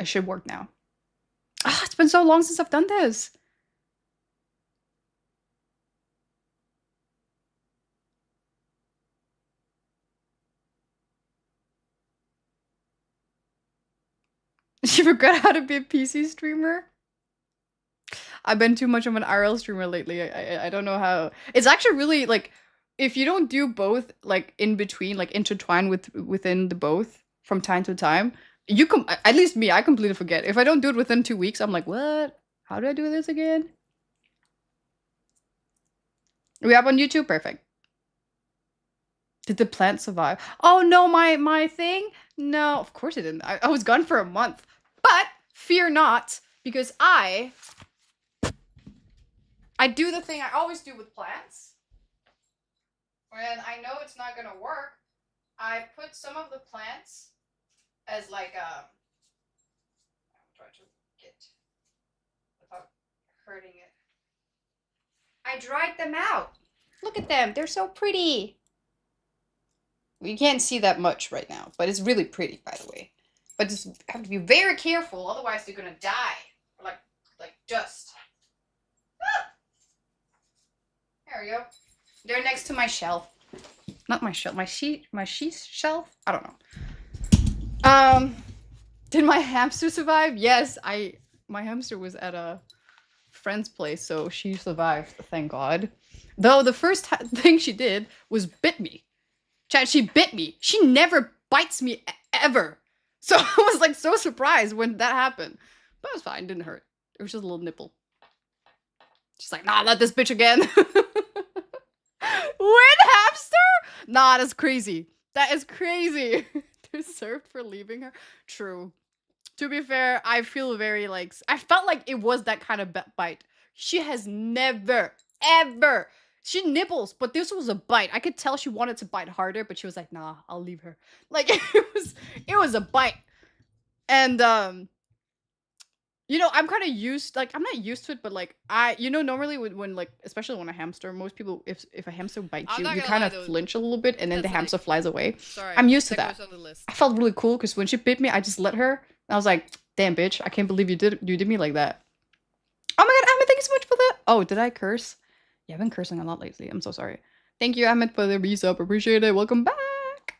I should work now. Ah, it's been so long since I've done this. You forgot how to be a PC streamer? I've been too much of an IRL streamer lately. I don't know how. It's actually really like if you don't do both like in between, like intertwine within the both from time to time, you come at least me, I completely forget. If I don't do it within 2 weeks, I'm like, what? How do I do this again? We up on YouTube? Perfect. Did the plant survive? Oh no, my thing? No, of course it didn't. I was gone for a month. But fear not, because I do the thing I always do with plants. When I know it's not gonna work, I put some of the plants as like I'm trying to get without hurting it. I dried them out. Look at them, they're so pretty. You can't see that much right now, but it's really pretty, by the way. But just have to be very careful, otherwise they're gonna die. Like dust. Ah! There we go. They're next to my shelf. Not my shelf, my sheath shelf? I don't know. Did my hamster survive? Yes, my hamster was at a friend's place, so she survived, thank God. Though the first thing she did was bit me. Chat, she bit me. She never bites me ever. So I was like so surprised when that happened. But it was fine, didn't hurt. It was just a little nipple. She's like, nah, not this bitch again. With hamster? Nah, that's crazy. That is crazy. Deserved for leaving her? True. To be fair, I feel very like I felt like it was that kind of bite. She has never, ever. She nibbles, but this was a bite. I could tell she wanted to bite harder, but she was like, "Nah, I'll leave her." Like it was a bite, and you know, I'm kind of used. Like I'm not used to it, but like normally when like, especially when a hamster, most people, if a hamster bites you, you kind of flinch a little bit, and then the hamster flies away. I'm used to that. I felt really cool because when she bit me, I just let her. And I was like, "Damn, bitch! I can't believe you did me like that." Oh my god, Ahmed, thank you so much for that. Oh, did I curse? Yeah, I've been cursing a lot lately. I'm so sorry. Thank you, Ahmed, for the resub. Appreciate it. Welcome back.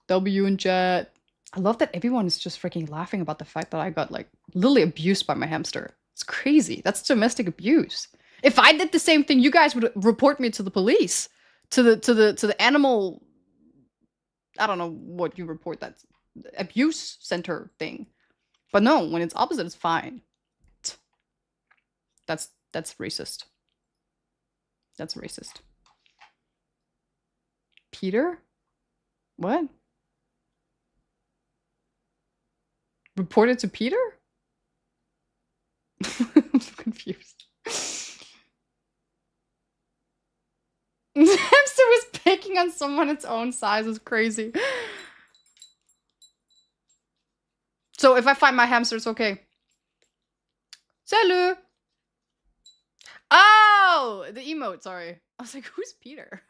W in chat. I love that everyone is just freaking laughing about the fact that I got like literally abused by my hamster. It's crazy. That's domestic abuse. If I did the same thing, you guys would report me to the police, to the animal. I don't know what you report, that abuse center thing. But no, when it's opposite, it's fine. That's racist. That's racist. Peter? What? Reported to Peter? I'm so confused. The hamster was picking on someone its own size. Is crazy. So if I find my hamster, it's okay. Salut! Oh! The emote, sorry. I was like, who's Peter?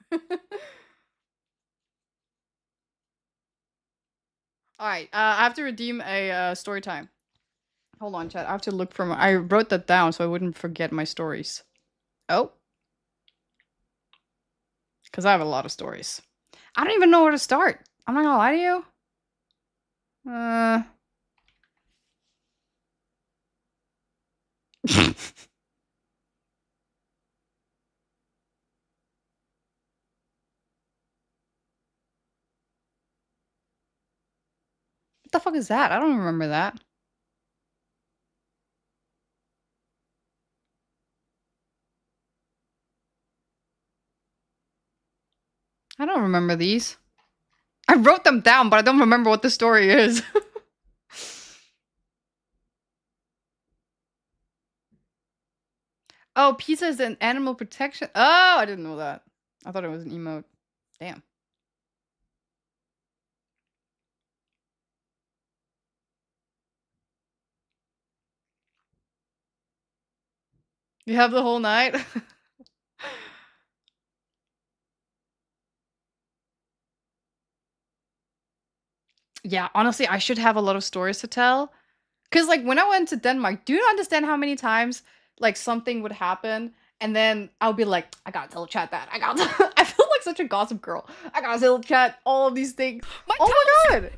Alright, I have to redeem a story time. Hold on, chat. I have to look for I wrote that down so I wouldn't forget my stories. Oh. Because I have a lot of stories. I don't even know where to start. I'm not gonna lie to you. What the fuck is that? I don't remember that. I don't remember these. I wrote them down, but I don't remember what the story is. Oh, pizza is an animal protection. Oh, I didn't know that. I thought it was an emote. Damn. You have the whole night? Yeah, honestly, I should have a lot of stories to tell. Cause like when I went to Denmark, do you understand how many times like something would happen and then I'll be like, I gotta tell chat that. I feel like such a gossip girl. I gotta tell chat all of these things. My Oh my toes! god!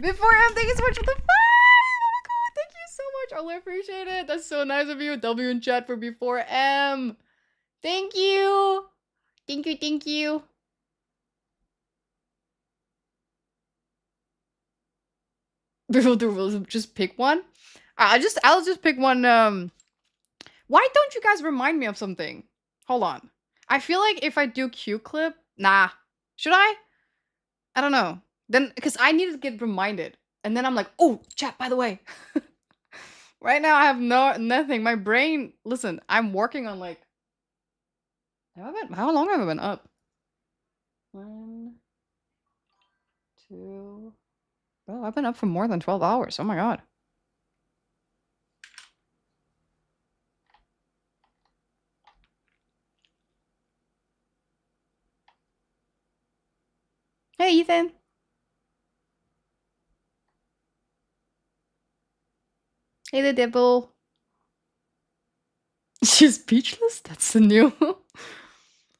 Before M, thank you so much for the 5! Oh my god, thank you so much. I really appreciate it. That's so nice of you. W in chat for before M. Thank you. Thank you, thank you. We'll just pick one. I'll just pick one. Why don't you guys remind me of something? Hold on. I feel like if I do Q clip, nah. Should I? I don't know. Then because I need to get reminded, and then I'm like, oh, chat. By the way, right now I have nothing. My brain. Listen, I'm working on like. How long have I been up? 1, 2. Oh, I've been up for more than 12 hours. Oh my god. Hey, Ethan. Hey, the devil. She's speechless? That's the new.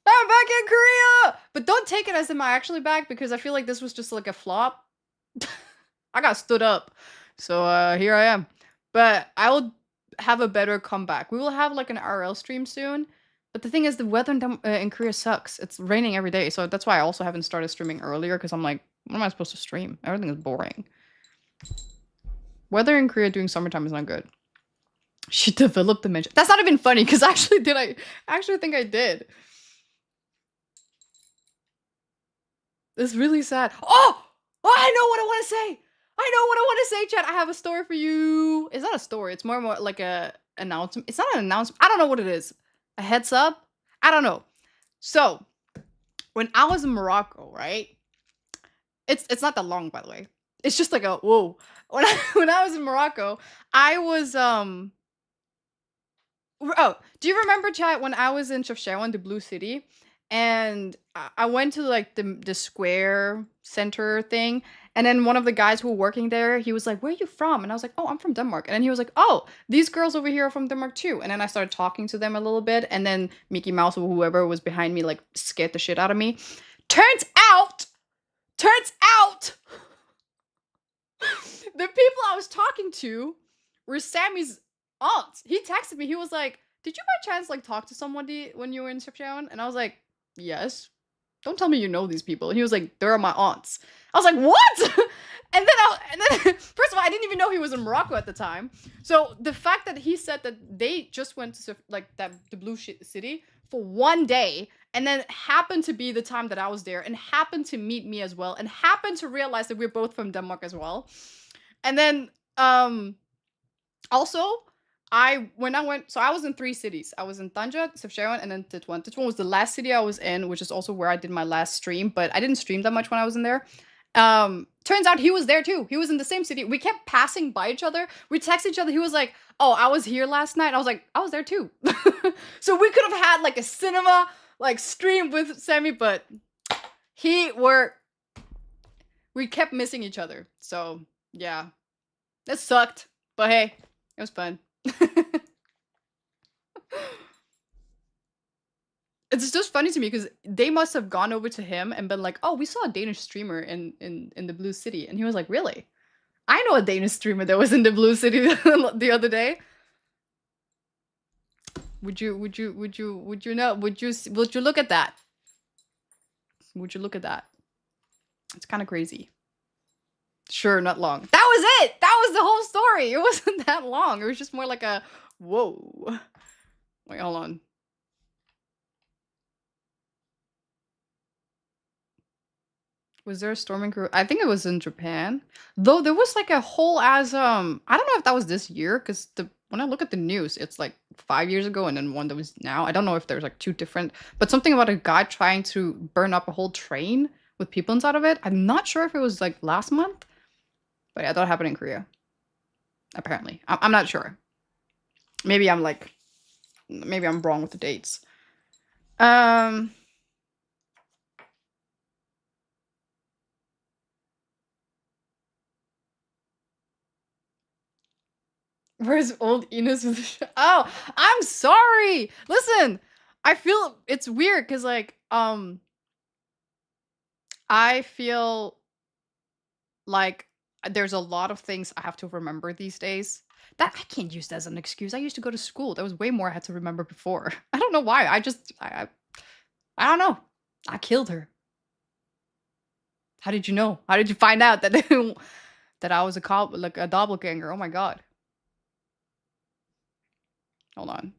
I'm back in Korea! But don't take it as am I actually back because I feel like this was just like a flop. I got stood up. So here I am. But I will have a better comeback. We will have like an RL stream soon. But the thing is the weather in Korea sucks. It's raining every day. So that's why I also haven't started streaming earlier because I'm like, when am I supposed to stream? Everything is boring. Weather in Korea during summertime is not good. She developed dementia. That's not even funny because I actually think I did. It's really sad. Oh! Oh, I know what I want to say! I know what I want to say, chat. I have a story for you. It's not a story. It's more like a announcement. It's not an announcement. I don't know what it is. A heads up? I don't know. So, when I was in Morocco, right? It's not that long, by the way. It's just like a whoa. When I was in Morocco, I was Oh, do you remember, chat, when I was in Chefchaouen, the Blue City, and I went to like the square center thing, and then one of the guys who were working there, he was like, "Where are you from?" And I was like, "Oh, I'm from Denmark." And then he was like, "Oh, these girls over here are from Denmark too." And then I started talking to them a little bit, and then Mickey Mouse or whoever was behind me like scared the shit out of me. Turns out, turns out, the people I was talking to were Sammy's aunts. He texted me. He was like, "Did you by chance like talk to somebody when you were in Chefchaouen?" And I was like, "Yes." Don't tell me you know these people. And he was like, "They're my aunts." I was like, "What?" and then first of all, I didn't even know he was in Morocco at the time. So the fact that he said that they just went to like the Blue City for one day and then happened to be the time that I was there and happened to meet me as well and happened to realize that we're both from Denmark as well. And then also when I went, so I was in 3 cities. I was in Tanja, Chefchaouen, and then Tetuan. Tetuan was the last city I was in, which is also where I did my last stream, but I didn't stream that much when I was in there. Turns out he was there too. He was in the same city. We kept passing by each other. We texted each other. He was like, "Oh, I was here last night." I was like, "I was there too." So we could have had like a cinema like stream with Sammy, but we kept missing each other. So yeah, that sucked. But hey, it was fun. It's just funny to me because they must have gone over to him and been like, "Oh, we saw a Danish streamer in the Blue City," and he was like, "Really? I know a Danish streamer that was in the Blue City the other day." Would you know? Would you look at that? Would you look at that? It's kind of crazy. Sure, not long. That was it. That was the whole story. It wasn't that long. It was just more like a whoa. Wait, hold on. Was there a storming crew? I think it was in Japan. Though there was like a whole as I don't know if that was this year because the when I look at the news, it's like 5 years ago and then one that was now. I don't know if there's like two different, but something about a guy trying to burn up a whole train with people inside of it. I'm not sure if it was like last month, but yeah, that happened in Korea. Apparently, I'm not sure. Maybe I'm wrong with the dates. Um. Where's old Enos with the Oh, I'm sorry. Listen, I feel it's weird because like I feel like there's a lot of things I have to remember these days. That I can't use that as an excuse. I used to go to school. There was way more I had to remember before. I don't know why. I don't know. I killed her. How did you know? How did you find out that that I was like a doppelganger? Oh my god. Hold on.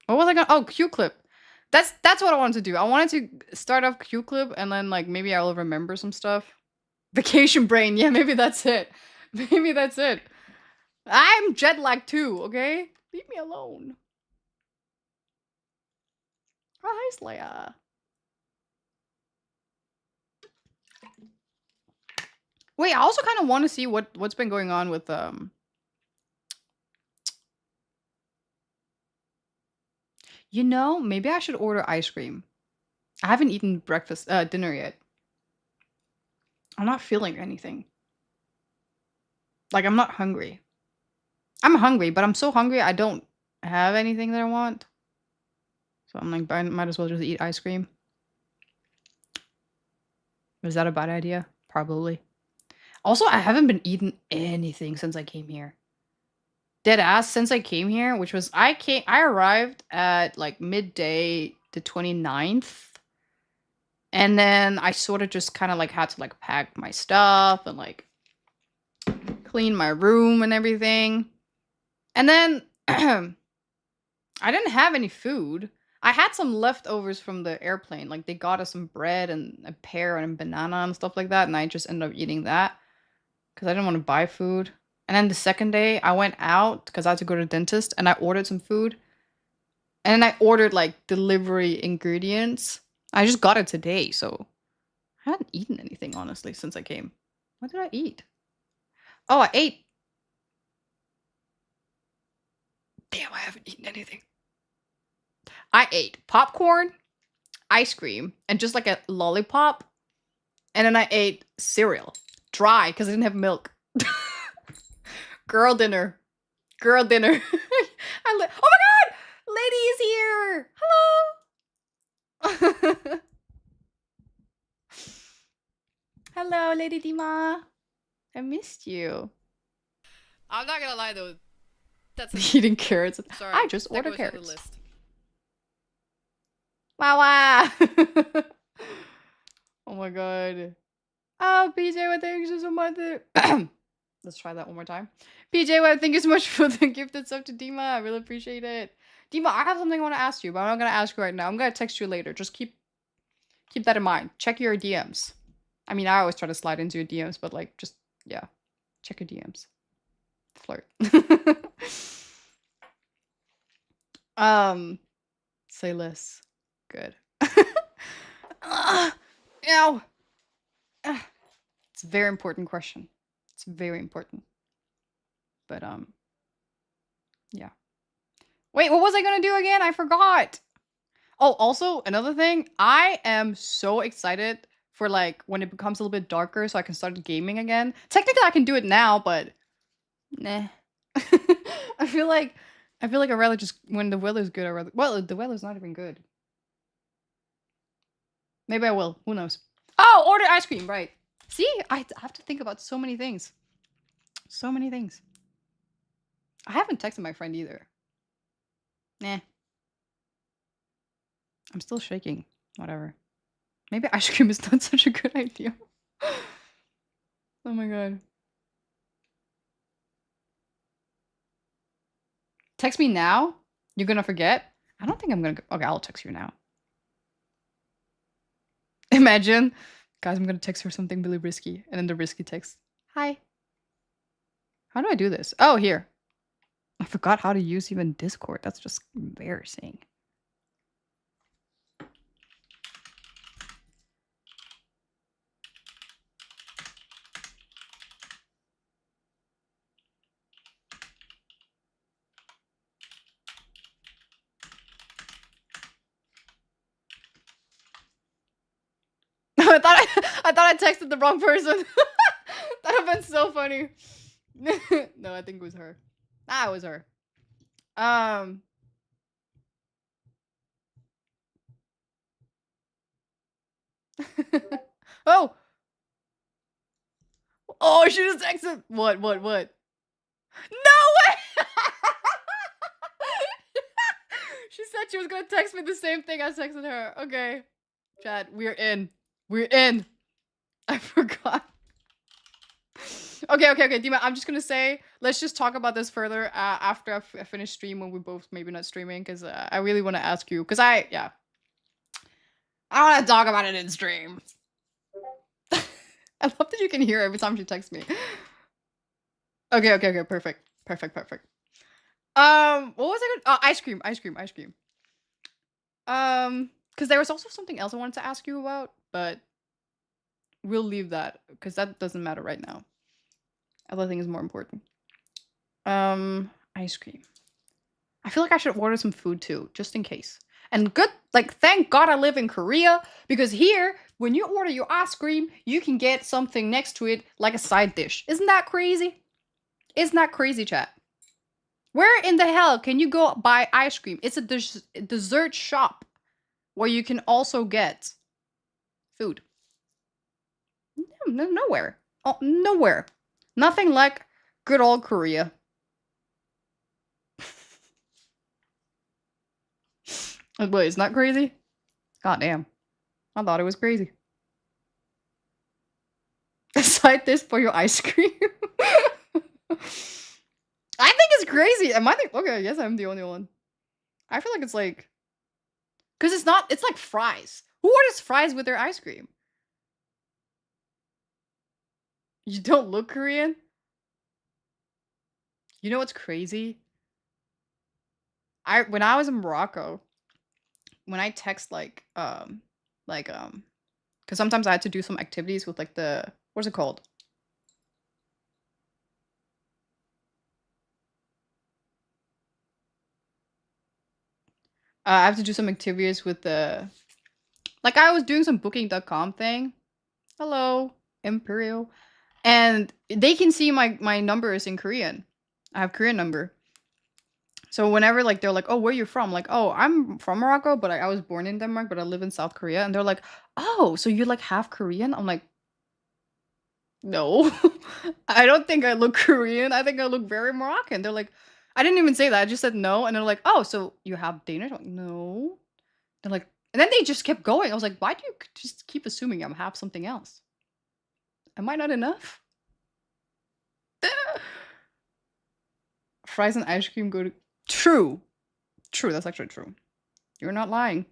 What was I gonna? Oh, Q clip. That's what I wanted to do. I wanted to start off Q clip and then like maybe I'll remember some stuff. Vacation brain. Yeah, maybe that's it. Maybe that's it. I'm jet lagged too. Okay, leave me alone. Oh, hi, Slayer. Wait, I also kind of want to see what's been going on with You know, maybe I should order ice cream. I haven't eaten dinner yet. I'm not feeling anything. Like I'm not hungry. I'm hungry, but I'm so hungry I don't have anything that I want. So I'm like, I might as well just eat ice cream. Is that a bad idea? Probably. Also, I haven't been eating anything since I came here. Dead ass since I came here, which was I arrived at like midday the 29th. And then I sort of just kind of like had to like pack my stuff and like clean my room and everything. And then I didn't have any food. I had some leftovers from the airplane. Like they got us some bread and a pear and a banana and stuff like that. And I just ended up eating that because I didn't want to buy food. And then the second day I went out because I had to go to the dentist and I ordered some food. And then I ordered like delivery ingredients. I just got it today, so I haven't eaten anything honestly since I came. What did I eat? Oh, I ate. Damn, I haven't eaten anything. I ate popcorn, ice cream, and just like a lollipop. And then I ate cereal. Dry, because I didn't have milk. Girl dinner. Girl dinner. Oh my god! Lady is here! Hello! Hello, Lady Dima. I missed you. I'm not gonna lie though. That's eating carrots. Sorry, I just ordered carrots. Wow, wow. Oh my god. Oh, PJ, well, thank you so much. Let's try that one more time. PJ, well, thank you so much for the gifted sub to Dima. I really appreciate it. Dima, I have something I want to ask you, but I'm not gonna ask you right now. I'm gonna text you later. Just keep that in mind. Check your DMs. I mean, I always try to slide into your DMs, but like, just yeah, check your DMs. Flirt. Say less. Good. Ow. It's a very important question. It's very important. But yeah. Wait, what was I gonna do again? I forgot. Oh, also another thing. I am so excited for like when it becomes a little bit darker, so I can start gaming again. Technically, I can do it now, but nah. I feel like I'd rather just when the weather's good. Well, the weather's not even good. Maybe I will. Who knows? Oh, order ice cream. Right. See, I have to think about so many things. So many things. I haven't texted my friend either. Nah. I'm still shaking. Whatever. Maybe ice cream is not such a good idea. Oh my god. Text me now? You're gonna forget? I don't think I'm gonna... Okay, I'll text you now. Imagine. Guys, I'm gonna text her something really risky. And then the risky text. Hi. How do I do this? Oh, here. I forgot how to use even Discord. That's just embarrassing. I thought I texted the wrong person. That would have been so funny. No, I think it was her. That was her. Um. Oh. Oh, she just texted. What? What? What? No way! She said she was gonna text me the same thing I texted her. Okay. Chat, we're in. We're in. I forgot. Okay, Dima, I'm just gonna say, let's just talk about this further after I finish stream when we're both maybe not streaming, because I really want to ask you, because I want to talk about it in stream. I love that you can hear every time she texts me. Okay, perfect. What was I gonna? Oh, ice cream. Because there was also something else I wanted to ask you about, but we'll leave that because that doesn't matter right now. Other thing is more important. Ice cream. I feel like I should order some food too, just in case. And good, like, thank God I live in Korea, because here, when you order your ice cream, you can get something next to it, like a side dish. Isn't that crazy? Isn't that crazy, chat? Where in the hell can you go buy ice cream? It's a dessert shop where you can also get food. Nowhere. Oh, nowhere. Nothing like good old Korea. Wait, it's not crazy? God damn. I thought it was crazy. Aside this for your ice cream. I think it's crazy. Am I the okay, yes, I'm the only one. I feel like it's like, because it's like fries. Who orders fries with their ice cream? You don't look Korean? You know what's crazy? When I was in Morocco, when I text because sometimes I had to do some activities with like what's it called? I have to do some activities with like I was doing some booking.com thing. Hello, Imperial. And they can see my numbers in Korean. I have Korean number. So whenever like they're like, "Oh, where are you from?" Like, "Oh, I'm from Morocco, but I was born in Denmark, but I live in South Korea." And they're like, "Oh, so you're like half Korean?" I'm like, "No. I don't think I look Korean. I think I look very Moroccan." They're like, I didn't even say that. I just said no, and they're like, "Oh, so you have Danish?" I'm like, "No." They're like, and then they just kept going. I was like, "Why do you just keep assuming I'm half something else? Am I not enough?" Fries and ice cream go to true. True, that's actually true. You're not lying.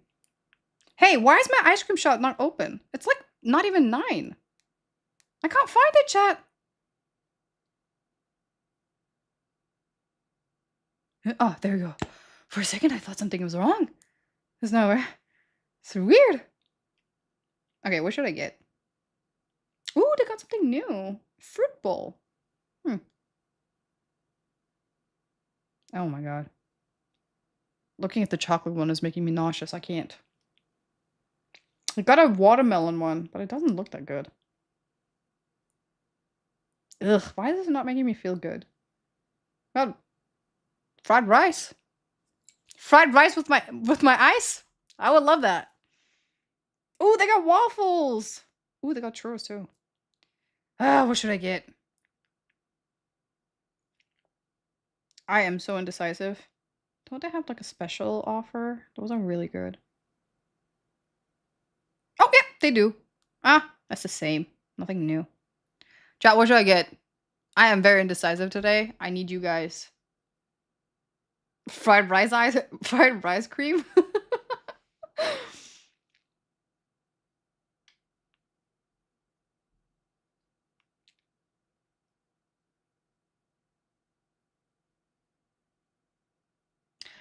Hey, why is my ice cream shop not open? It's like not even 9. I can't find it, chat. Oh, there you go. For a second, I thought something was wrong. There's nowhere. It's weird. Okay, what should I get? Ooh, they got something new. Fruit bowl. Oh my god. Looking at the chocolate one is making me nauseous. I can't. I got a watermelon one, but it doesn't look that good. Ugh, why is it not making me feel good? Got fried rice. Fried rice with my ice? I would love that. Ooh, they got waffles. Ooh, they got churros too. Ah, what should I get? I am so indecisive. Don't they have like a special offer? Those are really good. Oh, yeah, they do. Ah, that's the same. Nothing new. Chat, what should I get? I am very indecisive today. I need you guys. Fried rice ice? Fried rice cream?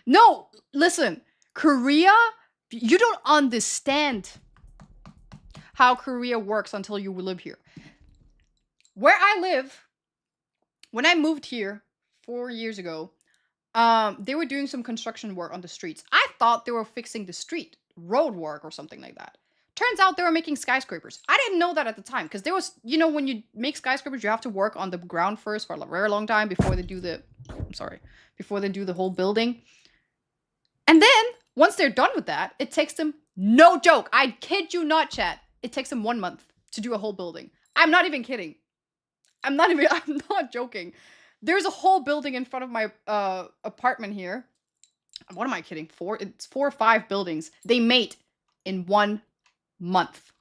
No, listen. Korea, you don't understand how Korea works until you live here. Where I live, when I moved here 4 years ago, they were doing some construction work on the streets. I thought they were fixing the street, road work or something like that. Turns out they were making skyscrapers. I didn't know that at the time because there was, when you make skyscrapers, you have to work on the ground first for a very long time before they do the I'm sorry, before they do the whole building. And then once they're done with that, it takes them, no joke, I kid you not, chat, it takes them 1 month to do a whole building. I'm not even kidding. I'm not joking. There's a whole building in front of my apartment here. What am I kidding? It's 4 or 5 buildings. They mate in 1 month.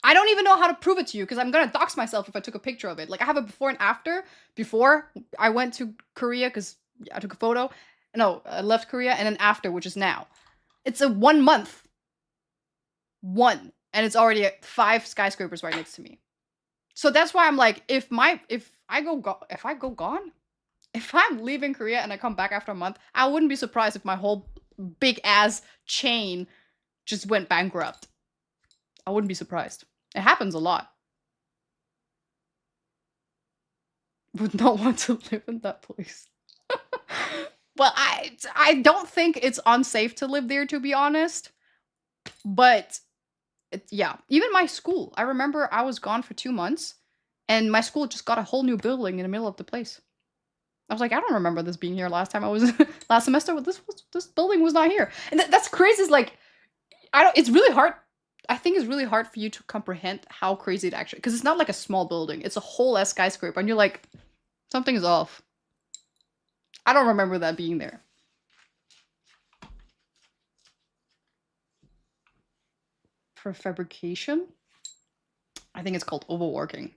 I don't even know how to prove it to you because I'm gonna dox myself if I took a picture of it. Like, I have a before and after. Before I went to Korea because I took a photo. No, I left Korea, and then after, which is now. It's a 1 month. 1. And it's already at 5 skyscrapers right next to me. So that's why I'm like, if I go gone, if I'm leaving Korea and I come back after a month, I wouldn't be surprised if my whole big ass chain just went bankrupt. I wouldn't be surprised. It happens a lot. Would not want to live in that place. Well, I don't think it's unsafe to live there, to be honest. But yeah, even my school. I remember I was gone for 2 months, and my school just got a whole new building in the middle of the place. I was like, I don't remember this being here last time I was last semester. But this building was not here, and that's crazy. It's like, it's really hard. I think it's really hard for you to comprehend how crazy it actually, because it's not like a small building. It's a whole ass skyscraper, and you're like, something is off. I don't remember that being there. For fabrication, I think it's called overworking.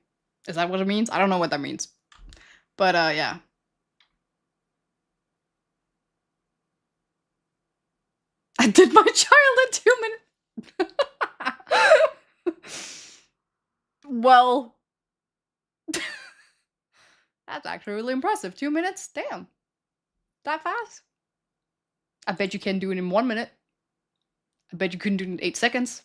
Is that what it means? I don't know what that means. But yeah. I did my child in 2 minutes. Well, that's actually really impressive. 2 minutes? Damn. That fast? I bet you can do it in 1 minute. I bet you couldn't do it in 8 seconds.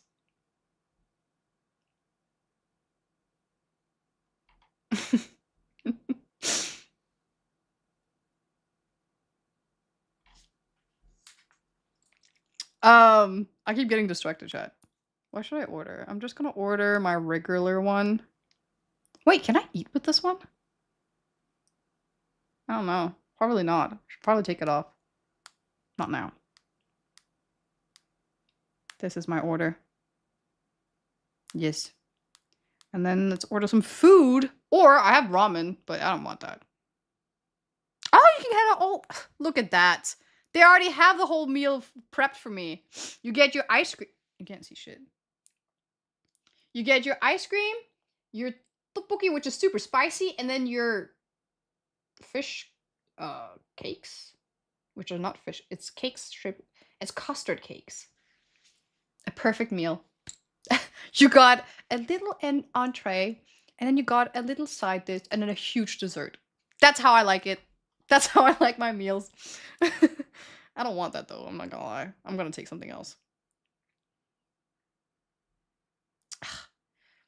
I keep getting distracted, chat. What should I order? I'm just gonna order my regular one. Wait, can I eat with this one? I don't know. Probably not. Should probably take it off. Not now. This is my order. Yes. And then let's order some food. Or I have ramen, but I don't want that. Oh, you can have all. Look at that. They already have the whole meal prepped for me. You get your ice cream. You can't see shit. You get your ice cream, your tteokbokki, which is super spicy, and then your fish cakes, which are not fish. It's cakes, shrimp. It's custard cakes. A perfect meal. You got a little entree, and then you got a little side dish, and then a huge dessert. That's how I like it. That's how I like my meals. I don't want that though, I'm not gonna lie. I'm gonna take something else.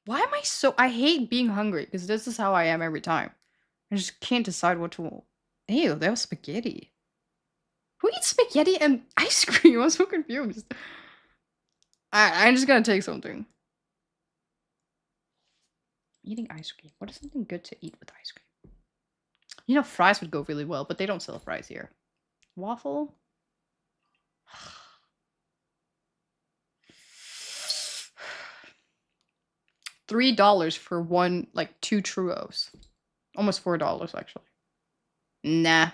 Why am I so... I hate being hungry, because this is how I am every time. I just can't decide what to... Ew, that was spaghetti. Who eats spaghetti and ice cream? I'm so confused. I'm just gonna take something. Eating ice cream. What is something good to eat with ice cream? You know, fries would go really well, but they don't sell fries here. Waffle? $3 for one, like 2 churros. Almost $4, actually. Nah.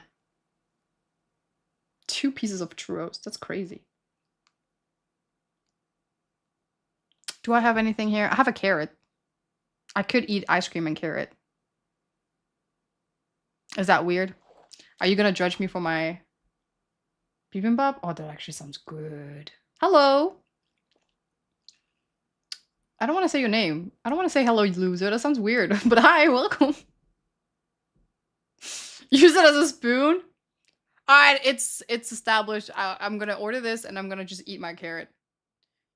2 pieces of churros. That's crazy. Do I have anything here? I have a carrot. I could eat ice cream and carrot. Is that weird? Are you gonna judge me for my bibimbap? Oh, that actually sounds good. Hello. I don't want to say your name. I don't want to say hello, you loser. That sounds weird. But hi, welcome. Use it as a spoon? Alright, it's established. I'm gonna order this and I'm gonna just eat my carrot.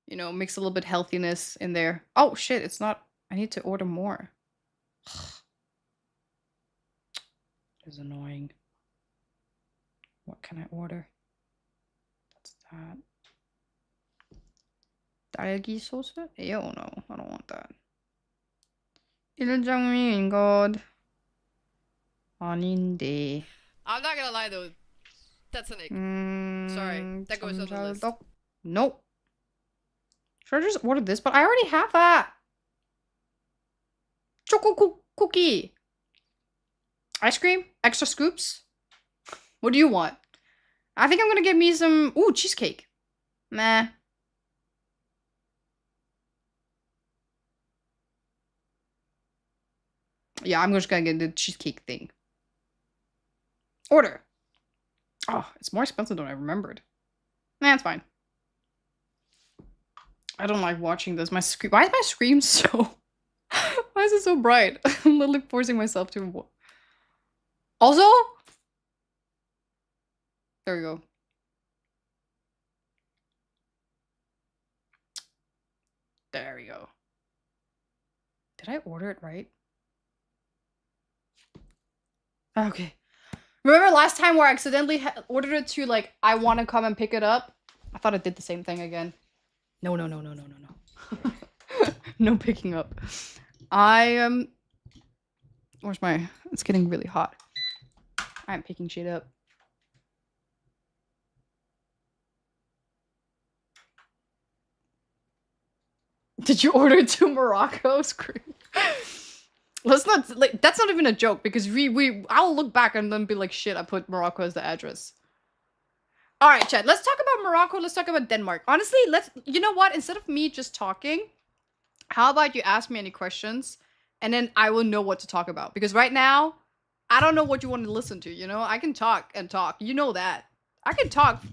You know, mix a little bit healthiness in there. Oh shit, it's not... I need to order more. It's annoying. What can I order? What's that? Daegi sauce? Ew, no, I don't want that. Indulging, God. 아닌데. I'm not gonna lie though. That's an ick. Sorry. That goes on the list. Nope. Should I just order this? But I already have that. Choco cookie. Ice cream? Extra scoops? What do you want? I think I'm gonna get me some... Ooh, cheesecake. Meh. Yeah, I'm just gonna get the cheesecake thing. Order. Oh, it's more expensive than I remembered. Nah, it's fine. I don't like watching this. My screen... Why is my screen so... Why is it so bright? I'm literally forcing myself to... Also... There we go. There we go. Did I order it right? Okay. Remember last time where I accidentally ordered it to, like, I want to come and pick it up? I thought it did the same thing again. No. No picking up. I am... Where's my... It's getting really hot. I'm picking shit up. Did you order it to Morocco? Scream. Let's not, like, that's not even a joke, because I'll look back and then be like, shit, I put Morocco as the address. Alright, chat, let's talk about Morocco, let's talk about Denmark. Honestly, you know what, instead of me just talking, how about you ask me any questions, and then I will know what to talk about. Because right now, I don't know what you want to listen to, you know? I can talk and talk, you know that. I can talk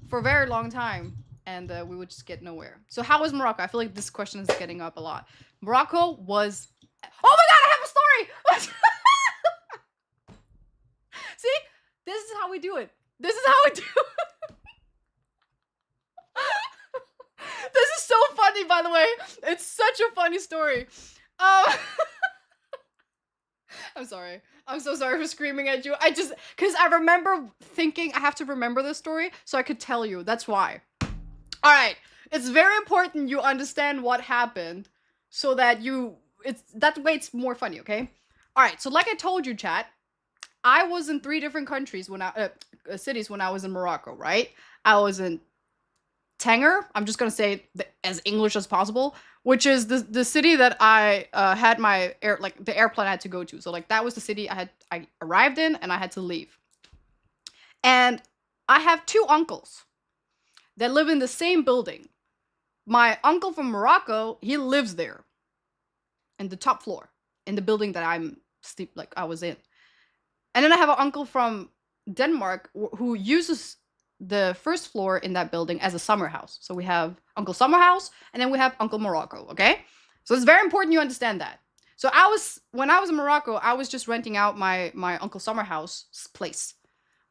for a very long time. And we would just get nowhere. So how was Morocco? I feel like this question is getting up a lot. Morocco was... Oh my god, I have a story! See? This is how we do it. This is how we do it. This is so funny, by the way. It's such a funny story. I'm sorry. I'm so sorry for screaming at you. Because I remember thinking I have to remember this story so I could tell you. That's why. Alright, it's very important you understand what happened so that that way it's more funny, okay? Alright, so like I told you, chat, I was in 3 different countries cities when I was in Morocco, right? I was in Tanger, I'm just gonna say it as English as possible, which is the city that I had my the airplane I had to go to. So like that was the city I arrived in and I had to leave. And I have 2 uncles that live in the same building. My uncle from Morocco, he lives there. In the top floor. In the building that I was in. And then I have an uncle from Denmark who uses the first floor in that building as a summer house. So we have Uncle Summer House, and then we have Uncle Morocco, okay? So it's very important you understand that. So when I was in Morocco, I was just renting out my Uncle Summer House place.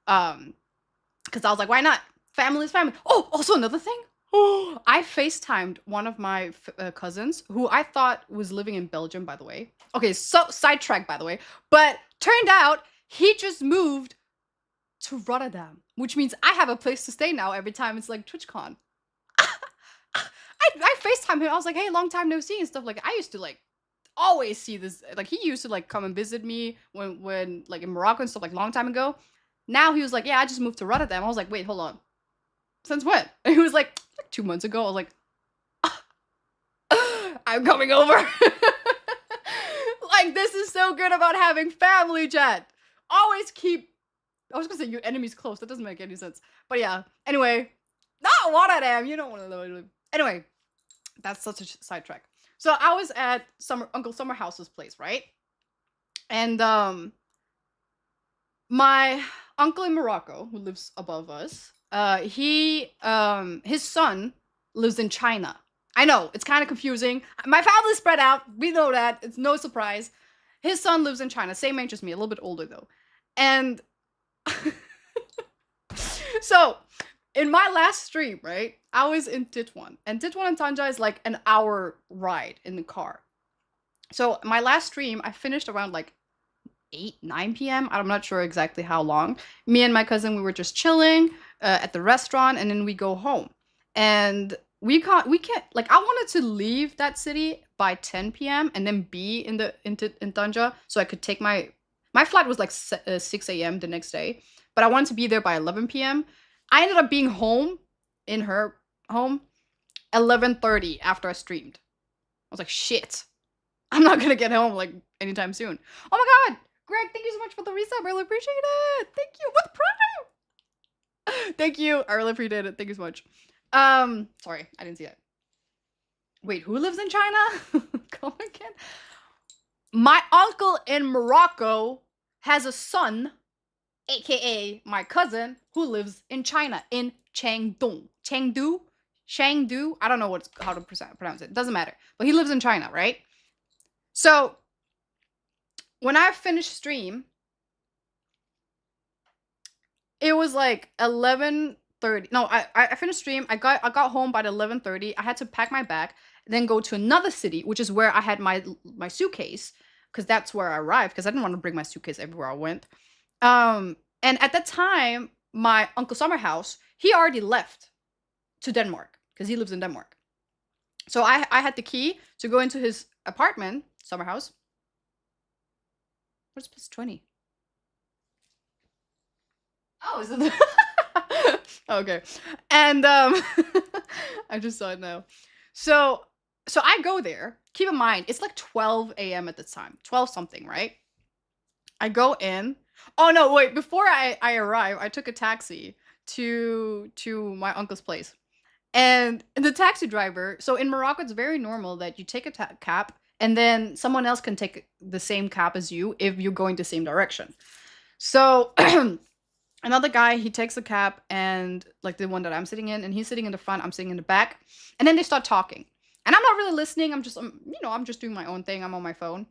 Because I was like, why not? Family is family. Oh, also another thing. Oh, I FaceTimed one of my cousins who I thought was living in Belgium, by the way. Okay, so sidetrack, by the way. But turned out he just moved to Rotterdam, which means I have a place to stay now every time it's like TwitchCon. I FaceTimed him. I was like, hey, long time no see and stuff. Like, I used to like always see this. Like, he used to like come and visit me when like in Morocco and stuff like long time ago. Now he was like, yeah, I just moved to Rotterdam. I was like, wait, hold on. Since when? And he was like 2 months ago. I was like, I'm coming over. Like, this is so good about having family, chat. Always keep, I was gonna say your enemies close. That doesn't make any sense. But yeah, anyway, not what I am. You don't want to know. Anyway, that's such a sidetrack. So I was at Uncle Summer House's place, right? And my uncle in Morocco, who lives above us, his son lives in China. I know, it's kind of confusing. My family's spread out. We know that. It's no surprise. His son lives in China. Same age as me. A little bit older, though. And so, in my last stream, right, I was in Titwan. And Titwan and Tanja is like an hour ride in the car. So, my last stream, I finished around like 9 p.m. I'm not sure exactly how long. Me and my cousin, we were just chilling at the restaurant, and then we go home. And we can't, like, I wanted to leave that city, by 10 p.m. and then be in Tanja, so I could take my flight was like 6 a.m. the next day, but I wanted to be there by 11 p.m. I ended up being home in her home 11:30 after I streamed. I was like, shit, I'm not gonna get home like anytime soon. Oh my god, Greg, thank you so much for the resub. I really appreciate it. Thank you. With Prime. Thank you. I really appreciate it. Thank you so much. Sorry, I didn't see it. Wait, who lives in China? Come again. My uncle in Morocco has a son, aka my cousin, who lives in China, in Chengdu. Chengdu? I don't know how to pronounce it. Doesn't matter. But he lives in China, right? So, when I finished stream, it was like 11:30. No, I finished stream. I got home by 11:30. I had to pack my bag, then go to another city, which is where I had my suitcase, because that's where I arrived, because I didn't want to bring my suitcase everywhere I went. And at that time, my Uncle Summerhouse, he already left to Denmark, because he lives in Denmark. So I had the key to go into his apartment, Summerhouse. What's plus 20? Oh, is it? Okay. And I just saw it now. So I go there. Keep in mind, it's like 12 a.m. at the time. 12 something, right? I go in. Oh no, wait, before I arrive, I took a taxi to my uncle's place. And the taxi driver, so in Morocco, it's very normal that you take a cab and then someone else can take the same cab as you if you're going the same direction. So another guy, he takes the cab, and like the one that I'm sitting in, and he's sitting in the front, I'm sitting in the back, and then they start talking. And I'm not really listening. I'm just, I'm just doing my own thing. I'm on my phone.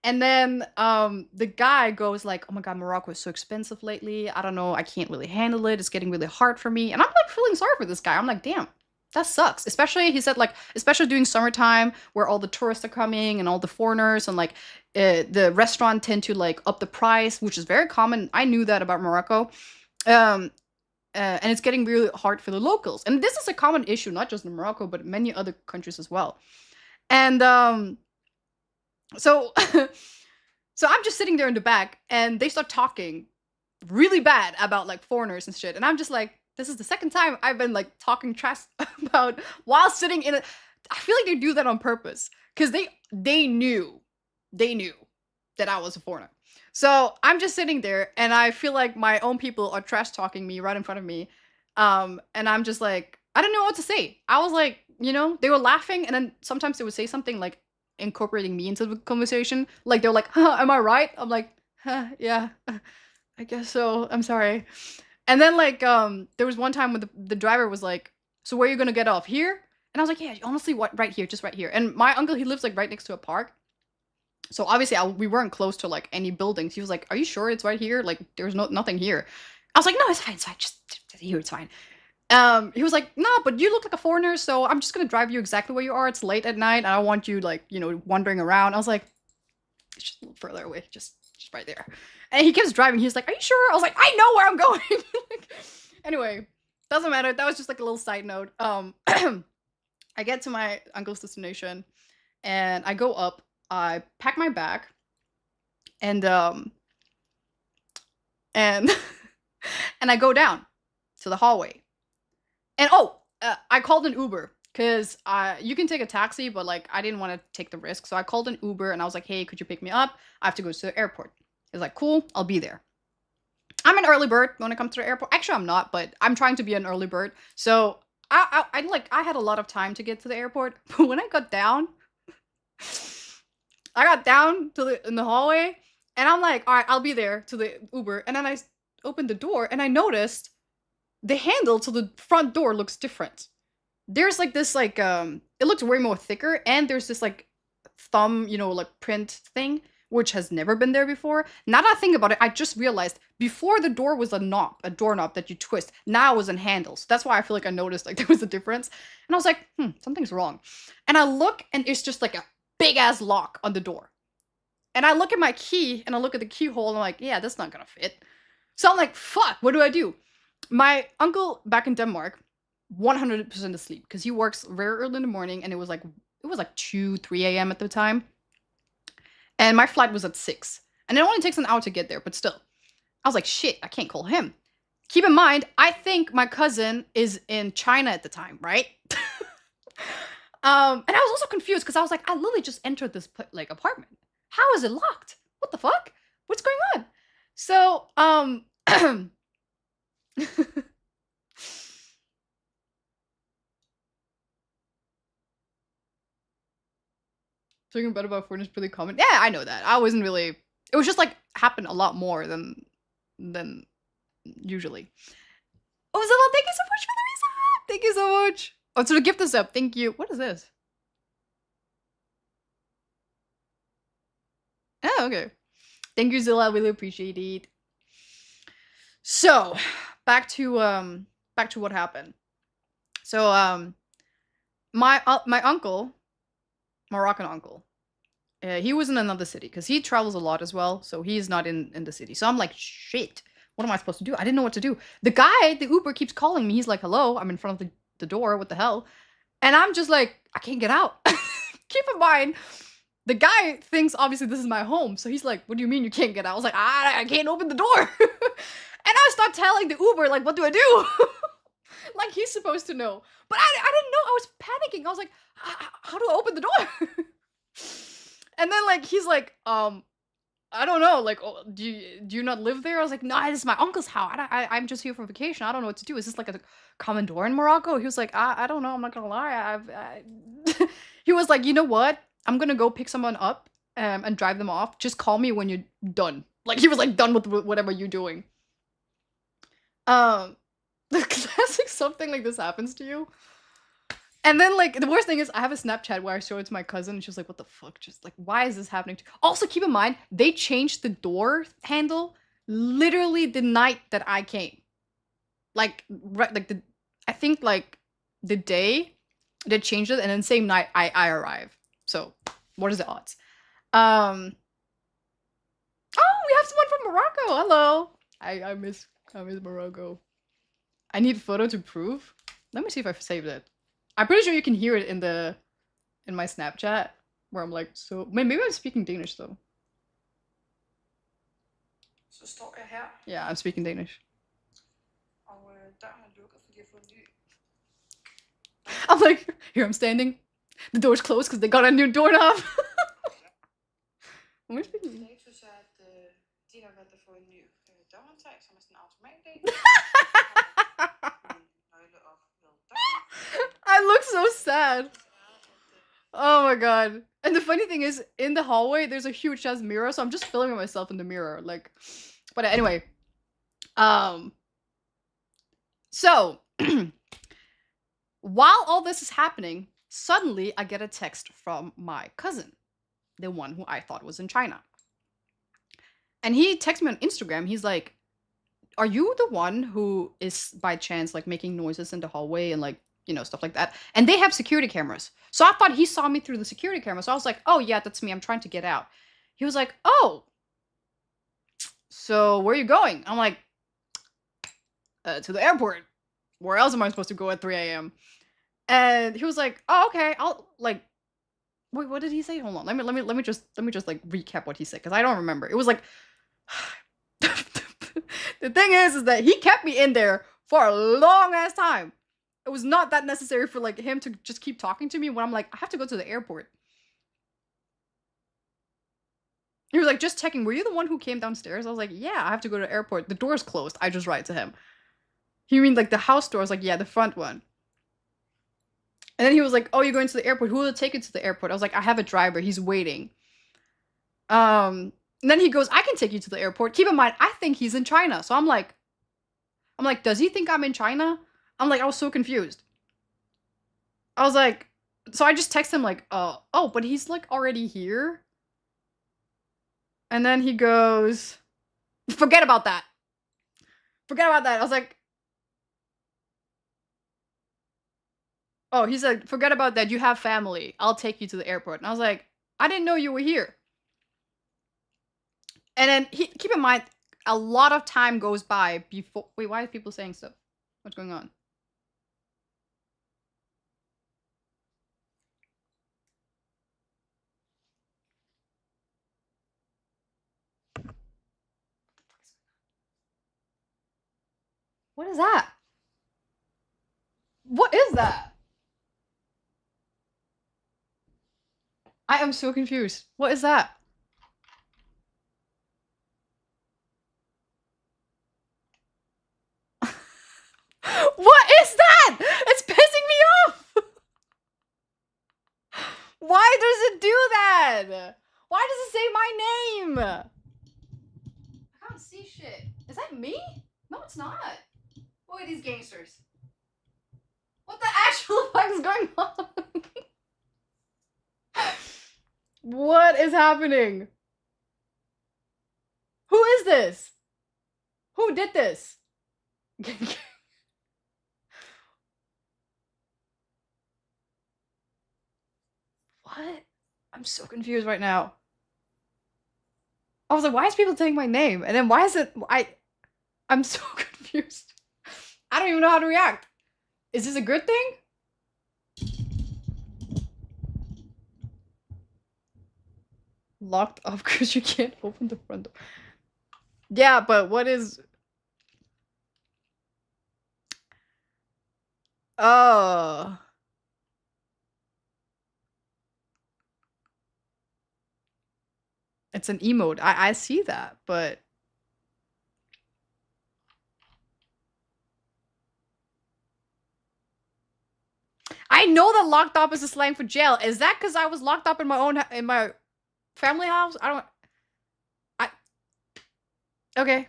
And then the guy goes like, oh my god, Morocco is so expensive lately. I don't know. I can't really handle it. It's getting really hard for me. And I'm like feeling sorry for this guy. I'm like, damn, that sucks. Especially, he said, like, especially during summertime where all the tourists are coming and all the foreigners, and like the restaurant tend to like up the price, which is very common. I knew that about Morocco. And it's getting really hard for the locals. And this is a common issue, not just in Morocco, but many other countries as well. And so so I'm just sitting there in the back, and they start talking really bad about like foreigners and shit. And I'm just like, this is the second time I've been like talking trash about while sitting in a. I feel like they do that on purpose, because they knew that I was a foreigner. So I'm just sitting there, and I feel like my own people are trash talking me right in front of me. And I'm just like, I don't know what to say. I was like, they were laughing, and then sometimes they would say something like incorporating me into the conversation. Like they're like, huh, am I right? I'm like, huh, yeah, I guess so. I'm sorry. And then like there was one time when the driver was like, so where are you gonna get off, here? And I was like, yeah, honestly, what, right here, just right here. And my uncle, he lives like right next to a park. So obviously we weren't close to like any buildings. He was like, are you sure it's right here? Like there's nothing here. I was like, no, it's fine, just here, it's fine. He was like, no, but you look like a foreigner, so I'm just gonna drive you exactly where you are. It's late at night, and I don't want you like, wandering around. I was like, it's just a little further away, just right there. And he keeps driving. He's like, are you sure? I was like, I know where I'm going. Like, anyway, doesn't matter. That was just like a little side note. I get to my uncle's destination, and I go up. I pack my bag, and and I go down to the hallway. And I called an Uber, because you can take a taxi, but like I didn't want to take the risk, so I called an Uber, and I was like, hey, could you pick me up? I have to go to the airport. He was like, cool, I'll be there. I'm an early bird when it comes to the airport. Actually, I'm not, but I'm trying to be an early bird. So I had a lot of time to get to the airport. But when I got down, in the hallway, and I'm like, all right, I'll be there to the Uber. And then I opened the door, and I noticed the handle to the front door looks different. There's like this like it looks way more thicker, and there's this like thumb, like print thing, which has never been there before. Now that I think about it, I just realized before the door was a doorknob that you twist. Now it was in handles. That's why I feel like I noticed like there was a difference. And I was like, something's wrong. And I look, and it's just like a big ass lock on the door. And I look at my key, and I look at the keyhole, and I'm like, yeah, that's not gonna fit. So I'm like, fuck, what do I do? My uncle back in Denmark, 100% asleep, because he works very early in the morning, and it it was like 2, 3 a.m. at the time. And my flight was at 6. And it only takes an hour to get there, but still. I was like, shit, I can't call him. Keep in mind, I think my cousin is in China at the time, right? And I was also confused because I was like, I literally just entered this like apartment. How is it locked? What the fuck? What's going on? So, talking bad about foreign is pretty common. Yeah, I know that. I wasn't really. It was just like happened a lot more than usually. Oh, Zilla, thank you so much for the resub. Thank you so much. Oh, so to gift this up, thank you. What is this? Oh, okay. Thank you, Zilla. I really appreciate it. So, back to what happened. So, my uncle, Moroccan uncle, he was in another city because he travels a lot as well. So he's not in the city. So I'm like, shit. What am I supposed to do? I didn't know what to do. The guy, the Uber, keeps calling me. He's like, hello, I'm in front of the door. What the hell? And I'm just like, I can't get out. Keep in mind, the guy thinks obviously this is my home. So he's like, what do you mean you can't get out? I was like, I can't open the door. And I start telling the Uber, like, what do I do? Like he's supposed to know. But I didn't know. I was panicking. I was like, how do I open the door? And then like he's like, I don't know, like, oh, do you not live there? I was like, no, this is my uncle's house. I'm just here for vacation. I don't know what to do. Is this like a common door in Morocco? He was like, I don't know. I'm not gonna lie. He was like, you know what? I'm gonna go pick someone up and drive them off. Just call me when you're done. Like he was like done with whatever you're doing. The classic something like this happens to you. And then, like, the worst thing is, I have a Snapchat where I show it to my cousin, and she's like, what the fuck? Just, like, why is this happening? Also, keep in mind, they changed the door handle literally the night that I came. Like, right, like, I think, like, the day they changed it, and then same night I arrived. So, what is the odds? Oh, we have someone from Morocco! Hello! I miss Morocco. I need a photo to prove. Let me see if I've saved it. I'm pretty sure you can hear it in my Snapchat where I'm like, so maybe I'm speaking Danish though. Så står jeg her, Yeah, I'm speaking Danish. og døren er lukket, fordi jeg har fået en ny. I'm like, here I'm standing. The door's closed because they got a new doorknob. Am I speaking? Status er, at de har valgt at få en ny dørhåndtag, som er sådan en automatdel. Nøgle op ved døren. I look so sad. Oh my god. And the funny thing is, in the hallway, there's a huge ass mirror, so I'm just filming myself in the mirror. Like, but anyway. So, while all this is happening, suddenly I get a text from my cousin, the one who I thought was in China. And he texts me on Instagram. He's like, are you the one who is by chance like making noises in the hallway and like, you know, stuff like that? And they have security cameras. So I thought he saw me through the security camera. So I was like, oh yeah, that's me. I'm trying to get out. He was like, oh, so where are you going? I'm like, to the airport. Where else am I supposed to go at 3 a.m.? And he was like, oh, okay. I'll like, wait, what did he say? Hold on. Let me just like recap what he said. Cause I don't remember. It was like, the thing is that he kept me in there for a long ass time. It was not that necessary for like him to just keep talking to me when I'm like, I have to go to the airport. He was like, just checking, were you the one who came downstairs? I was like, yeah, I have to go to the airport. The door's closed. I just write to him. You mean like the house door? I was like, yeah, the front one. And then he was like, oh, you're going to the airport. Who will take you to the airport? I was like, I have a driver. He's waiting. And then he goes, I can take you to the airport. Keep in mind, I think he's in China. So I'm like, does he think I'm in China? I'm like, I was so confused. I was like, so I just text him like, oh, but he's like already here. And then he goes, forget about that. Forget about that. I was like, oh, he said, forget about that. You have family. I'll take you to the airport. And I was like, I didn't know you were here. And then keep in mind, a lot of time goes by before. Wait, why are people saying stuff? What's going on? What is that? What is that? I am so confused. What is that? What is that? It's pissing me off! Why does it do that? Why does it say my name? I can't see shit. Is that me? No, it's not. Look at these gangsters. What the actual fuck is going on? What is happening? Who is this? Who did this? What? I'm so confused right now. I was like, why is people saying my name? And then why is it I'm so confused. I don't even know how to react. Is this a good thing? Locked up because you can't open the front door. Yeah, but what is... Oh. It's an emote. I see that, but... I know that locked up is a slang for jail. Is that because I was locked up in my family house? Okay.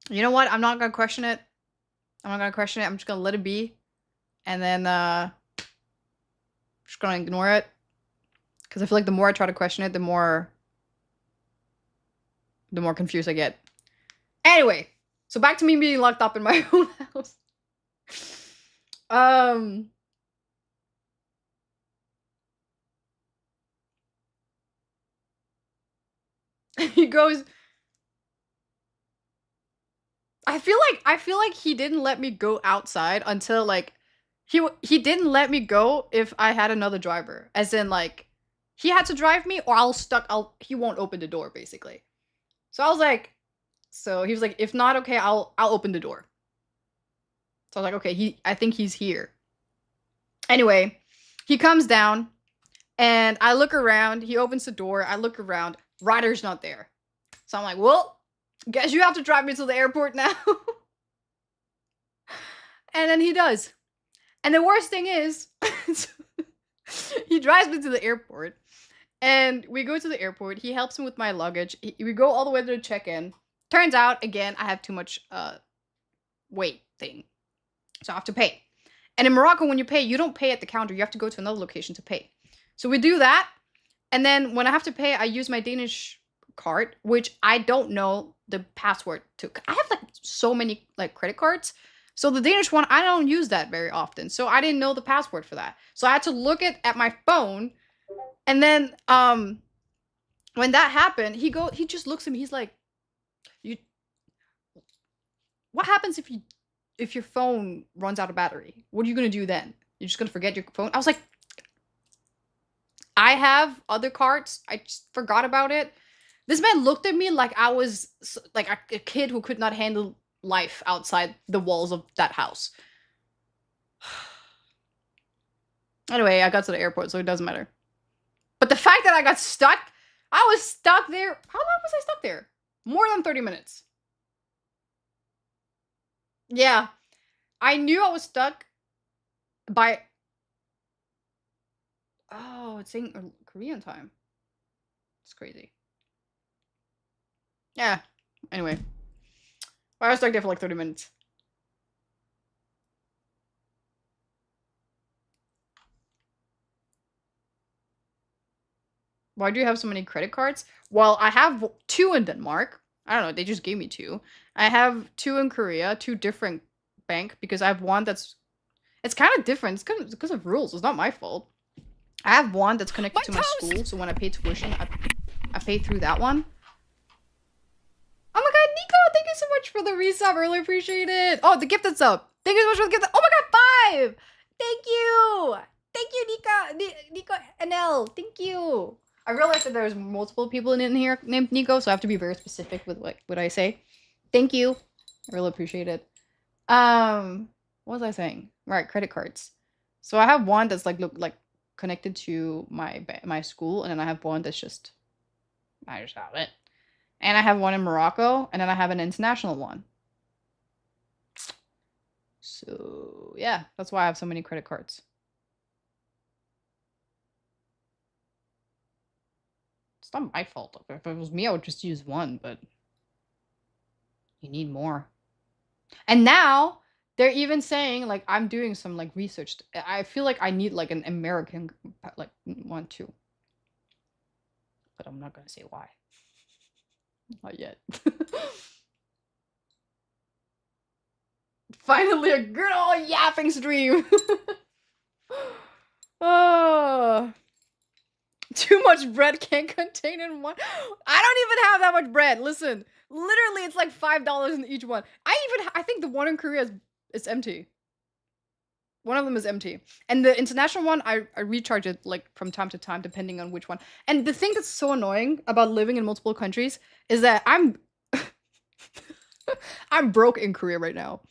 You know what? I'm not gonna question it. I'm not gonna question it. I'm just gonna let it be. And then, just gonna ignore it. Because I feel like the more I try to question it, the more confused I get. Anyway, so back to me being locked up in my own house. He goes... I feel like he didn't let me go outside until like he didn't let me go if I had another driver. As in like he had to drive me or he won't open the door basically. So I was like he was like, if not, okay, I'll open the door. So I was like, okay, I think he's here. Anyway, he comes down and I look around, he opens the door, I look around, Ryder's not there. So I'm like, well, guess you have to drive me to the airport now. And then he does. And the worst thing is, he drives me to the airport. And we go to the airport. He helps me with my luggage. We go all the way to the check-in. Turns out, again, I have too much weight thing. So I have to pay. And in Morocco, when you pay, you don't pay at the counter. You have to go to another location to pay. So we do that. And then when I have to pay, I use my Danish card, which I don't know the password to. I have like so many like credit cards. So the Danish one, I don't use that very often. So I didn't know the password for that. So I had to look at my phone. And then when that happened, he just looks at me. He's like, what happens if your phone runs out of battery? What are you going to do then? You're just going to forget your phone? I was like, I have other cards. I just forgot about it. This man looked at me like I was like a kid who could not handle life outside the walls of that house. Anyway, I got to the airport, so it doesn't matter. But the fact that I got stuck, I was stuck there. How long was I stuck there? More than 30 minutes. Yeah. I knew I was stuck by... Oh, it's saying Korean time. It's crazy. Yeah. Anyway. I was stuck there for like 30 minutes. Why do you have so many credit cards? Well, I have 2 in Denmark. I don't know, they just gave me 2. I have 2 in Korea, 2 different bank, because I have one that's... It's kind of different. It's because of rules. It's not my fault. I have one that's connected to my school, so when I pay tuition, I pay through that one. Oh my god, Nico, thank you so much for the resub. I really appreciate it. Oh, the gifted sub. Thank you so much for the gifted. Oh my god, 5! Thank you! Thank you, Nico NL. Thank you. I realized that there's multiple people in here named Nico, so I have to be very specific with what I say. Thank you. I really appreciate it. What was I saying? Right, credit cards. So I have one that's like look like connected to my school, and then I have one that's just I just have it. And I have one in Morocco, and then I have an international one. So yeah, that's why I have so many credit cards. It's not my fault. If it was me, I would just use one, but you need more. And now they're even saying like I'm doing some like research. I feel like I need like an American like one too. But I'm not gonna say why. Not yet. Finally a good old yapping stream. Oh, too much bread can't contain in one. I don't even have that much bread. Listen, literally, it's like $5 in each one. I think the one in Korea is empty. One of them is empty, and the international one I recharge it like from time to time depending on which one. And the thing that's so annoying about living in multiple countries is that I'm broke in Korea right now,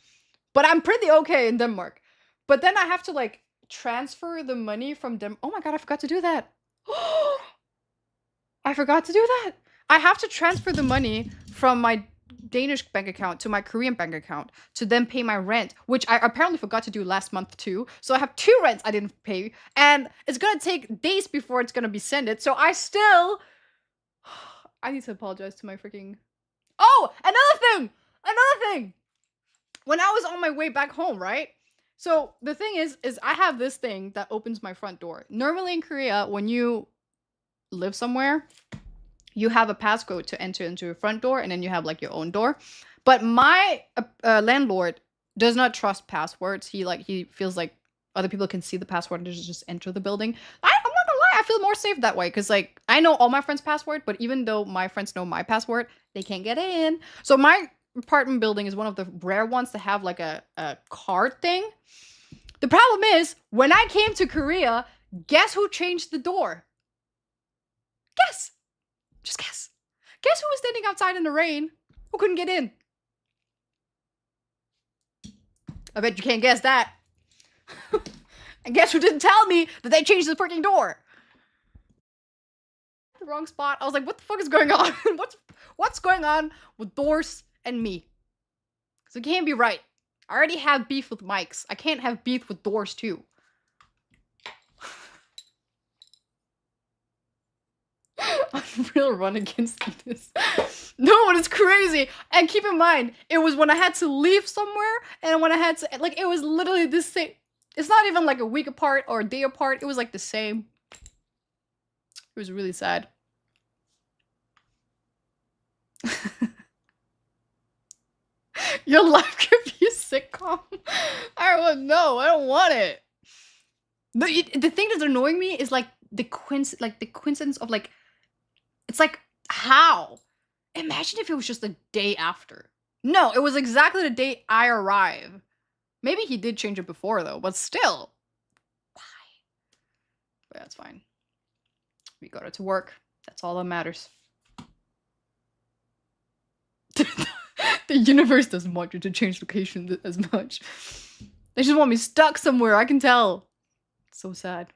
but I'm pretty okay in Denmark. But then I have to like transfer the money from Denmark. Oh my god, I forgot to do that. I forgot to do that. I have to transfer the money from my Danish bank account to my Korean bank account to then pay my rent, which I apparently forgot to do last month too. So I have 2 rents I didn't pay, and it's gonna take days before it's gonna be sent it. So I still I need to apologize to my freaking. Oh, another thing. When I was on my way back home, right? So the thing is I have this thing that opens my front door. Normally in Korea, when you live somewhere, you have a passcode to enter into your front door, and then you have like your own door. But my landlord does not trust passwords. He feels like other people can see the password and just enter the building. I'm not gonna lie, I feel more safe that way because like I know all my friends' password, but even though my friends know my password, they can't get in. So my apartment building is one of the rare ones to have like a card thing. The problem is when I came to Korea, guess who changed the door? Guess. Just guess. Guess who was standing outside in the rain who couldn't get in? I bet you can't guess that. And guess who didn't tell me that they changed the freaking door? The wrong spot. I was like, what the fuck is going on? What's going on with doors and me? Because it can't be right. I already have beef with mics. I can't have beef with doors too. Unreal run against this. No, it's crazy. And keep in mind, it was when I had to leave somewhere, and when I had to, like, it was literally the same. It's not even like a week apart or a day apart. It was like the same. It was really sad. Your life could be a sitcom. I don't know. I don't want it. The thing that's annoying me is like the coincidence of like, it's like, how? Imagine if it was just the day after. No, it was exactly the day I arrive. Maybe he did change it before though, but still. Why? But that's fine. We got it to work. That's all that matters. The universe doesn't want you to change location as much. They just want me stuck somewhere, I can tell. It's so sad.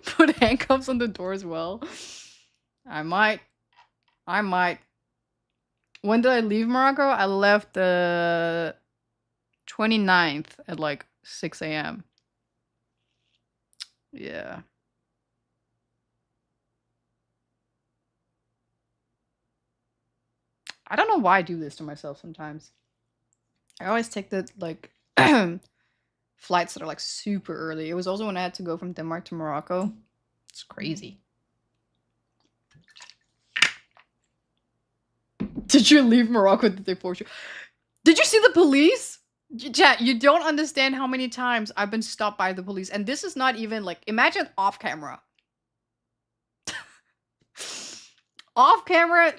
Put handcuffs on the door as well. I might. When did I leave Morocco? I left the 29th at like 6 a.m. Yeah. I don't know why I do this to myself sometimes. I always take the like flights that are like super early. It was also when I had to go from Denmark to Morocco. It's crazy. Did you leave Morocco? Did they force you? Did you see the police? Chat, you don't understand how many times I've been stopped by the police. And this is not even like, imagine off camera. Off camera,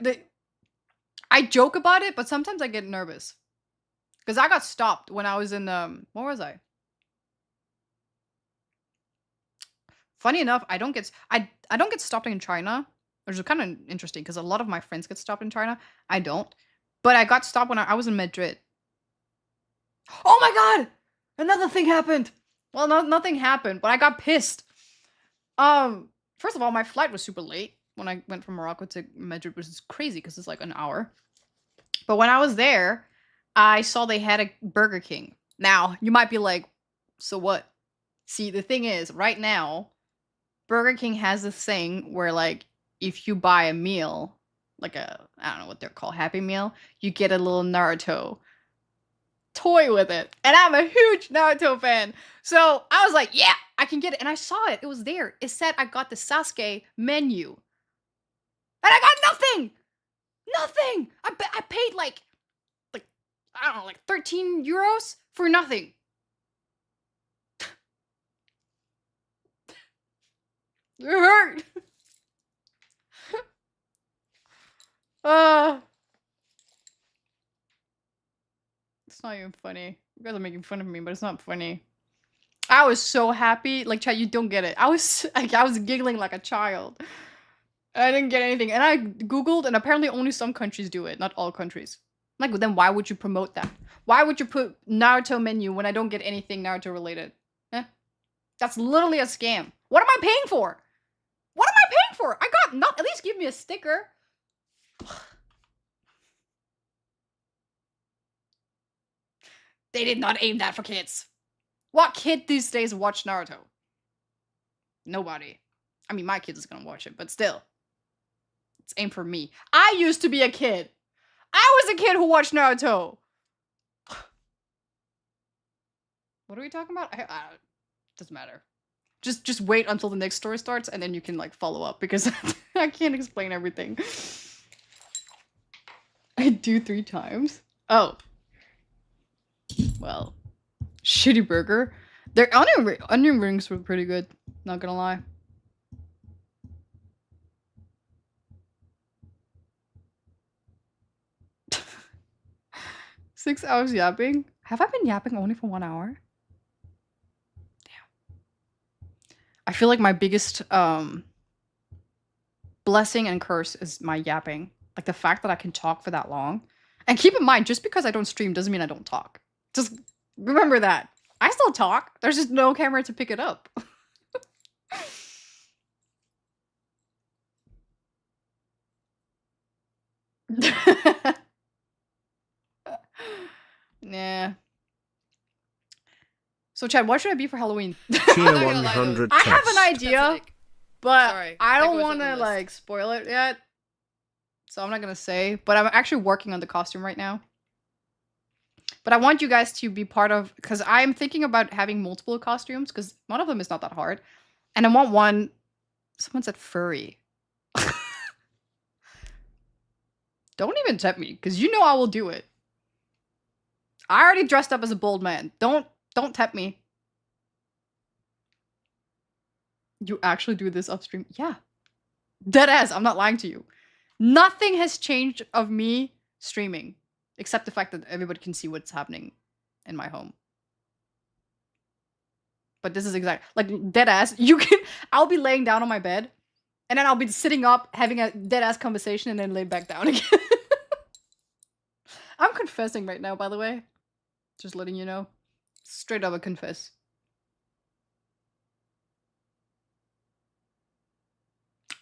I joke about it, but sometimes I get nervous. Because I got stopped when I was in, where was I? Funny enough, I don't get stopped in China. which is kind of interesting because a lot of my friends get stopped in China. I don't. But I got stopped when I was in Madrid. Oh my god! Another thing happened. Well, nothing happened, but I got pissed. First of all, my flight was super late when I went from Morocco to Madrid, which is crazy because it's like an hour. But when I was there, I saw they had a Burger King. Now, you might be like, so what? See, the thing is, right now, Burger King has this thing where, like, if you buy a meal, like I don't know what they're called, Happy Meal, you get a little Naruto toy with it. And I'm a huge Naruto fan. So I was like, yeah, I can get it. And I saw it. It was there. It said I got the Sasuke menu. And I got nothing. Nothing. I paid like I don't know, like 13 euros for nothing. It hurt. It's not even funny. You guys are making fun of me, but it's not funny. I was so happy. Like, chat, you don't get it. I was giggling like a child. I didn't get anything. And I Googled, and apparently only some countries do it, not all countries. Like, then why would you promote that? Why would you put Naruto menu when I don't get anything Naruto related? Eh? That's literally a scam. What am I paying for? What am I paying for? I got not at least give me a sticker. They did not aim that for kids. What kid these days watch Naruto? Nobody. I mean, my kid is gonna watch it, but still. It's aimed for me. I used to be a kid. I was a kid who watched Naruto. What are we talking about? Doesn't matter. Just wait until the next story starts, and then you can like follow up because I can't explain everything. I do 3 times. Oh. Well, shitty burger. Their onion rings were pretty good. Not gonna lie. Six hours yapping? Have I been yapping only for 1 hour? Damn. I feel like my biggest blessing and curse is my yapping. Like the fact that I can talk for that long. And keep in mind, just because I don't stream doesn't mean I don't talk. Just remember that. I still talk. There's just no camera to pick it up. Nah. So Chad, what should I be for Halloween? I'm not gonna lie, though. 100 I have an test. idea, Pathetic. but Sorry, I that don't goes on want the to list. like spoil it yet. So I'm not gonna say, but I'm actually working on the costume right now. But I want you guys to be part of, because I'm thinking about having multiple costumes, because one of them is not that hard. And I want one, someone said furry. Don't even tempt me, because you know I will do it. I already dressed up as a bold man. Don't tempt me. You actually do this upstream? Yeah. Deadass, I'm not lying to you. Nothing has changed of me streaming, except the fact that everybody can see what's happening in my home. But this is exact, like deadass. You can. I'll be laying down on my bed, and then I'll be sitting up having a deadass conversation, and then lay back down again. I'm confessing right now, by the way. Just letting you know. Straight up, I confess.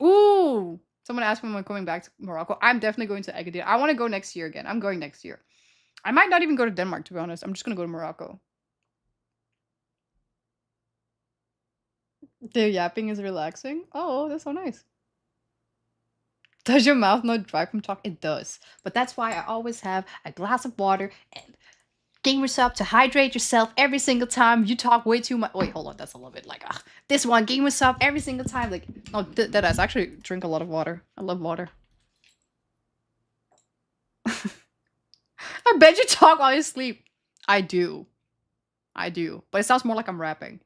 Ooh! Someone asked me when I'm coming back to Morocco. I'm definitely going to Agadir. I want to go next year again. I'm going next year. I might not even go to Denmark, to be honest. I'm just going to go to Morocco. The yapping is relaxing. Oh, that's so nice. Does your mouth not dry from talk? It does. But that's why I always have a glass of water and gamers up to hydrate yourself every single time you talk way too much. Wait, hold on. That's a little bit like, this one, gamers up every single time. Like, no, that is actually drink a lot of water. I love water. I bet you talk while you sleep. I do. I do. But it sounds more like I'm rapping.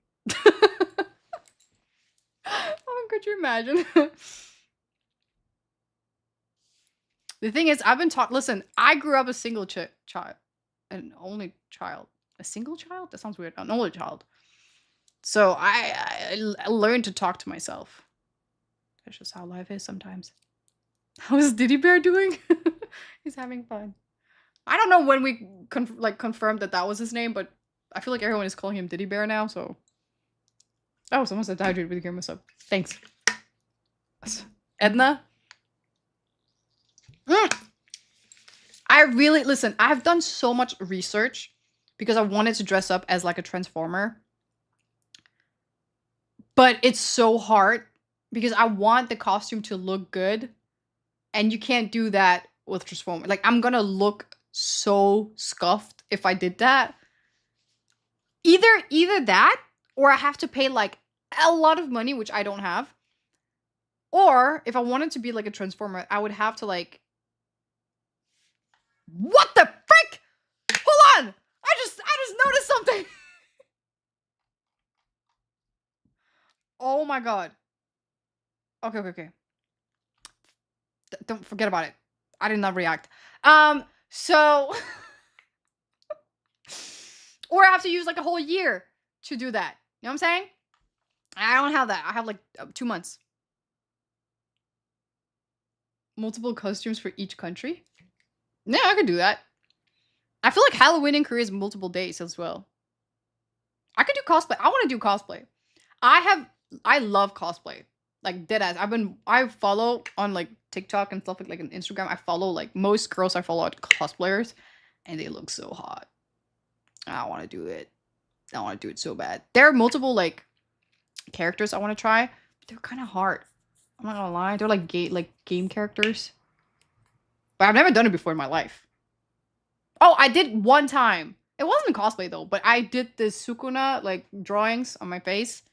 Oh, could you imagine? The thing is, I've been taught. Listen, I grew up a single child, an only child. A single child? That sounds weird. An only child. So I learned to talk to myself. It's just how life is sometimes. How is Diddy Bear doing? He's having fun. I don't know when we confirmed that was his name, but I feel like everyone is calling him Diddy Bear now, so... Oh, someone said hydrate with the camera sub. Thanks. Edna? I really... Listen, I've done so much research because I wanted to dress up as like a Transformer. But it's so hard because I want the costume to look good. And you can't do that with Transformer. Like, I'm gonna look so scuffed if I did that. Either that, or I have to pay like a lot of money, which I don't have. Or if I wanted to be like a Transformer, I would have to like... What the frick? Hold on! I just noticed something! Oh my god. Okay. Don't forget about it. I did not react. So... Or I have to use like a whole year to do that. You know what I'm saying? I don't have that. I have like 2 months. Multiple costumes for each country? Yeah, I could do that. I feel like Halloween in Korea is multiple days as well. I could do cosplay. I want to do cosplay. I love cosplay. Like deadass. I follow on like TikTok and stuff like on Instagram. I follow like most girls I follow are cosplayers and they look so hot. I want to do it. I want to do it so bad. There are multiple like characters I want to try, but they're kind of hard. I'm not gonna lie. They're like game characters. But I've never done it before in my life. Oh, I did one time. It wasn't cosplay though, but I did the Sukuna like drawings on my face.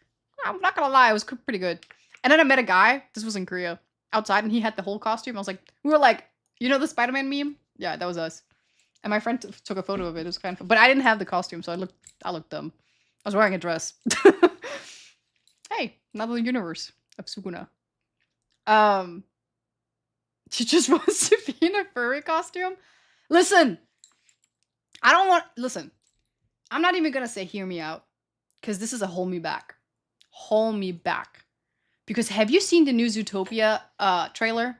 I'm not gonna lie, it was pretty good. And then I met a guy. This was in Korea, outside, and he had the whole costume. I was like, we were like, you know the Spider-Man meme? Yeah, that was us. And my friend took a photo of it. It was kind of fun. But I didn't have the costume, so I looked dumb. I was wearing a dress. Hey, another universe of Sukuna. She just wants to be in a furry costume. Listen, listen, I'm not even gonna say hear me out, because this is a hold me back. Hold me back. Because have you seen the new Zootopia trailer?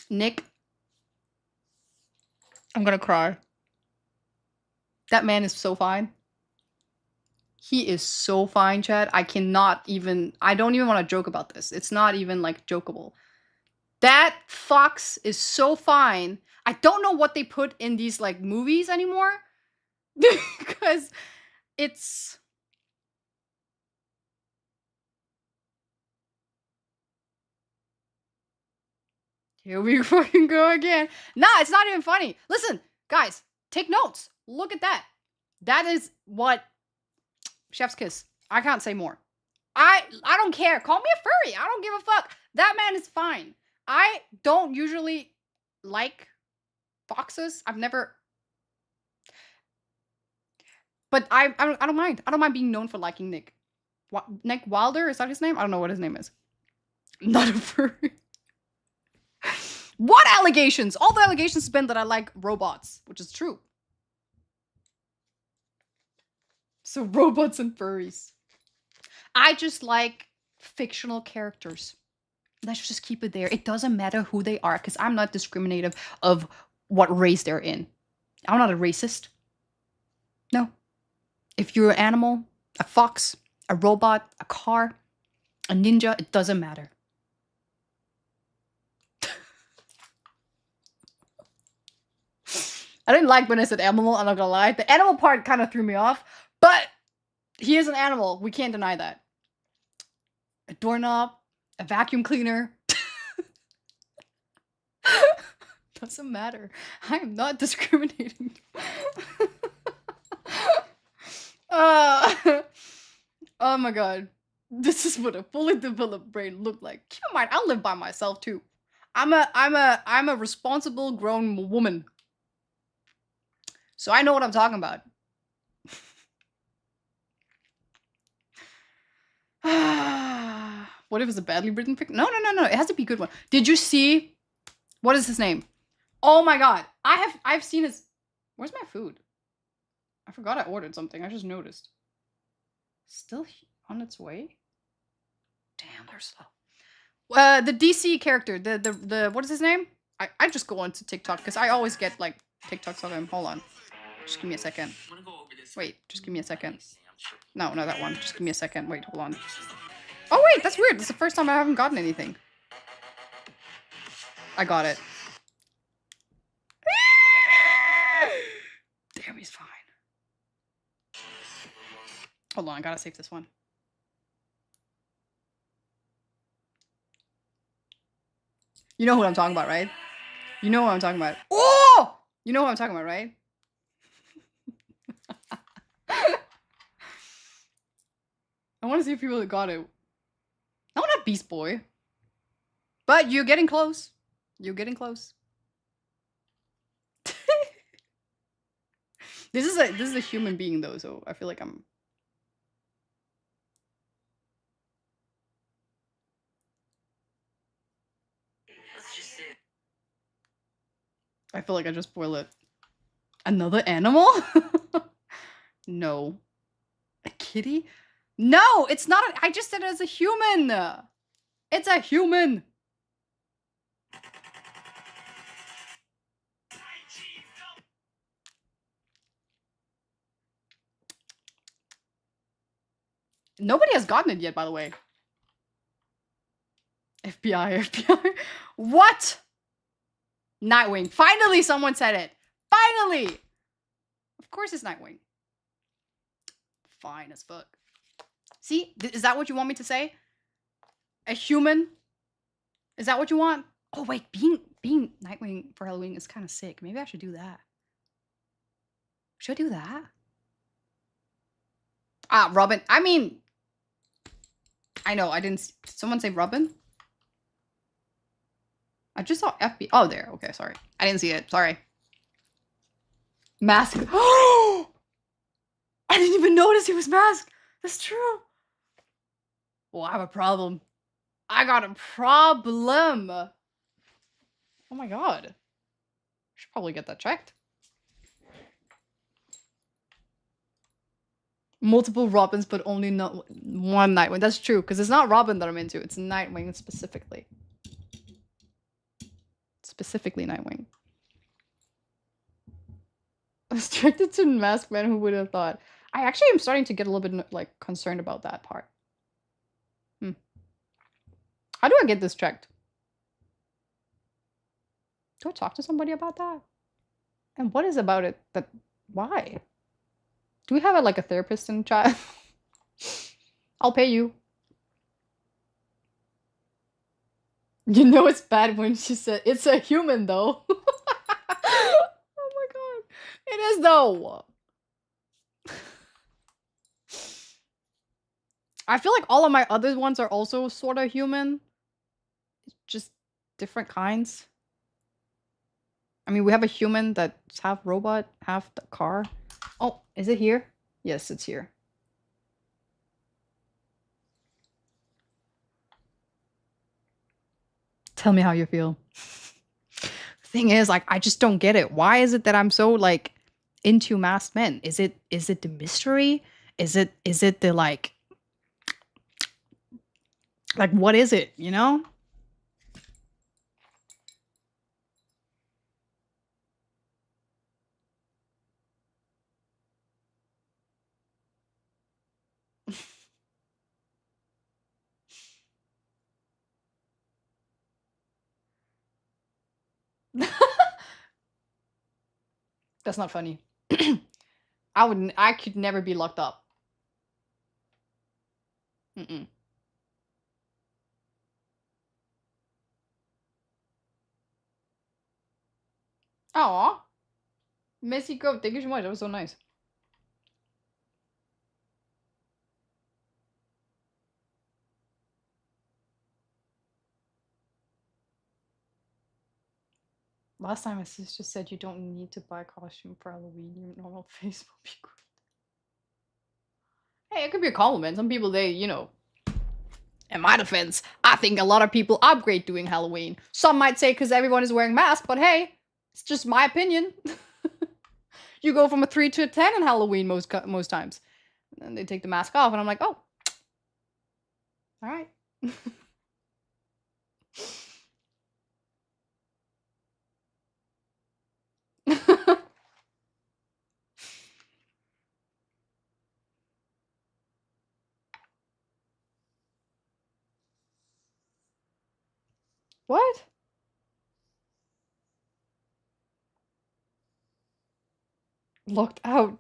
Nick? I'm gonna cry. That man is so fine. He is so fine, Chad. I don't even want to joke about this. It's not even like jokeable. That fox is so fine. I don't know what they put in these like movies anymore. Because it's... Here we fucking go again. Nah, it's not even funny. Listen, guys, take notes. Look at that. That is what... Chef's kiss. I can't say more. I don't care. Call me a furry. I don't give a fuck. That man is fine. I don't usually like foxes. I've never... But I don't mind. I don't mind being known for liking Nick. Nick Wilder? Is that his name? I don't know what his name is. Not a furry. What allegations? All the allegations have been that I like robots, which is true. So robots and furries. I just like fictional characters. Let's just keep it there. It doesn't matter who they are, because I'm not discriminative of what race they're in. I'm not a racist. No. If you're an animal, a fox, a robot, a car, a ninja, it doesn't matter. I didn't like when I said animal, I'm not gonna lie. The animal part kind of threw me off, but he is an animal. We can't deny that. A doorknob, a vacuum cleaner. Doesn't matter. I am not discriminating. Oh my god. This is what a fully developed brain looked like. Keep in mind, I live by myself too. I'm a responsible grown woman. So I know what I'm talking about. What if it's a badly written pic? No. It has to be a good one. Did you see? What is his name? Oh my god. I've seen his... Where's my food? I forgot I ordered something. I just noticed. Still on its way? Damn, they're slow. The DC character, the what is his name? I just go on to TikTok because I always get like TikToks of him. Hold on, just give me a second. Wait, just give me a second. No, not that one. Just give me a second. Wait, hold on. Oh wait, that's weird. This is the first time I haven't gotten anything. I got it. Damn, he's fine. Hold on, I gotta save this one. You know who I'm talking about, right? You know what I'm talking about. Oh! You know what I'm talking about, right? I want to see if people that got it. No, not Beast Boy. But you're getting close. You're getting close. This is a human being though, so I feel like I'm. I feel like I just spoiled it. Another animal? No. A kitty? No, it's not. I just said it as a human. It's a human. Nobody has gotten it yet, by the way. FBI, FBI. What? Nightwing. Finally, someone said it. Finally. Of course it's Nightwing. Fine as fuck. See? Is that what you want me to say? A human? Is that what you want? Oh, wait. Being Nightwing for Halloween is kind of sick. Maybe I should do that. Should I do that? Ah, Robin. I mean... I know, I didn't... Did someone say Robin? I just saw FB. Oh, there. Okay, sorry. I didn't see it. Sorry. Mask. Oh! I didn't even notice he was masked. That's true. Oh, I have a problem. I got a problem. Oh my god. I should probably get that checked. Multiple Robins, but only not one Nightwing. That's true, because it's not Robin that I'm into. It's Nightwing specifically. Specifically Nightwing. Restricted to masked men, who would have thought? I actually am starting to get a little bit like concerned about that part. How do I get this checked? Do I talk to somebody about that? And what is about it that... Why? Do we have like a therapist in chat? I'll pay you. You know it's bad when she said it's a human though. Oh my god. It is though. I feel like all of my other ones are also sort of human. Just different kinds. I mean, we have a human that's half robot, half the car. Oh, is it here? Yes, it's here. Tell me how you feel. Thing is, like, I just don't get it. Why is it that I'm so like into masked men? Is it the mystery? Is it the like what is it, you know? That's not funny. I could never be locked up. Mm-mm. Aw. Mexico, thank you so much. That was so nice. Last time my sister said you don't need to buy a costume for Halloween. Your normal face will be great. Hey, it could be a compliment. Some people, they, you know... In my defense, I think a lot of people upgrade doing Halloween. Some might say because everyone is wearing masks, but hey, it's just my opinion. You go from a 3 to a 10 in Halloween most times. And then they take the mask off, and I'm like, oh. Alright. What? Locked out.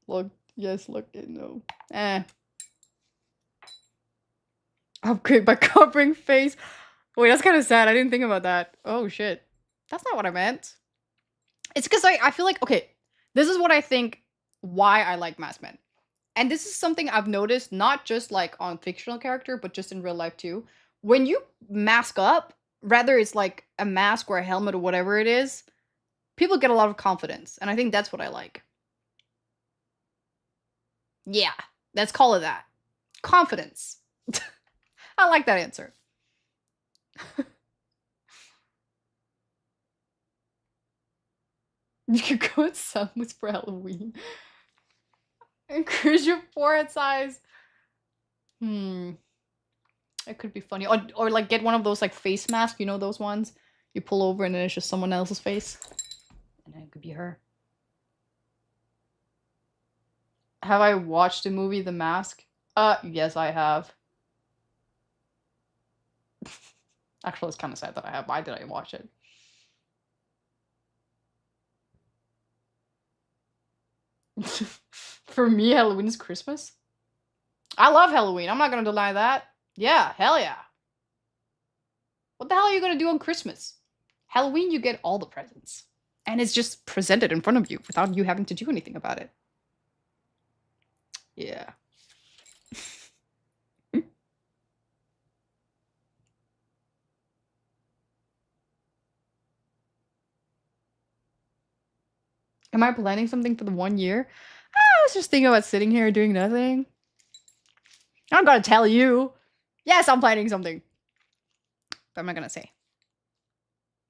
Look. Yes, look. No. Eh. Upgrade by covering face. Wait, that's kind of sad. I didn't think about that. Oh, shit. That's not what I meant. It's because I feel like, okay, this is what I think why I like masked men. And this is something I've noticed, not just like on fictional character, but just in real life too. When you mask up, whether it's like a mask or a helmet or whatever it is, people get a lot of confidence. And I think that's what I like. Yeah, let's call it that. Confidence. I like that answer. You could go with summits for Halloween. Increase your forehead size. It could be funny. Or like get one of those like face masks, you know those ones? You pull over and then it's just someone else's face. And then it could be her. Have I watched the movie The Mask? Yes, I have. Actually, it's kind of sad that I have. Why did I watch it? For me, Halloween is Christmas. I love Halloween. I'm not gonna deny that. Yeah, hell yeah. What the hell are you gonna do on Christmas? Halloween, you get all the presents. And it's just presented in front of you without you having to do anything about it. Yeah. Am I planning something for the 1 year? I was just thinking about sitting here doing nothing. I'm gonna tell you. Yes, I'm planning something. But I'm not gonna say.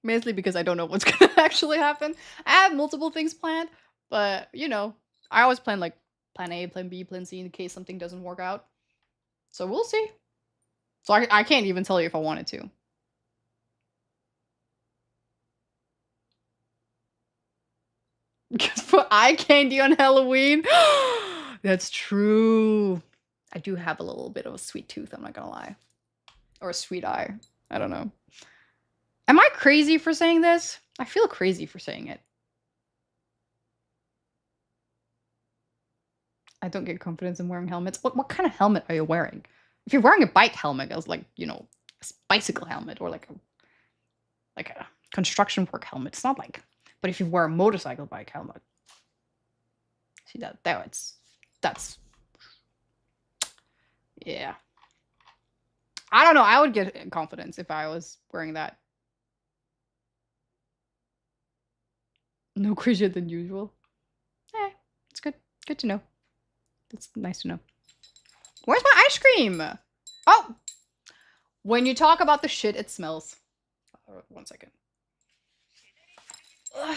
Mostly because I don't know what's gonna actually happen. I have multiple things planned, but you know, I always plan like plan A, plan B, plan C in case something doesn't work out. So we'll see. So I can't even tell you if I wanted to. Because for eye candy on Halloween? That's true. I do have a little bit of a sweet tooth, I'm not gonna lie. Or a sweet eye. I don't know. Am I crazy for saying this? I feel crazy for saying it. I don't get confidence in wearing helmets. What kind of helmet are you wearing? If you're wearing a bike helmet, it's like, you know, a bicycle helmet or like a construction work helmet. It's not like, but if you wear a motorcycle bike helmet, see that's, yeah. I don't know. I would get confidence if I was wearing that. No crazier than usual. It's good. Good to know. That's nice to know. Where's my ice cream? Oh! When you talk about the shit, it smells. 1 second. Ugh.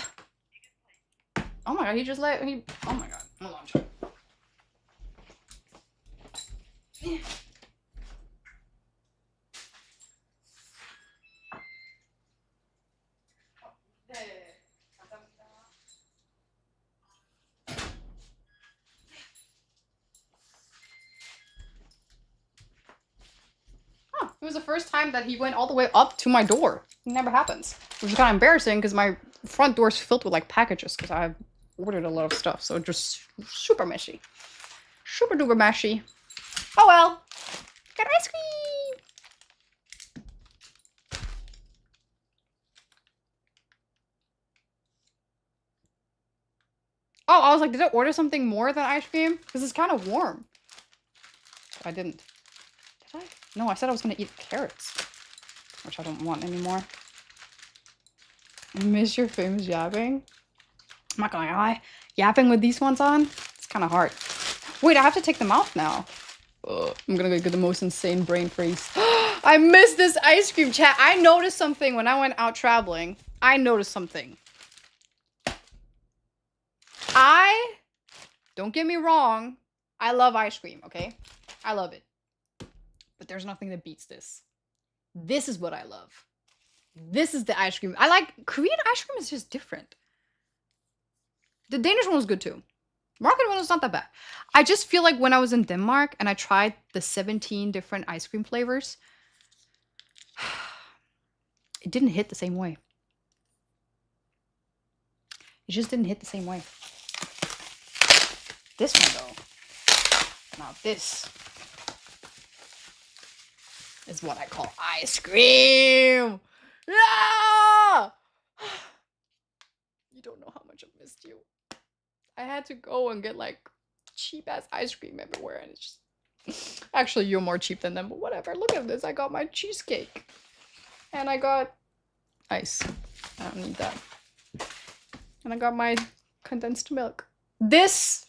Oh my god, he just let he. Oh my god. Hold on. It was the first time that he went all the way up to my door. It never happens. Which is kind of embarrassing because my front door is filled with like packages because I've ordered a lot of stuff. So just super messy. Super duper messy. Oh well. Got ice cream! Oh, I was like, did I order something more than ice cream? Because it's kind of warm. I didn't. Did I? No, I said I was going to eat carrots. Which I don't want anymore. I miss your famous yapping. I'm not gonna lie. Yapping with these ones on, it's kind of hard. Wait, I have to take them off now. I'm gonna go get the most insane brain freeze. I missed this ice cream, chat. I noticed something when I went out traveling. I noticed something. Don't get me wrong. I love ice cream, okay? I love it. But there's nothing that beats this. This is what I love. This is the ice cream. I like Korean ice cream is just different. The Danish one was good too. Moroccan one was not that bad. I just feel like when I was in Denmark and I tried the 17 different ice cream flavors, It didn't hit the same way. It just didn't hit the same way. This one, though. Now this is what I call ice cream. Yeah! You don't know how much I've missed you. I had to go and get like cheap ass ice cream everywhere, and it's just actually you're more cheap than them, but whatever. Look at this. I got my cheesecake. And I got ice. I don't need that. And I got my condensed milk. This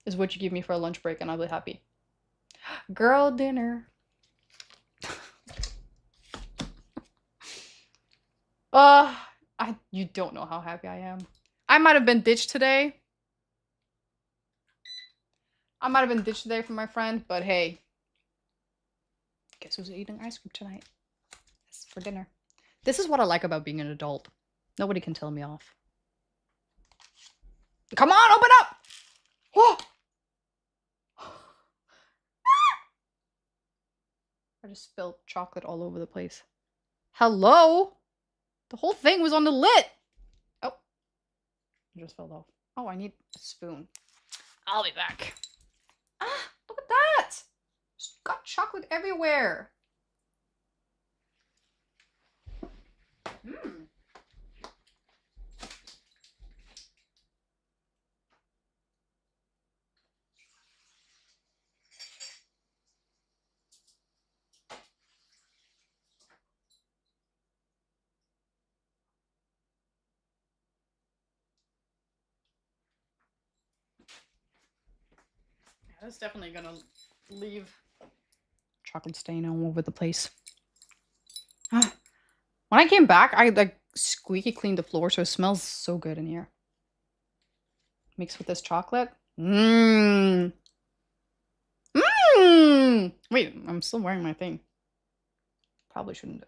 is what you give me for a lunch break, and I'll be happy. Girl dinner. You don't know how happy I am. I might have been ditched today. From my friend, but hey. Guess who's eating ice cream tonight? This is for dinner. This is what I like about being an adult. Nobody can tell me off. Come on, open up! Whoa! I just spilled chocolate all over the place. Hello? The whole thing was on the lid! Oh. It just fell off. Oh, I need a spoon. I'll be back. Ah, look at that! Just got chocolate everywhere. Mmm. That's definitely gonna leave chocolate stain all over the place. Ah. When I came back, I like squeaky cleaned the floor, so it smells so good in here. Mixed with this chocolate. Mmm. Mmm. Wait, I'm still wearing my thing. Probably shouldn't.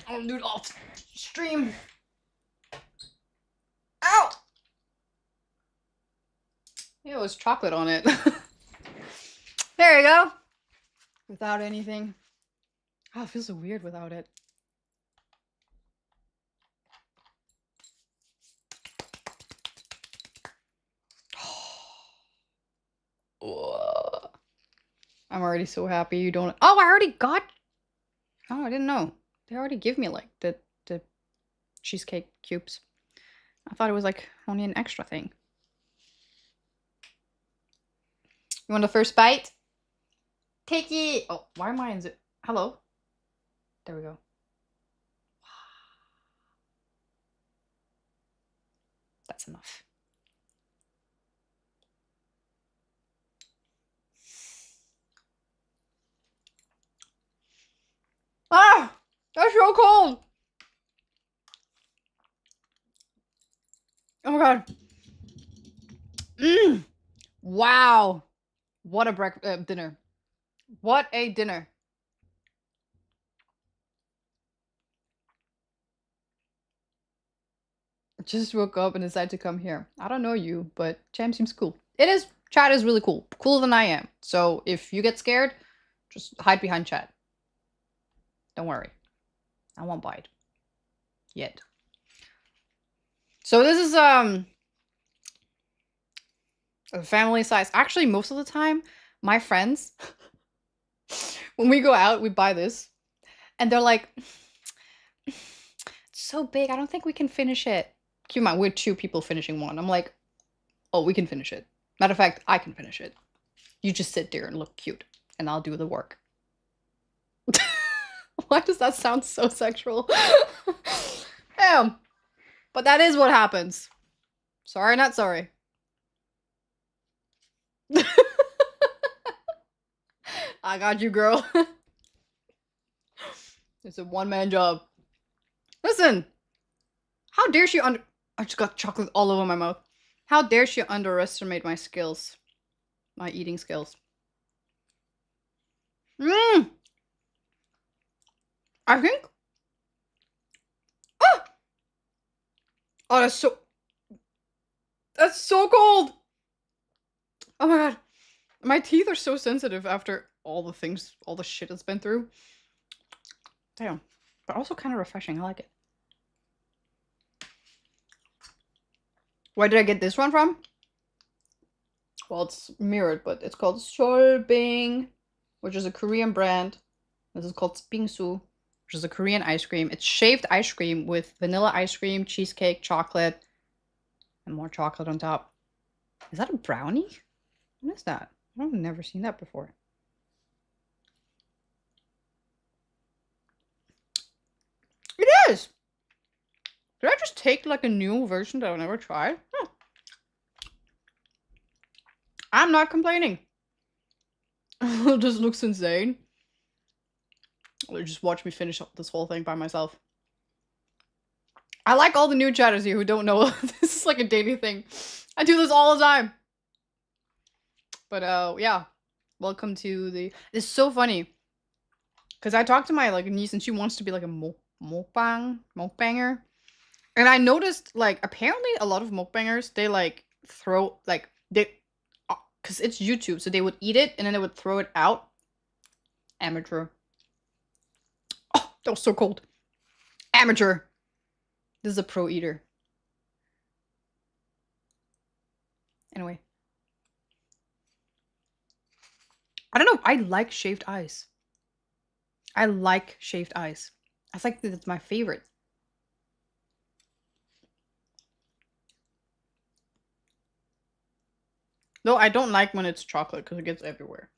I'll do it off stream. Ow! Yeah, it was chocolate on it. There you go. Without anything. Oh, it feels so weird without it. I'm already so happy you don't. Oh, I already got. Oh, I didn't know. They already give me like the cheesecake cubes. I thought it was like only an extra thing. You want the first bite? Take it. Oh, why am I in? Hello. There we go. That's enough. Ah, that's so cold. Oh my god. Mmm. Wow. What a dinner. What a dinner. Just woke up and decided to come here. I don't know you, but Jam seems cool. It is. Chat is really cool. Cooler than I am. So if you get scared, just hide behind chat. Don't worry. I won't bite. Yet. So this is a family size. Actually, most of the time, my friends, when we go out, we buy this. And they're like, it's so big, I don't think we can finish it. Keep in mind, we're 2 people finishing one. I'm like, oh, we can finish it. Matter of fact, I can finish it. You just sit there and look cute, and I'll do the work. Why does that sound so sexual? Damn. But that is what happens. Sorry, not sorry. I got you, girl. It's a one-man job. Listen. How dare she I just got chocolate all over my mouth. How dare she underestimate my skills. My eating skills. Mmm. I think. Oh! Oh, that's so cold. Oh my god. My teeth are so sensitive after all the shit it's been through. Damn. But also kind of refreshing. I like it. Where did I get this one from? Well, it's mirrored, but it's called Solbing, which is a Korean brand. This is called Bingsu, which is a Korean ice cream. It's shaved ice cream with vanilla ice cream, cheesecake, chocolate, and more chocolate on top. Is that a brownie? What is that? I've never seen that before. It is! Did I just take like a new version that I've never tried? Huh. I'm not complaining. This looks insane. Just watch me finish up this whole thing by myself. I like all the new chatters here who don't know this is like a daily thing. I do this all the time. But yeah. Welcome to the... It's so funny. Because I talked to my like niece and she wants to be like a mukbanger. And I noticed like apparently a lot of mukbangers, they like throw like they because it's YouTube, so they would eat it and then they would throw it out. Amateur. Oh, that was so cold. Amateur. This is a pro eater. Anyway. I don't know. I like shaved ice. I like shaved ice. I think that's my favorite. Though I don't like when it's chocolate because it gets everywhere.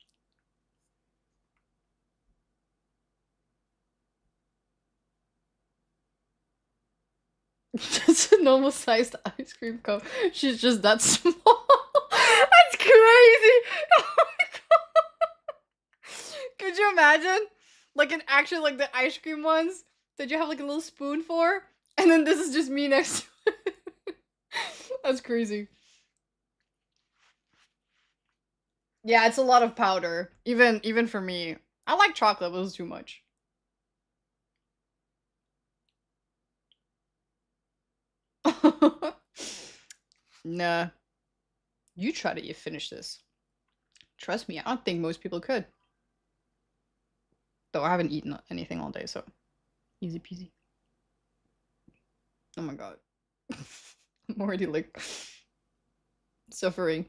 It's a normal sized ice cream cup. She's just that small. That's crazy. Oh my god. Could you imagine? Like an actual like the ice cream ones that you have like a little spoon for? And then this is just me next to it. That's crazy. Yeah, it's a lot of powder. Even for me. I like chocolate, but it was too much. Nah. You try to finish this. Trust me, I don't think most people could. Though I haven't eaten anything all day, so easy peasy. Oh my god. I'm already like suffering.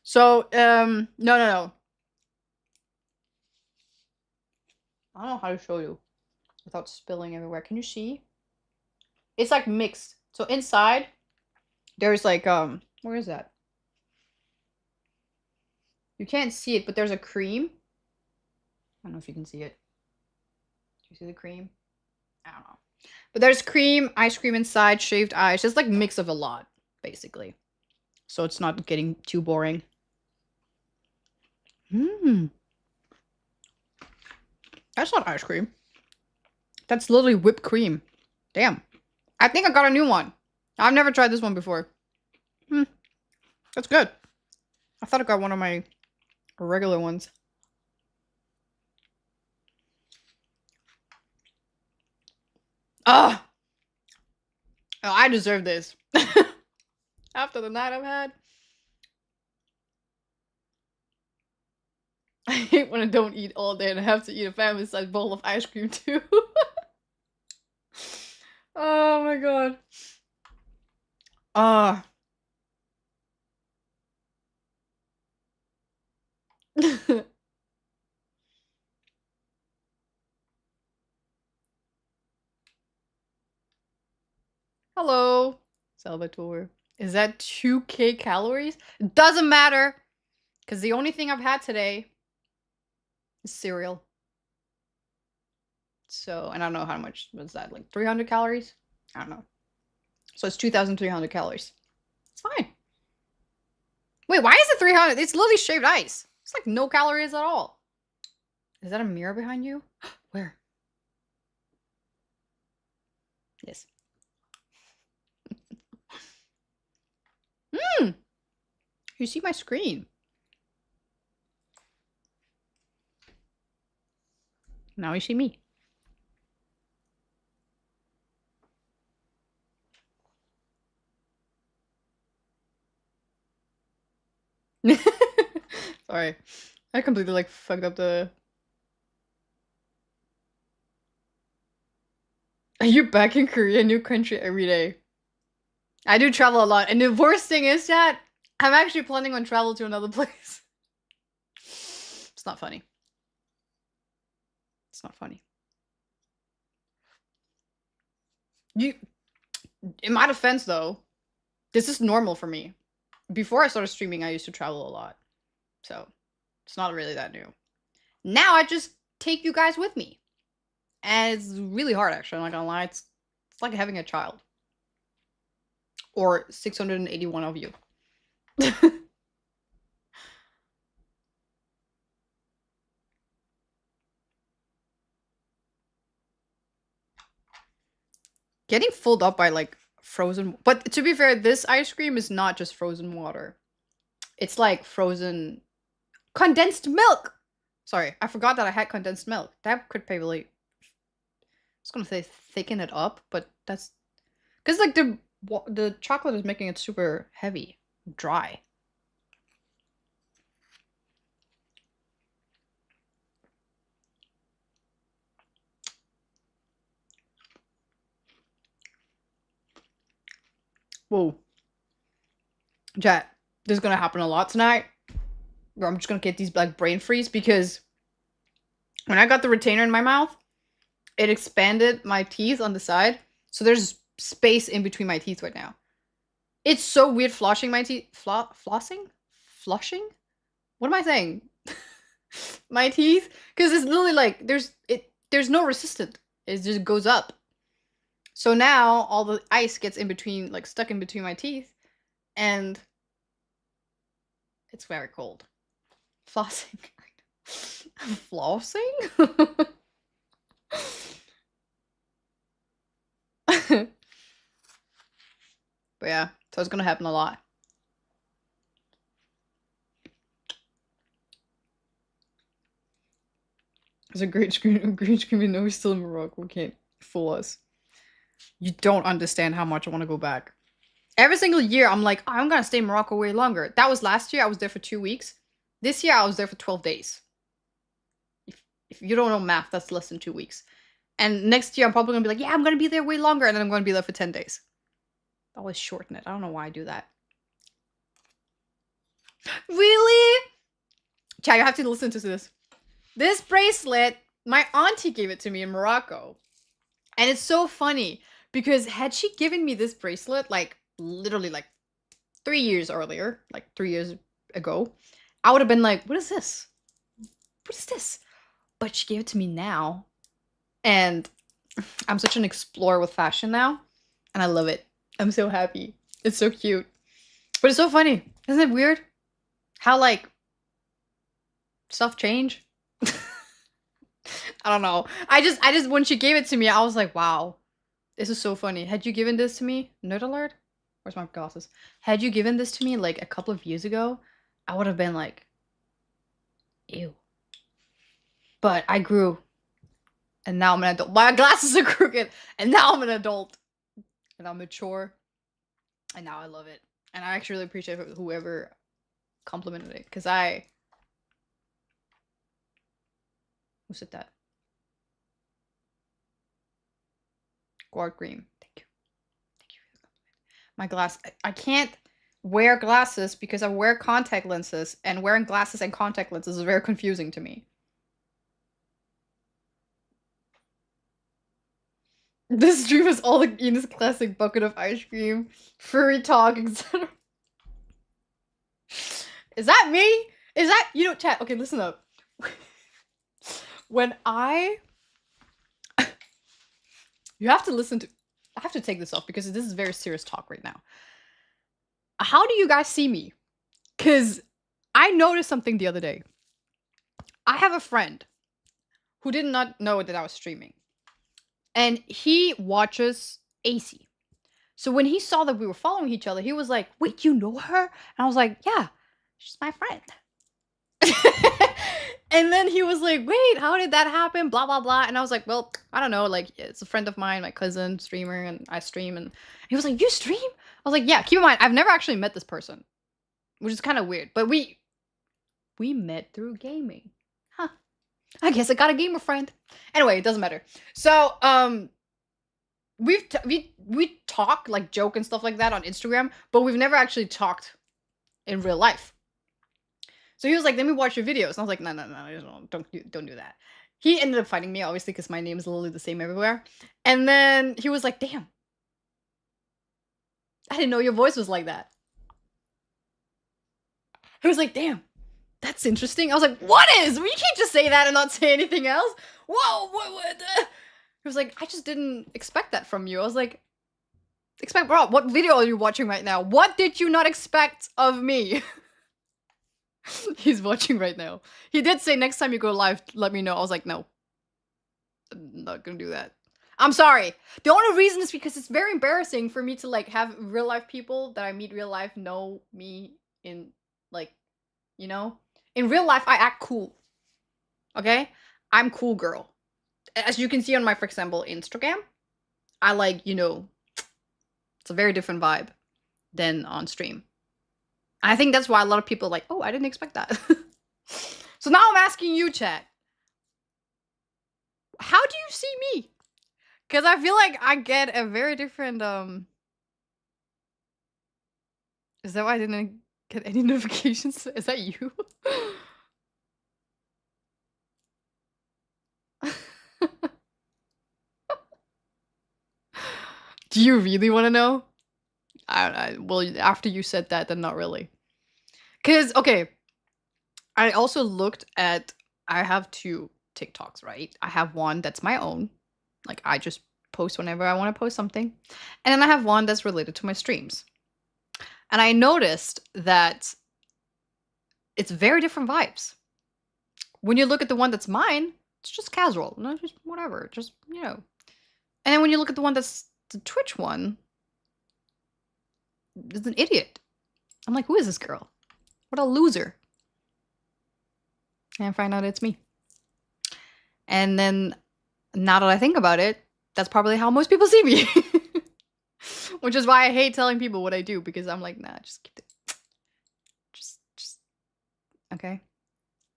So, no. I don't know how to show you without spilling everywhere. Can you see? It's like mixed. So inside, there's like, where is that? You can't see it, but there's a cream. I don't know if you can see it. Do you see the cream? I don't know. But there's cream, ice cream inside, shaved ice. It's like mix of a lot, basically. So it's not getting too boring. Mmm. That's not ice cream. That's literally whipped cream. Damn. I think I got a new one. I've never tried this one before. That's good. I thought I got one of my regular ones. Ah! Oh, I deserve this. After the night I've had. I hate when I don't eat all day and I have to eat a family-sized bowl of ice cream too. Oh my god. Ah. Hello, Salvatore. Is that 2K calories? It doesn't matter. Because the only thing I've had today is cereal. So, and I don't know how much was that, like 300 calories? I don't know. So it's 2,300 calories. It's fine. Wait, why is it 300? It's literally shaved ice. It's like no calories at all. Is that a mirror behind you? Where? Yes. You see my screen. Now you see me. Sorry. I completely like fucked up the... Are you back in Korea, new country every day? I do travel a lot, and the worst thing is that I'm actually planning on travel to another place. It's not funny. It's not funny. In my defense though, this is normal for me. Before I started streaming, I used to travel a lot. So, it's not really that new. Now I just take you guys with me. And it's really hard actually, I'm not gonna lie. It's like having a child. Or 681 of you. Getting filled up by like frozen, but to be fair, this ice cream is not just frozen water. It's like frozen condensed milk. Sorry, I forgot that I had condensed milk. That could probably, I was gonna say thicken it up, but that's because like the chocolate is making it super heavy, dry. Whoa. Chat, this is gonna happen a lot tonight. Where I'm just gonna get these like brain freeze because when I got the retainer in my mouth, it expanded my teeth on the side. So there's space in between my teeth right now. It's so weird flushing my teeth. Flossing? Flushing? What am I saying? My teeth? Because it's literally like there's no resistance. It just goes up. So now all the ice gets in between, like stuck in between my teeth, and it's very cold. Flossing. Flossing? But yeah, so it's gonna happen a lot. It's a great screen. We know he's still in Morocco. We can't fool us. You don't understand how much I want to go back. Every single year, I'm like, oh, I'm gonna stay in Morocco way longer. That was last year. I was there for 2 weeks. This year, I was there for 12 days. If you don't know math, that's less than 2 weeks. And next year, I'm probably gonna be like, yeah, I'm gonna be there way longer, and then I'm gonna be there for 10 days. I always shorten it. I don't know why I do that. Really? Chat, you have to listen to this. This bracelet, my auntie gave it to me in Morocco. And it's so funny because had she given me this bracelet, like literally like 3 years earlier, like 3 years ago, I would have been like, what is this? What is this? But she gave it to me now. And I'm such an explorer with fashion now. And I love it. I'm so happy. It's so cute. But it's so funny. Isn't it weird? How like stuff change? I don't know. I just when she gave it to me, I was like, wow. This is so funny. Had you given this to me? Nerd alert? Where's my glasses? Had you given this to me like a couple of years ago, I would have been like, ew. But I grew. And now I'm an adult. My glasses are crooked. And now I'm an adult. And I'm mature. And now I love it. And I actually really appreciate whoever complimented it. Because who said that? Guard Green. Thank you. Thank you for the compliment. My glass. I can't wear glasses because I wear contact lenses. And wearing glasses and contact lenses is very confusing to me. This stream is all the Enos classic bucket of ice cream, furry talk, etc. Is that me? Is that, you know, chat, okay, listen up. When you have to listen to, I have to take this off because this is very serious talk right now. How do you guys see me? Because I noticed something the other day. I have a friend who did not know that I was streaming. And he watches AC. So when he saw that we were following each other, he was like, wait, you know her? And I was like, yeah, she's my friend. And then he was like, wait, how did that happen? Blah, blah, blah. And I was like, well, I don't know. Like, it's a friend of mine, my cousin, streamer, and I stream. And he was like, you stream? I was like, yeah, keep in mind, I've never actually met this person, which is kind of weird. But We met through gaming. Huh. I guess I got a gamer friend. Anyway, it doesn't matter. So, we talk, like, joke and stuff like that on Instagram, but we've never actually talked in real life. So he was like, "Let me watch your videos." And I was like, "No, no, no, don't do that." He ended up fighting me, obviously, because my name is literally the same everywhere. And then he was like, "Damn, I didn't know your voice was like that." He was like, "Damn, that's interesting." I was like, "What is? We can't just say that and not say anything else." Whoa, what? He was like, "I just didn't expect that from you." I was like, "Expect, bro? What video are you watching right now? What did you not expect of me?" He's watching right now. He did say, "Next time you go live, let me know." I was like, "No, I'm not gonna do that. I'm sorry." The only reason is because it's very embarrassing for me to, like, have real life people that I meet real life know me in, like, you know? In real life, I act cool. Okay? I'm cool girl. As you can see on my, for example, Instagram, I, like, it's a very different vibe than on stream. I think that's why a lot of people are like, "Oh, I didn't expect that." So now I'm asking you, chat. How do you see me? Because I feel like I get a very different, Is that why I didn't get any notifications? Is that you? Do you really want to know? Well, after you said that, then not really. Because, okay, I also looked at, I have 2 TikToks, right? I have one that's my own. Like, I just post whenever I want to post something. And then I have one that's related to my streams. And I noticed that it's very different vibes. When you look at the one that's mine, it's just casual. No, just whatever. Just, And then when you look at the one that's the Twitch one, it's an idiot. I'm like, who is this girl? What a loser. And I find out it's me. And then, now that I think about it, that's probably how most people see me. Which is why I hate telling people what I do, because I'm like, nah, just keep it. Just, okay?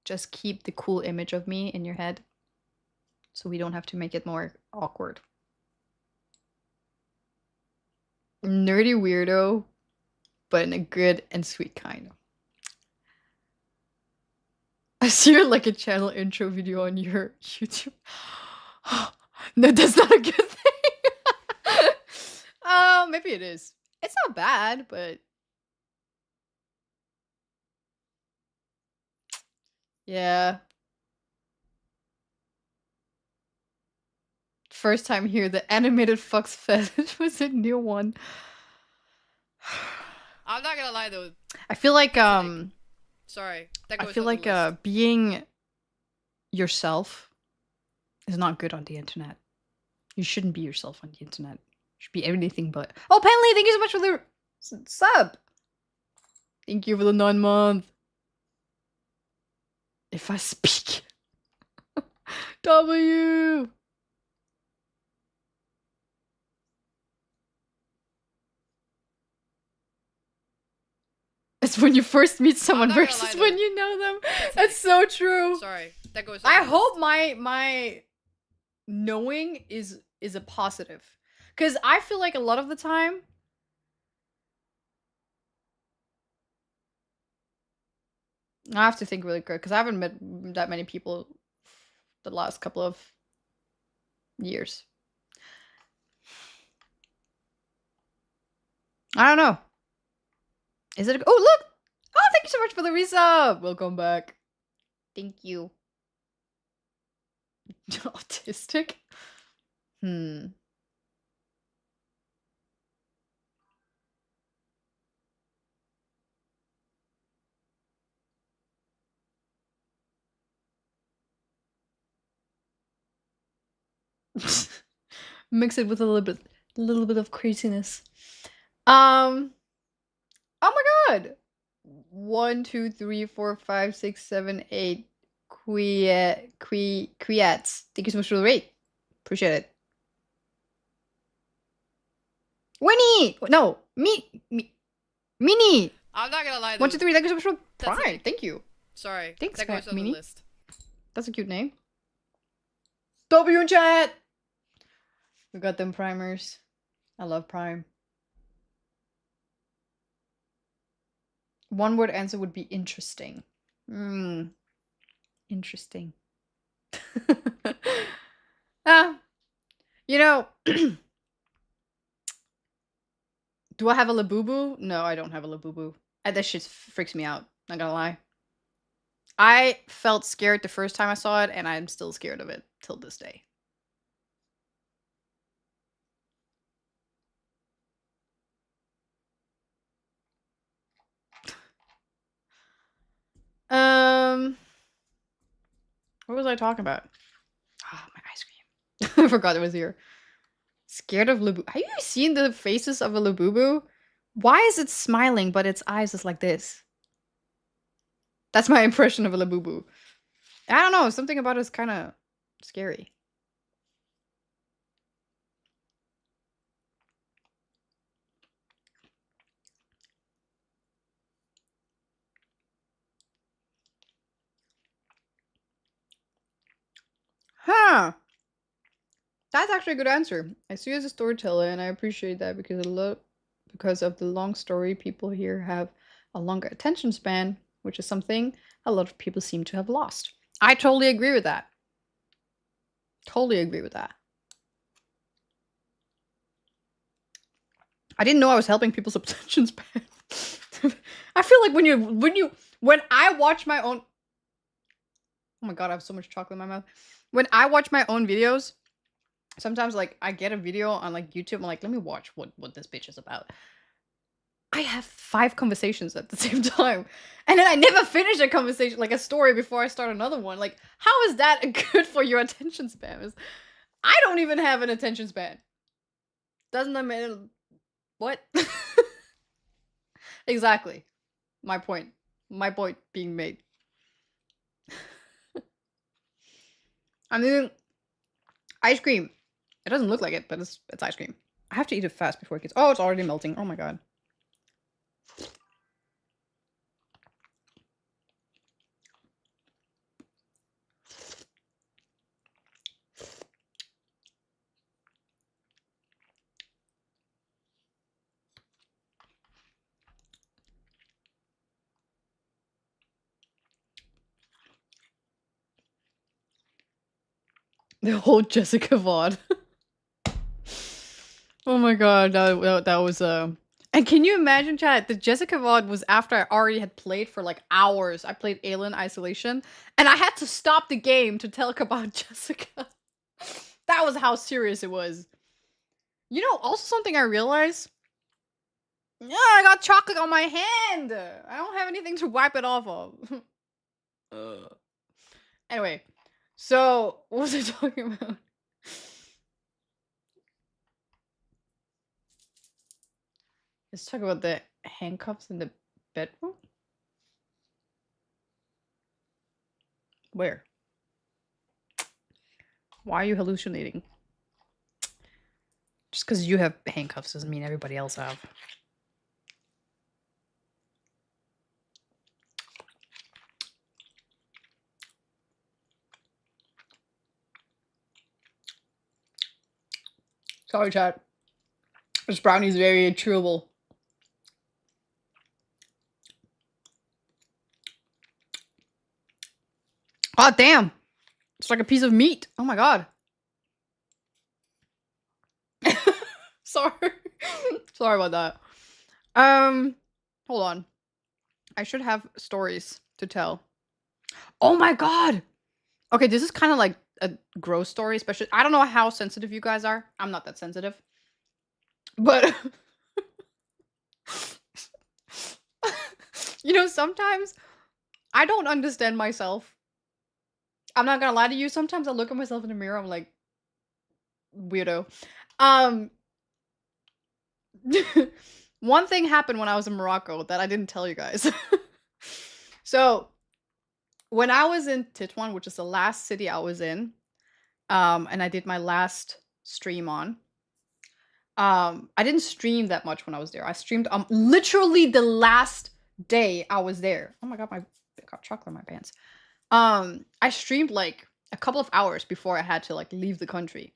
Just keep the cool image of me in your head, so we don't have to make it more awkward. Nerdy weirdo, but in a good and sweet kind. I see you like a channel intro video on your YouTube. No, that's not a good thing. Maybe it is. It's not bad, but yeah. First time here, the animated fucks fetish was a new one. I'm not gonna lie though. I feel like Sorry, that I goes feel on the like list. being yourself is not good on the internet. You shouldn't be yourself on the internet. You should be anything but. Oh, Penley, thank you so much for the sub. Thank you for the 9-month. If I speak. W. It's when you first meet someone not gonna versus lie, when though. you know them. That's so true. Sorry, that goes on I the list. hope my knowing is a positive. Because I feel like a lot of the time, I have to think really quick, because I haven't met that many people the last couple of years. I don't know. Is it? Oh, look! Oh, thank you so much for the resub. Welcome back. Thank you. Autistic? Mix it with a little bit of craziness. Oh my god! 1, 2, 3, 4, 5, 6, 7, 8 quiets. Thank you so much for the rate. Appreciate it. Winnie! No, Minnie! I'm not gonna lie though. 1, 2, 3, thank you so much for That's Pride. like- Thank you. Sorry. Thanks, That goes on the Mini. list. That's a cute name. W in chat! We got them primers. I love Prime. One word answer would be interesting. Interesting. You know, do I have a Labubu? No, I don't have a Labubu. That shit freaks me out. Not gonna lie. I felt scared the first time I saw it, and I'm still scared of it till this day. What was I talking about? Oh, my ice cream. I forgot it was here. Scared of Labubu. Have you seen the faces of a Labubu? Why is it smiling, but its eyes is like this? That's my impression of a Labubu. I don't know. Something about it is kind of scary. Huh. That's actually a good answer. I see you as a storyteller, and I appreciate that because of the long story. People here have a longer attention span, which is something a lot of people seem to have lost. I totally agree with that. Totally agree with that. I didn't know I was helping people's attention span. I feel like when I watch my own. Oh my god, I have so much chocolate in my mouth. When I watch my own videos, sometimes like I get a video on like YouTube, I'm like, let me watch what this bitch is about. I have 5 conversations at the same time. And then I never finish a conversation, like a story, before I start another one. Like, how is that good for your attention span? I don't even have an attention span. Doesn't that matter? What? Exactly. My point. My point being made. I mean, ice cream. It doesn't look like it, but it's ice cream. I have to eat it fast before it gets... Oh, it's already melting. Oh my god. The whole Jessica VOD. Oh my god, that was And can you imagine, chat? The Jessica VOD was after I already had played for like hours. I played Alien Isolation, and I had to stop the game to talk about Jessica. That was how serious it was. You know, also something I realized. Yeah, I got chocolate on my hand. I don't have anything to wipe it off of. Anyway, so what was I talking about? Let's talk about the handcuffs in the bedroom. Where? Why are you hallucinating? Just because you have handcuffs doesn't mean everybody else have. Sorry, chat. This brownie is very chewable. Oh, damn. It's like a piece of meat. Oh my god. Sorry. Sorry about that. Hold on. I should have stories to tell. Oh my god. Okay, this is kind of like a gross story, especially. I don't know how sensitive you guys are. I'm not that sensitive. But you know, sometimes I don't understand myself. I'm not gonna lie to you. Sometimes I look at myself in the mirror, I'm like, weirdo. One thing happened when I was in Morocco that I didn't tell you guys. So, when I was in Titwan, which is the last city I was in, and I did my last stream on, I didn't stream that much when I was there. I streamed literally the last day I was there. Oh my god, my got chocolate in my pants. I streamed like a couple of hours before I had to like leave the country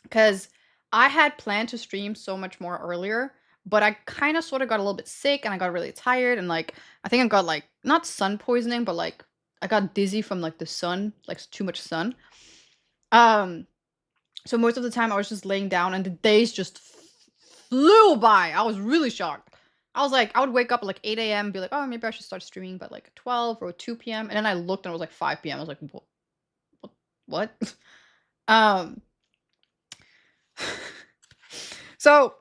because I had planned to stream so much more earlier, but I kind of sort of got a little bit sick and I got really tired and like I think I got like not sun poisoning, but like I got dizzy from like the sun, like too much sun. Um, so most of the time I was just laying down and the days just flew by. I was really shocked. I was like, I would wake up at like 8 a.m. be like, oh, maybe I should start streaming by like 12 or 2 p.m. And then I looked and it was like 5 p.m. I was like, what? um, so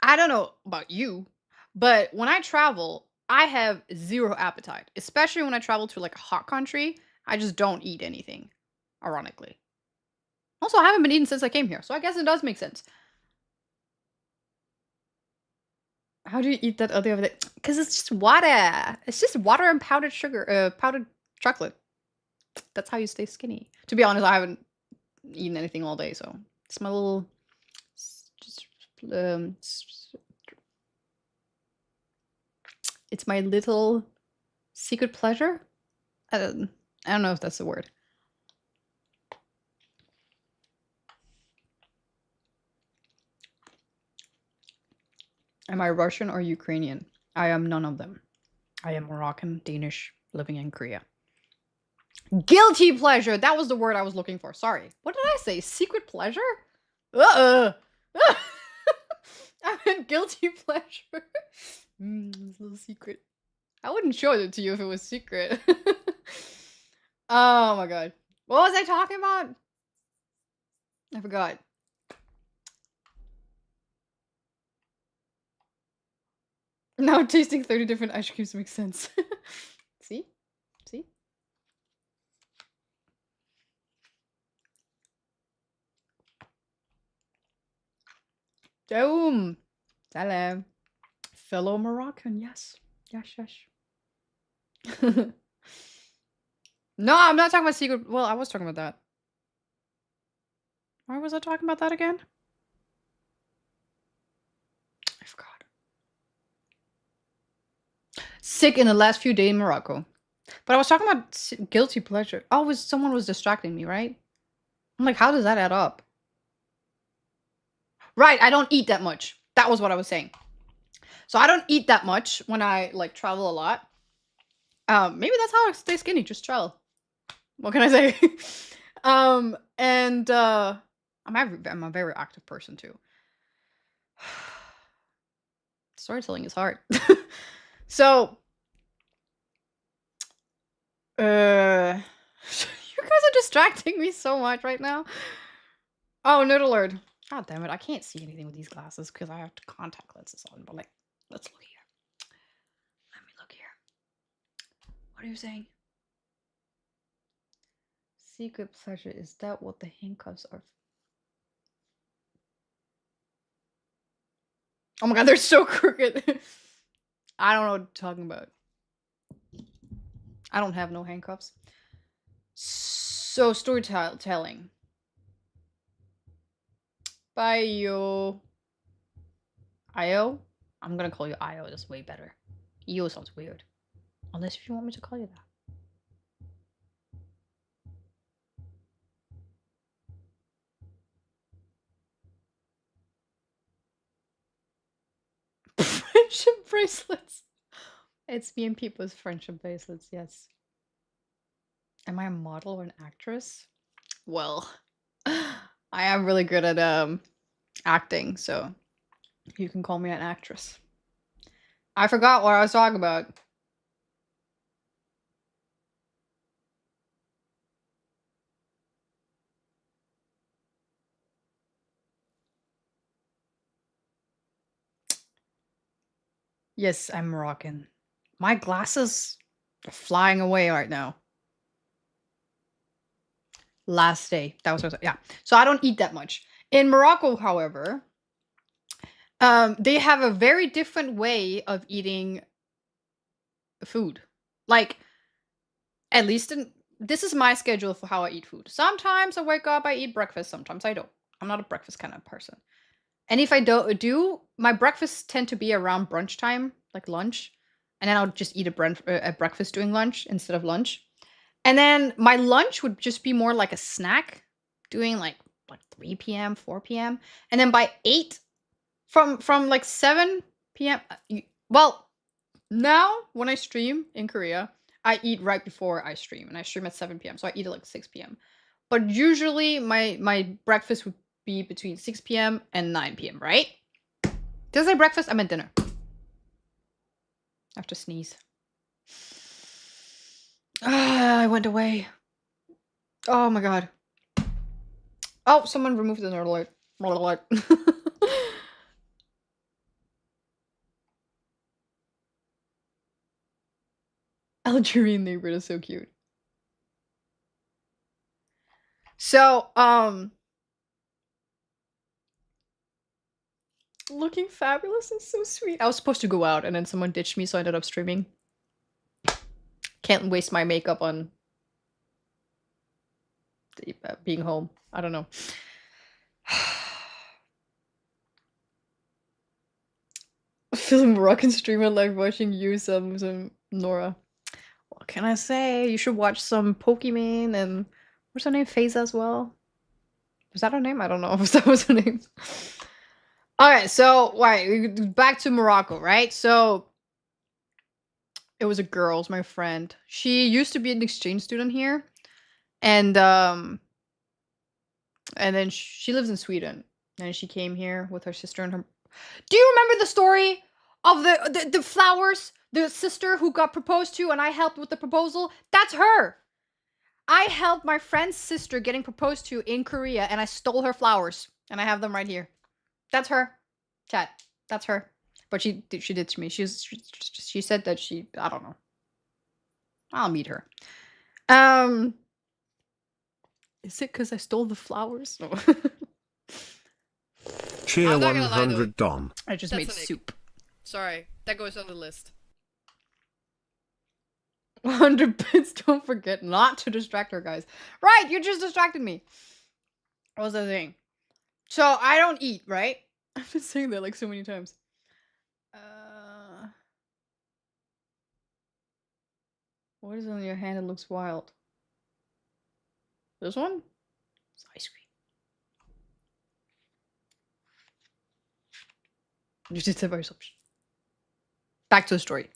I don't know about you, but when I travel, I have zero appetite, especially when I travel to like a hot country. I just don't eat anything, ironically. Also, I haven't been eating since I came here, so I guess it does make sense. How do you eat that other day? Because it's just water. It's just water and powdered sugar, powdered chocolate. That's how you stay skinny. To be honest, I haven't eaten anything all day, so it's my little, just it's my little secret pleasure. I don't know if that's the word. Am I Russian or Ukrainian? I am none of them. I am Moroccan, Danish, living in Korea. Guilty pleasure! That was the word I was looking for. Sorry. What did I say? Secret pleasure? I meant guilty pleasure. It's a little secret. I wouldn't show it to you if it was secret. Oh my god. What was I talking about? I forgot. Now tasting 30 different ice creams makes sense. See? See? Boom. Salam. Fellow Moroccan, yes. Yes, yes. No, I'm not talking about secret. Well, I was talking about that. Why was I talking about that again? I forgot. Sick in the last few days in Morocco. But I was talking about guilty pleasure. Oh, someone was distracting me, right? I'm like, how does that add up? Right, I don't eat that much. That was what I was saying. So I don't eat that much when I like travel a lot. Maybe that's how I stay skinny, just travel. What can I say? I'm a very active person too. Storytelling is hard. So you guys are distracting me so much right now. Oh, Noodlord. God damn it, I can't see anything with these glasses because I have contact lenses on, but like, let's look here. Let me look here. What are you saying? Secret pleasure, is that what the handcuffs are? Oh my god, they're so crooked. I don't know what you're talking about. I don't have no handcuffs. So, storytelling. Bye, yo. Io? I'm gonna call you Io, that's way better. Io sounds weird. Unless if you want me to call you that. Friendship bracelets. It's me and people's friendship bracelets, yes. Am I a model or an actress? Well, I am really good at acting, so you can call me an actress. I forgot what I was talking about. Yes, I'm Moroccan. My glasses are flying away right now. Last day. That was what I was, yeah. So I don't eat that much. In Morocco, however, they have a very different way of eating food. Like, at least this is my schedule for how I eat food. Sometimes I wake up, I eat breakfast. Sometimes I don't. I'm not a breakfast kind of person. And if I do, my breakfasts tend to be around brunch time, like lunch. and then I'll just eat at breakfast during lunch instead of lunch. And then my lunch would just be more like a snack, doing like 3 p.m., 4 p.m. And then by 8, from like 7 p.m. Well, now when I stream in Korea, I eat right before I stream, and I stream at 7 p.m. So I eat at like 6 p.m. But usually my breakfast would be between 6 p.m. and 9 p.m., right? Did I say breakfast? I meant dinner. I have to sneeze. I went away. Oh my god. Oh, someone removed the nerd alert. Algerian neighborhood is so cute. So, looking fabulous and so sweet. I was supposed to go out and then someone ditched me, so I ended up streaming. Can't waste my makeup on being home. I don't know. Feeling Moroccan streamer like watching you, some Nora. What can I say? You should watch some Pokemon and what's her name? Phase as well. Was that her name? I don't know if that was her name. Alright, so back to Morocco, right? So it was a girl, it was my friend. She used to be an exchange student here. And then she lives in Sweden. And she came here with her sister and her. Do you remember the story of the flowers? The sister who got proposed to and I helped with the proposal? That's her. I helped my friend's sister getting proposed to in Korea and I stole her flowers. And I have them right here. That's her. Chat. That's her. But she did to me. She said that I don't know. I'll meet her. Is it because I stole the flowers? No. Cheer I'm not gonna lie, though. 100 Don. I just That's made an ick. soup. Sorry, that goes on the list. 100 bits, don't forget not to distract her, guys. Right, you just distracted me. What was the thing? So, I don't eat, right? I've been saying that like so many times. What is on your hand that looks wild? This one? It's ice cream. You did that by yourself. Back to the story.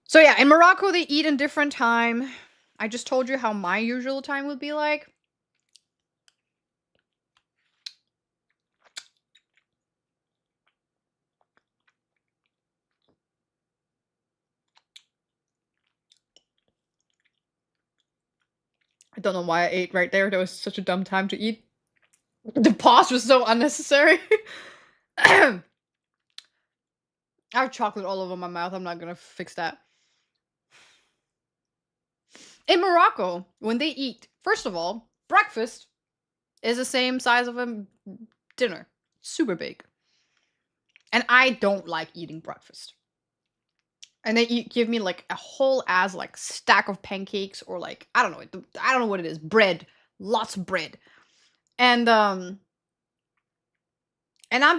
So yeah, in Morocco they eat in different time. I just told you how my usual time would be like. I don't know why I ate right there. That was such a dumb time to eat. The pause was so unnecessary. I have chocolate all over my mouth. I'm not gonna fix that. In Morocco, when they eat, first of all, breakfast is the same size of a dinner. Super big. And I don't like eating breakfast. And they give me like a whole ass like stack of pancakes or like I don't know what it is, bread, lots of bread. And I'm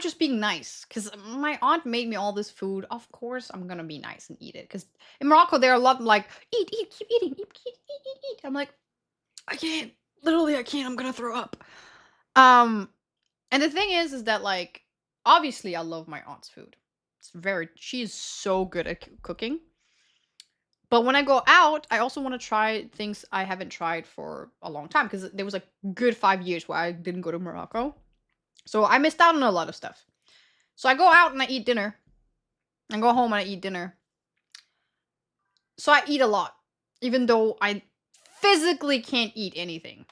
just being nice because my aunt made me all this food. Of course, I'm gonna be nice and eat it. Because in Morocco, they're a lot like eat, keep eating, eat. I'm like, I can't. Literally, I can't. I'm gonna throw up. And the thing is that like, obviously, I love my aunt's food. She's so good at cooking. But when I go out, I also want to try things I haven't tried for a long time because there was like good 5 years where I didn't go to Morocco. So I missed out on a lot of stuff. So I go out and I eat dinner. And go home and I eat dinner. So I eat a lot. Even though I physically can't eat anything.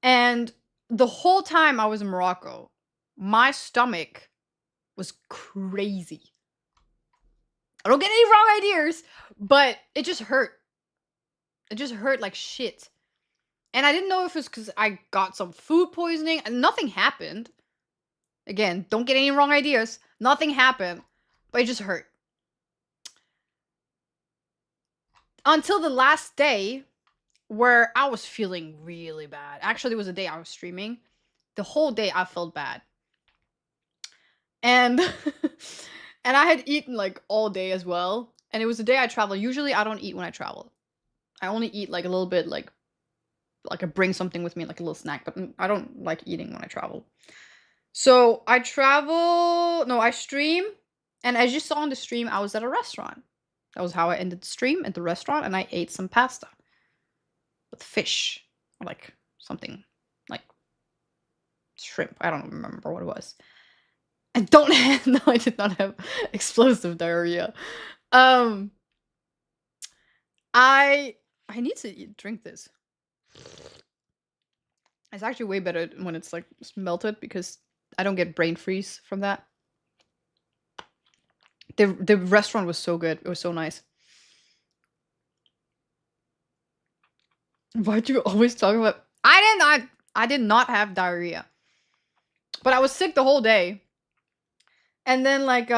And the whole time I was in Morocco, my stomach was crazy. I don't get any wrong ideas, but it just hurt. It just hurt like shit. And I didn't know if it was because I got some food poisoning. And nothing happened. Again, don't get any wrong ideas. Nothing happened. But it just hurt. Until the last day where I was feeling really bad. Actually, it was the day I was streaming. The whole day I felt bad. And And I had eaten like all day as well. And it was the day I travel. Usually I don't eat when I travel. I only eat like a little bit, like I bring something with me, like a little snack, but I don't like eating when I travel. So I travel, no, I stream. And as you saw on the stream, I was at a restaurant. That was how I ended the stream, at the restaurant, and I ate some pasta with fish, or like something like shrimp. I don't remember what it was. I don't have, no, I did not have explosive diarrhea. Um, I need to drink this. It's actually way better when it's like melted because I don't get brain freeze from that. The restaurant was so good. It was so nice. Why do you always talk about? I did not have diarrhea, but I was sick the whole day. And then like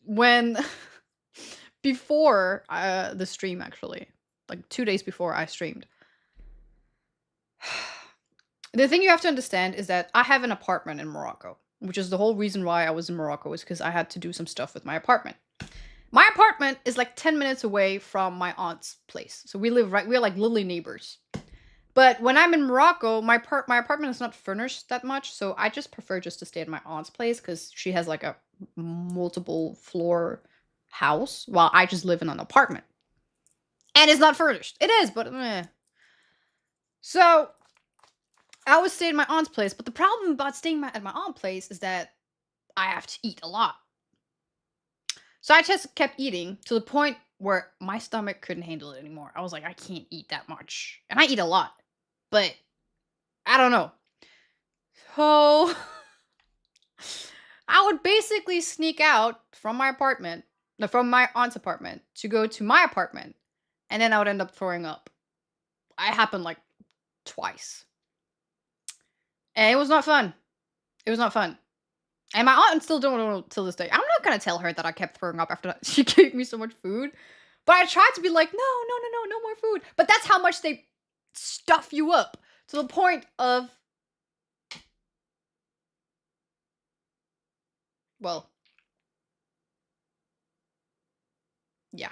when before the stream, actually, like 2 days before I streamed. The thing you have to understand is that I have an apartment in Morocco, which is the whole reason why I was in Morocco, is because I had to do some stuff with my apartment. My apartment is like 10 minutes away from my aunt's place. So we're like literally neighbors. But when I'm in Morocco, my apartment is not furnished that much, so I just prefer just to stay at my aunt's place because she has like a multiple floor house, while I just live in an apartment. And it's not furnished. It is, but So I was staying at my aunt's place, but the problem about staying at my aunt's place is that I have to eat a lot. So I just kept eating to the point where my stomach couldn't handle it anymore. I was like, I can't eat that much. And I eat a lot. But I don't know. So I would basically sneak out from my apartment, no, from my aunt's apartment, to go to my apartment. And then I would end up throwing up. It happened like twice. And it was not fun. It was not fun. And my aunt still don't know till this day. I'm not gonna tell her that I kept throwing up after that. She gave me so much food. But I tried to be like, no more food. But that's how much they stuff you up. To the point of, well, yeah.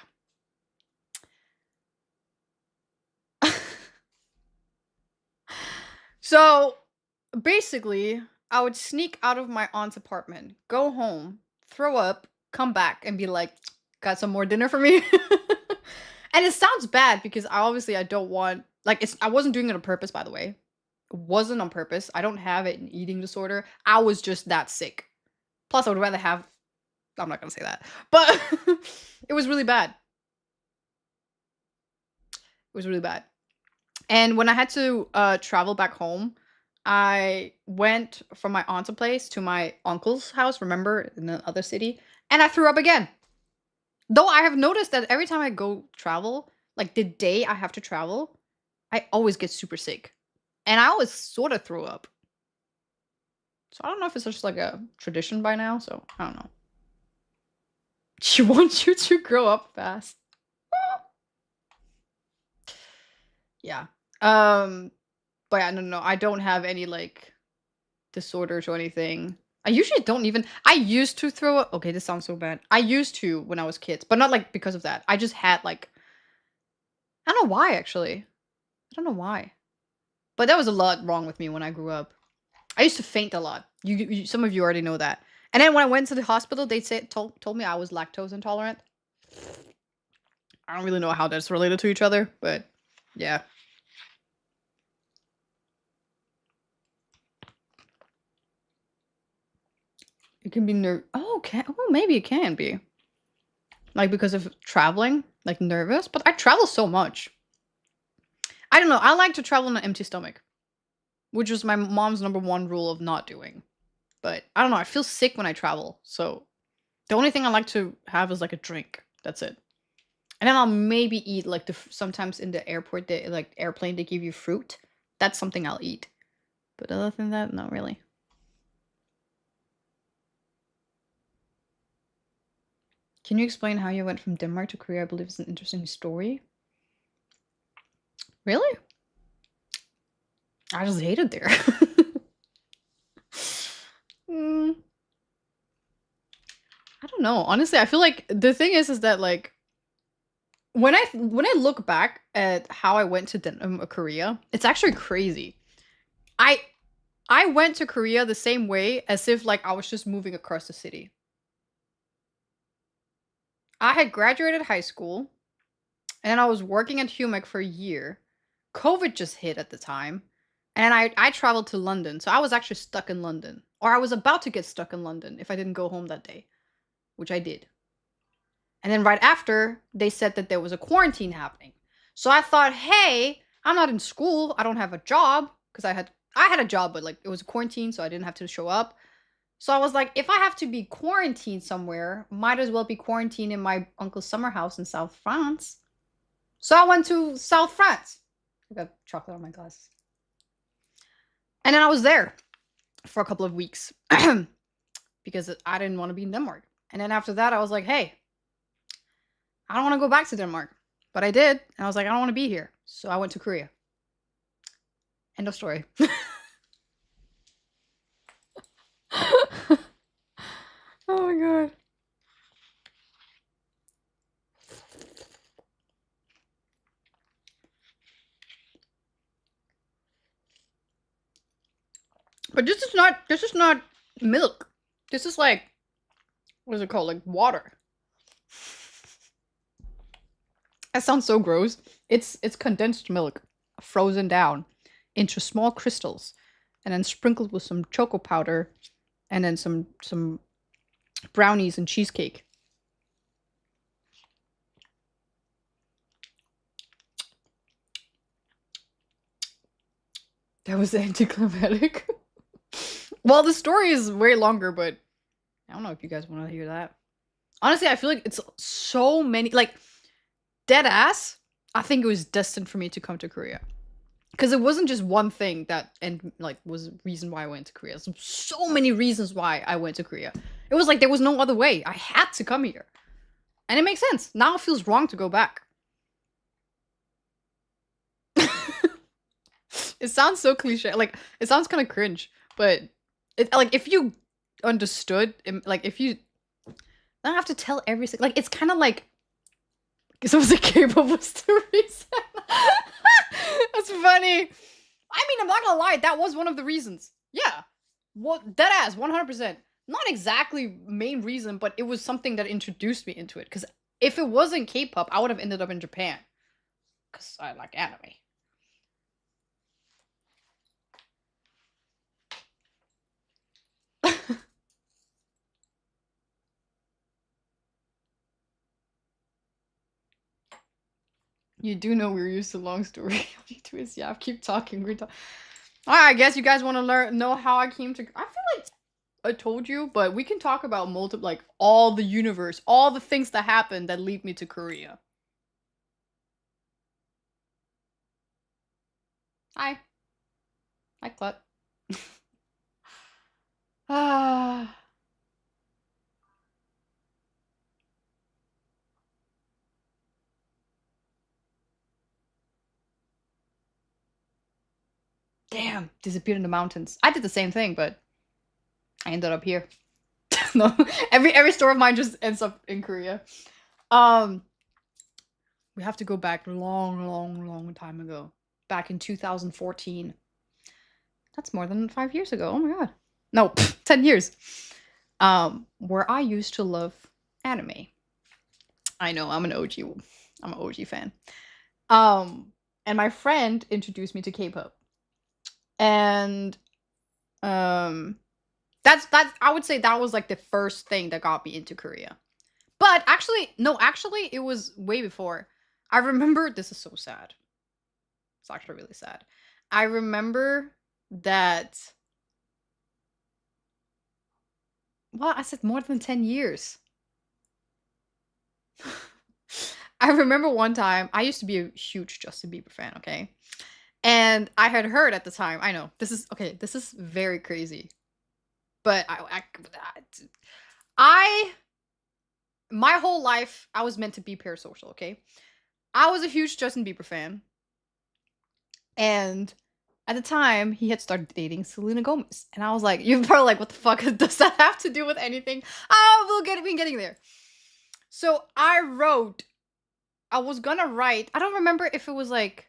So basically, I would sneak out of my aunt's apartment, go home, throw up, come back, and be like, got some more dinner for me? And it sounds bad because I don't want, like, I wasn't doing it on purpose, by the way. It wasn't on purpose. I don't have an eating disorder. I was just that sick. Plus, I would rather have, I'm not gonna say that, but it was really bad. It was really bad. And when I had to travel back home, I went from my aunt's place to my uncle's house, remember, in the other city, and I threw up again. Though I have noticed that every time I go travel, like the day I have to travel, I always get super sick. And I always sort of throw up. So I don't know if it's just like a tradition by now, so I don't know. She wants you to grow up fast. Yeah. But yeah, no, I don't have any like disorders or anything. I usually don't even. I used to throw up. Okay, this sounds so bad. I used to when I was kids, but not like because of that. I just had like, I don't know why actually. I don't know why. But there was a lot wrong with me when I grew up. I used to faint a lot. Some of you already know that. And then when I went to the hospital, they told me I was lactose intolerant. I don't really know how that's related to each other, but yeah. It can be maybe it can be. Like because of traveling, like nervous, but I travel so much. I don't know. I like to travel on an empty stomach, which was my mom's #1 rule of not doing. But I don't know. I feel sick when I travel, so the only thing I like to have is like a drink. That's it. And then I'll maybe eat like sometimes in the airport, like airplane, they give you fruit. That's something I'll eat. But other than that, not really. Can you explain how you went from Denmark to Korea? I believe it's an interesting story. Really? I just hated there. don't know. Honestly, I feel like the thing is that like when I look back at how I went to Korea, it's actually crazy. I I went to Korea the same way as if like I was just moving across the city. I had graduated high school and I was working at Humic for a year. COVID just hit at the time. And I traveled to London. So I was actually stuck in London. Or I was about to get stuck in London if I didn't go home that day, which I did. And then right after, they said that there was a quarantine happening. So I thought, hey, I'm not in school. I don't have a job because I had a job, but like it was a quarantine, so I didn't have to show up. So I was like, if I have to be quarantined somewhere, might as well be quarantined in my uncle's summer house in South France. So I went to South France. I got chocolate on my glasses. And then I was there for a couple of weeks because I didn't want to be in Denmark. And then after that, I was like, hey, I don't want to go back to Denmark. But I did. And I was like, I don't want to be here. So I went to Korea. End of story. Oh my god. But this is not milk. This is like, what is it called? Like water. That sounds so gross. It's condensed milk frozen down into small crystals and then sprinkled with some choco powder and then some brownies and cheesecake. That was anticlimactic. Well, the story is way longer, but I don't know if you guys want to hear that. Honestly, I feel like it's so many, like, dead ass. I think it was destined for me to come to Korea. Because it wasn't just one thing that, and like, was the reason why I went to Korea. There's so many reasons why I went to Korea. It was like there was no other way. I had to come here. And it makes sense. Now it feels wrong to go back. It sounds so cliche. Like, it sounds kind of cringe. But, like, if you understood, like, if you don't have to tell every single, like, it's kind of like, because I was a K-pop was the reason. That's funny. I mean, I'm not gonna lie, that was one of the reasons. Yeah. What, dead ass, 100%. Not exactly main reason, but it was something that introduced me into it. Because if it wasn't K-pop, I would have ended up in Japan. Because I like anime. You do know we're used to long story. Twist, yeah, keep talking. We're talking. Alright, I guess you guys want to know how I came to. I feel like I told you, but we can talk about multiple, like all the universe, all the things that happened that lead me to Korea. Hi. Hi, Clut. Ah. Damn, disappeared in the mountains. I did the same thing, but I ended up here. No, every story of mine just ends up in Korea. We have to go back long time ago. Back in 2014. That's more than 5 years ago. Oh my god. No, 10 years. Where I used to love anime. I know, I'm an OG. I'm an OG fan. And my friend introduced me to K-pop. And that's I would say that was like the first thing that got me into Korea. But actually, no, actually it was way before. I remember, this is so sad. It's actually really sad. I remember that, well, I said more than 10 years. I remember one time, I used to be a huge Justin Bieber fan, okay? And I had heard at the time, I know, this is very crazy. But my whole life, I was meant to be parasocial, okay? I was a huge Justin Bieber fan. And at the time, he had started dating Selena Gomez. And I was like, you're probably like, what the fuck does that have to do with anything? we're getting there. So I was gonna write, I don't remember if it was like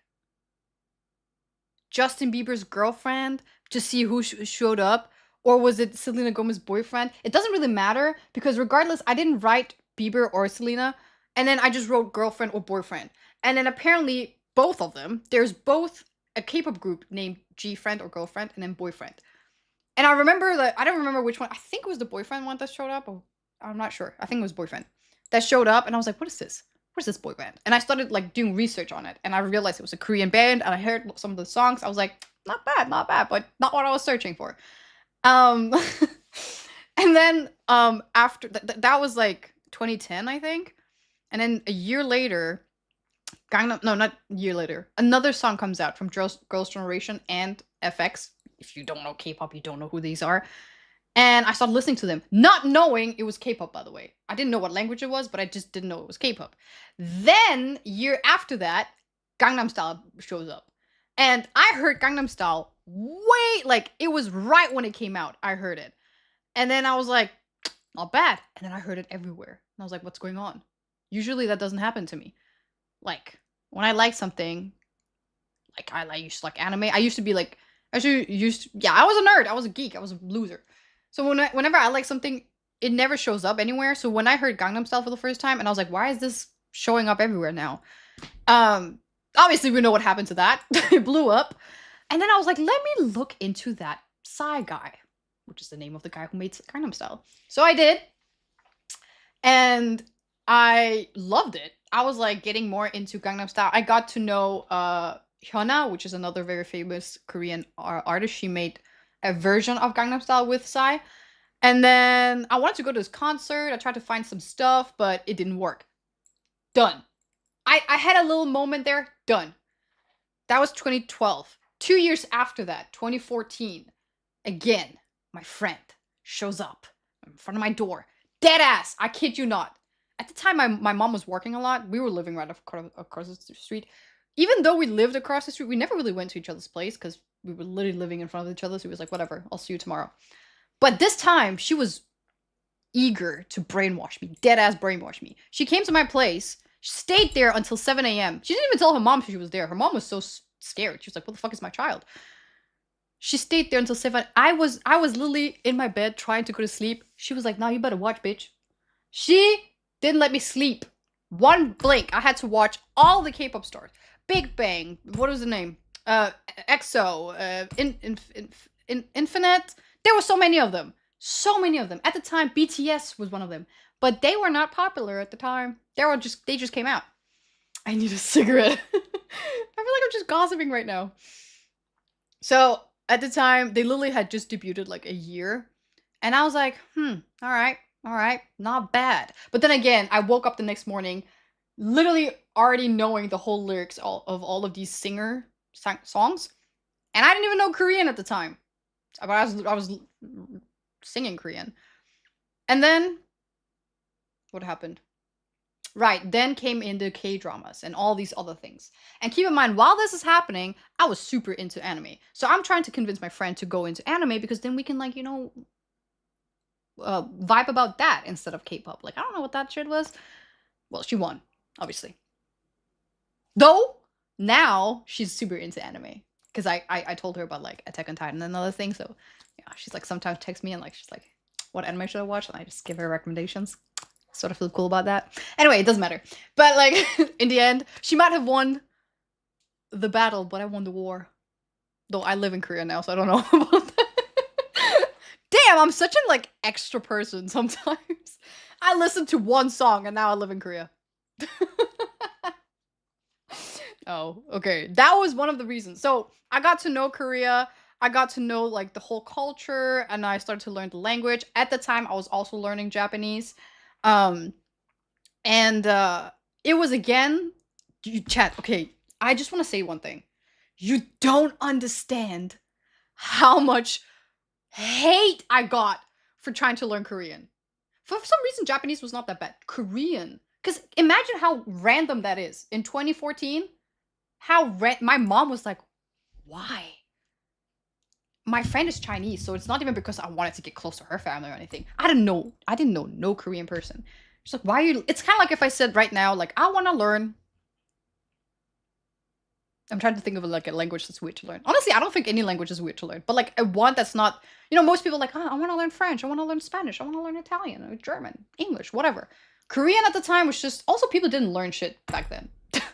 Justin Bieber's girlfriend to see who showed up, or was it Selena Gomez's boyfriend? It doesn't really matter because regardless, I didn't write Bieber or Selena, and then I just wrote girlfriend or boyfriend. And then apparently both of them, there's both a K-pop group named G friend or girlfriend and then boyfriend. And I remember that I don't remember which one. I think it was the boyfriend one that showed up. Or I'm not sure. I think it was boyfriend that showed up, and I was like, "What is this? What is this boy band?" And I started like doing research on it, and I realized it was a Korean band. And I heard some of the songs. I was like, "Not bad, but not what I was searching for." Um, and then after that was like 2010, I think. And then a year later, Gangnam, no, not a year later, another song comes out from Girls' Generation and FX. If you don't know K-pop, you don't know who these are. And I started listening to them, not knowing it was K-pop, by the way. I didn't know what language it was, but I just didn't know it was K-pop. Then, year after that, Gangnam Style shows up. And I heard Gangnam Style like, it was right when it came out. I heard it. And then I was like, not bad. And then I heard it everywhere. And I was like, what's going on? Usually that doesn't happen to me. Like, when I like something, like, I used to like anime. I used to be like, I was a nerd. I was a geek. I was a loser. So whenever I like something, it never shows up anywhere. So when I heard Gangnam Style for the first time, and I was like, why is this showing up everywhere now? Obviously we know what happened to that. It blew up. And then I was like, let me look into that Psy guy, which is the name of the guy who made Gangnam Style. So I did. And I loved it. I was like getting more into Gangnam Style. I got to know Hyuna, which is another very famous Korean artist. She made a version of Gangnam Style with Psy. And then I wanted to go to this concert. I tried to find some stuff, but it didn't work. Done. I had a little moment there. Done. That was 2012. 2 years after that, 2014, again, my friend shows up in front of my door. Dead ass. I kid you not. At the time, my mom was working a lot. We were living right across the street. Even though we lived across the street, we never really went to each other's place because we were literally living in front of each other. So it was like, whatever, I'll see you tomorrow. But this time, she was eager to brainwash me. Dead ass brainwash me. She came to my place. She stayed there until 7 a.m. She didn't even tell her mom she was there. Her mom was so scared. She was like, what the fuck is my child? She stayed there until 7. I was literally in my bed trying to go to sleep. She was like, nah, you better watch, bitch. She didn't let me sleep. One blink. I had to watch all the K-pop stars. Big Bang. What was the name? EXO. Infinite. There were so many of them. So many of them. At the time, BTS was one of them. But they were not popular at the time. They just came out. I need a cigarette. I feel like I'm just gossiping right now. So, at the time, they literally had just debuted like a year. And I was like, all right, not bad. But then again, I woke up the next morning literally already knowing the whole lyrics of all of these singer songs. And I didn't even know Korean at the time. But I was singing Korean. And then, what happened? Right, then came in the K-dramas and all these other things. And keep in mind, while this is happening, I was super into anime. So I'm trying to convince my friend to go into anime because then we can, like, you know, vibe about that instead of K-pop. Like, I don't know what that shit was. Well, she won, obviously. Though, now she's super into anime. Because I told her about, like, Attack on Titan and other things. So, yeah, she's, like, sometimes texts me and, like, she's like, what anime should I watch? And I just give her recommendations. Sort of feel cool about that. Anyway, it doesn't matter. But, like, in the end, she might have won the battle, but I won the war. Though I live in Korea now, so I don't know about that. Damn, I'm such a, like, extra person sometimes. I listened to one song and now I live in Korea. Oh, okay. That was one of the reasons. So, I got to know Korea. I got to know, like, the whole culture, and I started to learn the language. At the time, I was also learning Japanese. It was again, chat, okay, I just want to say one thing. You don't understand how much hate I got for trying to learn Korean. For some reason, Japanese was not that bad. Korean. Because imagine how random that is. In 2014, my mom was like, why? my friend is Chinese, so it's not even because I wanted to get close to her family or anything. I didn't know no Korean person. She's like, why are you? It's kind of like if I said right now, like, I want to learn. I'm trying to think of like a language that's weird to learn. Honestly, I don't think any language is weird to learn, but like a one that's not. Most people are like, oh, I want to learn French, I want to learn Spanish, I want to learn Italian, or German, English, whatever. Korean at the time was just also people didn't learn shit back then.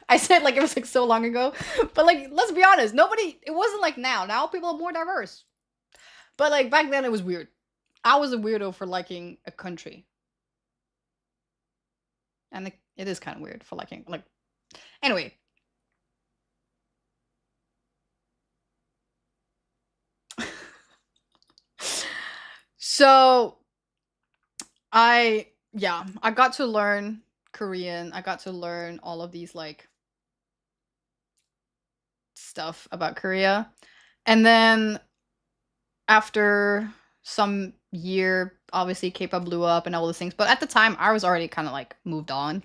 I said like it was like so long ago, but like let's be honest, nobody. It wasn't like now. Now people are more diverse, but like back then it was weird. I was a weirdo for liking a country, and it is kind of weird for liking like. Anyway, so I got to learn Korean. I got to learn all of these like stuff about Korea. And then after some year, obviously K-pop blew up and all those things. But at the time, I was already kind of like moved on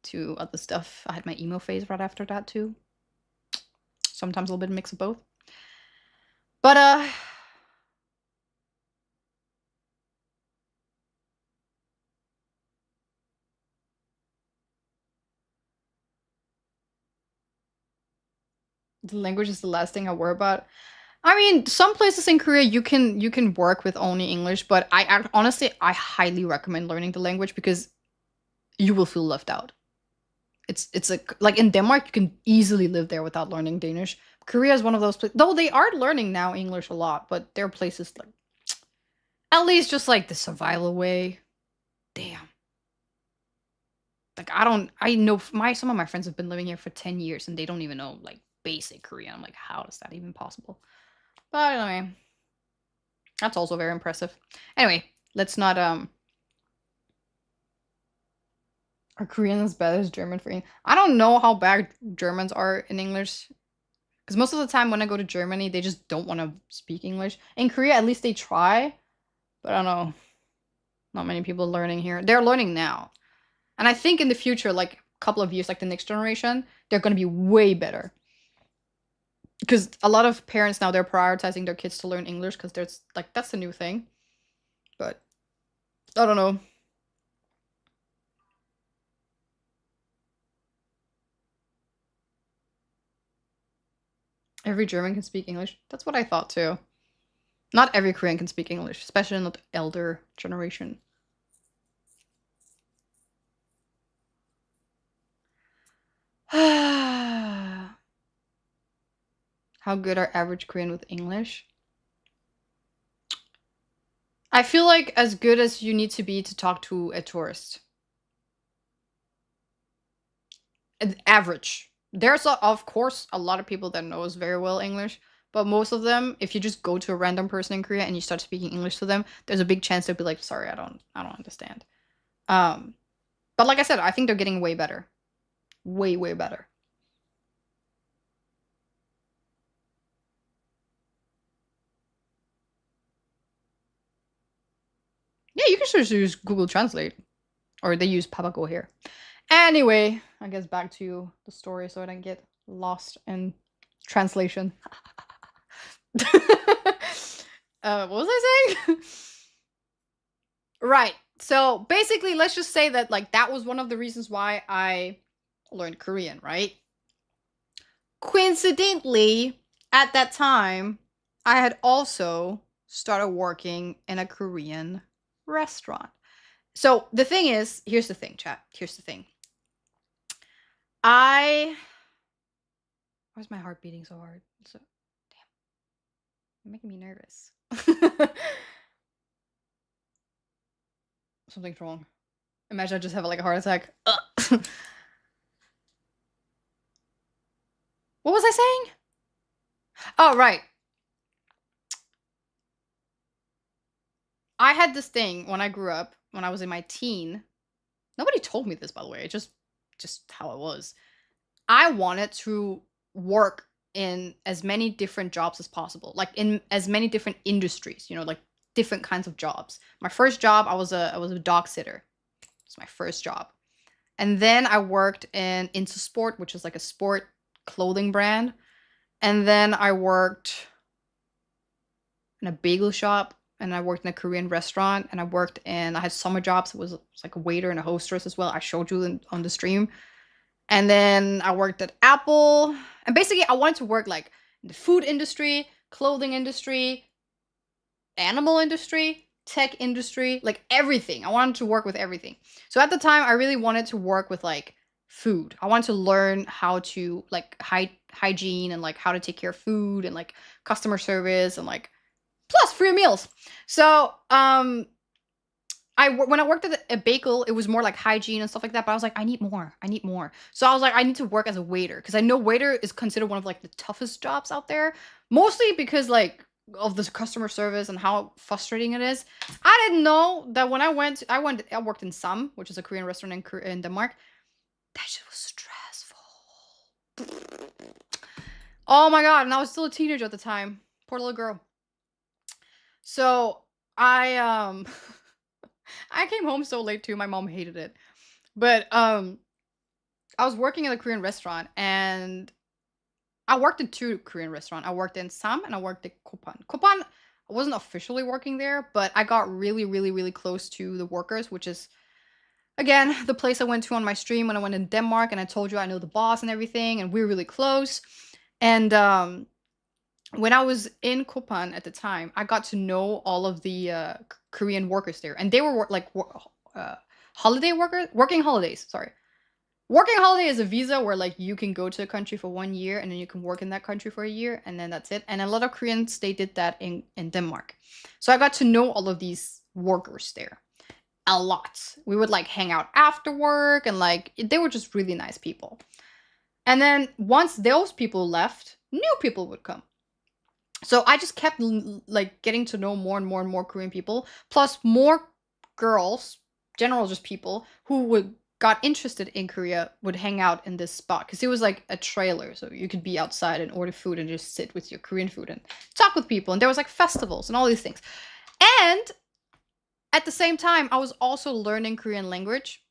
to other stuff. I had my emo phase right after that too. Sometimes a little bit of mix of both. But the language is the last thing I worry about. I mean, some places in Korea you can work with only English, but honestly I highly recommend learning the language because you will feel left out. It's like in Denmark you can easily live there without learning Danish. Korea is one of those places, though they are learning now English a lot, but there are places like at least just like the survival way. Damn. Like I know some of my friends have been living here for 10 years and they don't even know like basic Korean. I'm like, how is that even possible? But anyway, that's also very impressive. Anyway, let's not are Korean as bad as German for English? I don't know how bad Germans are in English. Because most of the time when I go to Germany, they just don't want to speak English. In Korea, at least they try. But I don't know. Not many people learning here. They're learning now. And I think in the future, like a couple of years, like the next generation, they're going to be way better. Because a lot of parents now, they're prioritizing their kids to learn English because there's like that's the new thing. But I don't know. Every German can speak English. That's what I thought too. Not every Korean can speak English, especially in the elder generation. How good are average Korean with English? I feel like as good as you need to be to talk to a tourist. Average. There's of course a lot of people that knows very well English, but most of them, if you just go to a random person in Korea and you start speaking English to them, there's a big chance they'll be like, "Sorry, I don't understand." But like I said, I think they're getting way better. Way, way better. Yeah, you can just use Google Translate. Or they use Papago here. Anyway, I guess back to the story so I don't get lost in translation. What was I saying? Right. So basically, let's just say that like that was one of the reasons why I learned Korean, right? Coincidentally, at that time, I had also started working in a Korean restaurant. So the thing is, here's the thing, chat. Here's the thing. Why's my heart beating so hard? So damn. You're making me nervous. Something's wrong. Imagine I just have like a heart attack. What was I saying? Oh, right. I had this thing when I grew up, when I was in my teen. Nobody told me this, by the way. It just how it was. I wanted to work in as many different jobs as possible, like in as many different industries, like different kinds of jobs. My first job, I was a dog sitter. It's my first job. And then I worked in Intersport, which is like a sport clothing brand. And then I worked in a bagel shop, and I worked in a Korean restaurant, and I had summer jobs. It was like a waiter and a hostess as well. I showed you on the stream. And then I worked at Apple. And basically, I wanted to work like in the food industry, clothing industry, animal industry, tech industry, like everything. I wanted to work with everything. So at the time, I really wanted to work with like food. I wanted to learn how to like hygiene and like how to take care of food and like customer service and like plus free meals. So when I worked at a bagel, it was more like hygiene and stuff like that. But I was like, I need more. I need more. So I was like, I need to work as a waiter because I know waiter is considered one of like the toughest jobs out there. Mostly because like of the customer service and how frustrating it is. I didn't know that when I worked in Sam, which is a Korean restaurant in Denmark. That shit was stressful. Oh my god! And I was still a teenager at the time. Poor little girl. So I I came home so late too. My mom hated it. But I was working in a Korean restaurant and I worked in 2 Korean restaurants. I worked in Sam and I worked at Kopan. Kopan, I wasn't officially working there, but I got really, really, really close to the workers, which is again the place I went to on my stream when I went in Denmark, and I told you I know the boss and everything, and we're really close. And when I was in Kopan at the time, I got to know all of the Korean workers there, and they were holiday workers, working holidays. Sorry, working holiday is a visa where like you can go to a country for 1 year and then you can work in that country for a year, and then that's it. And a lot of Koreans, they did that in Denmark, so I got to know all of these workers there a lot. We would like hang out after work, and like they were just really nice people. And then once those people left, new people would come. So I just kept like getting to know more and more and more Korean people, plus more girls, general just people who would got interested in Korea would hang out in this spot because it was like a trailer, so you could be outside and order food and just sit with your Korean food and talk with people. And there was like festivals and all these things. And at the same time, I was also learning Korean language.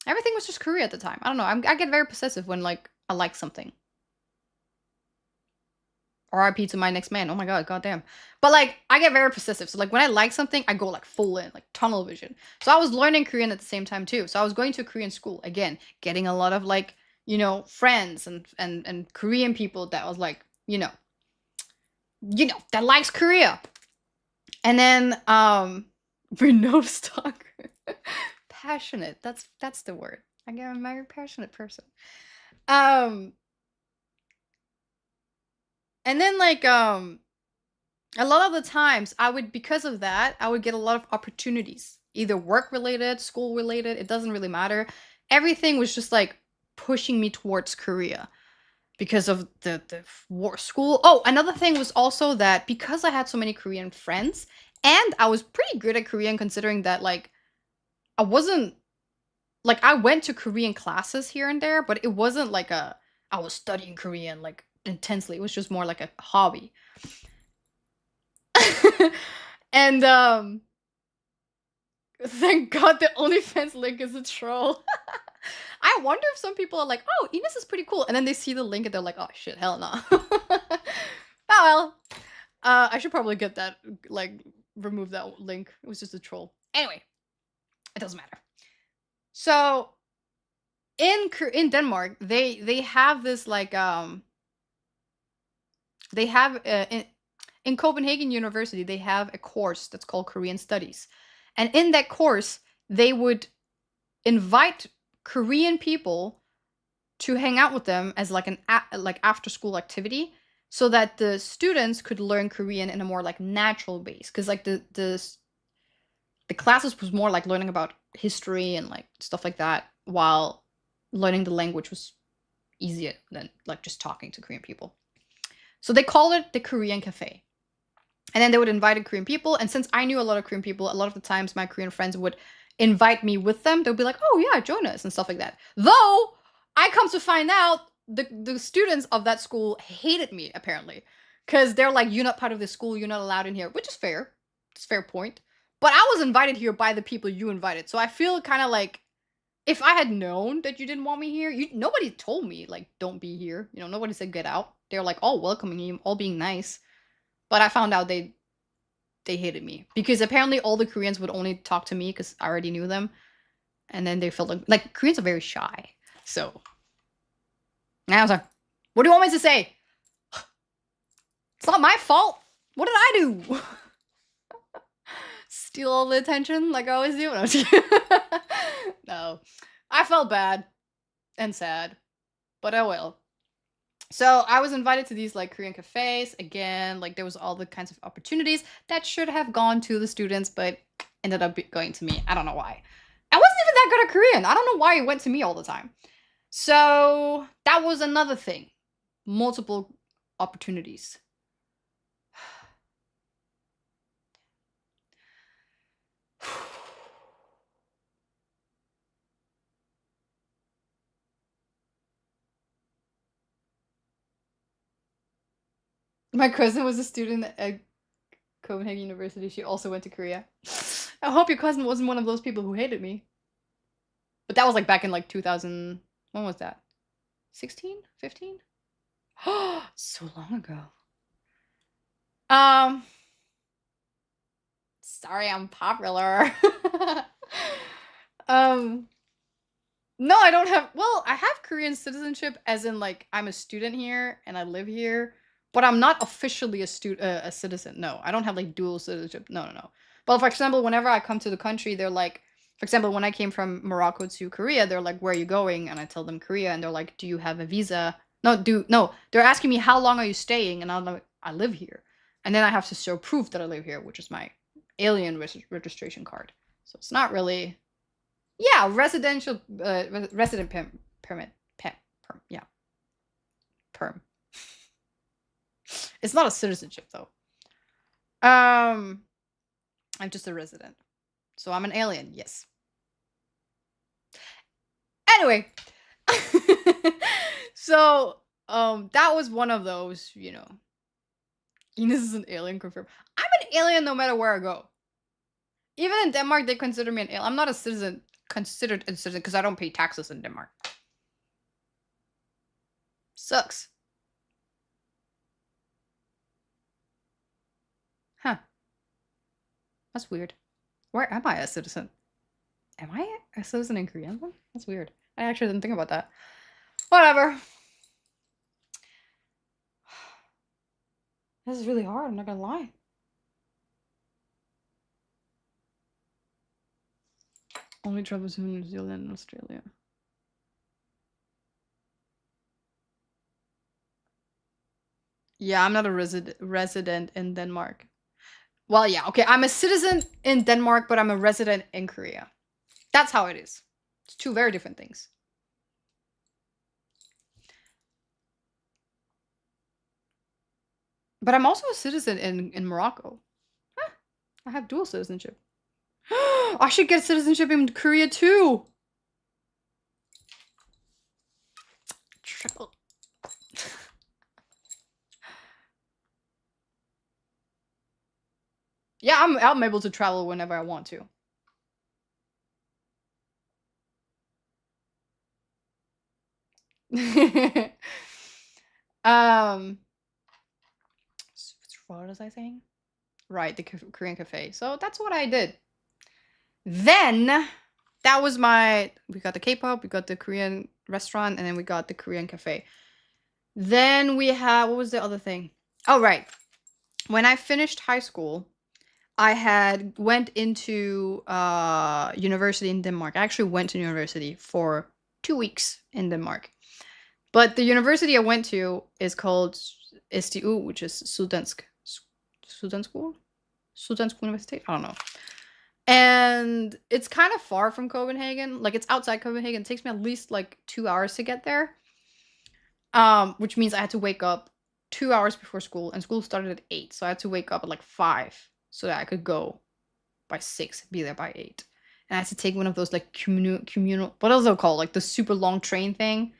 Everything was just Korea at the time. I don't know. I get very possessive when like I like something. RIP to my next man. Oh my god, goddamn. But like I get very possessive. So like when I like something, I go like full in, like tunnel vision. So I was learning Korean at the same time too. So I was going to a Korean school again, getting a lot of like, you know, friends and Korean people that was like, you know, that likes Korea. And then we noticed talk. Passionate. That's the word. I'm a very passionate person. And then like a lot of the times because of that, I would get a lot of opportunities, either work related, school related, it doesn't really matter. Everything was just like pushing me towards Korea because of the war school. Oh, another thing was also that because I had so many Korean friends and I was pretty good at Korean, considering that like I wasn't like I went to Korean classes here and there, but it wasn't like I was studying Korean like intensely. It was just more like a hobby. And thank god the OnlyFans link is a troll. I wonder if some people are like, oh, Ines is pretty cool, and then they see the link and they're like, oh shit, hell no. Oh well. I should probably get that, like, remove that link. It was just a troll. Anyway, it doesn't matter. So in Denmark, they have this like they have in Copenhagen University, they have a course that's called Korean Studies. And in that course, they would invite Korean people to hang out with them as like an after school activity, so that the students could learn Korean in a more like natural base. Because like the classes was more like learning about history and like stuff like that, while learning the language was easier than like just talking to Korean people. So they called it the Korean Cafe. And then they would invite Korean people. And since I knew a lot of Korean people, a lot of the times my Korean friends would invite me with them. They'd be like, oh yeah, join us and stuff like that. Though I come to find out the students of that school hated me, apparently. Because they're like, you're not part of this school, you're not allowed in here. Which is fair. It's a fair point. But I was invited here by the people you invited. So I feel kind of like, if I had known that you didn't want me here, nobody told me, like, don't be here. You know, nobody said get out. They're like all welcoming you, all being nice. But I found out they they hated me because apparently all the Koreans would only talk to me because I already knew them, and then they felt like Koreans are very shy. So and I was like, "What do you want me to say? It's not my fault. What did I do? Steal all the attention like I always do?" No, I felt bad and sad, but oh well. So I was invited to these like Korean cafes again. Like there was all the kinds of opportunities that should have gone to the students, but ended up going to me. I don't know why. I wasn't even that good at Korean. I don't know why it went to me all the time. So that was another thing. Multiple opportunities. My cousin was a student at Copenhagen University. She also went to Korea. I hope your cousin wasn't one of those people who hated me. But that was like back in like 2000. When was that? 16? 15? So long ago. Sorry, I'm popular. No, I don't have. Well, I have Korean citizenship, as in like I'm a student here and I live here, but I'm not officially a citizen. No, I don't have like dual citizenship. No, no, no. But for example, whenever I come to the country, they're like, for example, when I came from Morocco to Korea, they're like, "Where are you going?" And I tell them Korea, and they're like, "Do you have a visa?" No. They're asking me, "How long are you staying?" And I'm like, "I live here," and then I have to show proof that I live here, which is my alien registration card. So it's not really. Yeah, residential resident permit. Perm. Yeah. Perm. It's not a citizenship though. I'm just a resident. So I'm an alien, yes. Anyway. So that was one of those, you know. Ines is an alien confirmed. I'm an alien no matter where I go. Even in Denmark, they consider me an alien. I'm not a citizen, considered a citizen because I don't pay taxes in Denmark. Sucks. Huh. That's weird. Where am I a citizen? Am I a citizen in Korea? That's weird. I actually didn't think about that. Whatever. This is really hard, I'm not gonna lie. Only travel to New Zealand and Australia. Yeah, I'm not a resident in Denmark. Well, yeah, okay, I'm a citizen in Denmark, but I'm a resident in Korea. That's how it is. It's two very different things. But I'm also a citizen in Morocco. Huh, I have dual citizenship. I should get citizenship in Korea too. Triple. Yeah, I'm able to travel whenever I want to. What was I saying? Right, the Korean cafe. So that's what I did. Then that was we got the K-pop, we got the Korean restaurant, and then we got the Korean cafe. Then we had, what was the other thing? Oh, right. When I finished high school, I had went into university in Denmark. I actually went to university for 2 weeks in Denmark. But the university I went to is called SDU, which is Syddansk School? Syddansk University? I don't know. And it's kind of far from Copenhagen. Like, it's outside Copenhagen. It takes me at least like 2 hours to get there. Which means I had to wake up 2 hours before school, and school started at 8. So I had to wake up at like 5 so that I could go by 6, be there by 8. And I had to take one of those like communal, what else are they called? Like the super long train thing.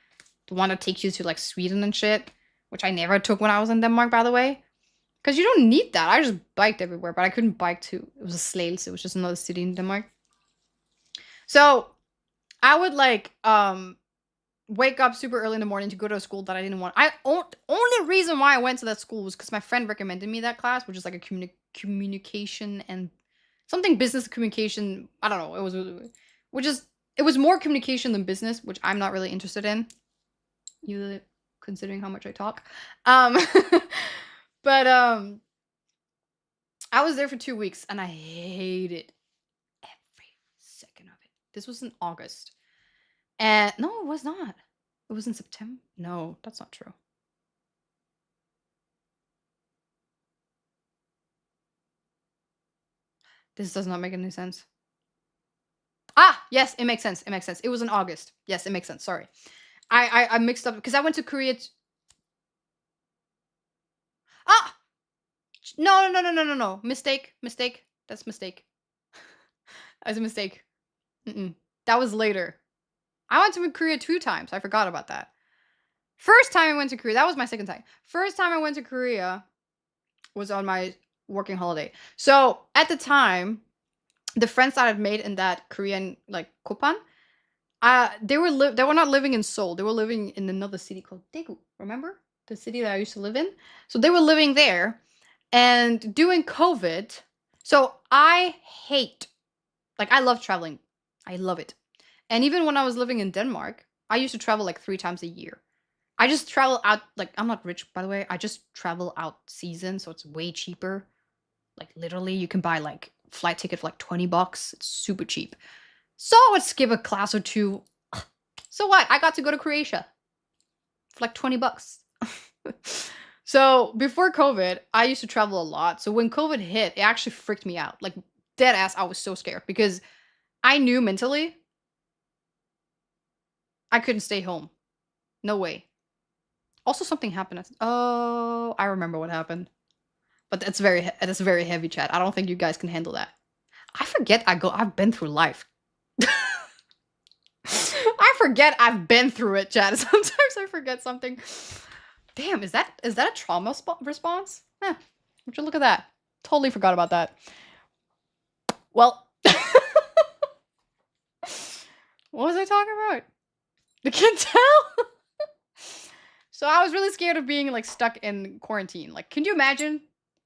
The one that takes you to like Sweden and shit. Which I never took when I was in Denmark, by the way. Because you don't need that. I just biked everywhere, but I couldn't bike to, it was a Slagelse, it was just another city in Denmark. So I would like wake up super early in the morning to go to a school that I didn't want. Only reason why I went to that school was because my friend recommended me that class, which is like a communication and something business communication. I don't know. Which is it was more communication than business, which I'm not really interested in. You considering how much I talk. Um, but I was there for 2 weeks and I hated every second of it. This was in August. And no, it was not. It was in September. No, that's not true. This does not make any sense. Ah, yes, it makes sense. It makes sense. It was in August. Yes, it makes sense. Sorry. I mixed up because I went to Korea. Ah! No. Mistake. That's mistake. That's a mistake. That was later. I went to Korea 2 times. I forgot about that. First time I went to Korea, that was my second time. First time I went to Korea was on my working holiday. So at the time, the friends that I'd made in that Korean like Kopan, they were not living in Seoul. They were living in another city called Daegu. Remember the city that I used to live in? So they were living there, and during COVID. So I love traveling. I love it. And even when I was living in Denmark, I used to travel like 3 times a year. I just travel out, like, I'm not rich, by the way. I just travel out season, so it's way cheaper. Like, literally, you can buy, like, flight ticket for, like, $20. It's super cheap. So I would skip a class or 2. So what? I got to go to Croatia for, like, $20. So before COVID, I used to travel a lot. So when COVID hit, it actually freaked me out. Like, dead ass, I was so scared because I knew mentally I couldn't stay home. No way. Also, something happened. Oh, I remember what happened. But that's very heavy, chat. I don't think you guys can handle that. I forget I've been through life. I forget I've been through it, chat. Sometimes I forget something. Damn, is that a trauma response? Would you look at that? Totally forgot about that. Well, what was I talking about? You can tell. So I was really scared of being like stuck in quarantine. Like, can you imagine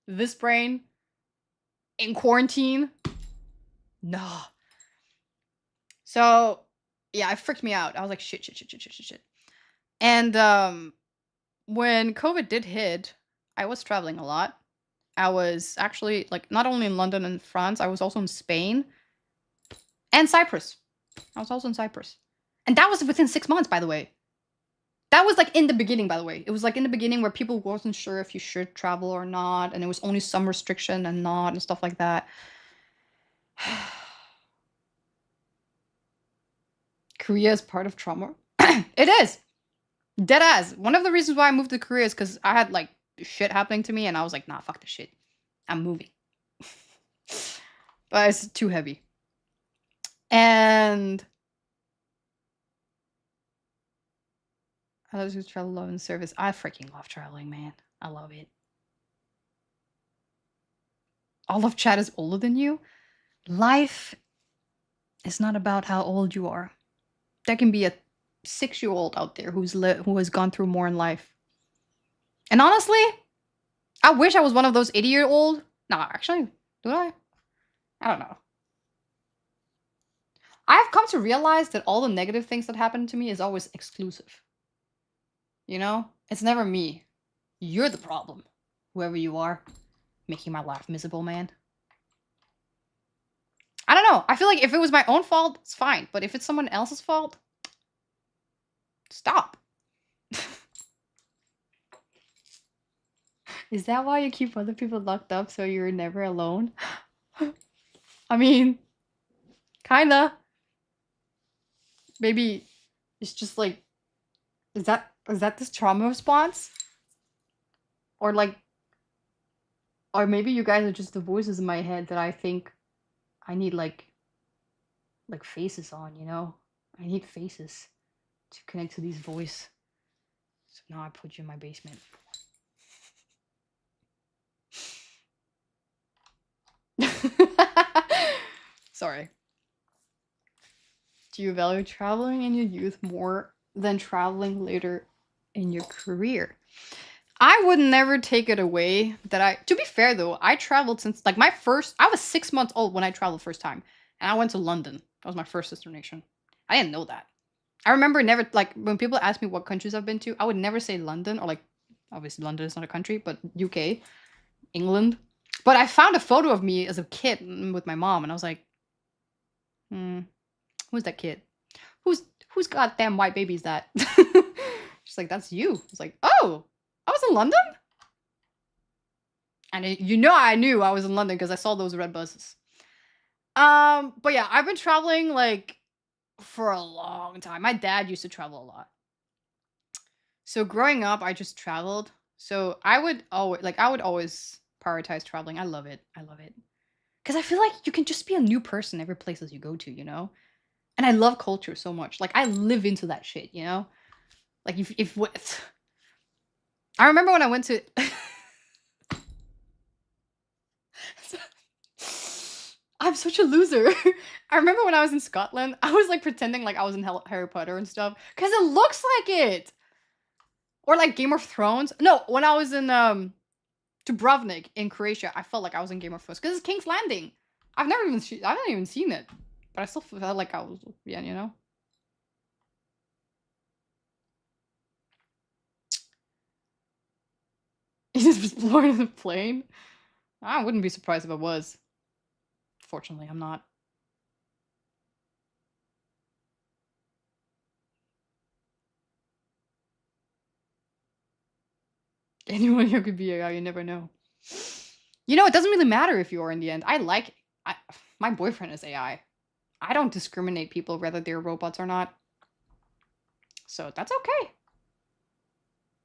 this brain in quarantine? No. So yeah, it freaked me out. I was like, shit. And when COVID did hit, I was traveling a lot. I was actually like not only in London and France, I was also in Spain and Cyprus. I was also in Cyprus. And that was within 6 months, by the way. That was like in the beginning, by the way. It was like in the beginning where people wasn't sure if you should travel or not, and there was only some restriction and not and stuff like that. Korea is part of trauma. It is. Dead ass. One of the reasons why I moved to Korea is because I had like shit happening to me, and I was like, nah, fuck this shit. I'm moving. But it's too heavy. And I love to travel, love, and service. I freaking love traveling, man. I love it. All of chat is older than you. Life is not about how old you are. There can be a 6-year-old out there who has gone through more in life. And honestly, I wish I was one of those 80-year-old. Nah, actually, do I? I don't know. I've come to realize that all the negative things that happen to me is always exclusive. You know? It's never me. You're the problem. Whoever you are. Making my life miserable, man. I don't know. I feel like if it was my own fault, it's fine. But if it's someone else's fault, stop. Is that why you keep other people locked up so you're never alone? I mean, kinda. Maybe it's just like, is that this trauma response? Or like, or maybe you guys are just the voices in my head that I think I need like faces on, you know? I need faces to connect to these voice. So now I put you in my basement. Sorry. Do you value traveling in your youth more than traveling later in your career? I would never take it away that to be fair though, I traveled since like I was 6 months old when I traveled first time. And I went to London. That was my first destination. I didn't know that. I remember never, like, when people ask me what countries I've been to, I would never say London or, like, obviously London is not a country, but UK, England. But I found a photo of me as a kid with my mom, and I was like, who's that kid? Whose goddamn white baby is that? She's like, that's you. I was like, oh, I was in London? And I knew I was in London because I saw those red buses. But yeah, I've been traveling, like, for a long time. My dad used to travel a lot. So growing up, I just traveled. So I would always prioritize traveling. I love it. I love it. Because I feel like you can just be a new person every places you go to, you know? And I love culture so much. Like, I live into that shit, you know? Like, if what I remember when I went to I'm such a loser. I remember when I was in Scotland, I was like pretending like I was in Harry Potter and stuff because it looks like it. Or like Game of Thrones. No, when I was in Dubrovnik in Croatia, I felt like I was in Game of Thrones because it's King's Landing. I haven't even seen it, but I still felt like I was, yeah, you know. You just explored in the plane. I wouldn't be surprised if I was. Fortunately, I'm not. Anyone who could be AI, you never know. You know, it doesn't really matter if you are in the end. My boyfriend is AI. I don't discriminate people whether they're robots or not. So that's okay.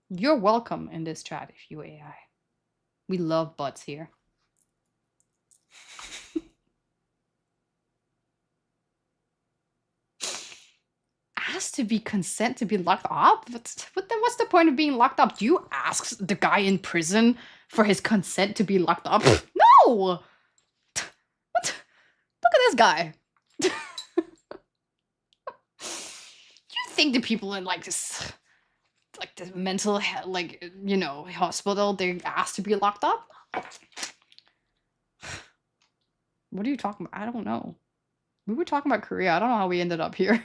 You're welcome in this chat if you AI. We love butts here. Ask to be consent to be locked up? But then what's the point of being locked up? Do you ask the guy in prison for his consent to be locked up? No! What? Look at this guy. You think the people in like this mental hospital, they asked to be locked up? What are you talking about? I don't know. We were talking about Korea. I don't know how we ended up here.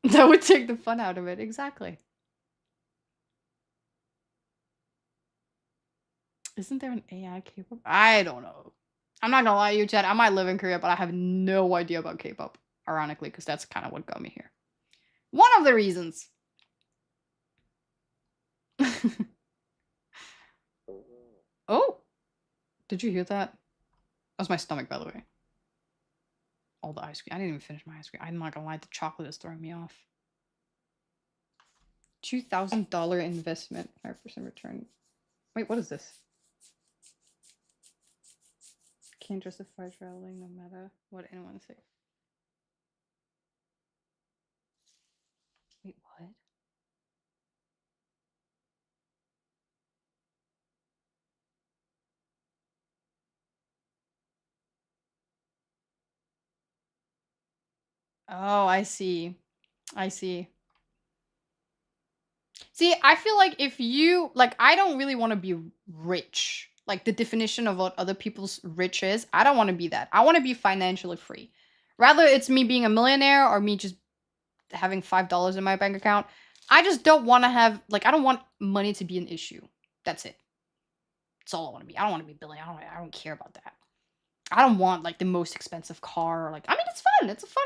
That would take the fun out of it. Exactly. Isn't there an AI K-pop? I don't know. I'm not gonna lie to you, Chad. I might live in Korea, but I have no idea about K-pop. Ironically, because that's kind of what got me here. One of the reasons. Oh, did you hear that? That was my stomach, by the way. All the ice cream. I didn't even finish my ice cream. I'm not gonna lie, the chocolate is throwing me off. $2,000 investment, 5% return. Wait, what is this? Can't justify traveling no matter what anyone says. Wait, what? Oh, I see. I see. See, I feel like if you like, I don't really want to be rich. Like the definition of what other people's rich is, I don't want to be that. I want to be financially free. Rather it's me being a millionaire or me just having $5 in my bank account. I just don't want to have I don't want money to be an issue. That's it. That's all I want to be. I don't want to be a billionaire. I don't care about that. I don't want like the most expensive car. Like, I mean, it's fun. It's a fun.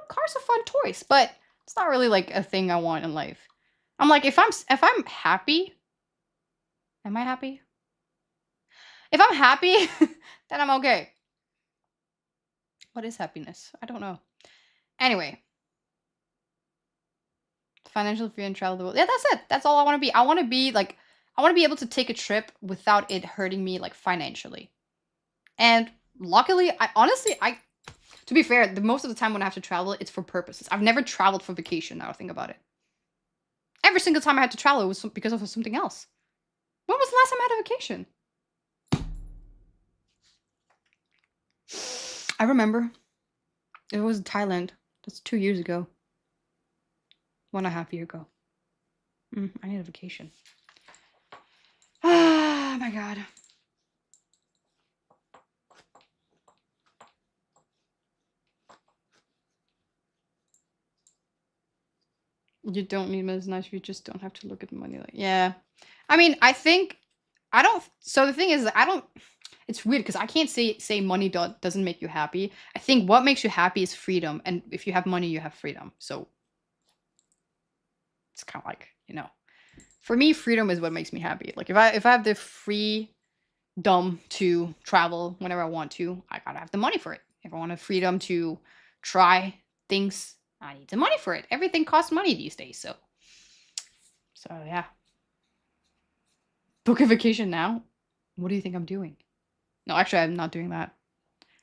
Cars are fun toys, but it's not really like a thing I want in life. I'm like, if I'm happy, am I happy? If I'm happy, then I'm okay. What is happiness? I don't know. Anyway, financial free and travel the world. Yeah, that's it. That's all I want to be. I want to be able to take a trip without it hurting me like financially. And luckily, to be fair, the most of the time when I have to travel, it's for purposes. I've never traveled for vacation, now I think about it. Every single time I had to travel, it was because of something else. When was the last time I had a vacation? I remember. It was Thailand. That's 2 years ago. 1.5 year ago. I need a vacation. Ah, my God. You don't need as nice. You just don't have to look at the money. Like, yeah. I mean, I think I don't. So the thing is, I don't. It's weird because I can't say money doesn't make you happy. I think what makes you happy is freedom, and if you have money, you have freedom. So it's kind of like, for me, freedom is what makes me happy. Like if I have the freedom to travel whenever I want to, I gotta have the money for it. If I want the freedom to try things, I need the money for it. Everything costs money these days, so yeah. Book a vacation now? What do you think I'm doing? No, actually, I'm not doing that.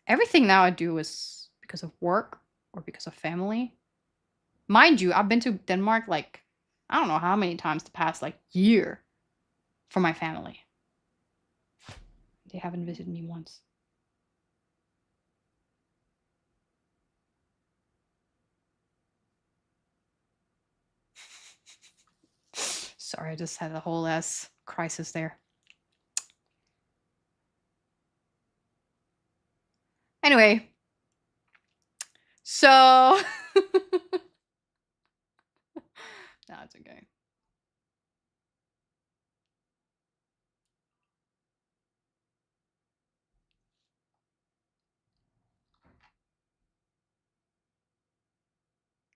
Everything now I do is because of work or because of family. Mind you, I've been to Denmark like, I don't know how many times the past like year for my family. They haven't visited me once. Sorry, I just had a whole ass crisis there. Anyway, so no, it's okay.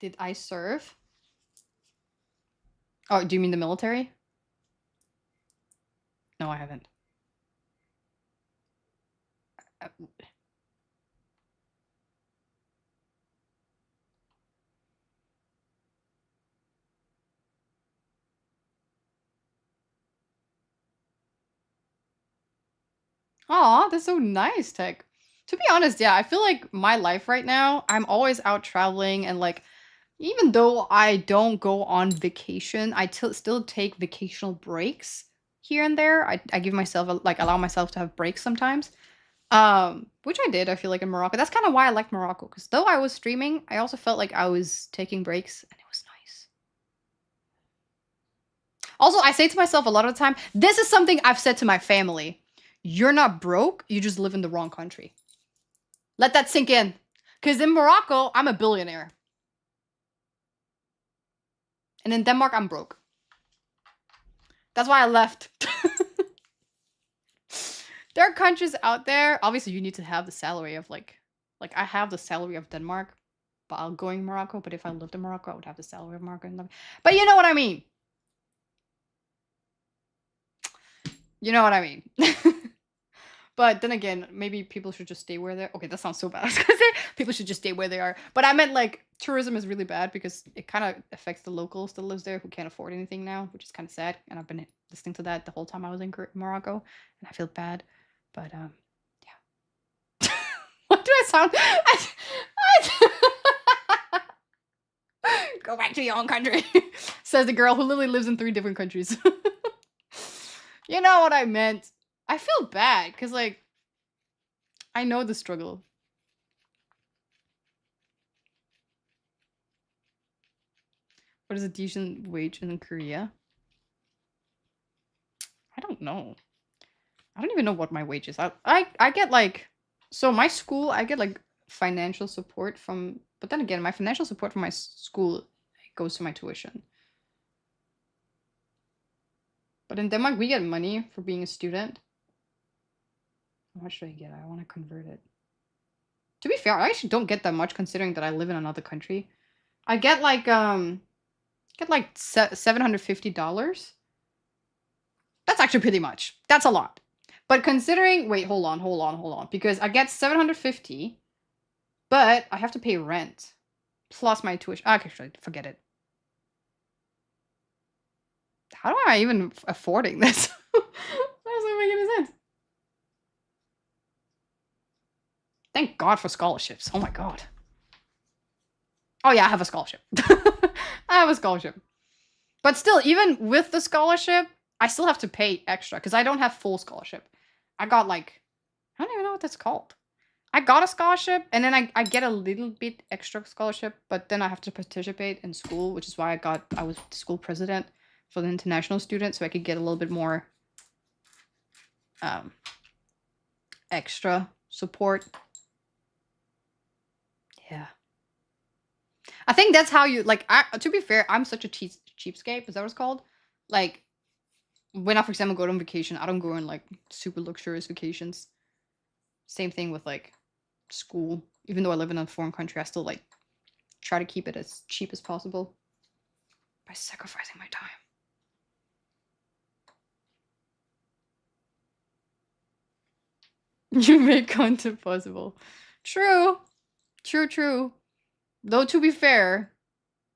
Did I serve? Oh, do you mean the military? No, I haven't. Aw, that's so nice, Tech. To be honest, yeah, I feel like my life right now, I'm always out traveling and like, even though I don't go on vacation, I still take vacational breaks here and there. I give myself allow myself to have breaks sometimes. Which I did, I feel like in Morocco. That's kind of why I liked Morocco, because though I was streaming, I also felt like I was taking breaks and it was nice. Also, I say to myself a lot of the time, this is something I've said to my family. You're not broke, you just live in the wrong country. Let that sink in. Because in Morocco, I'm a billionaire. And in Denmark, I'm broke. That's why I left. There are countries out there. Obviously, you need to have the salary of like I have the salary of Denmark, but I'll go in Morocco. But if I lived in Morocco, I would have the salary of Morocco. But you know what I mean. You know what I mean. But then again, maybe people should just stay where they're. Okay, that sounds so bad. I was gonna say people should just stay where they are. But I meant like tourism is really bad because it kind of affects the locals that lives there who can't afford anything now, which is kind of sad. And I've been listening to that the whole time I was in Morocco, and I feel bad. But yeah. What do I sound? Go back to your own country, says the girl who literally lives in 3 different countries. You know what I meant. I feel bad because, like, I know the struggle. What is a decent wage in Korea? I don't know. I don't even know what my wage is. I get like, so my school, I get like financial support from, but then again, my financial support from my school goes to my tuition. But in Denmark, we get money for being a student. How much do I get? I want to convert it. To be fair, I actually don't get that much considering that I live in another country. I get like $750. That's actually pretty much. That's a lot. But considering, wait, hold on, because I get 750, but I have to pay rent plus my tuition. Actually, forget it. How am I even affording this? That doesn't make any sense. Thank God for scholarships. Oh my God. Oh yeah, I have a scholarship. I have a scholarship. But still, even with the scholarship, I still have to pay extra because I don't have full scholarship. I got like, I don't even know what that's called. I got a scholarship, and then I get a little bit extra scholarship, but then I have to participate in school, which is why I was the school president for the international students, so I could get a little bit more extra support. Yeah. I think that's how you, like, to be fair, I'm such a cheapskate, is that what it's called? Like, when I, for example, go on vacation, I don't go on, like, super luxurious vacations. Same thing with, like, school. Even though I live in a foreign country, I still, like, try to keep it as cheap as possible by sacrificing my time. You make content possible. True. True. Though, to be fair,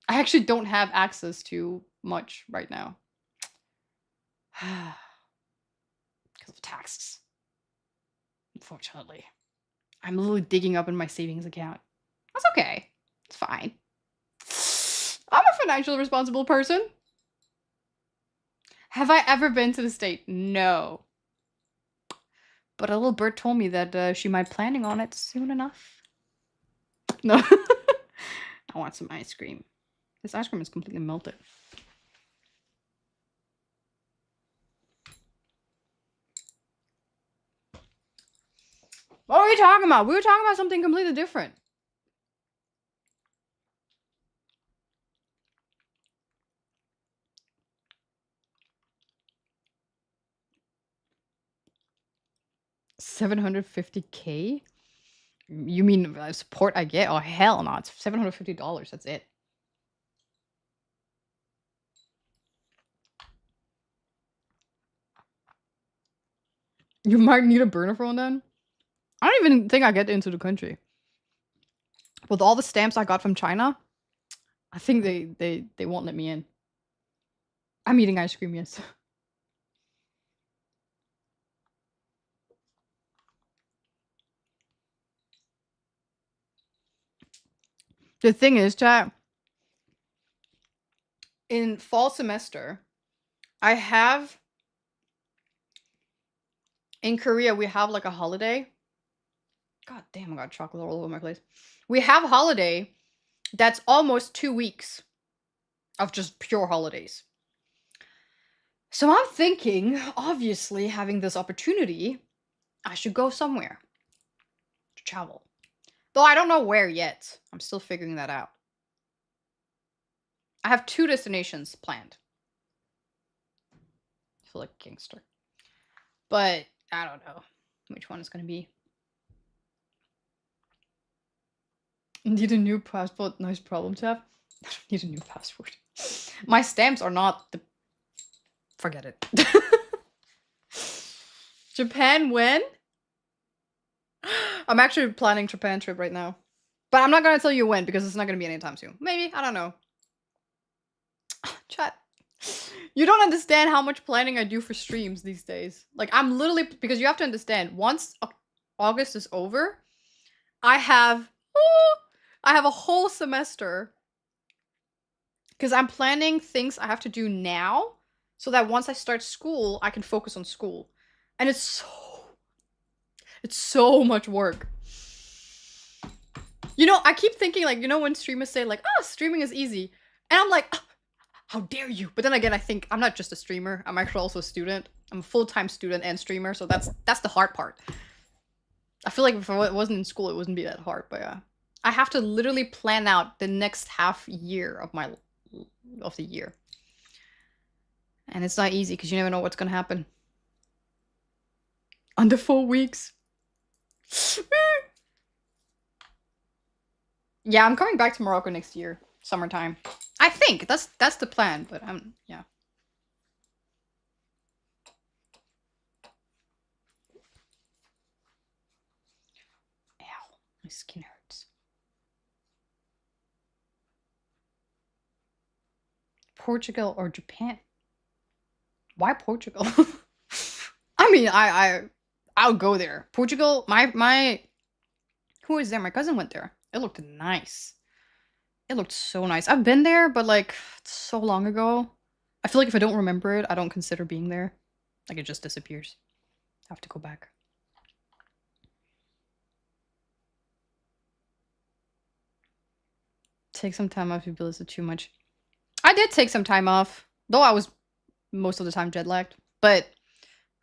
I actually don't have access to much right now. Because of taxes. Unfortunately. I'm literally digging up in my savings account. That's okay. It's fine. I'm a financially responsible person. Have I ever been to the state? No. But a little bird told me that she might be planning on it soon enough. No. I want some ice cream. This ice cream is completely melted. What were we talking about? We were talking about something completely different. $750K? You mean support I get? Oh, hell no. It's $750. That's it. You might need a burner phone then. I don't even think I get into the country. With all the stamps I got from China, I think they won't let me in. I'm eating ice cream, yes. The thing is, chat, in fall semester, in Korea, we have like a holiday. God damn, I got chocolate all over my place. We have a holiday that's almost 2 weeks of just pure holidays. So I'm thinking, obviously, having this opportunity, I should go somewhere to travel. Though I don't know where yet. I'm still figuring that out. I have 2 destinations planned. I feel like a gangster. But I don't know which one it's going to be. Need a new passport. Nice problem to have. I don't need a new passport. My stamps are not the... Forget it. Japan when? I'm actually planning Japan trip right now. But I'm not going to tell you when because it's not going to be anytime soon. Maybe. I don't know. Chat. You don't understand how much planning I do for streams these days. Like, I'm literally... Because you have to understand, once August is over, I have a whole semester. Because I'm planning things I have to do now so that once I start school, I can focus on school. And it's so much work. You know, I keep thinking, like, you know, when streamers say, like, oh, streaming is easy. And I'm like, oh, how dare you? But then again, I think I'm not just a streamer. I'm actually also a student. I'm a full-time student and streamer. So that's the hard part. I feel like if I wasn't in school, it wouldn't be that hard. But yeah, I have to literally plan out the next half year of the year. And it's not easy because you never know what's going to happen. Under 4 weeks. Yeah, I'm coming back to Morocco next year, summertime. I think that's the plan, but yeah. Ow, my skin hurts. Portugal or Japan? Why Portugal? I mean, I'll go there. Portugal, my who is there? My cousin went there. It looked nice. It looked so nice. I've been there, but like so long ago. I feel like if I don't remember it, I don't consider being there. Like it just disappears. I have to go back. take some time off if you listen too much. I did take some time off, though I was most of the time jet lagged, but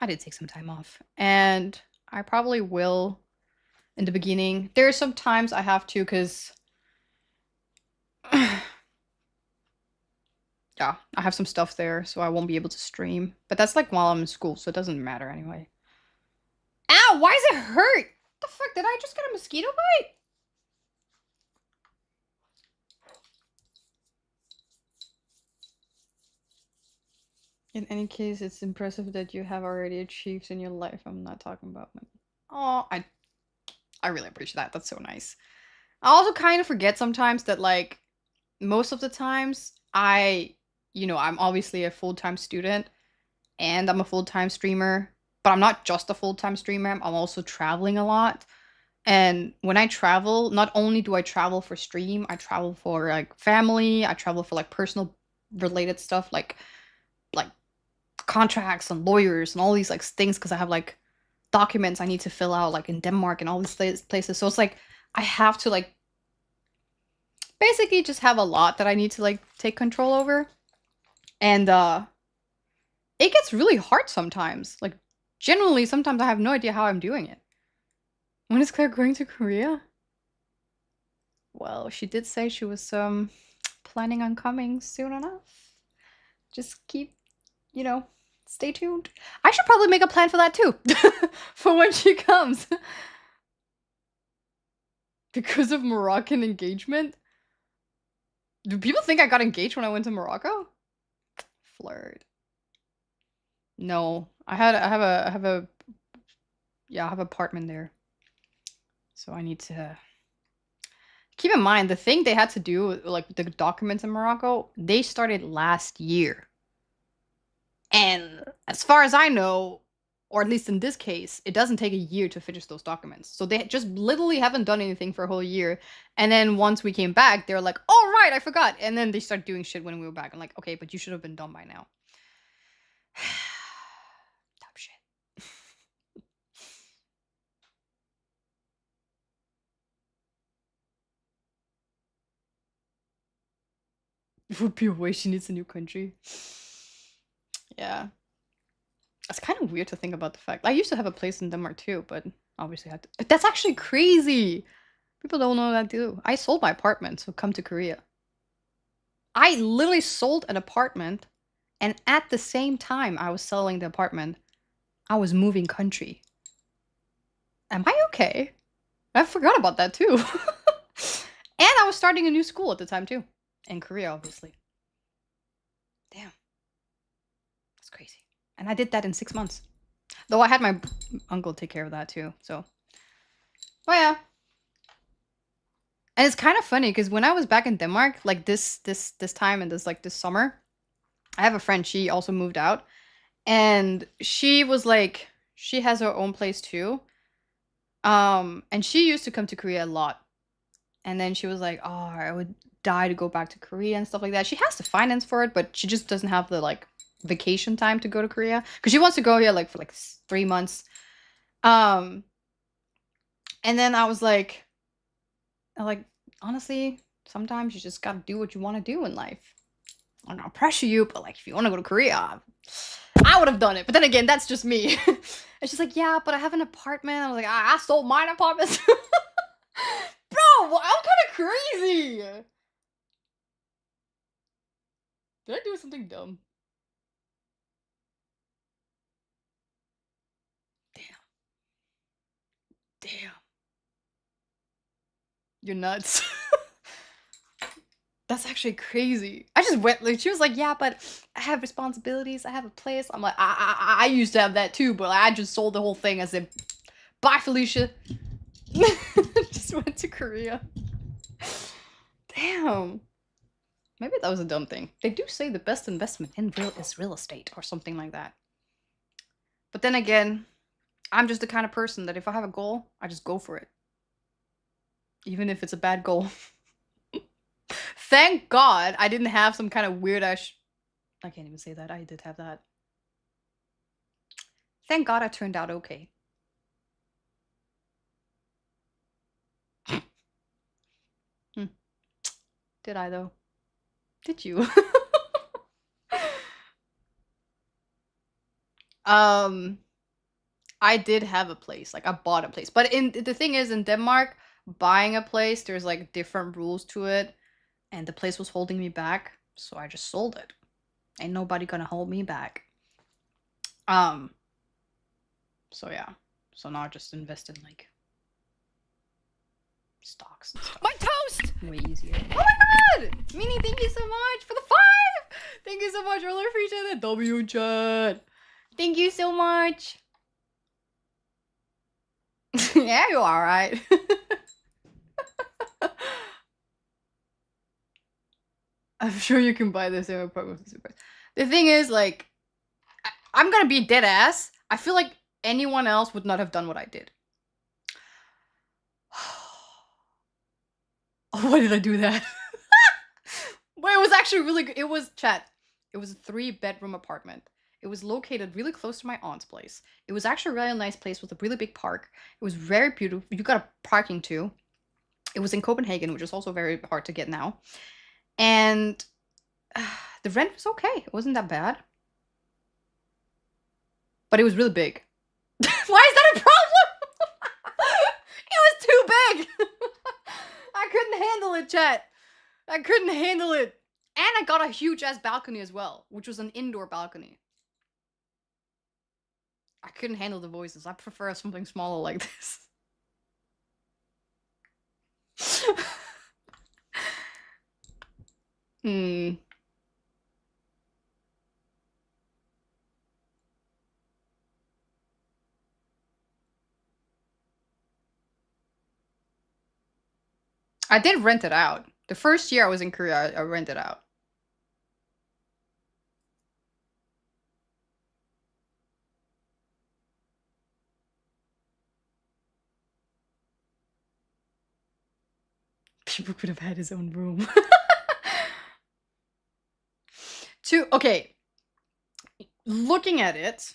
I did take some time off. And I probably will in the beginning. There are some times I have to because yeah, I have some stuff there, so I won't be able to stream. But that's like while I'm in school, so it doesn't matter anyway. Ow, why does it hurt? What the fuck, did I just get a mosquito bite? In any case, it's impressive that you have already achieved in your life. I'm not talking about my... Oh, I really appreciate that. That's so nice. I also kind of forget sometimes that, like, most of the times I'm obviously a full-time student and I'm a full-time streamer, but I'm not just a full-time streamer. I'm also traveling a lot. And when I travel, not only do I travel for stream, I travel for like family, I travel for like personal related stuff like contracts and lawyers and all these like things because I have like documents I need to fill out like in Denmark and all these places. So it's like I have to like basically just have a lot that I need to like take control over. And it gets really hard sometimes. Like generally sometimes I have no idea how I'm doing it. When is Claire going to Korea? Well, she did say she was planning on coming soon enough. Just keep, stay tuned. I should probably make a plan for that too. For when she comes. Because of Moroccan engagement? Do people think I got engaged when I went to Morocco? Flirt. No. I have a apartment there. So I need to keep in mind the thing they had to do, like the documents in Morocco, they started last year. And as far as I know, or at least in this case, it doesn't take a year to finish those documents. So they just literally haven't done anything for a whole year. And then once we came back, they were like, oh, right, I forgot. And then they started doing shit when we were back. I'm like, okay, but you should have been done by now. Dumb shit. It would be a way she needs a new country. Yeah. It's kind of weird to think about the fact. I used to have a place in Denmark too, but obviously I had to... That's actually crazy! People don't know that too. I sold my apartment to come to Korea. I literally sold an apartment, and at the same time I was selling the apartment, I was moving country. Am I okay? I forgot about that too. And I was starting a new school at the time too. In Korea, obviously. Damn. That's crazy. And I did that in 6 months. Though I had my uncle take care of that too, so. But yeah. And it's kind of funny because when I was back in Denmark, like this time and this summer, I have a friend, she also moved out. And she was like, she has her own place too. And she used to come to Korea a lot. And then she was like, oh, I would die to go back to Korea and stuff like that. She has the finance for it, but she just doesn't have the like vacation time to go to Korea. Because she wants to go here like for like 3 months. And then I was like, honestly, sometimes you just gotta do what you want to do in life. I'm not pressure you, but like if you want to go to Korea, I would have done it. But then again, that's just me. And she's like, yeah, but I have an apartment. I was like, I sold mine apartment. Bro, I'm kind of crazy. Did I do something dumb? Damn. You're nuts. That's actually crazy. I just went like she was like, yeah, but I have responsibilities. I have a place. I'm like, I used to have that too, but I just sold the whole thing. I said, bye, Felicia. Just went to Korea. Damn. Maybe that was a dumb thing. They do say the best investment in is real estate or something like that. But then again, I'm just the kind of person that if I have a goal, I just go for it. Even if it's a bad goal. Thank God I didn't have some kind of weird ass... I can't even say that. I did have that. Thank God I turned out okay. Did I though? Did you? I did have a place. Like I bought a place. But the thing is in Denmark, buying a place, there's like different rules to it. And the place was holding me back, so I just sold it. Ain't nobody gonna hold me back. So yeah. So now I just invest in like stocks and stuff. My toast! Way easier. Oh my god! Minnie, thank you so much for the 5! Thank you so much. Really appreciate it. W chat. Thank you so much. Yeah, you're alright. I'm sure you can buy the same apartment with super. The thing is, like, I'm gonna be dead ass. I feel like anyone else would not have done what I did. Oh, why did I do that? But it was actually really good. It was, chat. It was a 3-bedroom apartment. It was located really close to my aunt's place. It was actually a really nice place with a really big park. It was very beautiful. You got a parking too. It was in Copenhagen, which is also very hard to get now. And the rent was okay. It wasn't that bad. But it was really big. Why is that a problem? It was too big. I couldn't handle it, chat. I couldn't handle it. And I got a huge ass balcony as well, which was an indoor balcony. I couldn't handle the voices. I prefer something smaller like this. I did rent it out. The first year I was in Korea, I rented out. People could have had his own room. Okay. Looking at it,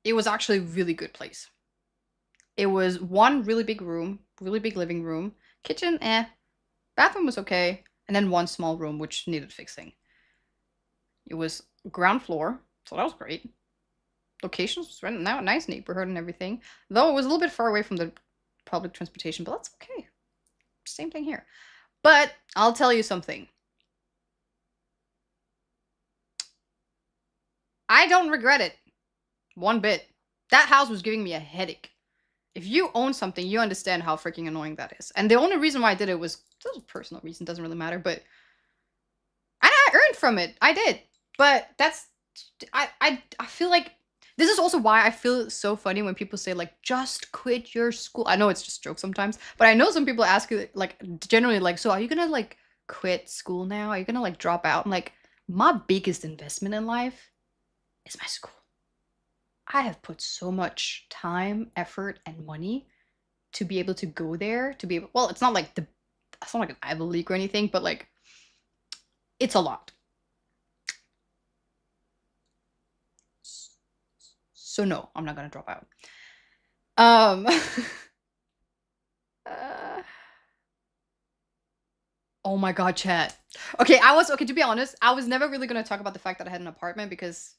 it was actually a really good place. It was one really big room, really big living room, kitchen, bathroom was okay, and then one small room which needed fixing. It was ground floor, so that was great. Locations was right now a nice neighborhood and everything, though it was a little bit far away from the public transportation, but that's okay. Same thing here. But I'll tell you something. I don't regret it. One bit. That house was giving me a headache. If you own something, you understand how freaking annoying that is. And the only reason why I did it was a personal reason, doesn't really matter, but I earned from it. I did. But that's I feel like this is also why I feel so funny when people say like just quit your school. I know it's just joke sometimes, but I know some people ask like generally like, so are you gonna like quit school now? Are you gonna like drop out? And like my biggest investment in life is my school. I have put so much time, effort, and money to be able to go there, to be able, well, it's not like an Ivy League or anything, but like, it's a lot. So no, I'm not gonna drop out. Oh my god, chat. Okay, to be honest, I was never really gonna talk about the fact that I had an apartment because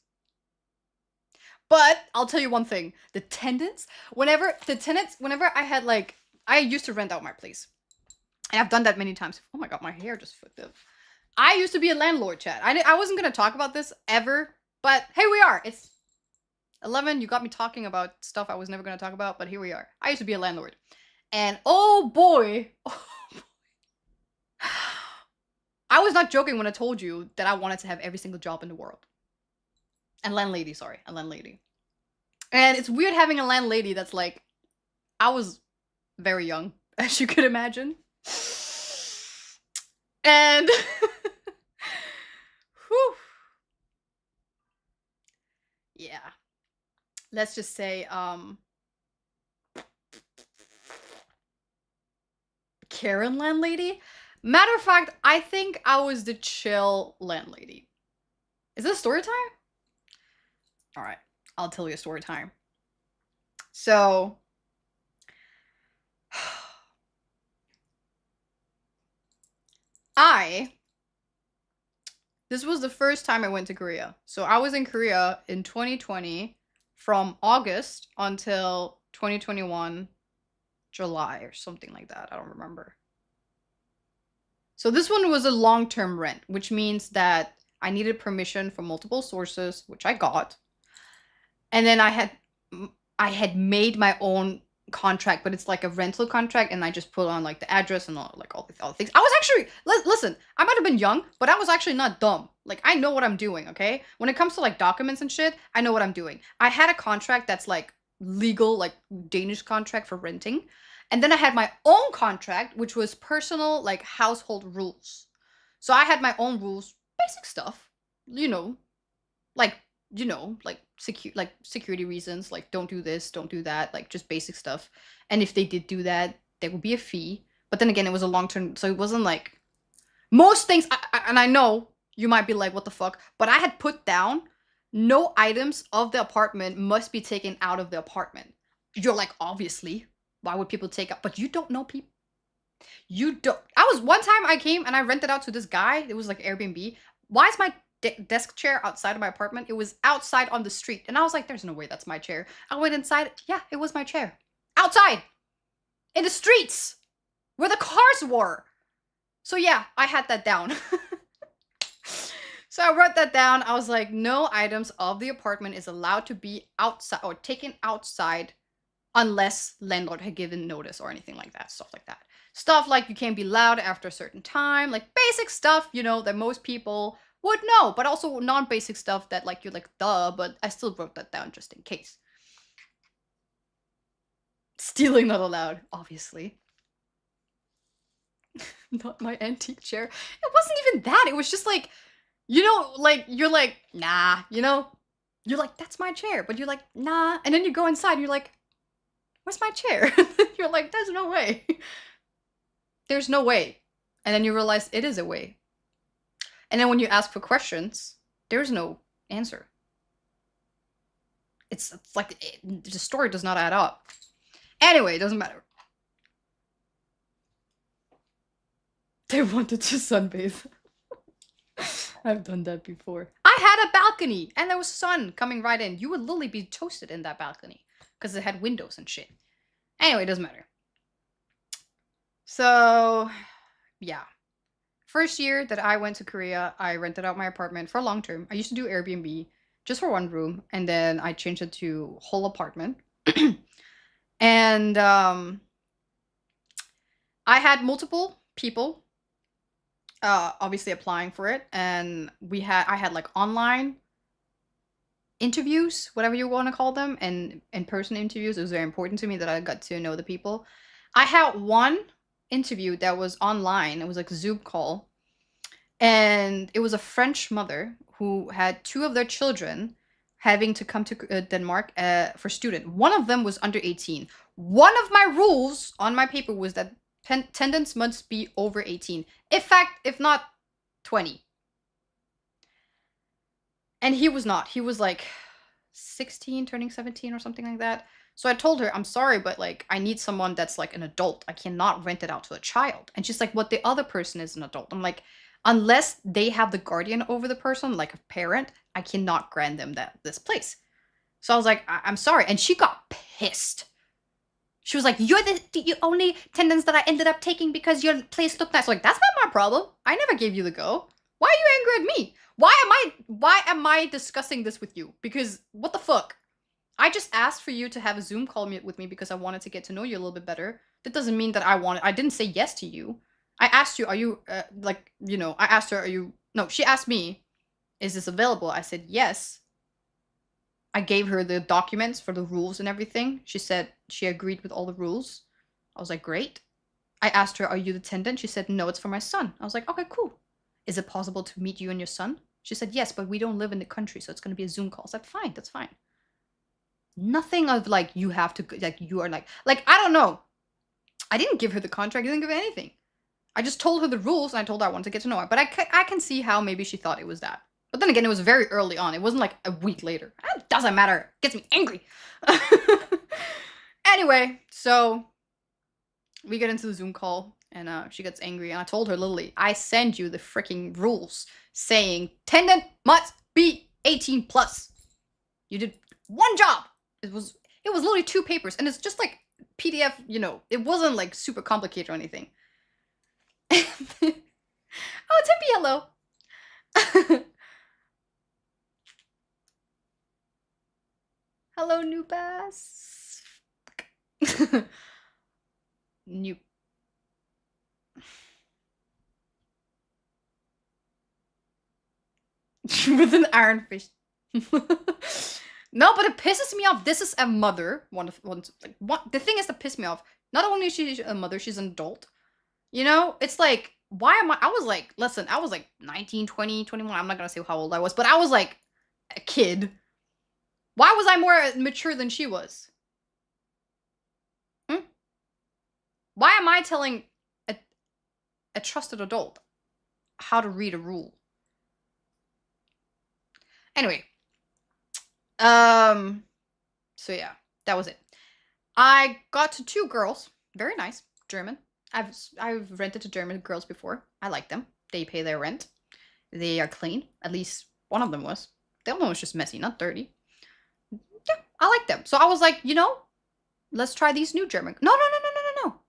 but I'll tell you one thing. The tenants, whenever I had like, I used to rent out my place. And I've done that many times. Oh my god, my hair just flipped up. I used to be a landlord, chat. I wasn't gonna talk about this ever, but hey, we are. It's 11. You got me talking about stuff I was never gonna talk about, but here we are. I used to be a landlord. And oh boy. I was not joking when I told you that I wanted to have every single job in the world. And landlady, sorry, a landlady. And it's weird having a landlady that's like, I was very young, as you could imagine. And whew. Yeah. Let's just say, Karen landlady. Matter of fact, I think I was the chill landlady. Is this story time? All right, I'll tell you a story time. So, This was the first time I went to Korea. So I was in Korea in 2020 from August until 2021 July or something like that. I don't remember. So this one was a long-term rent, which means that I needed permission from multiple sources, which I got. And then I had made my own contract, but it's like a rental contract, and I just put on like the address and all these other things. I was actually listen, I might have been young, but I was actually not dumb. Like, I know what I'm doing, okay? When it comes to like documents and shit, I know what I'm doing. I had a contract that's like legal, like Danish contract for renting. And then I had my own contract, which was personal, like household rules. So I had my own rules, basic stuff, like like security reasons, like don't do this, don't do that, like just basic stuff. And if they did do that, there would be a fee. But then again, it was a long term, so it wasn't like most things. And I know you might be like, what the fuck? But I had put down no items of the apartment must be taken out of the apartment. You're like, obviously, why would people take out? But you don't know people. You don't. One time I came and I rented out to this guy. It was like Airbnb. Why is my desk chair outside of my apartment? It was outside on the street. And I was like, there's no way that's my chair. I went inside. Yeah, it was my chair. Outside. In the streets. Where the cars were. So yeah, I had that down. So I wrote that down. I was like, no items of the apartment is allowed to be outside or taken outside unless landlord had given notice or anything like that. Stuff like that. Stuff like you can't be loud after a certain time. Like basic stuff, that most people would know. But also non-basic stuff that like you're like, duh. But I still wrote that down just in case. Stealing not allowed, obviously. Not my antique chair. It wasn't even that. It was just like, like, you're like, nah, You're like, that's my chair. But you're like, nah. And then you go inside and you're like, where's my chair? You're like, there's no way. There's no way. And then you realize it is a way. And then when you ask for questions, there's no answer. It's like, the story does not add up. Anyway, it doesn't matter. They wanted to sunbathe. I've done that before. I had a balcony and there was sun coming right in. You would literally be toasted in that balcony because it had windows and shit. Anyway, it doesn't matter. So, yeah. First year that I went to Korea, I rented out my apartment for long term. I used to do Airbnb just for one room, and then I changed it to whole apartment. And I had multiple people obviously applying for it, and I had like online interviews, whatever you want to call them, and in-person interviews. It was very important to me that I got to know the people. I had one interview that was online. It was like a Zoom call, and it was a French mother who had 2 of their children having to come to Denmark for student. One of them was under 18. One of my rules on my paper was that attendance must be over 18. In fact, if not 20. And he was not. He was like 16, turning 17 or something like that. So I told her, I'm sorry, but like, I need someone that's like an adult. I cannot rent it out to a child. And she's like, what, the other person is an adult? I'm like, unless they have the guardian over the person, like a parent, I cannot grant them this place. So I was like, I'm sorry. And she got pissed. She was like, you're the only attendance that I ended up taking because your place looked nice. Like, that's not my problem. I never gave you the go. Why are you angry at me? Why am I discussing this with you? Because what the fuck? I just asked for you to have a Zoom call with me because I wanted to get to know you a little bit better. That doesn't mean that I didn't say yes to you. I asked you, are you, I asked her, she asked me, is this available? I said, yes. I gave her the documents for the rules and everything. She said she agreed with all the rules. I was like, great. I asked her, are you the attendant? She said, no, it's for my son. I was like, okay, cool. Is it possible to meet you and your son? She said, yes, but we don't live in the country, so it's going to be a Zoom call. I said, fine, that's fine. Nothing of like, you have to, like, you are like, I don't know. I didn't give her the contract. I didn't give her anything. I just told her the rules, and I told her I wanted to get to know her. But I can see how maybe she thought it was that. But then again, it was very early on. It wasn't like a week later. It doesn't matter. It gets me angry. Anyway, so we get into the Zoom call. And she gets angry, and I told her, literally, I send you the freaking rules saying tenant must be 18 plus. You did one job. It was literally 2 papers, and it's just like PDF, you know, it wasn't like super complicated or anything. Oh, Tippy, hello. Hello, new bass. New. With an iron fist. No, but it pisses me off. This is a mother. The thing is that pissed me off. Not only is she a mother, she's an adult. You know, it's like, why am I was like, listen, I was like 19, 20, 21. I'm not gonna say how old I was, but I was like a kid. Why was I more mature than she was? Hmm? Why am I telling a trusted adult how to read a rule? Anyway. So yeah, that was it. I got to 2 girls. Very nice. German. I've rented to German girls before. I like them. They pay their rent. They are clean. At least one of them was. The other one was just messy, not dirty. Yeah, I like them. So I was like, you know, let's try these new German. No, no, no, no, no, no, no.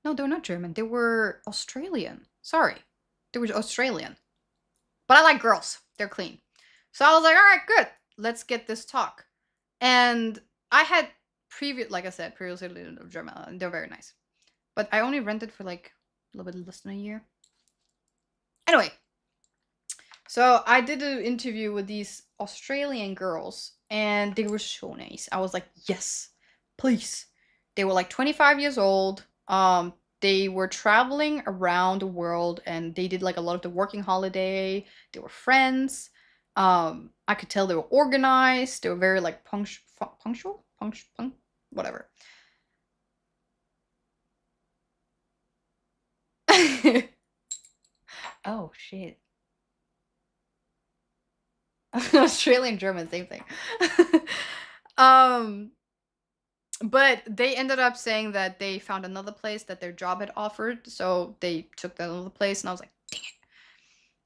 No, they were not German. They were Australian. Sorry. They were Australian. But I like girls. They're clean. So I was like, all right, good. Let's get this talk. And I had like I said, previously lived in German. They're very nice. But I only rented for like a little bit less than a year. Anyway. So I did an interview with these Australian girls, and they were so nice. I was like, yes, please. They were like 25 years old. They were traveling around the world, and they did like a lot of the working holiday. They were friends. I could tell they were organized. They were very like punctual, whatever. Oh shit. Australian German, same thing. But they ended up saying that they found another place that their job had offered, so they took that other place, and I was like, dang it.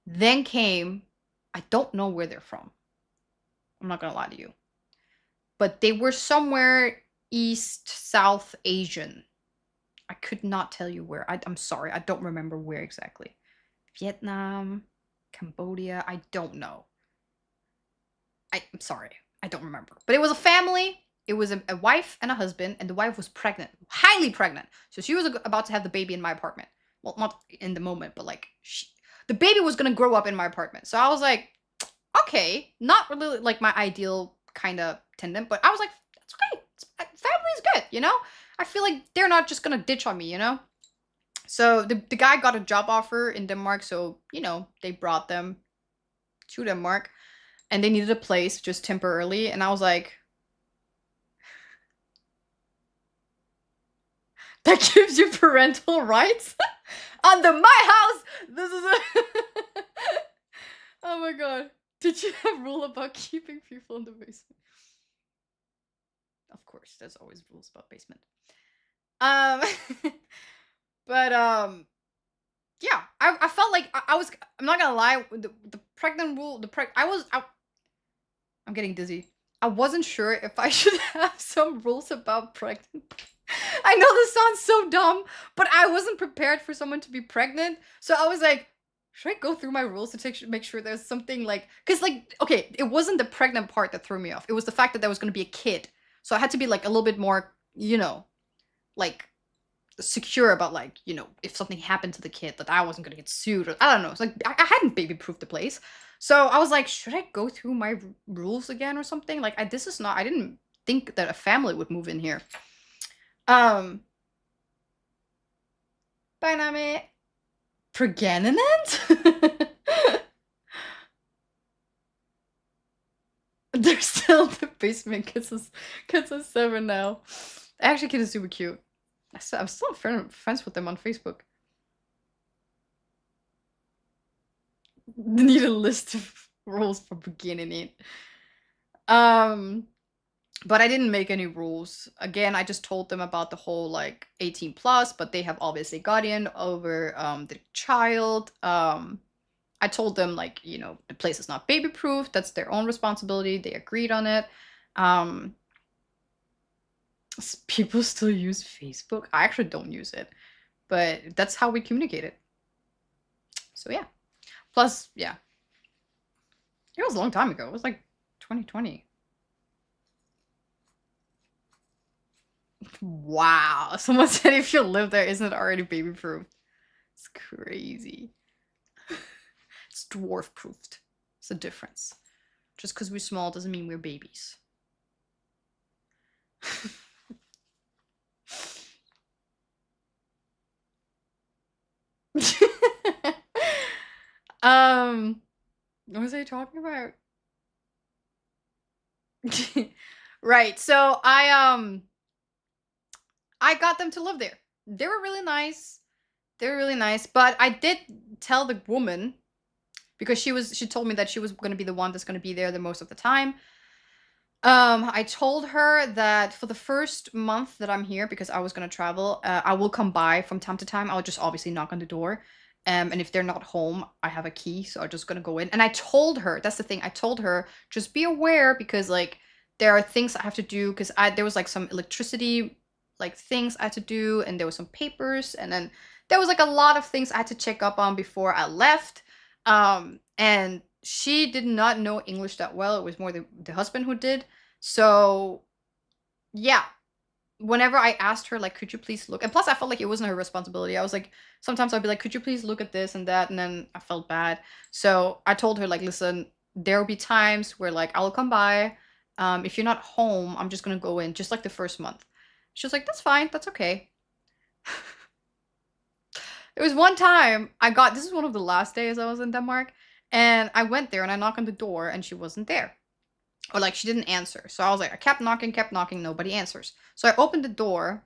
Then came, I don't know where they're from. I'm not gonna lie to you. But they were somewhere East, South Asian. I could not tell you where. I'm sorry, I don't remember where exactly. Vietnam, Cambodia, I don't know. I'm sorry, I don't remember. But it was a family. It was a wife and a husband, and the wife was pregnant, highly pregnant. So she was about to have the baby in my apartment. Well, not in the moment, but like the baby was gonna grow up in my apartment. So I was like, okay, not really like my ideal kind of tenant, but I was like, that's okay. Family is good, you know? I feel like they're not just gonna ditch on me, you know? So the guy got a job offer in Denmark, so, you know, they brought them to Denmark, and they needed a place just temporarily, and I was like, that gives you parental rights? Under my house! This is a... Oh my god. Did you have rule about keeping people in the basement? Of course, there's always rules about basement. But yeah, I felt like I was, I'm not gonna lie, the pregnant rule, I'm getting dizzy. I wasn't sure if I should have some rules about pregnant. I know this sounds so dumb, but I wasn't prepared for someone to be pregnant. So I was like, should I go through my rules to make sure there's something like, because like, okay, it wasn't the pregnant part that threw me off. It was the fact that there was going to be a kid. So I had to be like a little bit more, you know, like secure about like, you know, if something happened to the kid, that I wasn't going to get sued, or I don't know. It's like, I hadn't baby-proofed the place. So I was like, should I go through my rules again or something? Like, I didn't think that a family would move in here. Bijnaam Pregnant? They're still in the basement. Kids is 7 now. Actually, kid is super cute. I'm still friends with them on Facebook. Need a list of rules for beginning it. But I didn't make any rules. Again, I just told them about the whole like 18 plus, but they have obviously guardian over the child. I told them like, you know, the place is not baby proof. That's their own responsibility. They agreed on it. Um, people still use Facebook. I actually don't use it, but that's how we communicated. So yeah. Plus, yeah, it was a long time ago. It was like 2020. Wow. Someone said if you live there, isn't it already baby proof? It's crazy. It's dwarf proofed. It's a difference. Just because we're small doesn't mean we're babies. What was I talking about? Right. So I got them to live there. They were really nice. They were really nice, but I did tell the woman because she told me that she was going to be the one that's going to be there the most of the time. I told her that for the first month that I'm here, because I was gonna travel, I will come by from time to time. I'll just obviously knock on the door. And if they're not home, I have a key, so I'm just gonna go in. And I told her, that's the thing, I told her, just be aware because like there are things I have to do because I there was like some electricity like things I had to do, and there was some papers, and then there was like a lot of things I had to check up on before I left. And she did not know English that well. It was more the husband who did. So, yeah, whenever I asked her, like, could you please look? And plus, I felt like it wasn't her responsibility. I was like, sometimes I'd be like, could you please look at this and that? And then I felt bad. So I told her, like, listen, there will be times where, like, I'll come by. If you're not home, I'm just gonna go in, just like the first month. She was like, that's fine, that's okay. There was one time this is one of the last days I was in Denmark, and I went there and I knocked on the door and she wasn't there. Or like she didn't answer. So I was like, I kept knocking, nobody answers. So I opened the door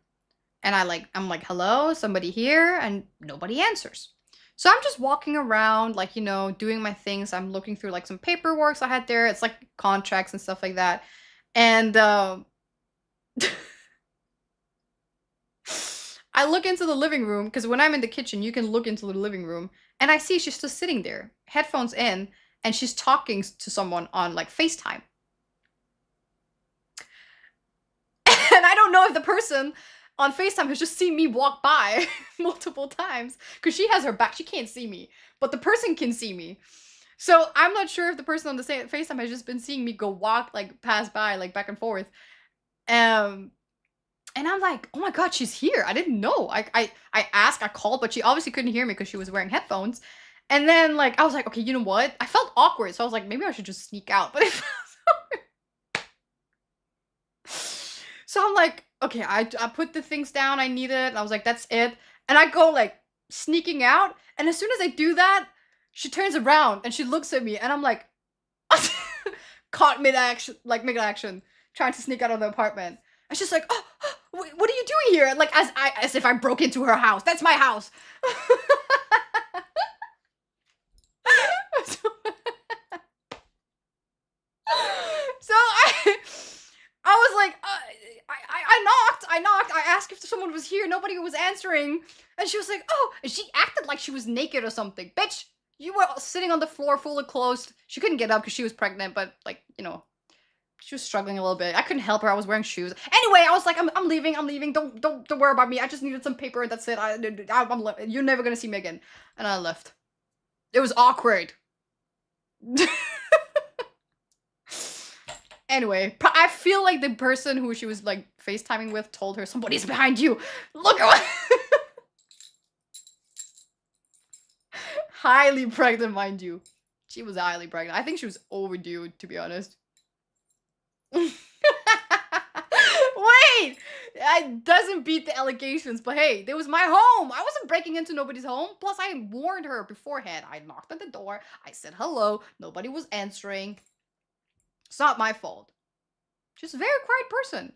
and I'm like, hello, somebody here? And nobody answers. So I'm just walking around, like, you know, doing my things. I'm looking through like some paperwork I had there. It's like contracts and stuff like that. And I look into the living room because when I'm in the kitchen, you can look into the living room, and I see she's just sitting there, headphones in, and she's talking to someone on like FaceTime. And I don't know if the person on FaceTime has just seen me walk by multiple times because she has her back. She can't see me, but the person can see me. So I'm not sure if the person on the same FaceTime has just been seeing me go walk, like pass by, like back and forth. And I'm like, oh my god, she's here. I didn't know. I asked, I called, but she obviously couldn't hear me because she was wearing headphones. And then like I was like, okay, you know what? I felt awkward, so I was like, maybe I should just sneak out. But it felt so I'm like, okay, I put the things down I needed, and I was like, that's it. And I go like sneaking out, and as soon as I do that, she turns around and she looks at me, and I'm like, caught mid action, trying to sneak out of the apartment. And she's like, oh, what are you doing here? Like as if I broke into her house. That's my house. So I was like, I knocked. I asked if someone was here. Nobody was answering. And she was like, oh, and she acted like she was naked or something. Bitch, you were sitting on the floor fully clothed. She couldn't get up because she was pregnant, but like, you know, she was struggling a little bit. I couldn't help her. I was wearing shoes. Anyway, I was like, I'm leaving. Don't worry about me. I just needed some paper and that's it. You're never gonna see me again. And I left. It was awkward. Anyway, I feel like the person who she was like FaceTiming with told her somebody's behind you. Look at highly pregnant, mind you. She was highly pregnant. I think she was overdue, to be honest. Wait! It doesn't beat the allegations, but hey, it was my home. I wasn't breaking into nobody's home. Plus, I warned her beforehand. I knocked on the door. I said hello. Nobody was answering. It's not my fault. Just a very quiet person.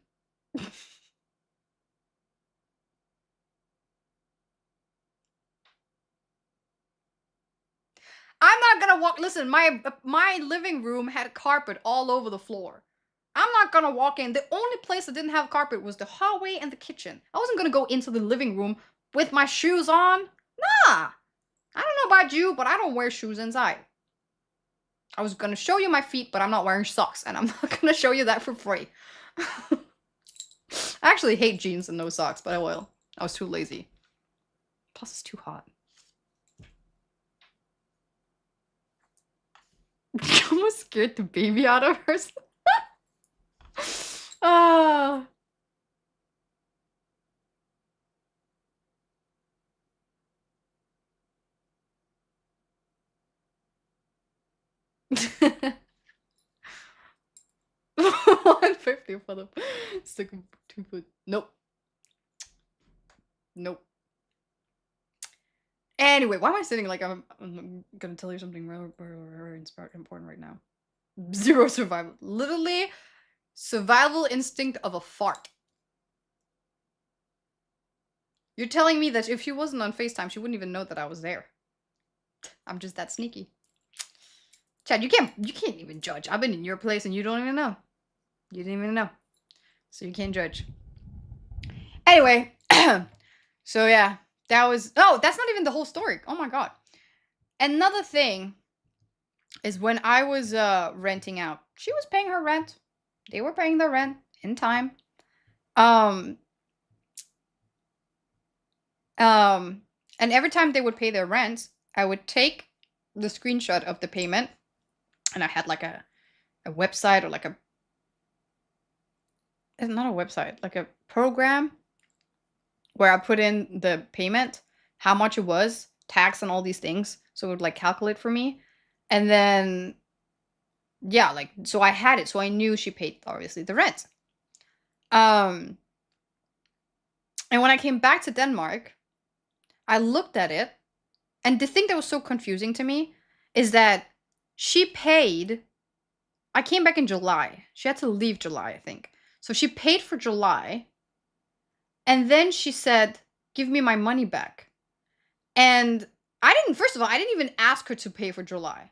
I'm not gonna walk. Listen, my living room had carpet all over the floor. I'm not gonna walk in. The only place that didn't have carpet was the hallway and the kitchen. I wasn't gonna go into the living room with my shoes on. Nah. I don't know about you, but I don't wear shoes inside. I was gonna show you my feet, but I'm not wearing socks, and I'm not gonna show you that for free. I actually hate jeans and no socks, but I will. I was too lazy. Plus, it's too hot. I was scared the baby out of her. Ah. $150 for the stick of 2 foot. Nope. Nope. Anyway, why am I sitting like I'm gonna tell you something very important right now? Zero survival. Literally, survival instinct of a fart. You're telling me that if she wasn't on FaceTime, she wouldn't even know that I was there. I'm just that sneaky. Chad, you can't even judge. I've been in your place and you don't even know. You didn't even know. So you can't judge. Anyway, so yeah, that was... Oh, that's not even the whole story. Oh my god. Another thing is when I was renting out, she was paying her rent. They were paying their rent in time. And every time they would pay their rent, I would take the screenshot of the payment, and I had like a website or like a... It's not a website, like a program where I put in the payment, how much it was, tax and all these things. So it would like calculate for me. And then, yeah, like, so I had it. So I knew she paid, obviously, the rent. And when I came back to Denmark, I looked at it. And the thing that was so confusing to me is that she paid... I came back in July. She had to leave July, I think. So she paid for July. And then she said, give me my money back. And first of all, I didn't even ask her to pay for July.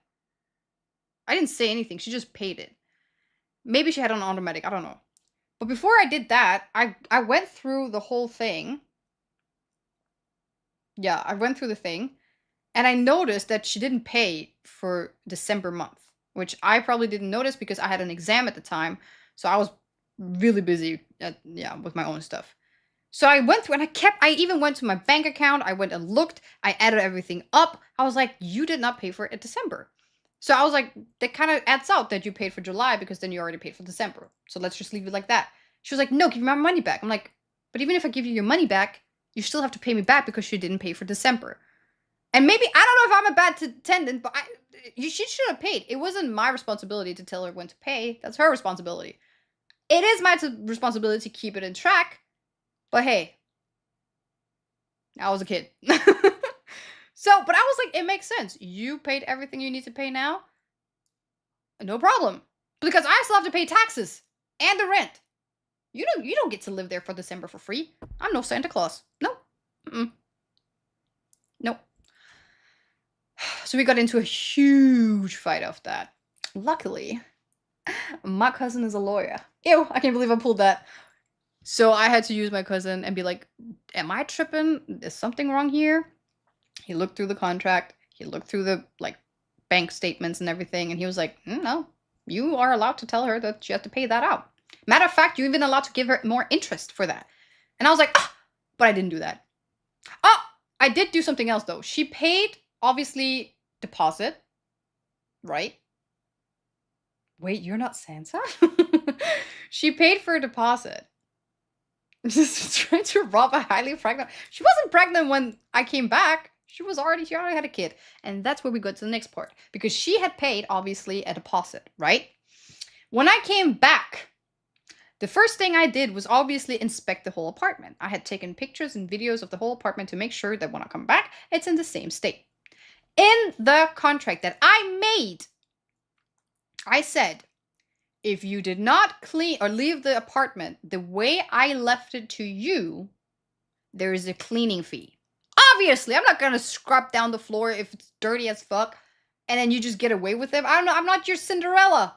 I didn't say anything. She just paid it. Maybe she had it on automatic. I don't know. But before I did that, I went through the whole thing. Yeah, I went through the thing. And I noticed that she didn't pay for December month. Which I probably didn't notice because I had an exam at the time. So I was really busy with my own stuff. So I went through and I even went to my bank account. I went and looked. I added everything up. I was like, you did not pay for it in December. So I was like, that kind of adds out that you paid for July because then you already paid for December. So let's just leave it like that. She was like, no, give me my money back. I'm like, but even if I give you your money back, you still have to pay me back because you didn't pay for December. And maybe, I don't know if I'm a bad attendant, but she should have paid. It wasn't my responsibility to tell her when to pay. That's her responsibility. It is my responsibility to keep it in track. But hey, I was a kid. So, but I was like, it makes sense. You paid everything you need to pay now. No problem. Because I still have to pay taxes and the rent. You don't get to live there for December for free. I'm no Santa Claus. No. Nope. So we got into a huge fight off that. Luckily, my cousin is a lawyer. Ew, I can't believe I pulled that. So I had to use my cousin and be like, am I tripping? Is something wrong here? He looked through the contract. He looked through the like bank statements and everything. And he was like, no, you are allowed to tell her that she has to pay that out. Matter of fact, you're even allowed to give her more interest for that. And I was like, but I didn't do that. Oh, I did do something else though. She paid, obviously, deposit, right? Wait, you're not Santa? She paid for a deposit. Just trying to rob a highly pregnant. She wasn't pregnant when I came back. She already had a kid. And that's where we go to the next part. Because she had paid, obviously, a deposit, right? When I came back, the first thing I did was obviously inspect the whole apartment. I had taken pictures and videos of the whole apartment to make sure that when I come back, it's in the same state. In the contract that I made, I said, if you did not clean or leave the apartment the way I left it to you, there is a cleaning fee. Obviously, I'm not going to scrub down the floor if it's dirty as fuck and then you just get away with it. I don't know. I'm not your Cinderella.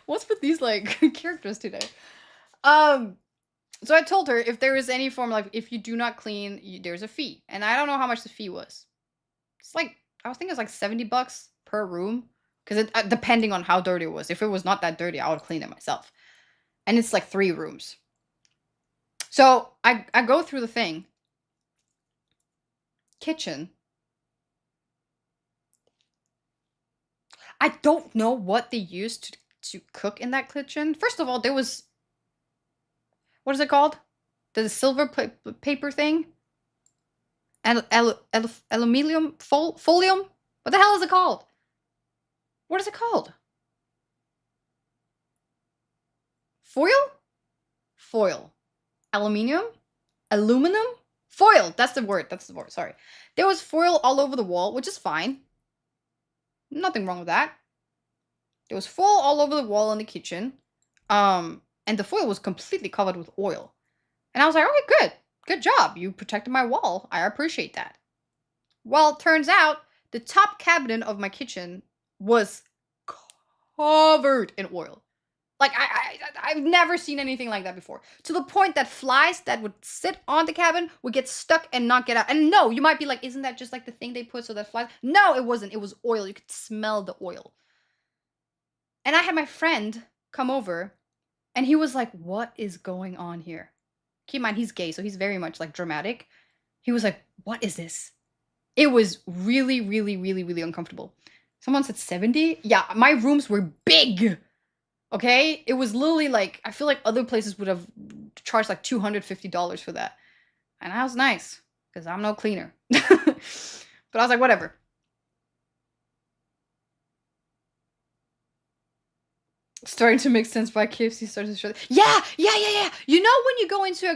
What's with these like characters today? So I told her if there is any form, like if you do not clean, there's a fee, and I don't know how much the fee was. It's like I was thinking it's like $70 per room, because it depending on how dirty it was. If it was not that dirty, I would clean it myself, and it's like 3 rooms. So I go through the thing. Kitchen. I don't know what they used to cook in that kitchen. First of all, there was, what is it called? The silver paper thing? Aluminium folium? What the hell is it called? What is it called? Foil? Foil. Aluminium? Aluminum? Foil. That's the word. Sorry. There was foil all over the wall, which is fine. Nothing wrong with that. There was foil all over the wall in the kitchen. And the foil was completely covered with oil. And I was like, okay, good. Good job. You protected my wall. I appreciate that. Well, it turns out the top cabinet of my kitchen was covered in oil. Like, I've never seen anything like that before. To the point that flies that would sit on the cabin would get stuck and not get out. And no, you might be like, isn't that just like the thing they put so that flies? No, it wasn't. It was oil. You could smell the oil. And I had my friend come over, and he was like, what is going on here? Keep in mind, he's gay, so he's very much like dramatic. He was like, what is this? It was really, really, really, really uncomfortable. Someone said 70? Yeah, my rooms were big. Okay? It was literally like, I feel like other places would have charged like $250 for that. And that was nice, because I'm no cleaner. But I was like, whatever. Starting to make sense why KFC started to show that. Yeah. You know when you go into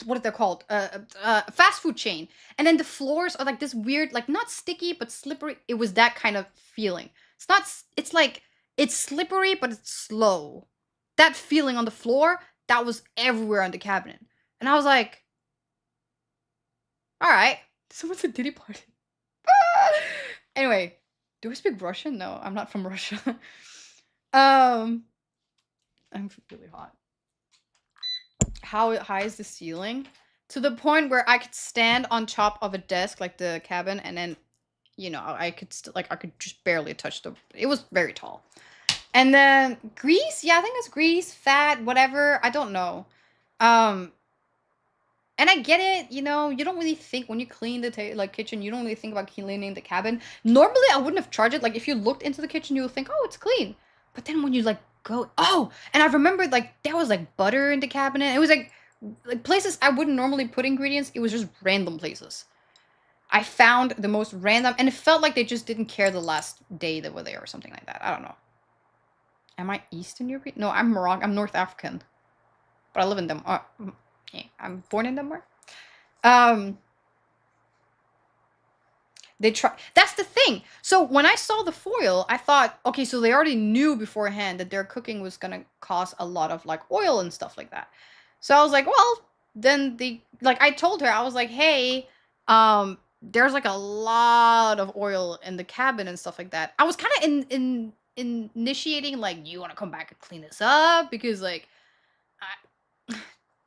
what are they called? Fast food chain, and then the floors are like this weird, like not sticky but slippery. It was that kind of feeling. It's not. It's like it's slippery but it's slow. That feeling on the floor, that was everywhere on the cabinet, and I was like, all right, someone said Diddy party. Anyway. Do I speak Russian? No, I'm not from Russia. I'm really hot. How high is the ceiling? To the point where I could stand on top of a desk, like the cabin, and then, you know, I could just barely touch it was very tall. And then grease? Yeah, I think it's grease, fat, whatever. I don't know. And I get it, you know, you don't really think when you clean the kitchen, you don't really think about cleaning the cabin. Normally, I wouldn't have charged it. Like, if you looked into the kitchen, you would think, oh, it's clean. But then when you, like, go, oh, and I remembered, like, there was, like, butter in the cabinet. It was, like places I wouldn't normally put ingredients. It was just random places. I found the most random, and it felt like they just didn't care the last day they were there or something like that. I don't know. Am I Eastern European? No, I'm Morocco. I'm North African. But I live in Denmark. I'm born in Denmark. They try. That's the thing. So when I saw the foil, I thought, okay, so they already knew beforehand that their cooking was gonna cost a lot of like oil and stuff like that. So I was like, well, then I told her, I was like, hey, there's like a lot of oil in the cabin and stuff like that. I was kind of initiating, like, you want to come back and clean this up? Because like,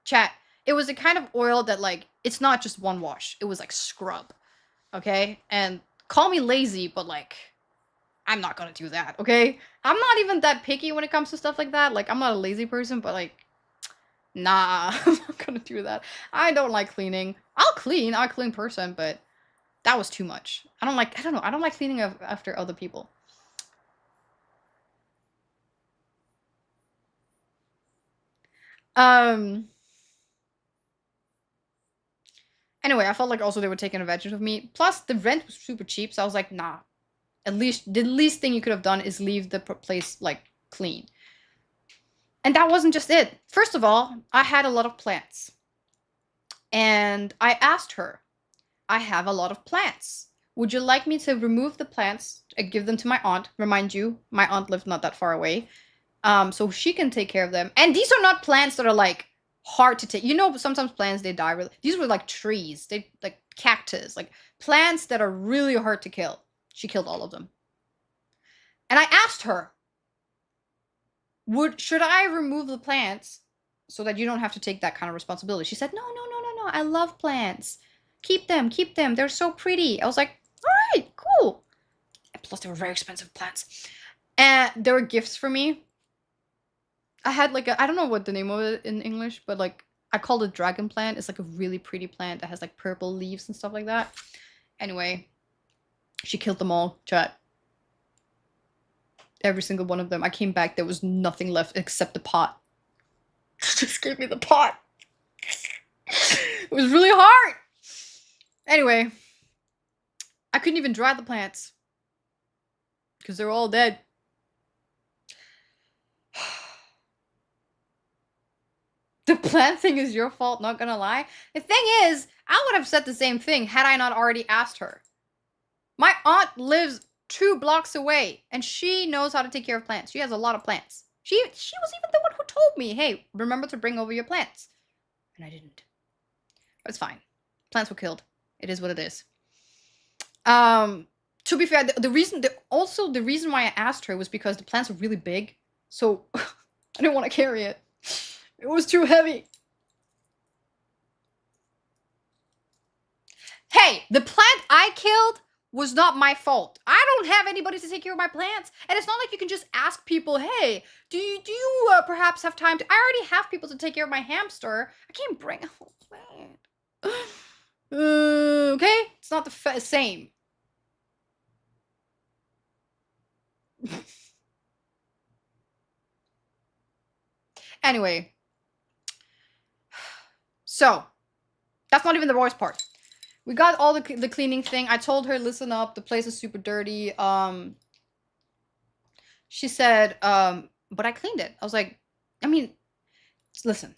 chat, it was the kind of oil that, like, it's not just one wash. It was like scrub. Okay? And call me lazy, but like, I'm not gonna do that, okay? I'm not even that picky when it comes to stuff like that. Like, I'm not a lazy person, but like, nah, I'm not gonna do that. I don't like cleaning. I'm a clean person, but that was too much. I don't like cleaning after other people. Anyway, I felt like also they were taking advantage of me. Plus, the rent was super cheap, so I was like, nah. At least, the least thing you could have done is leave the place, like, clean. And that wasn't just it. First of all, I had a lot of plants. And I asked her, I have a lot of plants. Would you like me to remove the plants and give them to my aunt? Remind you, my aunt lived not that far away. So she can take care of them. And these are not plants that are, like, hard to take. You know, sometimes plants, they die really. These were like trees. They like cactus, like plants that are really hard to kill. She killed all of them. And I asked asked her, should I remove the plants so that you don't have to take that kind of responsibility? She said, no, no, no, no, no. I love plants. Keep them, keep them. They're so pretty. I was like, all right, cool. And plus, they were very expensive plants. And they were gifts for me. I had like I don't know what the name of it in English, but like I called it dragon plant. It's like a really pretty plant that has like purple leaves and stuff like that. Anyway, she killed them all, chat. Every single one of them. I came back, there was nothing left except the pot. She just gave me the pot. It was really hard. Anyway, I couldn't even dry the plants because they were all dead. The plant thing is your fault, not gonna lie. The thing is, I would have said the same thing had I not already asked her. My aunt lives 2 blocks away, and she knows how to take care of plants. She has a lot of plants. She was even the one who told me, hey, remember to bring over your plants. And I didn't. But it's fine. Plants were killed. It is what it is. To be fair, the reason why I asked her was because the plants were really big. So I didn't want to carry it. It was too heavy. Hey, the plant I killed was not my fault. I don't have anybody to take care of my plants. And it's not like you can just ask people, hey, do you perhaps have time to... I already have people to take care of my hamster. I can't bring a whole plant. Okay? It's not the same. Anyway. So, that's not even the worst part. We got all the cleaning thing. I told her, listen up, the place is super dirty. She said, but I cleaned it. I was like, I mean, listen.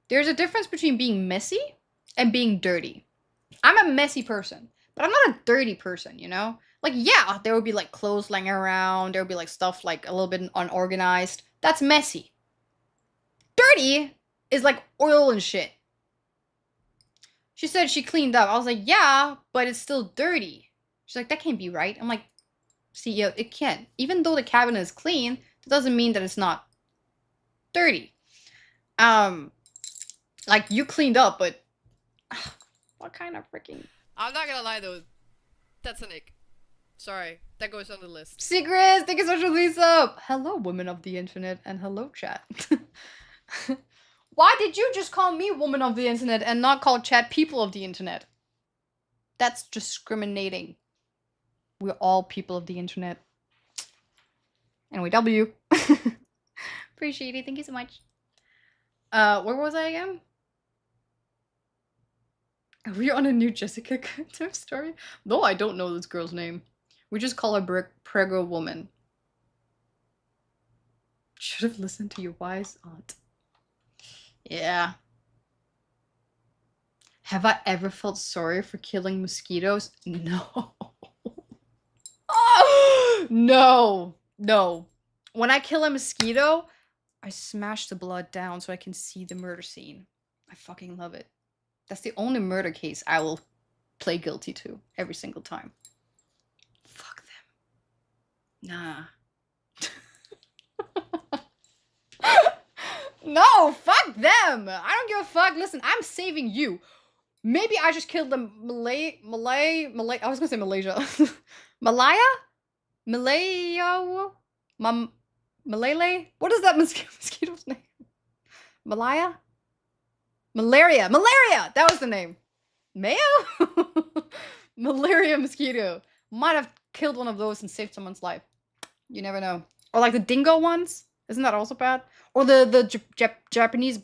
There's a difference between being messy and being dirty. I'm a messy person, but I'm not a dirty person, you know? Like, yeah, there would be like clothes lying around. There would be like stuff like a little bit unorganized. That's messy. Dirty is like oil and shit. She said she cleaned up. I was like, yeah, but it's still dirty. She's like, that can't be right. I'm like, see, yeah, it can't. Even though the cabinet is clean, that doesn't mean that it's not dirty. Like, you cleaned up, but what kind of freaking... I'm not gonna lie though, that's an ick. Sorry, that goes on the list. Secrets, thank you so much for these up. Hello, women of the internet, and hello, chat. Why did you just call me woman of the internet and not call chat people of the internet? That's discriminating. We're all people of the internet. Anyway, W. Appreciate it. Thank you so much. Where was I again? Are we on a new Jessica type story? No, I don't know this girl's name. We just call her Prego Woman. Should have listened to your wise aunt. Yeah. Have I ever felt sorry for killing mosquitoes? No. Oh, no. No. When I kill a mosquito, I smash the blood down so I can see the murder scene. I fucking love it. That's the only murder case I will play guilty to every single time. Fuck them. Nah. No, fuck them. I don't give a fuck. Listen, I'm saving you. Maybe I just killed the Malay. I was gonna say Malaysia. Malaya? Malayo? Malele? What is that mosquito's name? Malaya? Malaria. Malaria! That was the name. Mayo? Malaria mosquito. Might have killed one of those and saved someone's life. You never know. Or like the dingo ones. Isn't that also bad? Or the Japanese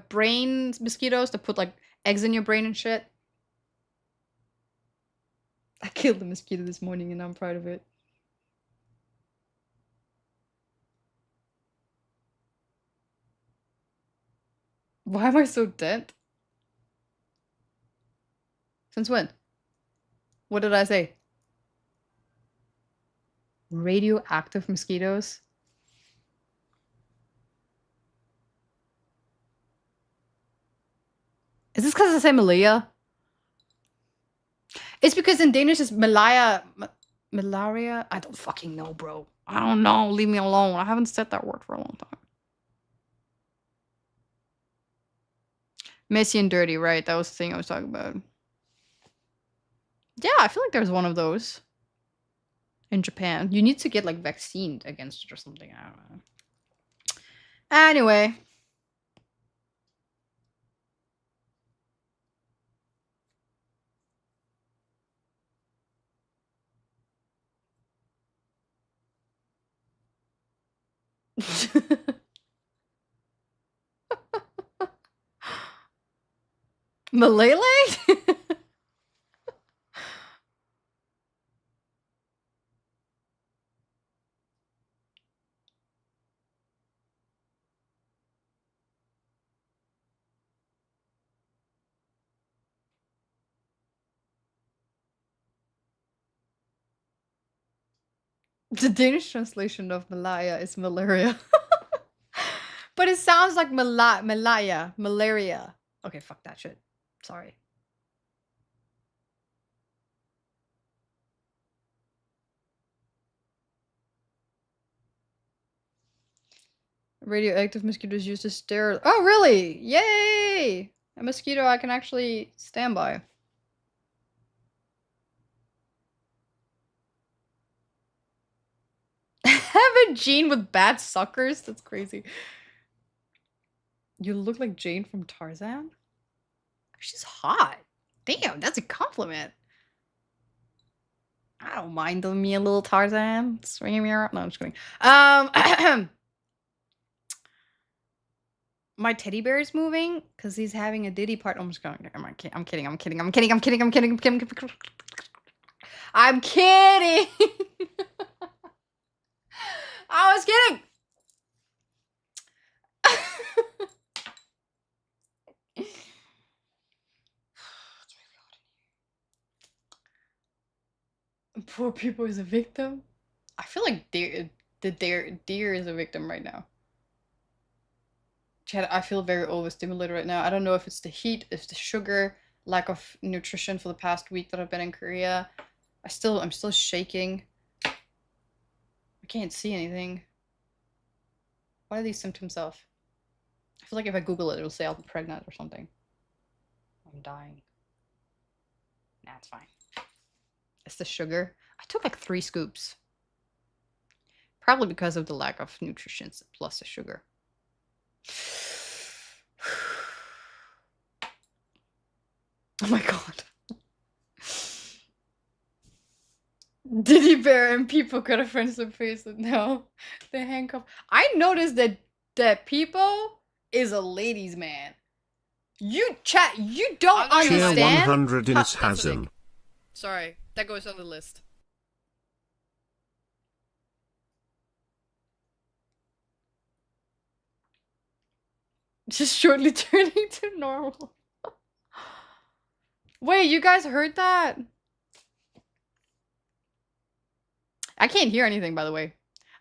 brain mosquitoes that put like eggs in your brain and shit. I killed the mosquito this morning and I'm proud of it. Why am I so dead? Since when? What did I say? Radioactive mosquitoes? Is this because I say Malaya? It's because in Danish it's Malaya. Malaria? I don't fucking know, bro. I don't know. Leave me alone. I haven't said that word for a long time. Messy and dirty, right? That was the thing I was talking about. Yeah, I feel like there's one of those in Japan. You need to get like vaccinated against it or something. I don't know. Anyway. Malele? The Danish translation of Malaya is malaria. But it sounds like Malaya. Malaria. Okay, fuck that shit. Sorry. Radioactive mosquitoes used to stare. Oh, really? Yay! A mosquito I can actually stand by. Have a Jean with bad suckers? That's crazy. You look like Jane from Tarzan? She's hot. Damn, that's a compliment. I don't mind me a little Tarzan swinging me around. No, I'm just kidding. My teddy bear is moving because he's having a Diddy part. I'm just going. I'm kidding. I'm kidding. I'm kidding. I'm kidding. I'm kidding. I'm kidding. I'm kidding. I'm kidding. I was kidding. Poor people is a victim. I feel like deer is a victim right now. Chad, I feel very overstimulated right now. I don't know if it's the heat, if it's the sugar, lack of nutrition for the past week that I've been in Korea. I'm still shaking. I can't see anything. What are these symptoms of? I feel like if I Google it, it'll say I'll be pregnant or something. I'm dying. Nah, it's fine. It's the sugar. I took like 3 scoops. Probably because of the lack of nutrition plus the sugar. Oh my god. Diddy Bear and people got a friendship face that now the handcuff. I noticed that people is a ladies' man. You chat. You don't Cheer understand. 100 in That's Hasm. Sorry, that goes on the list. Just shortly turning to normal. Wait, you guys heard that? I can't hear anything, by the way.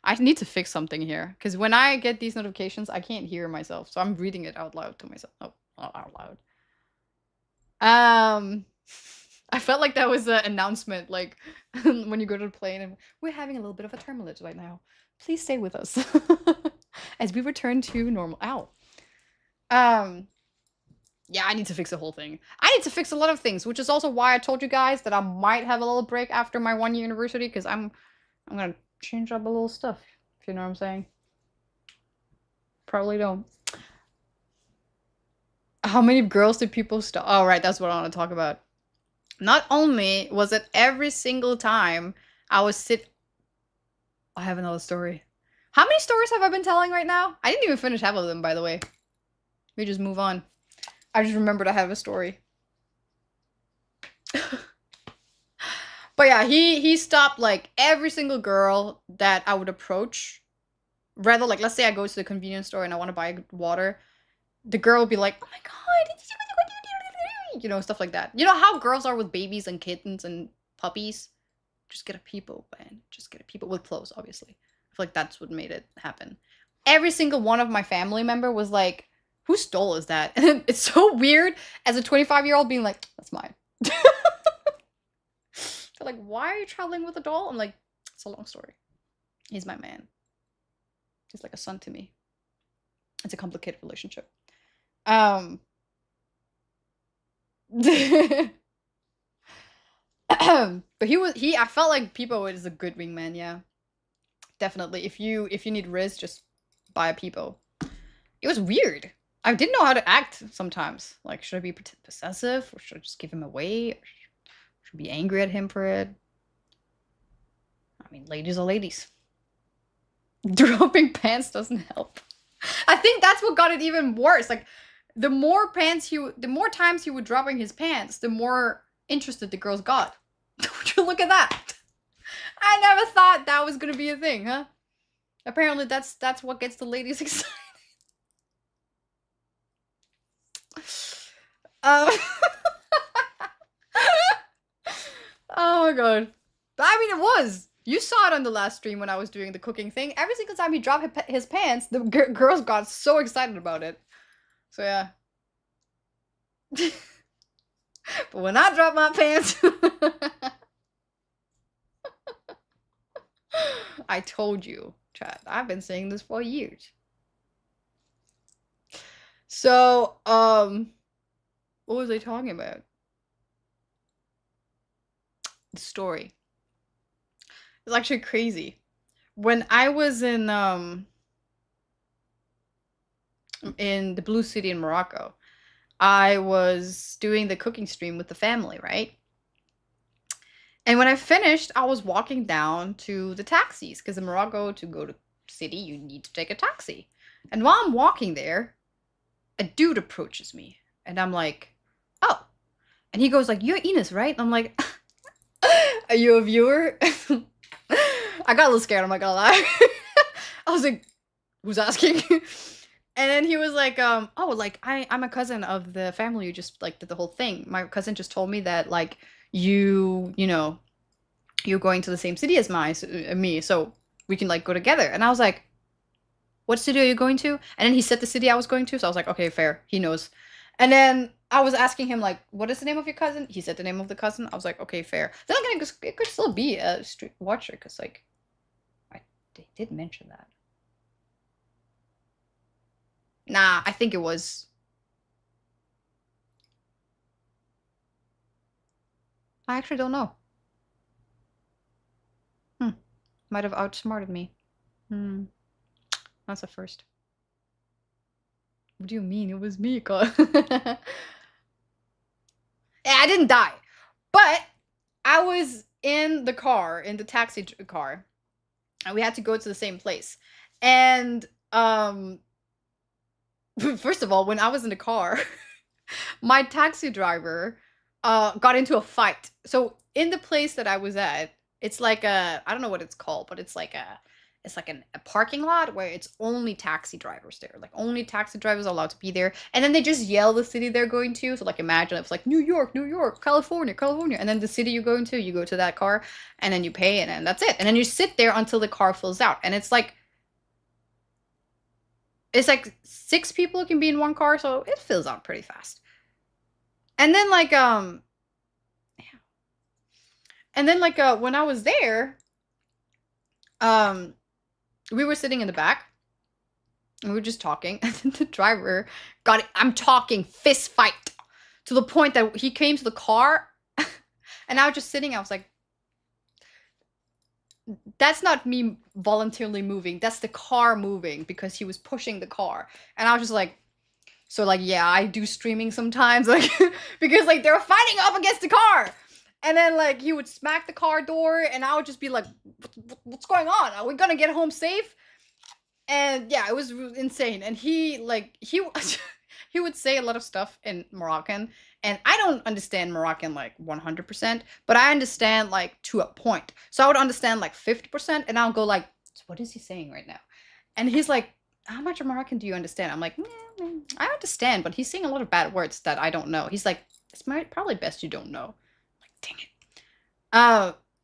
I need to fix something here. Because when I get these notifications, I can't hear myself. So I'm reading it out loud to myself. Oh, not out loud. I felt like that was an announcement, like when you go to the plane and we're having a little bit of a turbulence right now. Please stay with us as we return to normal. Ow. Yeah, I need to fix the whole thing. I need to fix a lot of things, which is also why I told you guys that I might have a little break after my 1-year anniversary, because I'm gonna change up a little stuff, if you know what I'm saying. Probably don't. How many girls did people stop? Oh, right, that's what I want to talk about. Not only was it every single time I have another story. How many stories have I been telling right now? I didn't even finish half of them, by the way. We just move on. I just remembered I have a story. But yeah, he stopped like every single girl that I would approach. Rather, like, let's say I go to the convenience store and I want to buy water. The girl would be like, oh my god, you know, stuff like that. You know how girls are with babies and kittens and puppies? Just get a people, man. Just get a people with clothes, obviously. I feel like that's what made it happen. Every single one of my family member was like, whose stole is that? And it's so weird as a 25-year-old being like, that's mine. They're like, why are you traveling with a doll? I'm like, it's a long story. He's my man. He's like a son to me. It's a complicated relationship. But I felt like Peepo is a good wingman, yeah. Definitely. If you need Riz, just buy a Peepo. It was weird. I didn't know how to act sometimes. Like, should I be possessive? Or should I just give him away? Or should I be angry at him for it? I mean, ladies are ladies. Dropping pants doesn't help. I think that's what got it even worse. Like, the more times he would dropping his pants, the more interested the girls got. Would you look at that? I never thought that was gonna be a thing, huh? Apparently that's what gets the ladies excited. Oh my god. I mean, it was. You saw it on the last stream when I was doing the cooking thing. Every single time he dropped his pants, the girls got so excited about it. So yeah. But when I drop my pants, I told you, chat. I've been saying this for years. So, what was I talking about? The story. It's actually crazy. When I was in the Blue City in Morocco, I was doing the cooking stream with the family, right? And when I finished, I was walking down to the taxis, because in Morocco, to go to city, you need to take a taxi. And while I'm walking there, a dude approaches me, and I'm like, oh. And he goes like, you're Ines, right? And I'm like, are you a viewer? I got a little scared, I'm not gonna lie. I was like, who's asking? And then he was like, oh, like, I'm a cousin of the family who just, like, did the whole thing. My cousin just told me that, like, you know, you're going to the same city as me, so we can, like, go together. And I was like, what city are you going to? And then he said the city I was going to, so I was like, okay, fair. He knows. And then I was asking him, like, what is the name of your cousin? He said the name of the cousin. I was like, okay, fair. Then again, it could still be a street watcher, because, like, they did mention that. Nah, I think it was. I actually don't know. Might have outsmarted me. That's a first. What do you mean? It was me, God. Yeah, I didn't die. But I was in the car, in the taxi car. And we had to go to the same place. And, first of all, when I was in the car, my taxi driver got into a fight. So in the place that I was at, it's like I don't know what it's called, but it's like a parking lot where it's only taxi drivers there. Like, only taxi drivers are allowed to be there. And then they just yell the city they're going to. So, like, imagine it's like New York, California. And then the city you're going to, you go to that car, and then you pay, and then that's it. And then you sit there until the car fills out. And it's like 6 people can be in one car, so it fills out pretty fast. And then, like, yeah. And then, like, when I was there, we were sitting in the back, and we were just talking, and then the driver got it. I'm talking fist fight to the point that he came to the car, and I was just sitting. I was like, that's not me voluntarily moving. That's the car moving, because he was pushing the car. And I was just like, so, like, yeah, I do streaming sometimes, like, because, like, they were fighting up against the car. And then, like, he would smack the car door, and I would just be like, what's going on? Are we gonna get home safe? And yeah, it was insane. And he would say a lot of stuff in Moroccan, and I don't understand Moroccan, like, 100%, but I understand, like, to a point. So I would understand, like, 50%, and I'll go, like, so what is he saying right now? And he's like, how much of Moroccan do you understand? I'm like, I understand, but he's saying a lot of bad words that I don't know. He's like, it's probably best you don't know. Dang it.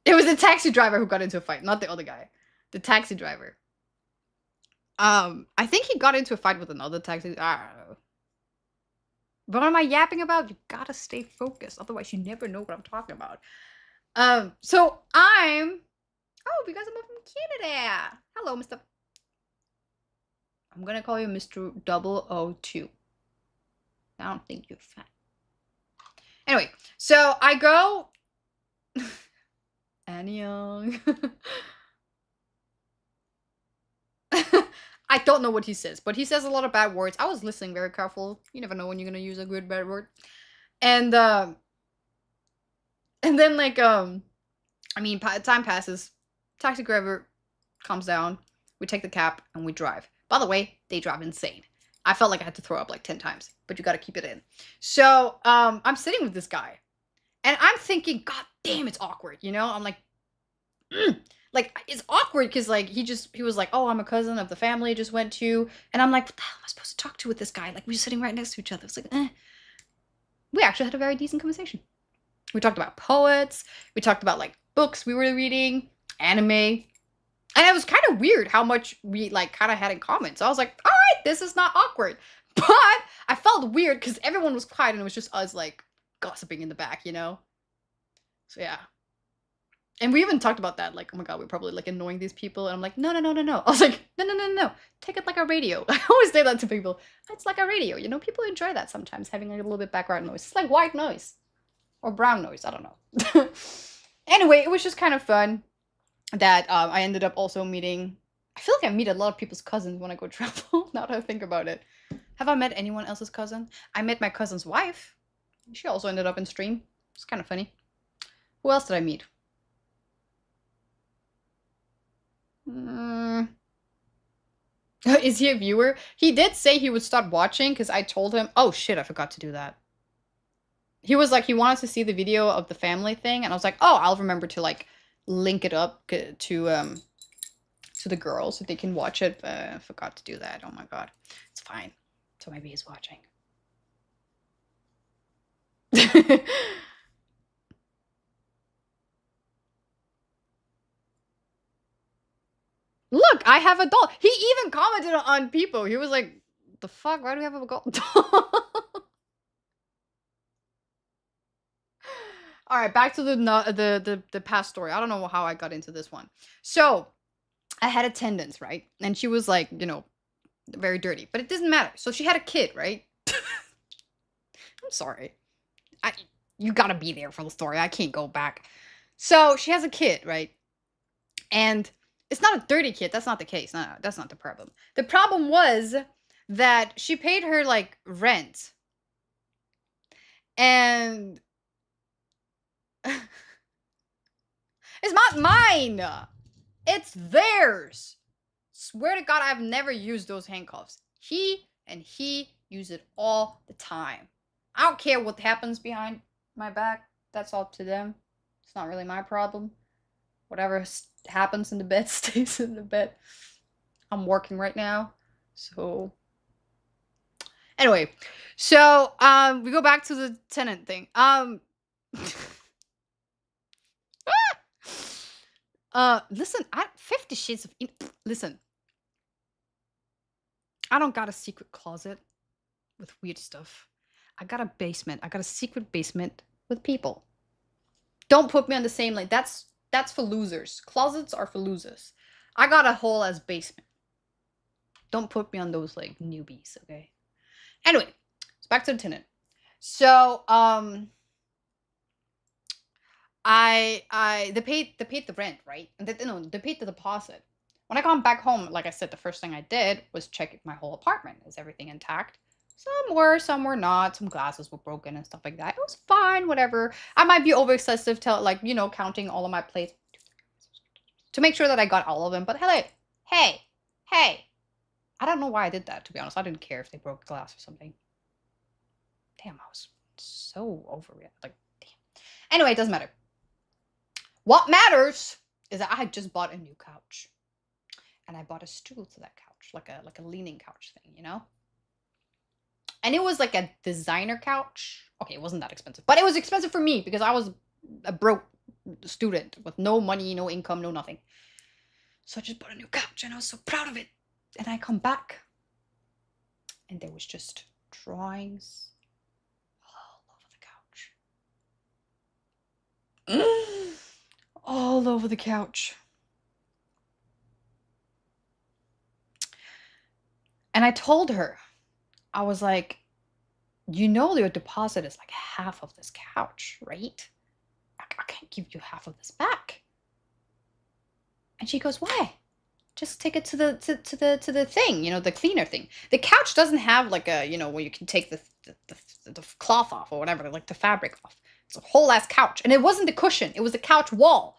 It was the taxi driver who got into a fight, not the other guy. The taxi driver. I think he got into a fight with another taxi. I don't know. But what am I yapping about? You gotta stay focused, otherwise you never know what I'm talking about. So I'm. Oh, because I'm from Canada. Hello, Mr. I'm gonna call you Mr. 002. I don't think you're fat. Anyway, so I go. Annie Young. I don't know what he says, but he says a lot of bad words. I was listening very careful. You never know when you're gonna use a good bad word. And then like I mean, time passes. Taxi driver comes down. We take the cab and we drive. By the way, they drive insane. I felt like I had to throw up like 10 times, but you gotta keep it in. So I'm sitting with this guy, and I'm thinking, God damn, it's awkward. You know, I'm like, like it's awkward because like he was like, oh, I'm a cousin of the family I just went to, and I'm like, what the hell am I supposed to talk to with this guy? Like we're sitting right next to each other. It's like, we actually had a very decent conversation. We talked about poets. We talked about like books we were reading, anime. And it was kind of weird how much we like kind of had in common. So I was like, all right, this is not awkward. But I felt weird because everyone was quiet and it was just us like gossiping in the back, you know? So yeah. And we even talked about that, like, oh my god, we're probably like annoying these people. And I'm like, no. I was like, no. Take it like a radio. I always say that to people. It's like a radio, you know? People enjoy that sometimes, having a little bit background noise. It's like white noise. Or brown noise, I don't know. Anyway, it was just kind of fun that I ended up also meeting. I feel like I meet a lot of people's cousins when I go travel, now that I think about it. Have I met anyone else's cousin? I met my cousin's wife. She also ended up in stream. It's kind of funny. Who else did I meet? Is he a viewer? He did say he would start watching because I told him. Oh shit, I forgot to do that. He was like, he wanted to see the video of the family thing, and I was like, oh, I'll remember to like link it up to the girls so they can watch it. But I forgot to do that. Oh my god, it's fine. So maybe he's watching. Look, I have a doll. He even commented on people. He was like, the fuck? Why do we have a doll? All right, back to the past story. I don't know how I got into this one. So I had attendance, right? And she was like, you know, very dirty, but it doesn't matter. So she had a kid, right? I'm sorry. You gotta be there for the story. I can't go back. So she has a kid, right? And it's not a dirty kid. That's not the case. No, that's not the problem. The problem was that she paid her like rent. And it's not mine. It's theirs. Swear to God, I've never used those handcuffs. He use it all the time. I don't care what happens behind my back. That's up to them. It's not really my problem. Whatever happens in the bed stays in the bed. I'm working right now. So anyway, so we go back to the tenant thing. Listen, 50 Shades of listen. I don't got a secret closet with weird stuff. I got a basement. I got a secret basement with people. Don't put me on the same lane. That's for losers. Closets are for losers. I got a whole ass basement. Don't put me on those like newbies, okay? Anyway, it's back to the tenant. So they paid the rent, right? And they paid the deposit. When I got back home, like I said, the first thing I did was check my whole apartment. Is everything intact? Some were not. Some glasses were broken and stuff like that. It was fine, whatever. I might be over excessive to like, you know, counting all of my plates to make sure that I got all of them. But hey, I don't know why I did that, to be honest. I didn't care if they broke glass or something. Damn, I was so overreacting. Like, damn. Anyway, it doesn't matter. What matters is that I had just bought a new couch. And I bought a stool to that couch, like a leaning couch thing, you know? And it was like a designer couch. Okay, it wasn't that expensive, but it was expensive for me because I was a broke student with no money, no income, no nothing. So I just bought a new couch and I was so proud of it. And I come back and there was just drawings all over the couch. all over the couch. And I told her, I was like, you know your deposit is like half of this couch, right? I can't give you half of this back. And she goes, why? Just take it to the thing, you know, the cleaner thing. The couch doesn't have like a, you know, where you can take the cloth off or whatever, like the fabric off. It's a whole ass couch. And it wasn't the cushion, it was the couch wall.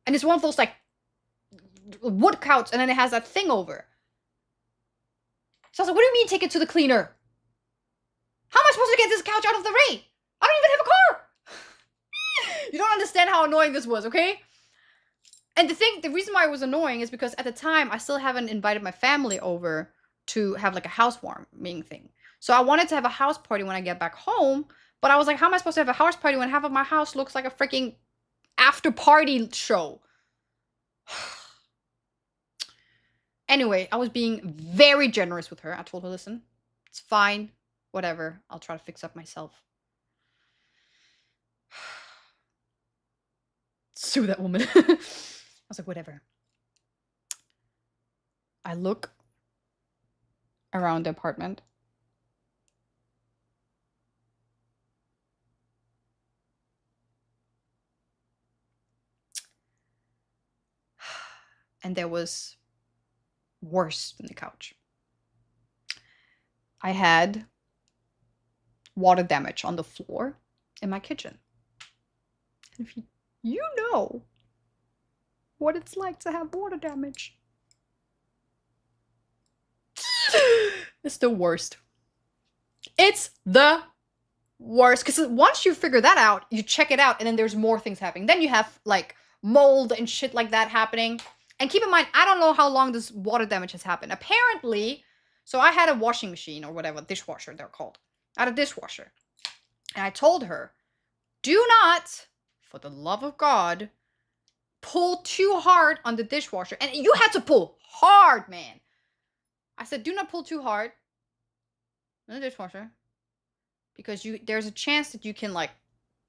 And it's one of those like wood couch, and then it has that thing over. So I was like, what do you mean take it to the cleaner? How am I supposed to get this couch out of the rain? I don't even have a car. You don't understand how annoying this was, okay? And the reason why it was annoying is because at the time, I still haven't invited my family over to have like a housewarming thing. So I wanted to have a house party when I get back home, but I was like, how am I supposed to have a house party when half of my house looks like a freaking after party show? Anyway, I was being very generous with her. I told her, listen, it's fine, whatever. I'll try to fix up myself. Sue that woman. I was like, whatever. I look around the apartment. And there was worse than the couch. I had water damage on the floor in my kitchen. And if you know what it's like to have water damage, it's the worst. It's the worst. Because once you figure that out, you check it out, and then there's more things happening. Then you have like mold and shit like that happening. And keep in mind, I don't know how long this water damage has happened. Apparently, so I had a washing machine or whatever, dishwasher they're called. I had a dishwasher. And I told her, do not, for the love of God, pull too hard on the dishwasher. And you had to pull hard, man. I said, do not pull too hard on the dishwasher. Because there's a chance that you can like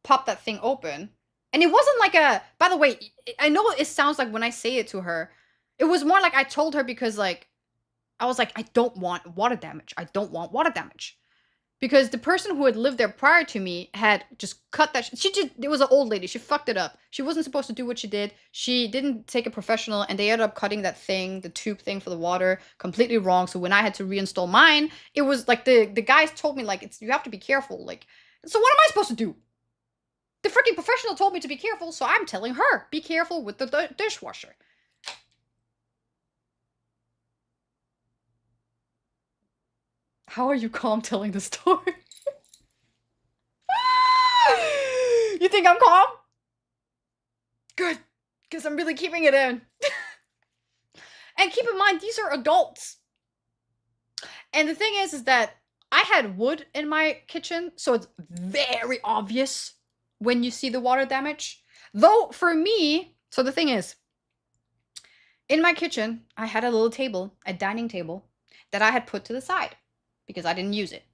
pop that thing open. And it wasn't like a, by the way, I know it sounds like when I say it to her, it was more like I told her because like, I was like, I don't want water damage. I don't want water damage. Because the person who had lived there prior to me had just cut that. It was an old lady. She fucked it up. She wasn't supposed to do what she did. She didn't take a professional, and they ended up cutting that thing, the tube thing for the water, completely wrong. So when I had to reinstall mine, it was like the guys told me like you have to be careful. Like, so what am I supposed to do? The freaking professional told me to be careful, so I'm telling her, be careful with the dishwasher. How are you calm telling the story? You think I'm calm? Good, because I'm really keeping it in. And keep in mind, these are adults. And the thing is that I had wood in my kitchen, so it's very obvious when you see the water damage. Though, for me, so the thing is, in my kitchen, I had a little table, a dining table, that I had put to the side because I didn't use it.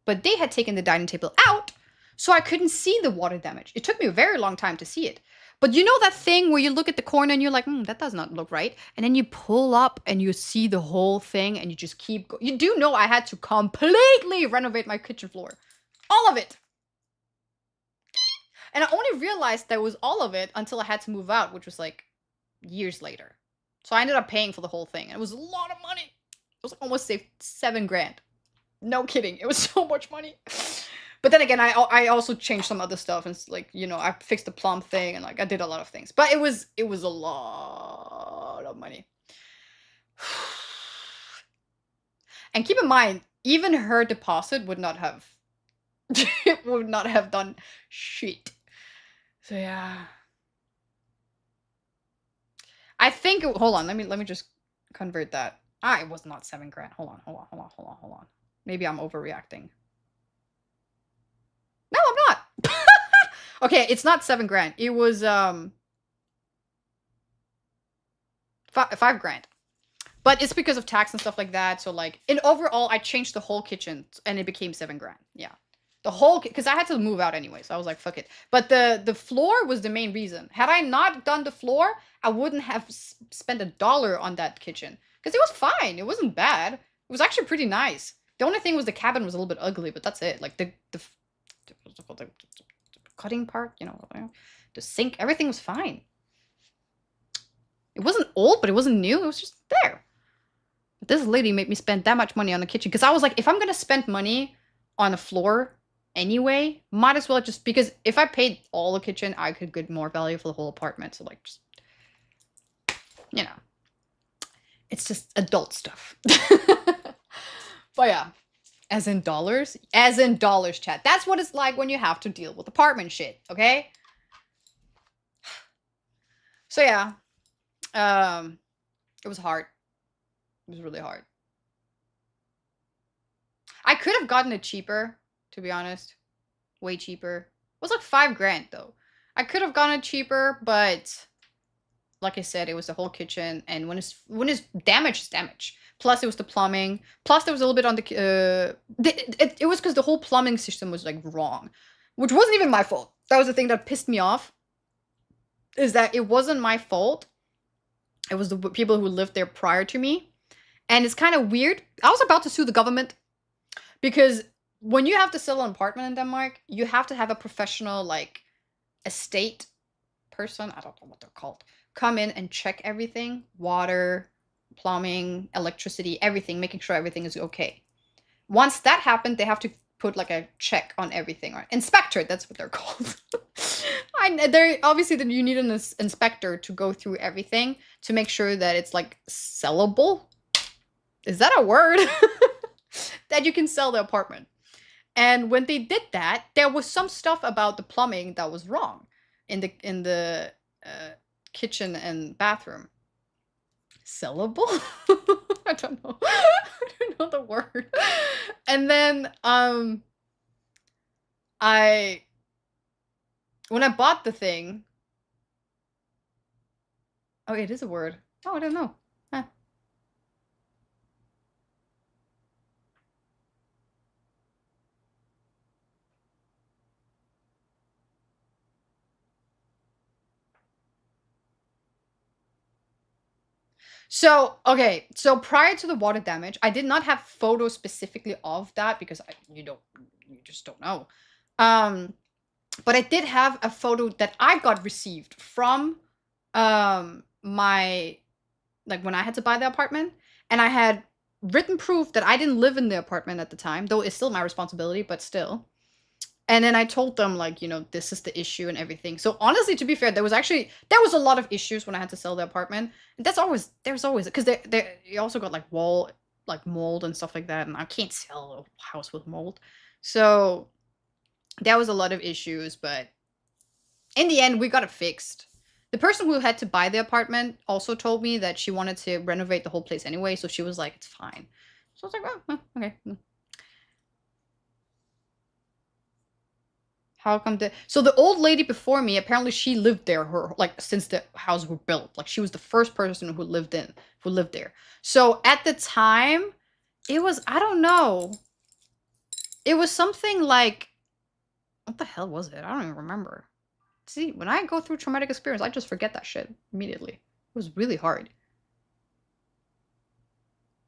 But they had taken the dining table out, so I couldn't see the water damage. It took me a very long time to see it. But you know that thing where you look at the corner and you're like, that does not look right. And then you pull up and you see the whole thing and you just keep going. You do know I had to completely renovate my kitchen floor. All of it. And I only realized that was all of it until I had to move out, which was like years later. So I ended up paying for the whole thing. And it was a lot of money. It was almost saved $7,000. No kidding. It was so much money. But then again, I also changed some other stuff, and like, you know, I fixed the plumb thing, and like I did a lot of things. But it was a lot of money. And keep in mind, even her deposit would not have done shit. So yeah. I think hold on, let me just convert that. It was not $7,000. Hold on. Maybe I'm overreacting. No, I'm not. Okay, it's not $7,000. It was $5,000. But it's because of tax and stuff like that. So like in overall, I changed the whole kitchen and it became $7,000. Yeah. The whole, because I had to move out anyway, so I was like, fuck it. But the floor was the main reason. Had I not done the floor, I wouldn't have spent $1 on that kitchen. Because it was fine. It wasn't bad. It was actually pretty nice. The only thing was the cabin was a little bit ugly, but that's it. Like the cutting part, you know, the sink, everything was fine. It wasn't old, but it wasn't new. It was just there. But this lady made me spend that much money on the kitchen because I was like, if I'm gonna spend money on a floor anyway, might as well just, because if I paid all the kitchen, I could get more value for the whole apartment. So like, just, you know, it's just adult stuff. But yeah, as in dollars, chat. That's what it's like when you have to deal with apartment shit. Okay. So yeah, it was hard. It was really hard. I could have gotten it cheaper, to be honest. Way cheaper. It was like $5,000 though. I could have gotten it cheaper, but like I said, it was the whole kitchen, and when it's damage, it's damage. Plus, it was the plumbing. Plus, there was a little bit on the it was because the whole plumbing system was like wrong, which wasn't even my fault. That was the thing that pissed me off. Is that it wasn't my fault. It was the people who lived there prior to me, and it's kind of weird. I was about to sue the government because when you have to sell an apartment in Denmark, you have to have a professional like estate person. I don't know what they're called. Come in and check everything, water, plumbing, electricity, everything, making sure everything is okay. Once that happened, they have to put like a check on everything, or inspector, that's what they're called. They're obviously, then you need an inspector to go through everything to make sure that it's like sellable. Is that a word? That you can sell the apartment. And when they did that, there was some stuff about the plumbing that was wrong in the kitchen and bathroom. Sellable? I don't know. I don't know the word. And then when I bought the thing, oh, it is a word. Oh, I don't know. Huh. So, okay, so prior to the water damage, I did not have photos specifically of that because you just don't know. But I did have a photo that I got received from my, like when I had to buy the apartment, and I had written proof that I didn't live in the apartment at the time, though it's still my responsibility, but still. And then I told them, like, you know, this is the issue and everything. So honestly, to be fair, there was a lot of issues when I had to sell the apartment. And there's always, because you also got like mold and stuff like that. And I can't sell a house with mold. So there was a lot of issues, but in the end, we got it fixed. The person who had to buy the apartment also told me that she wanted to renovate the whole place anyway. So she was like, it's fine. So I was like, oh, okay. How come so the old lady before me, apparently she lived there since the house was built. Like she was the first person who lived there. So at the time, it was, I don't know. It was something like, what the hell was it? I don't even remember. See, when I go through traumatic experience, I just forget that shit immediately. It was really hard.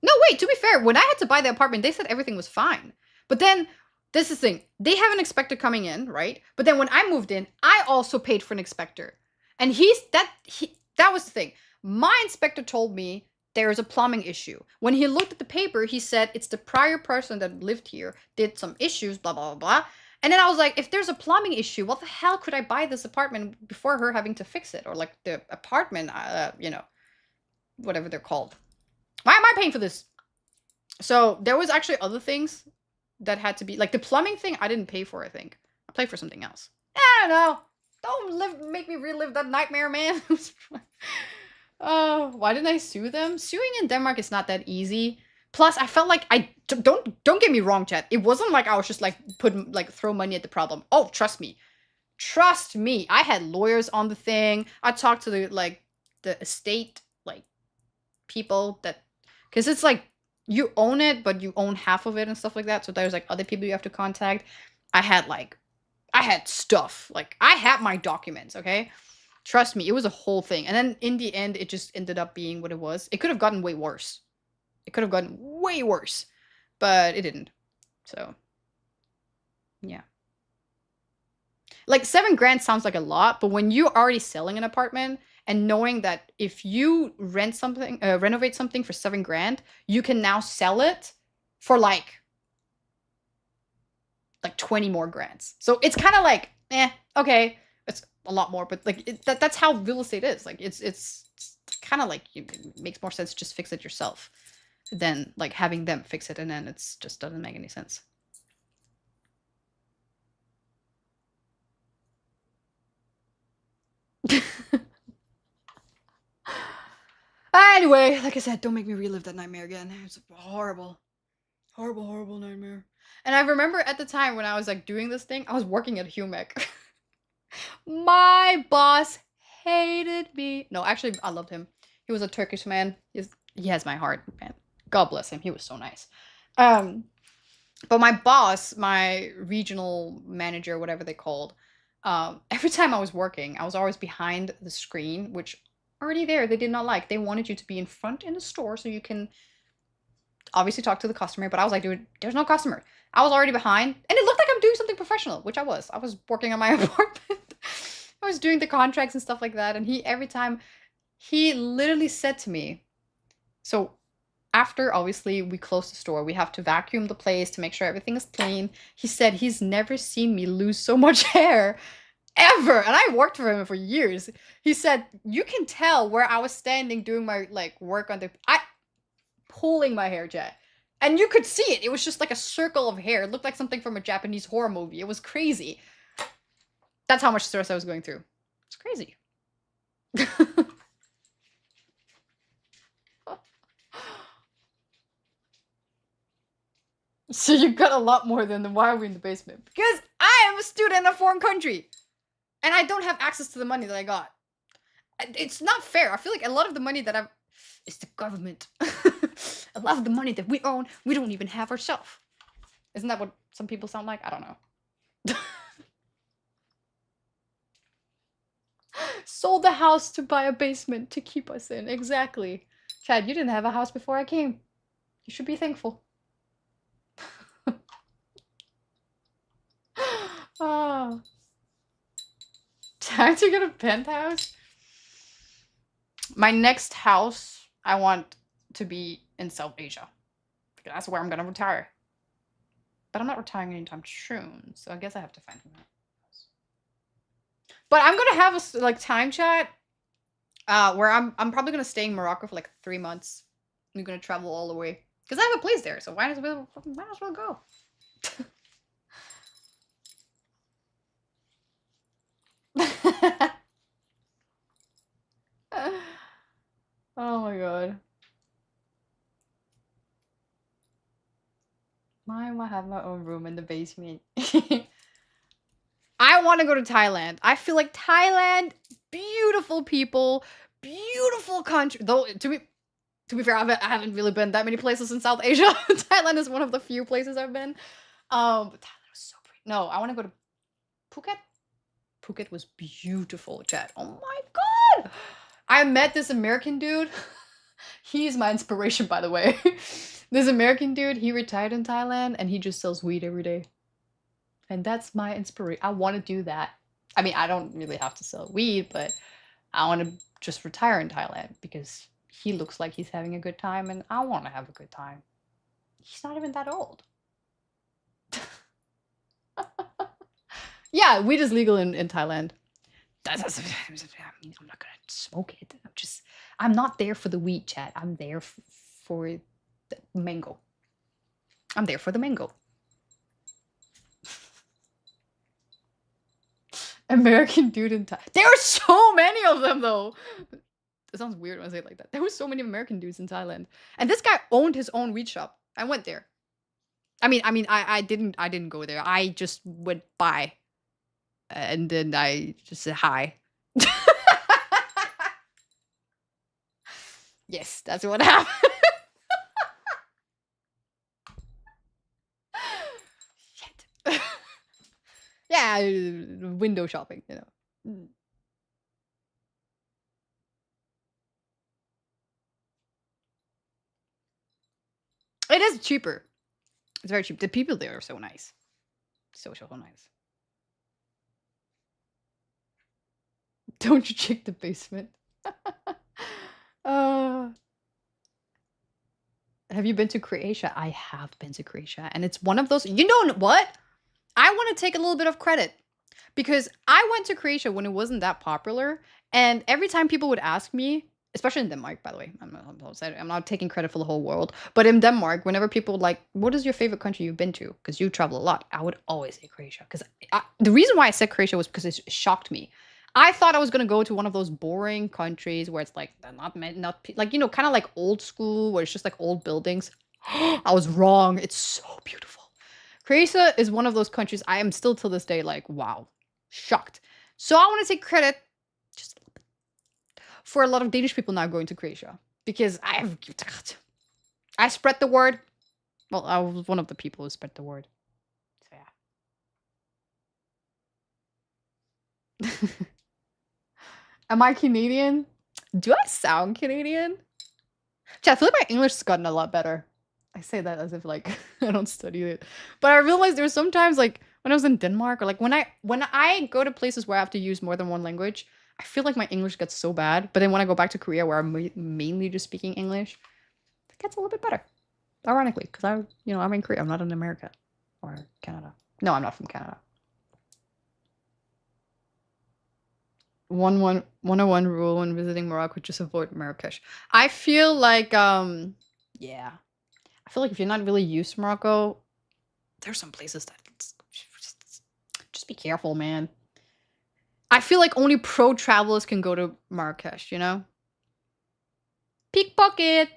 No, wait, to be fair, when I had to buy the apartment, they said everything was fine. But then this is the thing. They have an inspector coming in, right? But then when I moved in, I also paid for an inspector. And that was the thing. My inspector told me there is a plumbing issue. When he looked at the paper, he said it's the prior person that lived here, did some issues, blah, blah, blah, blah. And then I was like, if there's a plumbing issue, what the hell could I buy this apartment before her having to fix it? Or like the apartment, you know, whatever they're called. Why am I paying for this? So there was actually other things that had to be, like the plumbing thing, I didn't pay for, I think. I paid for something else. I don't know. Don't make me relive that nightmare, man. Oh, why didn't I sue them? Suing in Denmark is not that easy. Plus, I felt like don't get me wrong, chat. It wasn't like I was just like throw money at the problem. Oh, trust me. Trust me. I had lawyers on the thing. I talked to the estate people that, because it's like you own it, but you own half of it and stuff like that. So there's like other people you have to contact. I had stuff. Like, I had my documents, okay? Trust me, it was a whole thing. And then in the end, it just ended up being what it was. It could have gotten way worse. It could have gotten way worse, but it didn't. So, yeah. Like, 7 grand sounds like a lot, but when you're already selling an apartment and knowing that if you renovate something for 7 grand, you can now sell it for like 20 more grands. So it's kind of like, okay, it's a lot more, but like that's how real estate is. Like it's kind of like it makes more sense to just fix it yourself than like having them fix it, and then it's just doesn't make any sense. Anyway, like I said, don't make me relive that nightmare again. It's a horrible, horrible, horrible nightmare. And I remember at the time when I was like doing this thing, I was working at Humec. My boss hated me. No, actually, I loved him. He was a Turkish man. He has my heart, man. God bless him. He was so nice. But my boss, my regional manager, whatever they called, every time I was working, I was always behind the screen, which already there they did not like. They wanted you to be in front in the store so you can obviously talk to the customer. But I was like, dude, there's no customer. I was already behind, and it looked like I'm doing something professional, which I was. I was working on my apartment. I was doing the contracts and stuff like that, and every time he literally said to me, so after obviously we close the store, we have to vacuum the place to make sure everything is clean. He said he's never seen me lose so much hair ever, and I worked for him for years. He said you can tell where I was standing doing my like work on pulling my hair, Jet. And you could see it. It was just like a circle of hair. It looked like something from a Japanese horror movie. It was crazy. That's how much stress I was going through. It's crazy. So you got a lot more than the why are we in the basement? Because I am a student in a foreign country. And I don't have access to the money that I got. It's not fair. I feel like a lot of the money that I've is the government. A lot of the money that we own, we don't even have ourselves. Isn't that what some people sound like? I don't know. Sold the house to buy a basement to keep us in. Exactly. Chad, you didn't have a house before I came. You should be thankful. Oh. Time to get a penthouse? My next house, I want to be in South Asia. Because that's where I'm going to retire. But I'm not retiring anytime soon, so I guess I have to find a house. But I'm gonna have a like time chat, where I'm probably gonna stay in Morocco for like 3 months. I'm gonna travel all the way because I have a place there, so might as well go. Oh my god. Why am I have my own room in the basement? I want to go to Thailand. I feel like Thailand, beautiful people, beautiful country. Though to be fair, I haven't really been that many places in South Asia. Thailand is one of the few places I've been. But Thailand was so pretty. No, I want to go to Phuket. Phuket was beautiful, Chat. Oh my god! I met this American dude. He's my inspiration, by the way. This American dude, he retired in Thailand and he just sells weed every day. And that's my inspiration. I want to do that. I mean, I don't really have to sell weed, but I want to just retire in Thailand because he looks like he's having a good time and I want to have a good time. He's not even that old. Yeah, weed is legal in Thailand. I mean, I'm not gonna smoke it. I'm not there for the weed, Chat. I'm there for the mango. I'm there for the mango. American dude in Thailand. There are so many of them, though. It sounds weird when I say it like that. There were so many American dudes in Thailand, and this guy owned his own weed shop. I went there. I didn't go there. I just went by, and then I just said hi. Yes, that's what happened. Shit. window shopping, you know. Mm. It is cheaper. It's very cheap. The people there are so nice. So nice. Don't you check the basement? uh, have you been to Croatia? I have been to Croatia, and it's one of those. You know what? I want to take a little bit of credit because I went to Croatia when it wasn't that popular, and every time people would ask me, especially in Denmark, by the way, I'm not taking credit for the whole world, but in Denmark, whenever people would like, what is your favorite country you've been to? Because you travel a lot, I would always say Croatia. Because the reason why I said Croatia was because it shocked me. I thought I was gonna go to one of those boring countries where it's like they're not like, you know, kind of like old school where it's just like old buildings. I was wrong. It's so beautiful. Croatia is one of those countries I am still till this day like, wow, shocked. So I want to take credit just a little bit for a lot of Danish people now going to Croatia because I spread the word. Well, I was one of the people who spread the word. So yeah. Am I Canadian? Do I sound Canadian? I feel like my English has gotten a lot better. I say that as if like I don't study it. But I realized there's sometimes like when I was in Denmark or like when I go to places where I have to use more than one language, I feel like my English gets so bad. But then when I go back to Korea where I'm mainly just speaking English, it gets a little bit better. Ironically, because I'm in Korea. I'm not in America or Canada. No, I'm not from Canada. 101 rule when visiting Morocco, just avoid Marrakesh. I feel like yeah. I feel like if you're not really used to Morocco, there's some places that just be careful, man. I feel like only pro travelers can go to Marrakesh, you know? Pickpocket!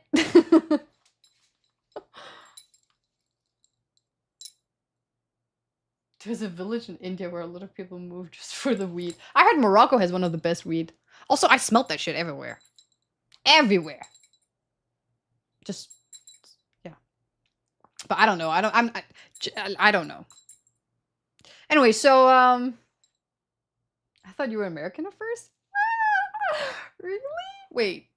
There's a village in India where a lot of people move just for the weed. I heard Morocco has one of the best weed. Also, I smelt that shit everywhere. Everywhere. Just, yeah. But I don't know. I don't know. Anyway, so, I thought you were American at first? Really? Wait.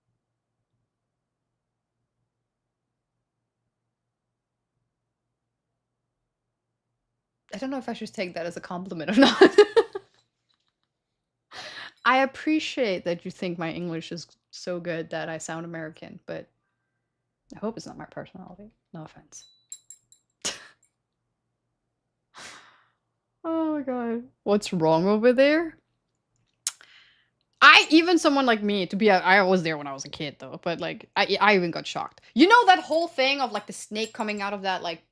I don't know if I should take that as a compliment or not. I appreciate that you think my English is so good that I sound American, but I hope it's not my personality. No offense. Oh my god. What's wrong over there? Even someone like me, I was there when I was a kid though, but like I even got shocked. You know that whole thing of like the snake coming out of that like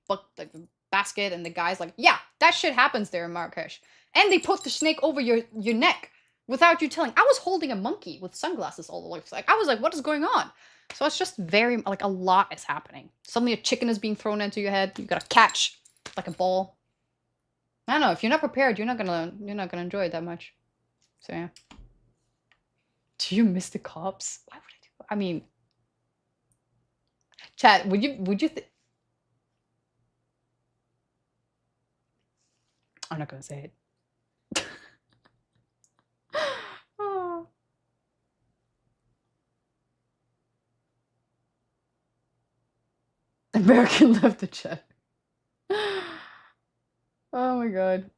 basket and the guy's like, yeah, that shit happens there in Marrakesh. And they put the snake over your neck without you telling. I was holding a monkey with sunglasses all the way. Like I was like, what is going on? So it's just very like a lot is happening. Suddenly a chicken is being thrown into your head. You gotta catch like a ball. I don't know. If you're not prepared, you're not gonna enjoy it that much. So yeah. Do you miss the cops? Why would I do? I mean, chat. Would you? I'm not gonna say it. Oh. American left the chat. Oh my god.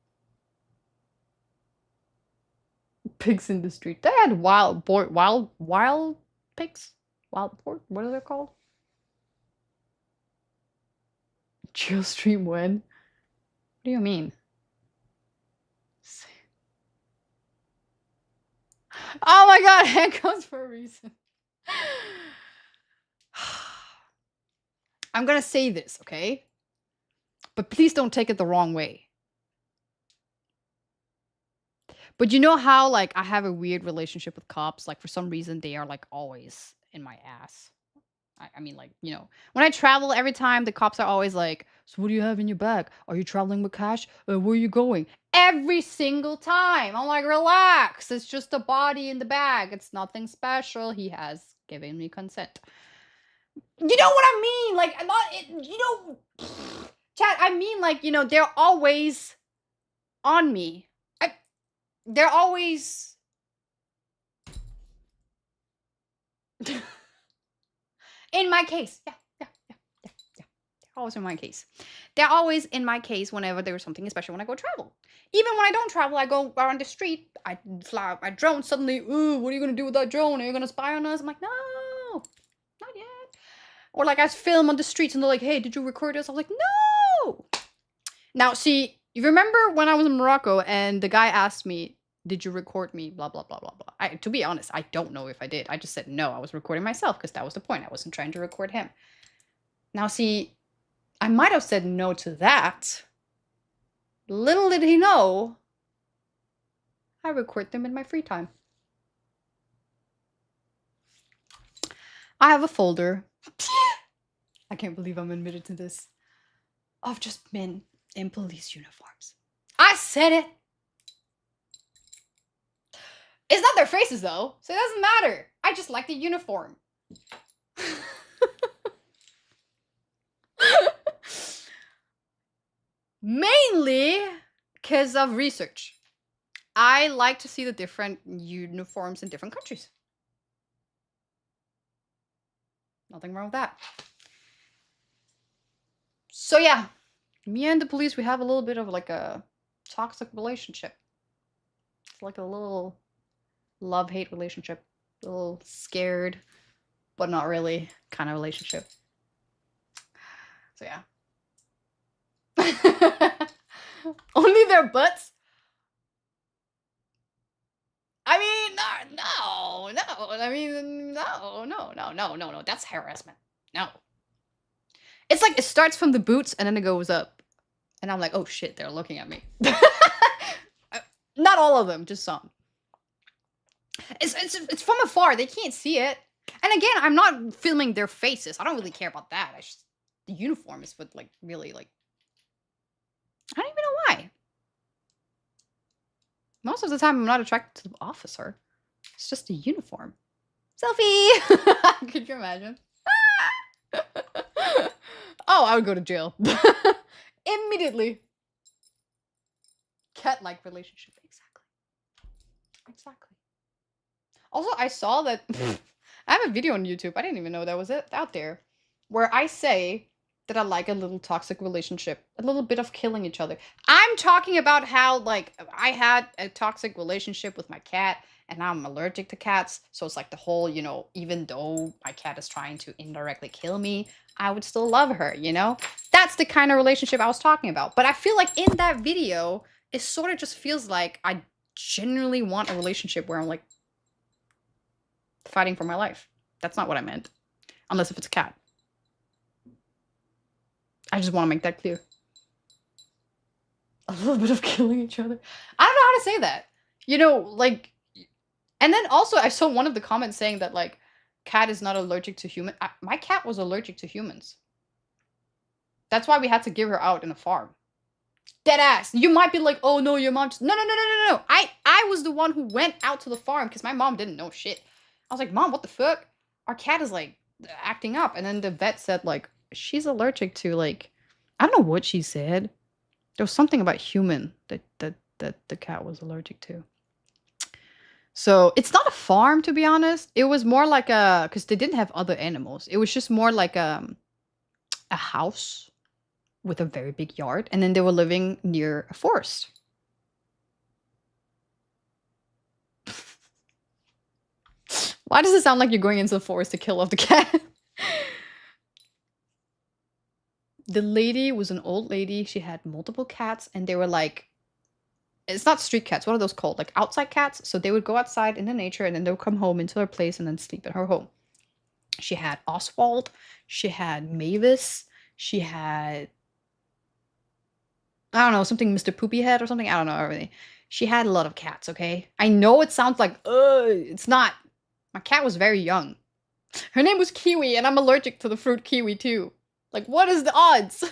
Pigs in the street. They had wild pigs? Wild boar? What are they called? Chill stream when? What do you mean? Oh my god, handcuffs for a reason. I'm gonna say this, okay? But please don't take it the wrong way. But you know how, like, I have a weird relationship with cops? Like, for some reason, they are, like, always in my ass. I mean, like, you know, when I travel, every time the cops are always like, so what do you have in your bag? Are you traveling with cash? Where are you going? Every single time. I'm like, relax. It's just a body in the bag. It's nothing special. He has given me consent. You know what I mean? Like, I'm not, you know, chat, I mean, like, you know, they're always on me. they're always in my case. They're always in my case. They're always in my case whenever there's something, especially when I go travel. Even when I don't travel, I go around the street, I fly out my drone, suddenly, ooh, what are you gonna do with that drone? Are you gonna spy on us? I'm like, no, not yet. Or like I film on the streets and they're like, hey, did you record us? I was like, no. Now, see, you remember when I was in Morocco and the guy asked me, did you record me? Blah, blah, blah, blah, blah. To be honest, I don't know if I did. I just said no, I was recording myself because that was the point. I wasn't trying to record him. Now, see, I might have said no to that. Little did he know, I record them in my free time. I have a folder. I can't believe I'm admitted to this. Of just men in police uniforms. I said it. It's not their faces though, so it doesn't matter. I just like the uniform. Mainly because of research. I like to see the different uniforms in different countries. Nothing wrong with that. So yeah, me and the police, we have a little bit of like a toxic relationship. It's like a little love-hate relationship. A little scared, but not really kind of relationship. So yeah. Only their butts? I mean, no. I mean, no. That's harassment. No. It's like it starts from the boots and then it goes up. And I'm like, oh shit, they're looking at me. Not all of them, just some. It's from afar. They can't see it. And again, I'm not filming their faces. I don't really care about that. The uniform is what like really like. I don't even know why. Most of the time, I'm not attracted to the officer. It's just a uniform. Selfie! Could you imagine? Oh, I would go to jail. Immediately. Cat-like relationship. Exactly. Also, I saw that... I have a video on YouTube. I didn't even know that was out there. Where I say that I like a little toxic relationship. A little bit of killing each other. I'm talking about how, like, I had a toxic relationship with my cat. And now I'm allergic to cats. So it's like the whole, you know, even though my cat is trying to indirectly kill me, I would still love her, you know? That's the kind of relationship I was talking about. But I feel like in that video, it sort of just feels like I genuinely want a relationship where I'm like fighting for my life. That's not what I meant. Unless if it's a cat. I just want to make that clear. A little bit of killing each other. I don't know how to say that. You know, like... And then also, I saw one of the comments saying that, like, cat is not allergic to human. My cat was allergic to humans. That's why we had to give her out in a farm. Dead ass. You might be like, oh, no, your mom just... No. I was the one who went out to the farm because my mom didn't know shit. I was like, Mom, what the fuck? Our cat is, like, acting up. And then the vet said, like, she's allergic to, like... I don't know what she said. There was something about human that the cat was allergic to. So it's not a farm, to be honest. It was more like a, because they didn't have other animals. It was just more like a house with a very big yard. And then they were living near a forest. Why does it sound like you're going into the forest to kill off the cat? The lady was an old lady. She had multiple cats and they were like, it's not street cats. What are those called? Like outside cats. So they would go outside in the nature and then they would come home into their place and then sleep at her home. She had Oswald. She had Mavis. She had, I don't know, something Mr. Poopy Head or something. I don't know, everything. She had a lot of cats, okay? I know it sounds like, it's not. My cat was very young. Her name was Kiwi and I'm allergic to the fruit kiwi too. Like, what is the odds?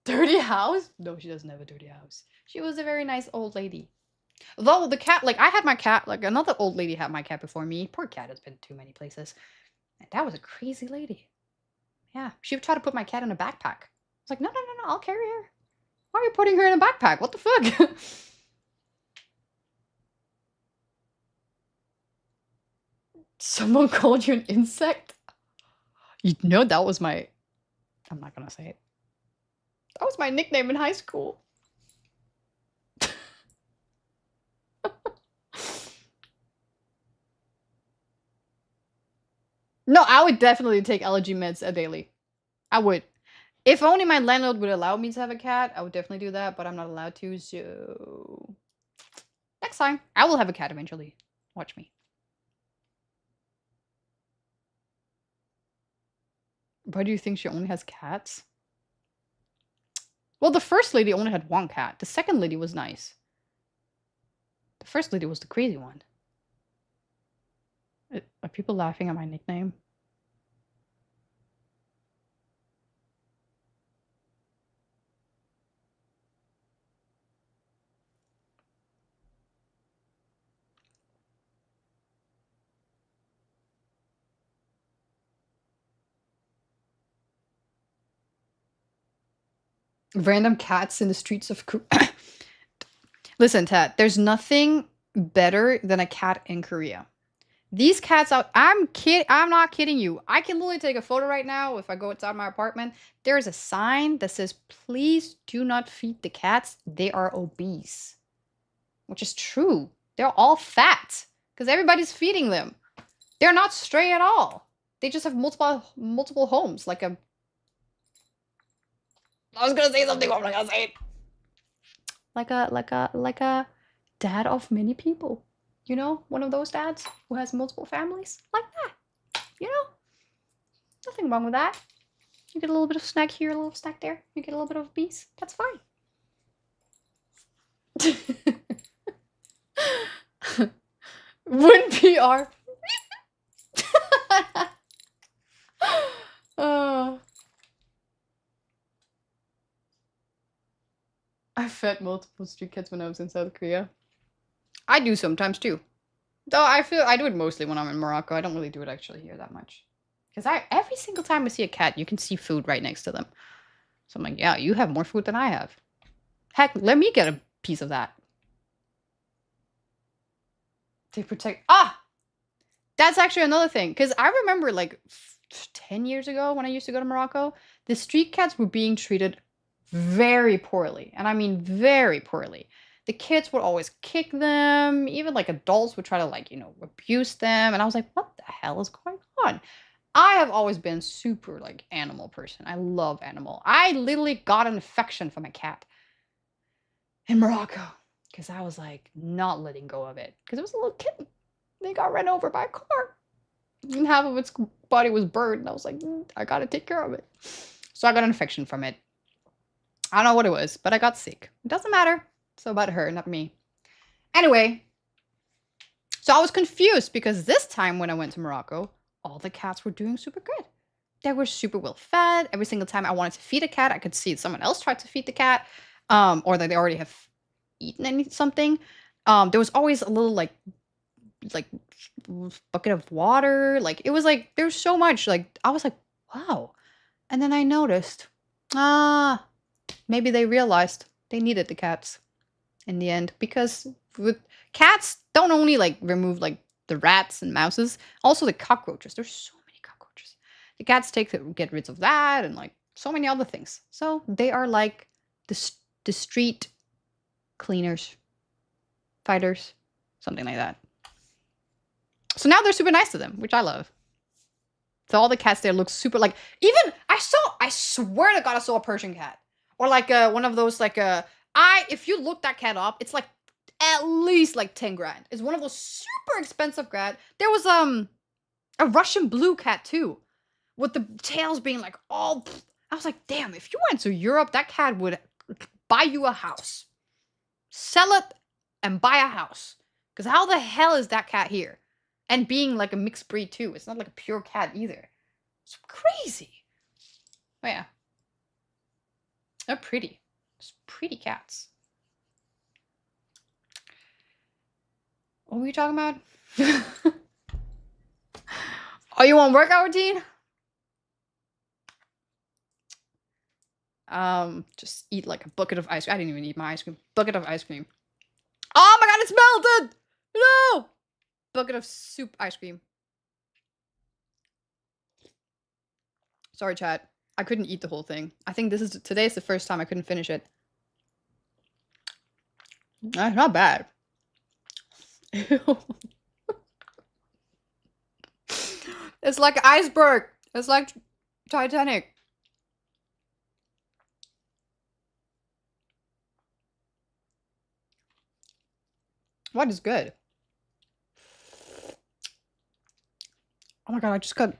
Dirty house? No, she doesn't have a dirty house. She was a very nice old lady. Though the cat, like, I had my cat, like, another old lady had my cat before me. Poor cat has been too many places. And that was a crazy lady. Yeah, she would try to put my cat in a backpack. I was like, no, I'll carry her. Why are you putting her in a backpack? What the fuck? Someone called you an insect? You know that was my... I'm not gonna say it. That was my nickname in high school. No, I would definitely take allergy meds a daily. I would. If only my landlord would allow me to have a cat, I would definitely do that, but I'm not allowed to, so... Next time, I will have a cat eventually. Watch me. Why do you think she only has cats? Well, the first lady only had one cat. The second lady was nice. The first lady was the crazy one. Are people laughing at my nickname? Random cats in the streets of Listen, Ted, there's nothing better than a cat in Korea. These cats out, I'm not kidding you. I can literally take a photo right now if I go outside my apartment. There's a sign that says, please do not feed the cats. They are obese. Which is true. They're all fat because everybody's feeding them. They're not stray at all. They just have multiple homes. I was gonna say something, but I'm not gonna say it. Like a dad of many people. You know, one of those dads who has multiple families. Like that. You know? Nothing wrong with that. You get a little bit of snack here, a little snack there. You get a little bit of bees. That's fine. Wouldn't PR. I fed multiple street cats when I was in South Korea. I do sometimes too. Though I do it mostly when I'm in Morocco. I don't really do it actually here that much. Because every single time I see a cat, you can see food right next to them. So I'm like, yeah, you have more food than I have. Heck, let me get a piece of that. They protect... Ah! That's actually another thing. Because I remember 10 years ago when I used to go to Morocco, the street cats were being treated very poorly. And I mean very poorly. The kids would always kick them. Even adults would try to abuse them. And I was like, what the hell is going on? I have always been super animal person. I love animal. I literally got an affection from a cat in Morocco. Because I was not letting go of it. Because it was a little kitten. They got run over by a car. And half of its body was burned. And I was like, I gotta take care of it. So I got an infection from it. I don't know what it was, but I got sick. It doesn't matter. It's about her, not me. Anyway. So I was confused because this time when I went to Morocco, all the cats were doing super good. They were super well fed. Every single time I wanted to feed a cat, I could see someone else try to feed the cat. Or that they already have eaten something. There was always a little bucket of water. It was there's so much. I was like, wow. And then I noticed, maybe they realized they needed the cats in the end, because with cats don't only remove the rats and mouses, also the cockroaches. There's so many cockroaches. The cats get rid of that and so many other things. So they are the street cleaners, fighters, something like that. So now they're super nice to them, which I love. So all the cats there look super even I swear to God I saw a Persian cat. Or one of those if you look that cat up, it's at least 10 grand. It's one of those super expensive cat. There was a Russian blue cat too. With the tails being all I was like, damn, if you went to Europe, that cat would buy you a house. Sell it and buy a house. Because how the hell is that cat here? And being a mixed breed too. It's not a pure cat either. It's crazy. Oh yeah. They're pretty. Just pretty cats. What were we talking about? Oh, you want workout routine? Just eat like a bucket of ice cream. I didn't even eat my ice cream. Bucket of ice cream. Oh my god, it's melted! No! Bucket of soup ice cream. Sorry, chat. I couldn't eat the whole thing. I think today's the first time I couldn't finish it. That's not bad. Ew. It's like an iceberg. It's like Titanic. What is good? Oh my god, I just got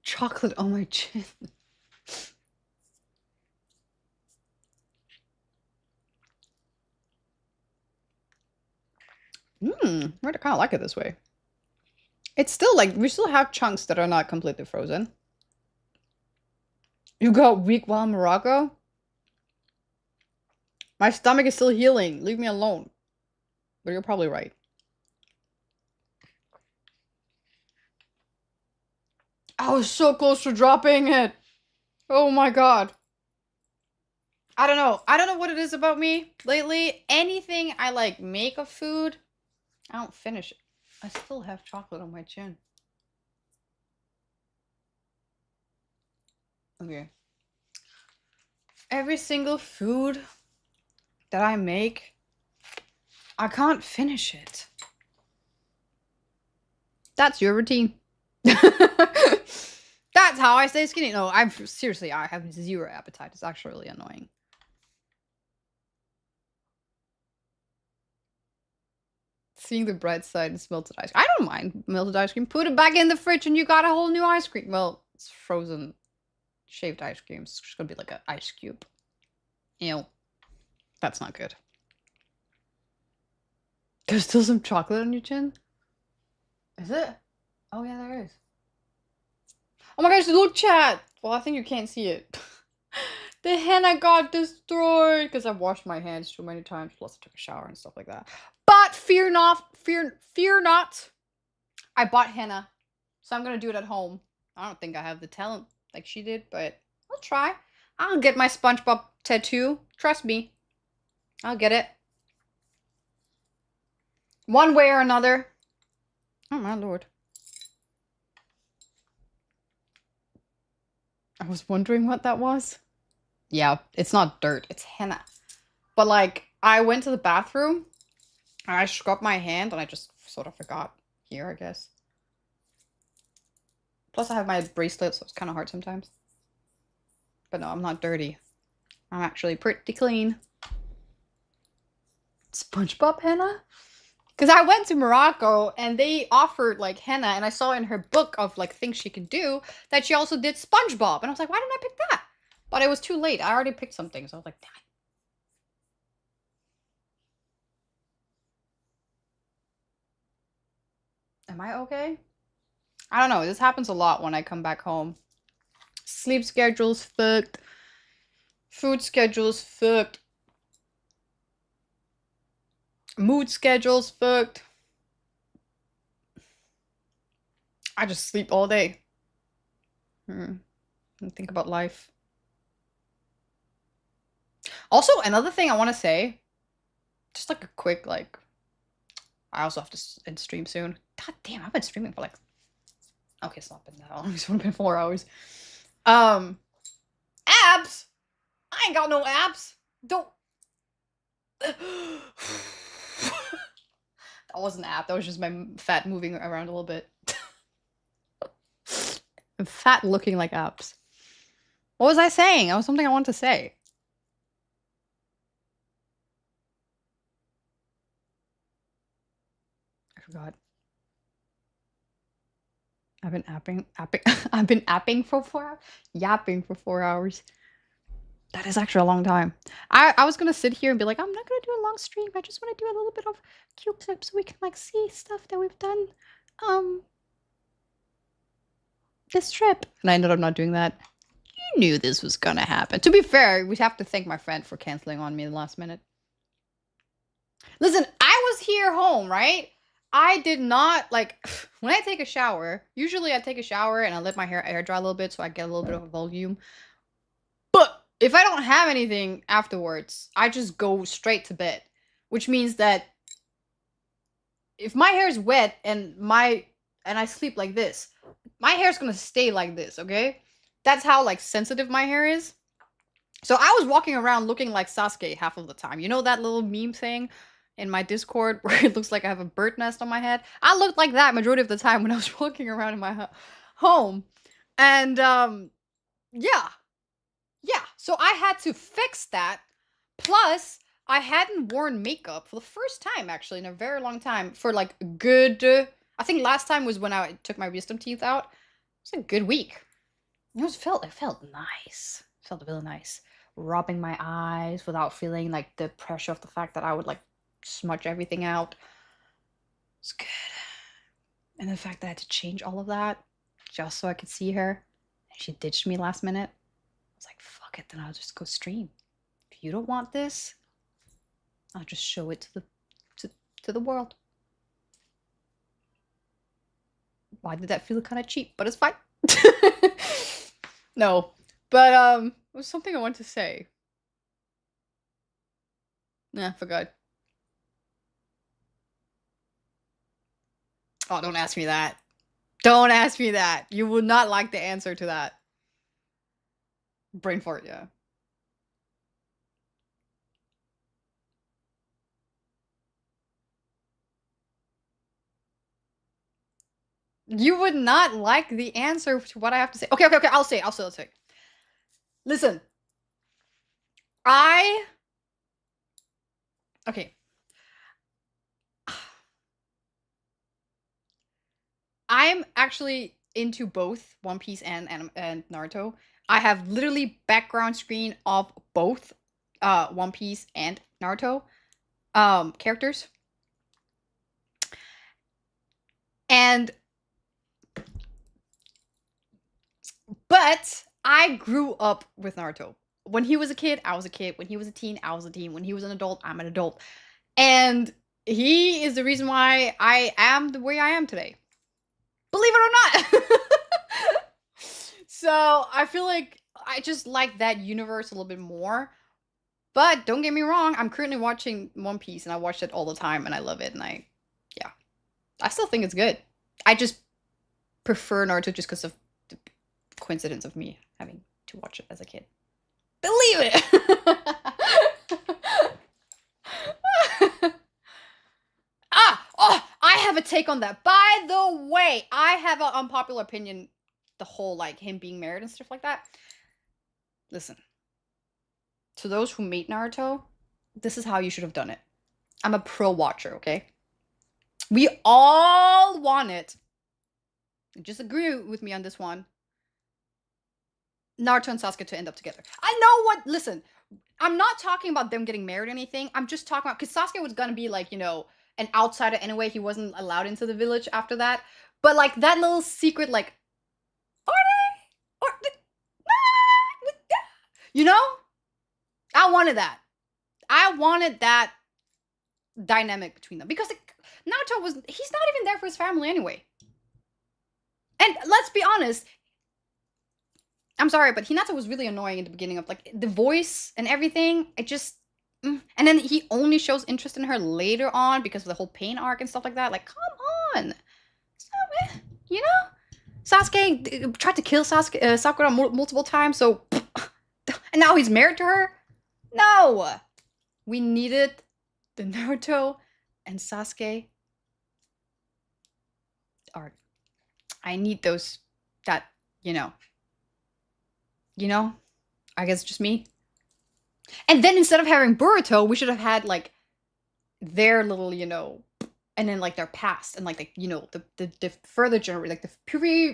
chocolate on my chin. I kind of like it this way. It's still like, we still have chunks that are not completely frozen. You got weak while in Morocco? My stomach is still healing. Leave me alone. But you're probably right. I was so close to dropping it. Oh my god. I don't know. I don't know what it is about me lately. Anything I like make of food, I don't finish it. I still have chocolate on my chin. Okay. Every single food that I make, I can't finish it. That's your routine. That's how I stay skinny. No, I have zero appetite. It's actually really annoying. Seeing the bright side is melted ice cream. I don't mind melted ice cream. Put it back in the fridge and you got a whole new ice cream. Well, it's frozen shaved ice cream. It's just gonna be like an ice cube. Ew. That's not good. There's still some chocolate on your chin? Is it? Oh yeah, there is. Oh my gosh, look, chat! Well, I think you can't see it. The henna got destroyed because I've washed my hands too many times, plus I took a shower and stuff like that. But fear not. I bought henna, so I'm gonna do it at home. I don't think I have the talent like she did, but I'll try. I'll get my SpongeBob tattoo. Trust me. I'll get it. One way or another. Oh my lord. I was wondering what that was. Yeah, it's not dirt, it's henna. But like, I went to the bathroom and I scrubbed my hand and I just sort of forgot here, I guess. Plus I have my bracelet, so it's kind of hard sometimes. But no, I'm not dirty. I'm actually pretty clean. SpongeBob henna? Because I went to Morocco and they offered like henna, and I saw in her book of like things she could do that she also did SpongeBob. And I was like, why didn't I pick that? But it was too late. I already picked something, so I was like, damn it. Am I okay? I don't know. This happens a lot when I come back home. Sleep schedule's fucked. Food schedule's fucked. Mood schedule's fucked. I just sleep all day. And think about life. Also, another thing I want to say, just like a quick, like, I also have to end stream soon. God damn, I've been streaming for like, okay, it's not been that long. It's only been 4 hours. Abs? I ain't got no abs. Don't. That wasn't an ab. That was just my fat moving around a little bit. Fat looking like abs. What was I saying? That was something I wanted to say. I forgot. I've been I've been apping for 4 hours. Yapping for 4 hours. That is actually a long time. I was gonna sit here and be like, I'm not gonna do a long stream. I just want to do a little bit of cute clips so we can like see stuff that we've done this trip. And I ended up not doing that. You knew this was gonna happen. To be fair, we have to thank my friend for canceling on me the last minute. Listen, I was here home, right? I did not, like, when I take a shower, usually I take a shower and I let my hair air dry a little bit so I get a little bit of a volume. But if I don't have anything afterwards, I just go straight to bed. Which means that if my hair is wet and I sleep like this, my hair's gonna stay like this, okay? That's how like sensitive my hair is. So I was walking around looking like Sasuke half of the time. You know that little meme thing in my Discord where it looks like I have a bird nest on my head? I looked like that majority of the time when I was walking around in my home. And yeah. Yeah, so I had to fix that. Plus, I hadn't worn makeup for the first time actually in a very long time for like a good I think last time was when I took my wisdom teeth out. It was a good week. It felt nice. It felt really nice. Rubbing my eyes without feeling like the pressure of the fact that I would like smudge everything out. It's good. And the fact that I had to change all of that just so I could see her. And she ditched me last minute. I was like, fuck it, then I'll just go stream. If you don't want this, I'll just show it to the world. Why did that feel kind of cheap? But it's fine. No. But it was something I wanted to say. Nah, I forgot. Oh, don't ask me that. Don't ask me that. You will not like the answer to that. Brain fart, yeah. You would not like the answer to what I have to say. Okay, I'll say it. Listen. Okay. I'm actually into both One Piece and Naruto. I have literally background screen of both One Piece and Naruto characters. But I grew up with Naruto. When he was a kid, I was a kid. When he was a teen, I was a teen. When he was an adult, I'm an adult. And he is the reason why I am the way I am today. Believe it or not. So I feel like I just like that universe a little bit more. But don't get me wrong, I'm currently watching One Piece and I watch it all the time and I love it and I still think it's good. I just prefer Naruto just because of the coincidence of me having to watch it as a kid. Believe it! I have a take on that. By the way, I have an unpopular opinion. The whole, like, him being married and stuff like that. Listen. To those who made Naruto, this is how you should have done it. I'm a pro watcher, okay? We all wanted, just agree with me on this one, Naruto and Sasuke to end up together. I know what, listen, I'm not talking about them getting married or anything. I'm just talking about, because Sasuke was gonna be like, you know, an outsider anyway. He wasn't allowed into the village after that. But like that little secret, like, are they? Or, you know? I wanted that. I wanted that dynamic between them. Because Naruto he's not even there for his family anyway. And let's be honest, I'm sorry, but Hinata was really annoying in the beginning of, like, the voice and everything. It just... And then he only shows interest in her later on because of the whole pain arc and stuff like that. Like, come on! So, you know? Sasuke tried to kill Sakura multiple times, so... And now he's married to her? No! We needed the Naruto and Sasuke arc. I need those... That, you know... You know? I guess just me. And then instead of having Boruto, we should have had, like, their little, you know, and then, like, their past, and, like you know, the further generation, like, the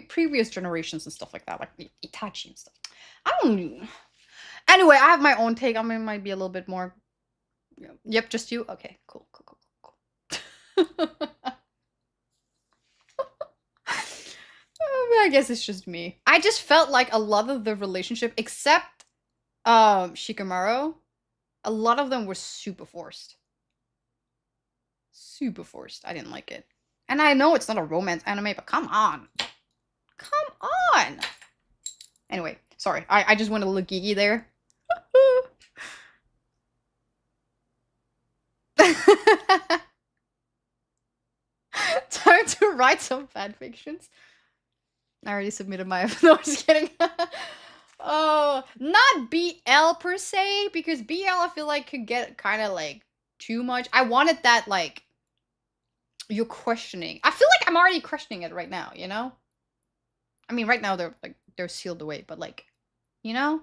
previous generations and stuff like that, like, Itachi and stuff. I don't... Anyway, I have my own take. I mean, it might be a little bit more... Yep, just you? Okay, cool. I guess it's just me. I just felt like a lot of the relationship, except Shikamaru, a lot of them were super forced. Super forced. I didn't like it. And I know it's not a romance anime, but come on. Come on! Anyway, sorry. I just went a little geeky there. Time to write some fan fictions. I already submitted my. No, I'm just kidding. Oh, not BL per se, because BL I feel like could get kind of like too much. I wanted that like you're questioning. I feel like I'm already questioning it right now. You know. I mean, right now they're sealed away, but like, you know,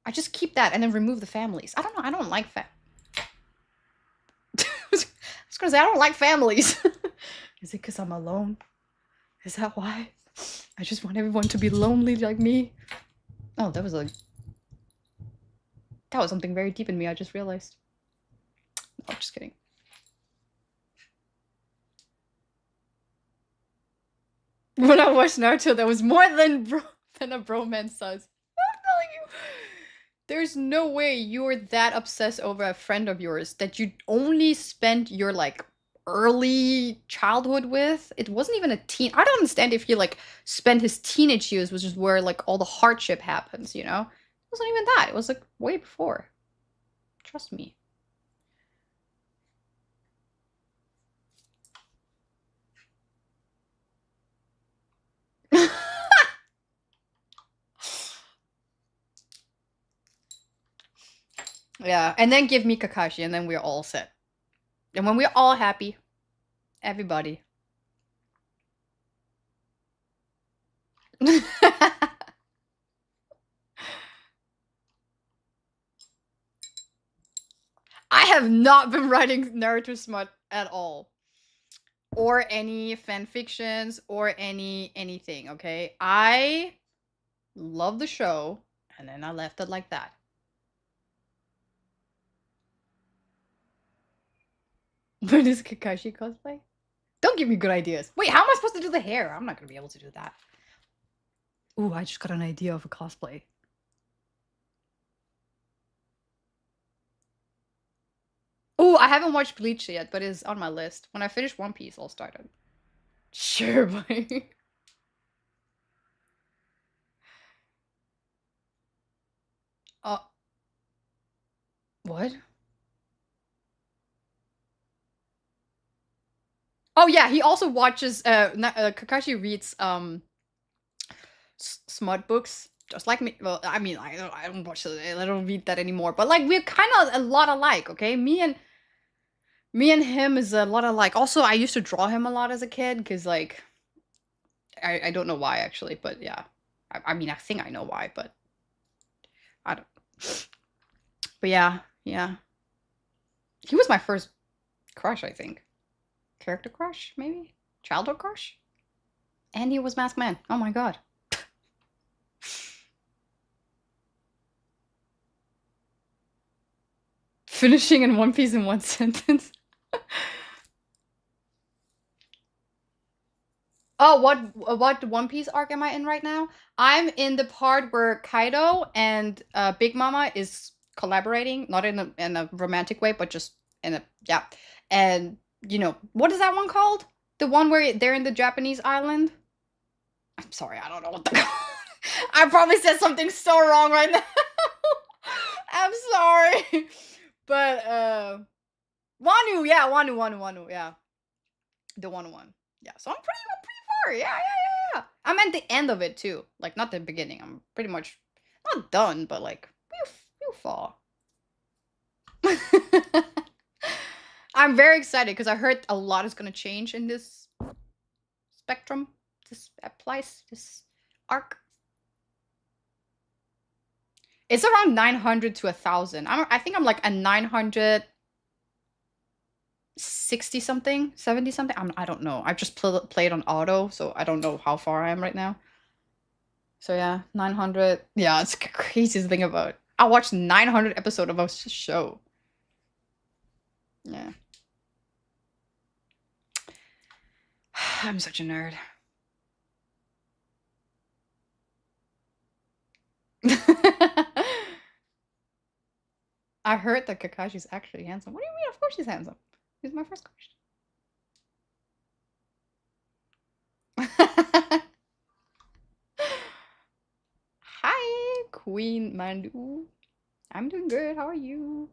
I just keep that and then remove the families. I don't know. I don't like I was gonna say I don't like families. Is it because I'm alone? Is that why? I just want everyone to be lonely like me. Oh, that was something very deep in me. I just realized. No, just kidding. When I watched Naruto, there was more than a bromance says. I'm telling you. There's no way you're that obsessed over a friend of yours that you only spent your like early childhood with. It wasn't even a teen. I don't understand if he like spent his teenage years, which is where like all the hardship happens, you know? It wasn't even that. It was like way before. Trust me. Yeah, and then give me Kakashi, and then we're all set. And when we're all happy, everybody. I have not been writing Naruto smut at all. Or any fan fictions or anything, okay? I love the show, and then I left it like that. When is Kakashi cosplay? Don't give me good ideas. Wait, how am I supposed to do the hair? I'm not gonna be able to do that. Ooh, I just got an idea of a cosplay. Ooh, I haven't watched Bleach yet, but it's on my list. When I finish One Piece, I'll start it. Sure, buddy. What? Oh yeah, he also watches. Kakashi reads smut books, just like me. Well, I mean, I don't watch it. I don't read that anymore. But like, we're kind of a lot alike. Okay, me and him is a lot alike. Also, I used to draw him a lot as a kid because like, I don't know why actually, but yeah, I mean, I think I know why, but I don't. But yeah, yeah, he was my first crush, I think. Character crush, maybe childhood crush. And he was Masked Man. Oh my god. Finishing in One Piece in one sentence. Oh, what One Piece arc am I in right now? I'm in the part where Kaido and Big Mama is collaborating, not in a romantic way, but just in a yeah. And you know, what is that one called? The one where they're in the Japanese island? I'm sorry, I don't know what the I probably said something so wrong right now. I'm sorry. But Wanu, yeah, Wanu, yeah. The one. Yeah. So I'm pretty far. Yeah. I'm at the end of it too. Like not the beginning. I'm pretty much not done, but like you fall. I'm very excited because I heard a lot is gonna change in this spectrum, this place, this arc. It's around 900 to 1,000. I think I'm like a 960 something, 70 something. I don't know. I've just played on auto, so I don't know how far I am right now. So yeah, 900. Yeah, it's crazy to think about. I watched 900 episodes of a show. Yeah. I'm such a nerd. I heard that Kakashi's actually handsome. What do you mean? Of course he's handsome. He's my first question. Hi, Queen Mandu. I'm doing good. How are you?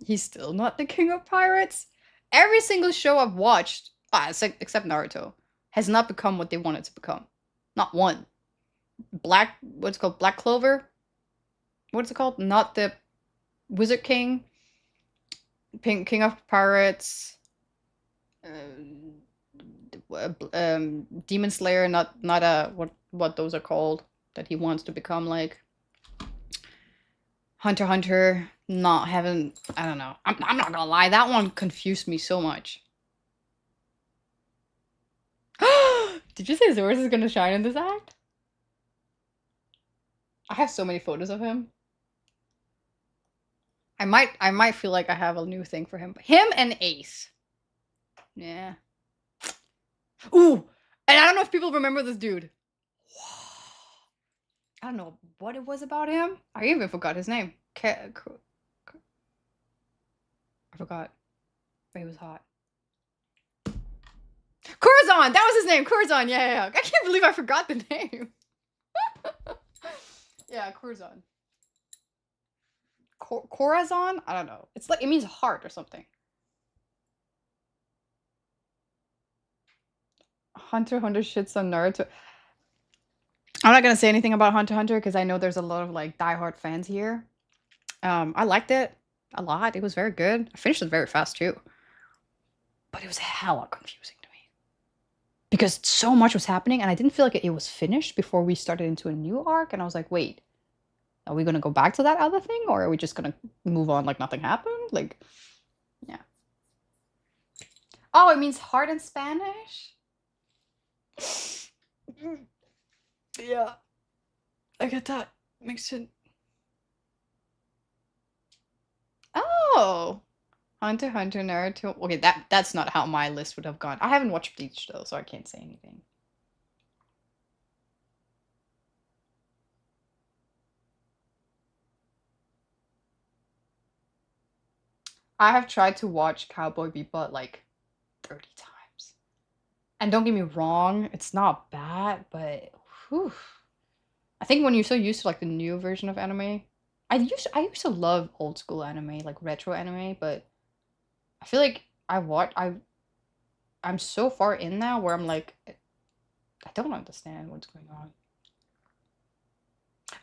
He's still not the king of pirates. Every single show I've watched, except Naruto, has not become what they wanted to become. Not one. What's it called? Black Clover? What's it called? Not the Wizard King. King of Pirates. Demon Slayer, not what those are called that he wants to become like. Hunter x Hunter, not having, I don't know. I'm not gonna lie, that one confused me so much. Did you say Zoroark is gonna shine in this act? I have so many photos of him. I might feel like I have a new thing for him. Him and Ace. Yeah. Ooh! And I don't know if people remember this dude. I don't know what it was about him. I even forgot his name. I forgot. But he was hot. Corazon! That was his name! Corazon! Yeah. I can't believe I forgot the name. Yeah, Corazon. Corazon? I don't know. It's like, it means heart or something. Hunter x Hunter shits on Naruto. I'm not gonna say anything about Hunter x Hunter because I know there's a lot of like diehard fans here. I liked it a lot. It was very good. I finished it very fast too. But it was hella confusing to me. Because so much was happening and I didn't feel like it was finished before we started into a new arc. And I was like, wait, are we gonna go back to that other thing? Or are we just gonna move on like nothing happened? Like, yeah. Oh, it means heart in Spanish? Yeah. I get that. Makes sense. Oh! Hunter x Hunter, Naruto. Okay, that's not how my list would have gone. I haven't watched Bleach though, so I can't say anything. I have tried to watch Cowboy Bebop like 30 times. And don't get me wrong, it's not bad, but whew. I think when you're so used to like the new version of anime, I used to love old school anime, like retro anime, but I feel like I'm so far in now where I'm like, I don't understand what's going on.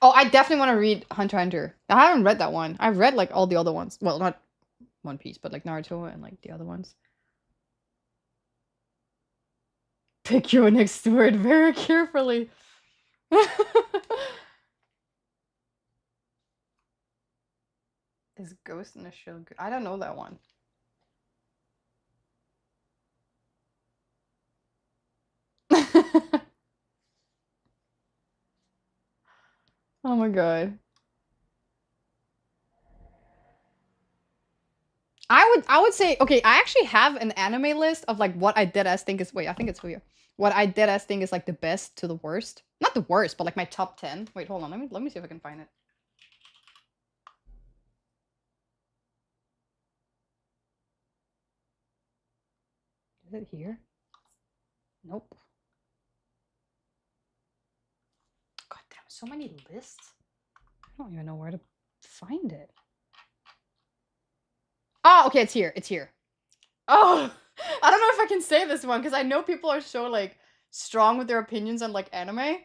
Oh, I definitely want to read Hunter x Hunter. I haven't read that one. I've read like all the other ones. Well, not One Piece, but like Naruto and like the other ones. Pick your next word very carefully. Is Ghost in the Shell good? I don't know that one. Oh my god. I would say, okay, I actually have an anime list of like what I dead ass think is, wait, I think it's here. What I dead ass think is like the best to the worst. Not the worst, but like my top 10. Wait, hold on. Let me see if I can find it. Is it here? Nope. God damn, so many lists. I don't even know where to find it. Oh, okay, it's here. It's here. Oh, I don't know if I can say this one because I know people are so like strong with their opinions on like anime.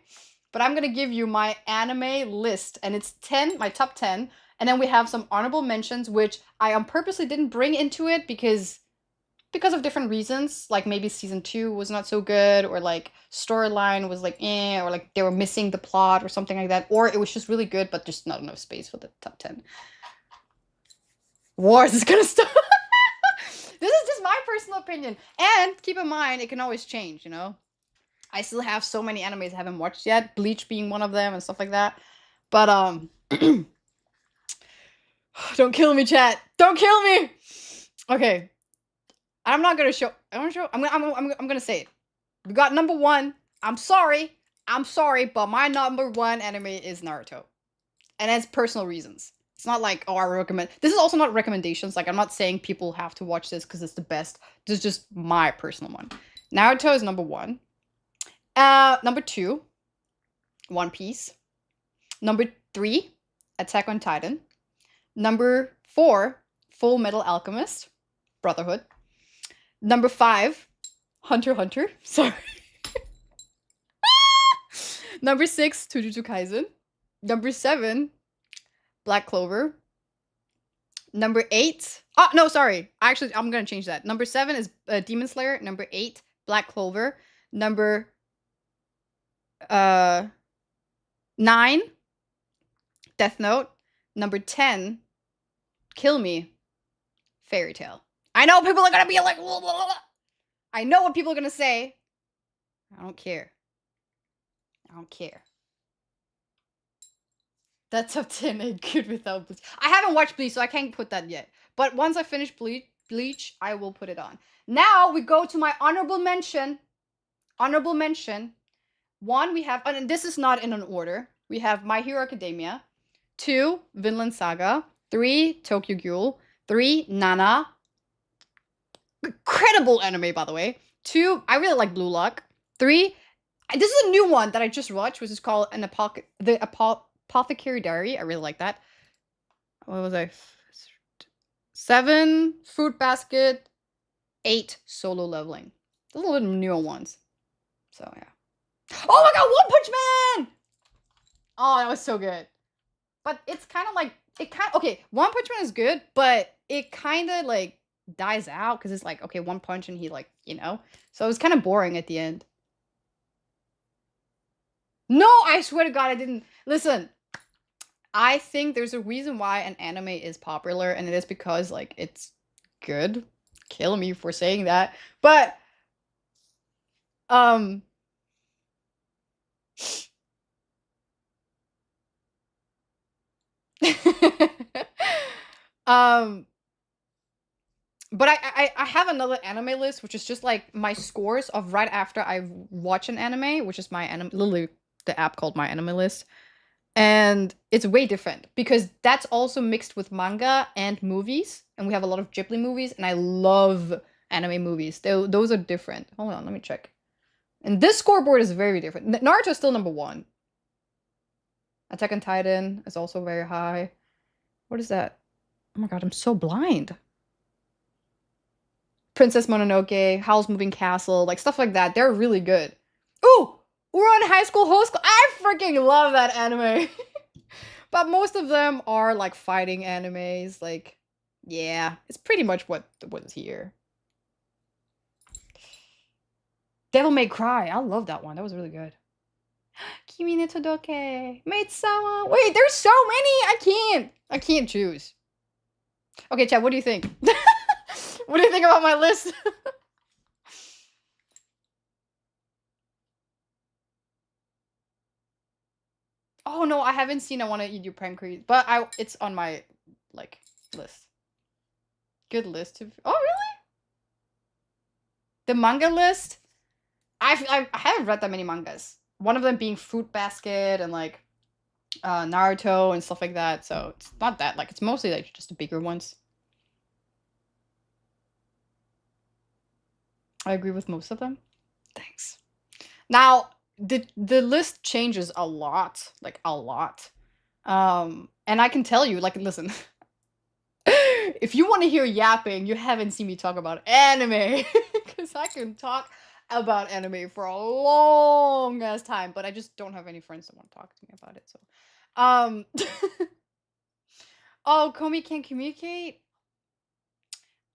But I'm gonna give you my anime list, and it's 10, my top 10, and then we have some honorable mentions, which I purposely didn't bring into it because of different reasons. Like maybe season 2 was not so good, or like storyline was like or like they were missing the plot or something like that, or it was just really good but just not enough space for the top 10. Wars is gonna start. This is just my personal opinion, and keep in mind it can always change, you know. I still have so many animes I haven't watched yet, Bleach being one of them and stuff like that. But don't kill me, chat. Don't kill me. Okay, I'm not gonna show. I'm gonna say it. We got number 1. I'm sorry, but my number 1 anime is Naruto, and it's personal reasons. It's not like, oh, I recommend. This is also not recommendations. Like, I'm not saying people have to watch this because it's the best. This is just my personal one. Naruto is number 1. Number 2, One Piece. Number 3, Attack on Titan. Number 4, Full Metal Alchemist, Brotherhood. Number 5, Hunter x Hunter. Sorry. Number 6, Jujutsu Kaisen. Number 7, Black Clover. Number 8. Oh, no, sorry. Actually, I'm going to change that. Number 7 is Demon Slayer. Number 8, Black Clover. Number 9, Death Note. Number 10, Kill Me, Fairy Tail. I know people are going to be like, blah, blah, blah. I know what people are going to say. I don't care. I don't care. That top 10 ain't good without Bleach. I haven't watched Bleach, so I can't put that yet. But once I finish Bleach, I will put it on. Now we go to my honorable mention. Honorable mention. 1, we have, and this is not in an order. We have My Hero Academia. 2, Vinland Saga. 3, Tokyo Ghoul. 3, Nana. Incredible anime, by the way. 2, I really like Blue Lock. 3, this is a new one that I just watched, which is called Apothecary Diary. I really like that. What was I? 7, Fruit Basket. 8, Solo Leveling. Those are little newer ones. So, yeah. Oh my god, One Punch Man! Oh, that was so good. But it's kind of like, okay, One Punch Man is good, but it kind of like dies out because it's like, okay, one punch and he like, you know? So it was kind of boring at the end. No, I swear to God, I didn't. Listen, I think there's a reason why an anime is popular, and it is because, like, it's good. Kill me for saying that. But, but I have another anime list, which is just like my scores of right after I watch an anime, which is my anime, literally the app called My Anime List. And it's way different because that's also mixed with manga and movies. And we have a lot of Ghibli movies, and I love anime movies. Those are different. Hold on, let me check. And this scoreboard is very different. Naruto is still number 1. Attack on Titan is also very high. What is that? Oh my god, I'm so blind. Princess Mononoke, Howl's Moving Castle, like stuff like that. They're really good. Ooh! Ouran High School Host. I freaking love that anime. But most of them are like fighting animes. Like, yeah, it's pretty much what was here. Devil May Cry. I love that one. That was really good. Kimi no Todoke. Maid-sama. Wait, there's so many. I can't choose. Okay, Chad, what do you think? What do you think about my list? Oh no, I haven't seen I Want to Eat Your Pancreas, but it's on my like list. Good list of. Oh really? The manga list? I haven't read that many mangas. One of them being Fruit Basket and like Naruto and stuff like that. So it's not that, like, it's mostly like just the bigger ones. I agree with most of them. Thanks. Now, the list changes a lot, like a lot. And I can tell you, like, listen, if you want to hear yapping, you haven't seen me talk about anime, because I can talk about anime for a long ass time, but I just don't have any friends that want to talk to me about it. So, oh, Komi Can't Communicate.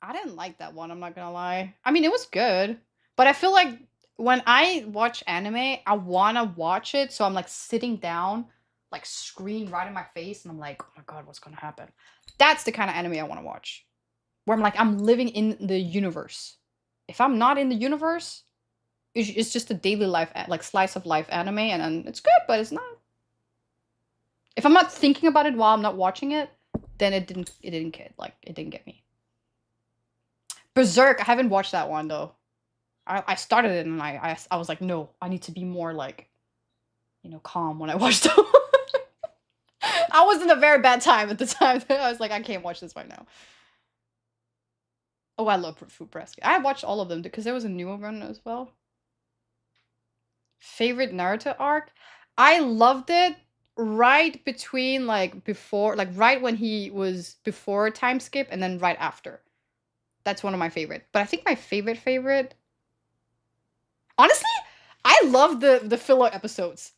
I didn't like that one. I'm not gonna lie. I mean, it was good, but I feel like when I watch anime, I wanna watch it, so I'm like sitting down, like screen right in my face, and I'm like, oh my god, what's gonna happen? That's the kind of anime I want to watch, where I'm like, I'm living in the universe. If I'm not in the universe, it's just a daily life, like slice of life anime, and it's good, but it's not. If I'm not thinking about it while I'm not watching it, then it didn't get me. Berserk, I haven't watched that one though. I started it and I was like, no, I need to be more like, you know, calm when I watched it. I was in a very bad time at the time. I was like, I can't watch this right now. Oh, I love Fruit Basket. I watched all of them because there was a newer one as well. Favorite Naruto arc? I loved it right between like before, like right when he was before time skip and then right after. That's one of my favorite. But I think my favorite, honestly, I love the filler episodes.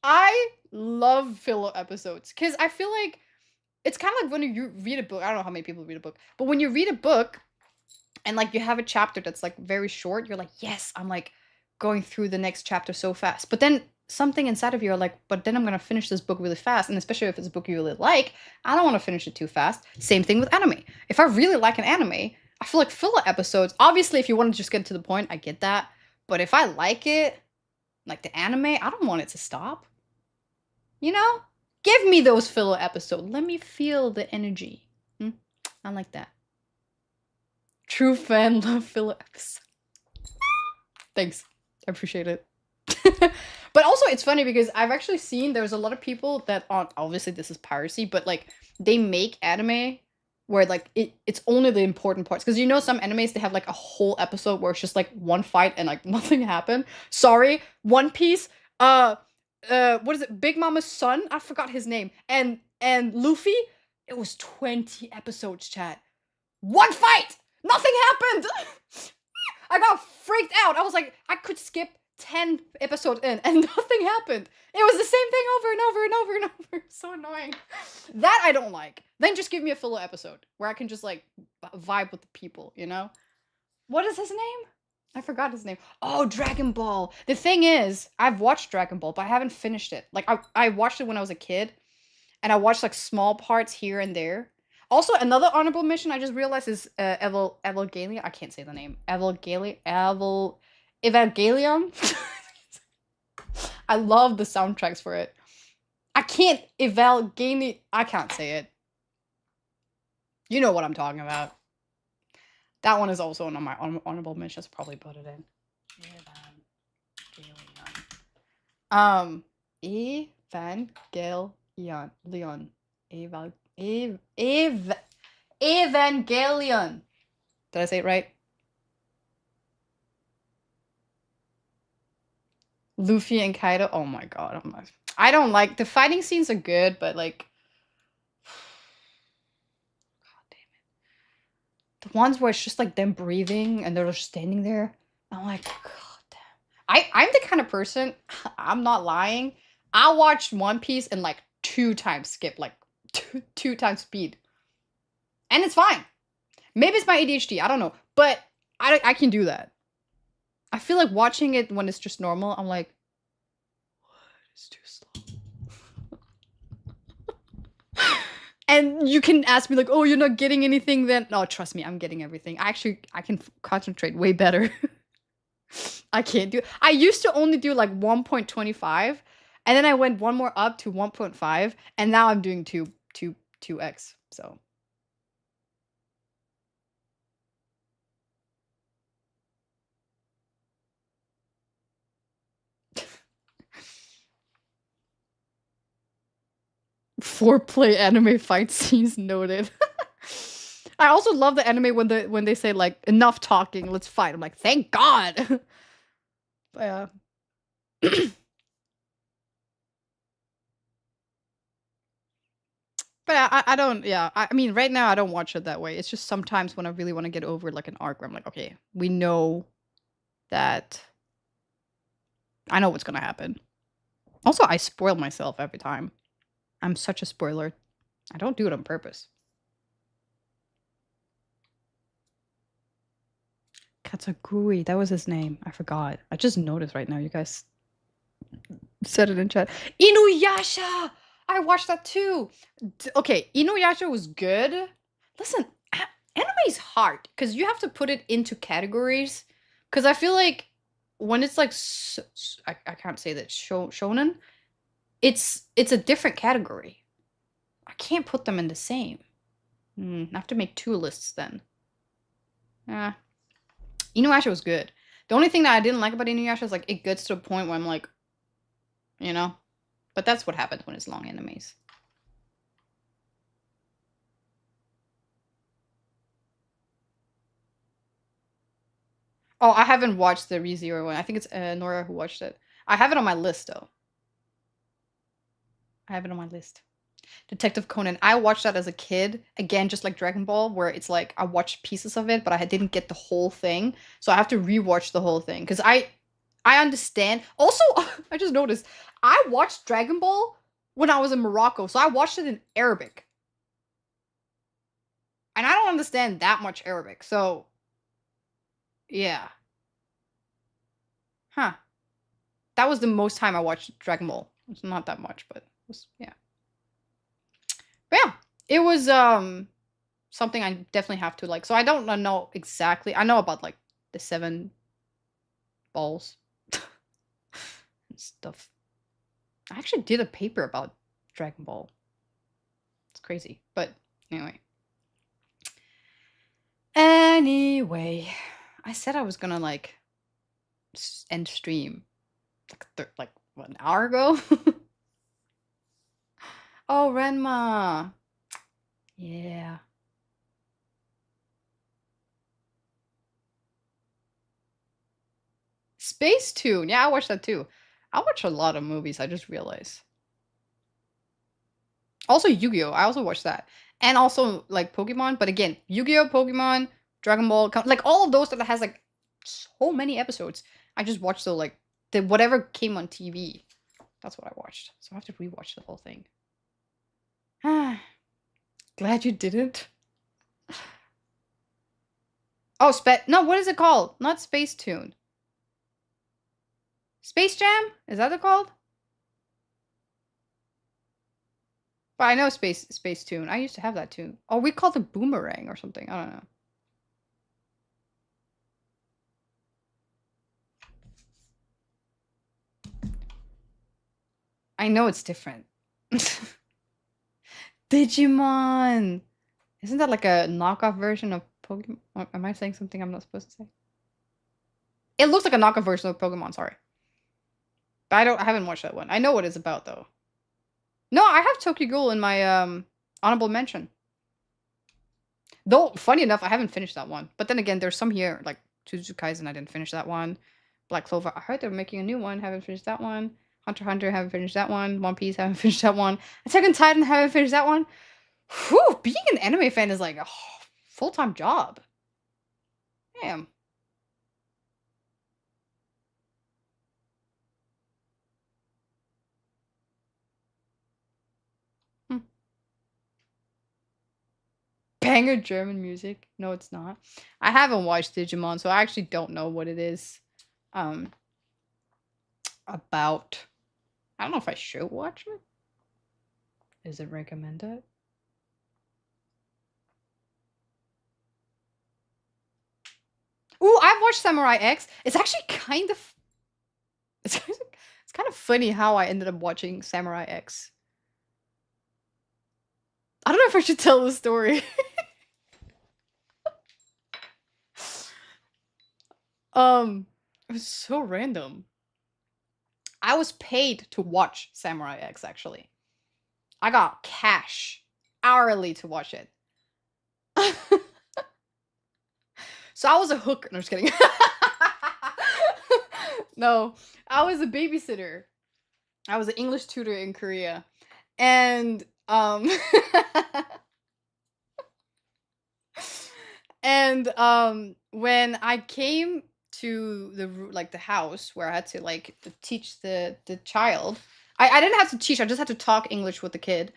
I love filler episodes because I feel like it's kind of like when you read a book. I don't know how many people read a book, but when you read a book and like you have a chapter that's like very short, you're like, yes, I'm like going through the next chapter so fast. But then something inside of you are like, but then I'm gonna finish this book really fast, and especially if it's a book you really like, I don't want to finish it too fast. Same thing with anime. If I really like an anime, I feel like filler episodes. Obviously, if you want to just get to the point, I get that. But if I like it, like the anime, I don't want it to stop. You know? Give me those filler episodes. Let me feel the energy. I like that. True fan love filler episodes. Thanks. I appreciate it. But also it's funny because I've actually seen there's a lot of people that on obviously this is piracy, but like they make anime where like it's only the important parts. Because you know some animes they have like a whole episode where it's just like one fight and like nothing happened. Sorry, One Piece, what is it? Big Mama's son? I forgot his name. And Luffy, it was 20 episodes, chat. One fight! Nothing happened! I got freaked out. I was like, I could skip 10 episodes in and nothing happened. It was the same thing over and over and over and over. So annoying. That I don't like. Then just give me a filler episode where I can just like vibe with the people, you know? What is his name? I forgot his name. Oh, Dragon Ball. The thing is, I've watched Dragon Ball, but I haven't finished it. Like I watched it when I was a kid and I watched like small parts here and there. Also, another honorable mention I just realized is Evangelion. I can't say the name. Evangelion. I love the soundtracks for it. I can't Evangelion. I can't say it. You know what I'm talking about. That one is also on my honorable mentions. Probably put it in. Evangelion. Leon. Evangelion. Did I say it right? Luffy and Kaido. Oh my god. I don't like the fighting scenes are good, but like god damn it. The ones where it's just like them breathing and they're just standing there. I'm like, god damn. I'm the kind of person, I'm not lying. I watched One Piece in like 2 times skip, like two times speed. And it's fine. Maybe it's my ADHD, I don't know. But I can do that. I feel like watching it when it's just normal, I'm like, what? It's too slow. And you can ask me like, oh, you're not getting anything then. No, trust me, I'm getting everything. I can concentrate way better. I can't do. I used to only do like 1.25, and then I went one more up to 1.5, and now I'm doing 2x. So foreplay anime fight scenes noted. I also love the anime when they say like enough talking, let's fight. I'm like, thank God. But yeah. But I don't, yeah. I mean, right now I don't watch it that way. It's just sometimes when I really want to get over like an arc where I'm like, okay, we know that I know what's gonna happen. Also, I spoil myself every time. I'm such a spoiler. I don't do it on purpose. Katsuguri, that was his name. I forgot. I just noticed right now. You guys said it in chat. Inuyasha! I watched that too. Okay, Inuyasha was good. Listen, anime is hard because you have to put it into categories. Because I feel like when it's like I can't say that shonen, it's a different category. I can't put them in the same. I have to make 2 lists then. Yeah. Inuyasha was good. The only thing that I didn't like about Inuyasha is like it gets to a point where I'm like, you know, but that's what happens when it's long animes. Oh, I haven't watched the ReZero one. I think it's Nora who watched it. I have it on my list though. I have it on my list. Detective Conan. I watched that as a kid. Again, just like Dragon Ball, where it's like I watched pieces of it, but I didn't get the whole thing. So I have to rewatch the whole thing because I understand. Also, I just noticed I watched Dragon Ball when I was in Morocco, so I watched it in Arabic, and I don't understand that much Arabic. So yeah, huh? That was the most time I watched Dragon Ball. It's not that much, but it was, yeah. But yeah, it was something I definitely have to like. So I don't know exactly. I know about like the 7 balls and stuff. I actually did a paper about Dragon Ball. It's crazy, but anyway. Anyway, I said I was gonna like end stream like what, an hour ago. Oh, Renma. Yeah. Space Tune. Yeah, I watched that too. I watch a lot of movies, I just realized. Also Yu-Gi-Oh! I also watched that. And also like Pokemon, but again, Yu-Gi-Oh! Pokemon, Dragon Ball, like all of those that has like so many episodes. I just watched the whatever came on TV. That's what I watched. So I have to rewatch the whole thing. Glad you didn't. Oh, no, what is it called? Not Space Tune. Space Jam? Is that it called? But I know Space Tune. I used to have that tune. Oh, we called it Boomerang or something. I don't know. I know it's different. Digimon! Isn't that like a knockoff version of Pokemon? Am I saying something I'm not supposed to say? It looks like a knockoff version of Pokemon, sorry. But I haven't watched that one. I know what it's about though. No, I have Tokyo Ghoul in my honorable mention. Though, funny enough, I haven't finished that one. But then again, there's some here, like Jujutsu Kaisen, I didn't finish that one. Black Clover, I heard they're making a new one, haven't finished that one. Hunter x Hunter, haven't finished that one. One Piece, haven't finished that one. Attack on Titan, haven't finished that one. Whew, being an anime fan is like a full-time job. Damn. Hmm. Banger German music? No, it's not. I haven't watched Digimon, so I actually don't know what it is about. I don't know if I should watch it. Is it recommended? Ooh, I've watched Samurai X. It's actually kind of it's kind of funny how I ended up watching Samurai X. I don't know if I should tell the story. It was so random. I was paid to watch Samurai X actually. I got cash hourly to watch it. So I was a hooker. No, just kidding. No, I was a babysitter. I was an English tutor in Korea. And and when I came to the house where I had to like teach the child, I didn't have to teach, I just had to talk English with the kid.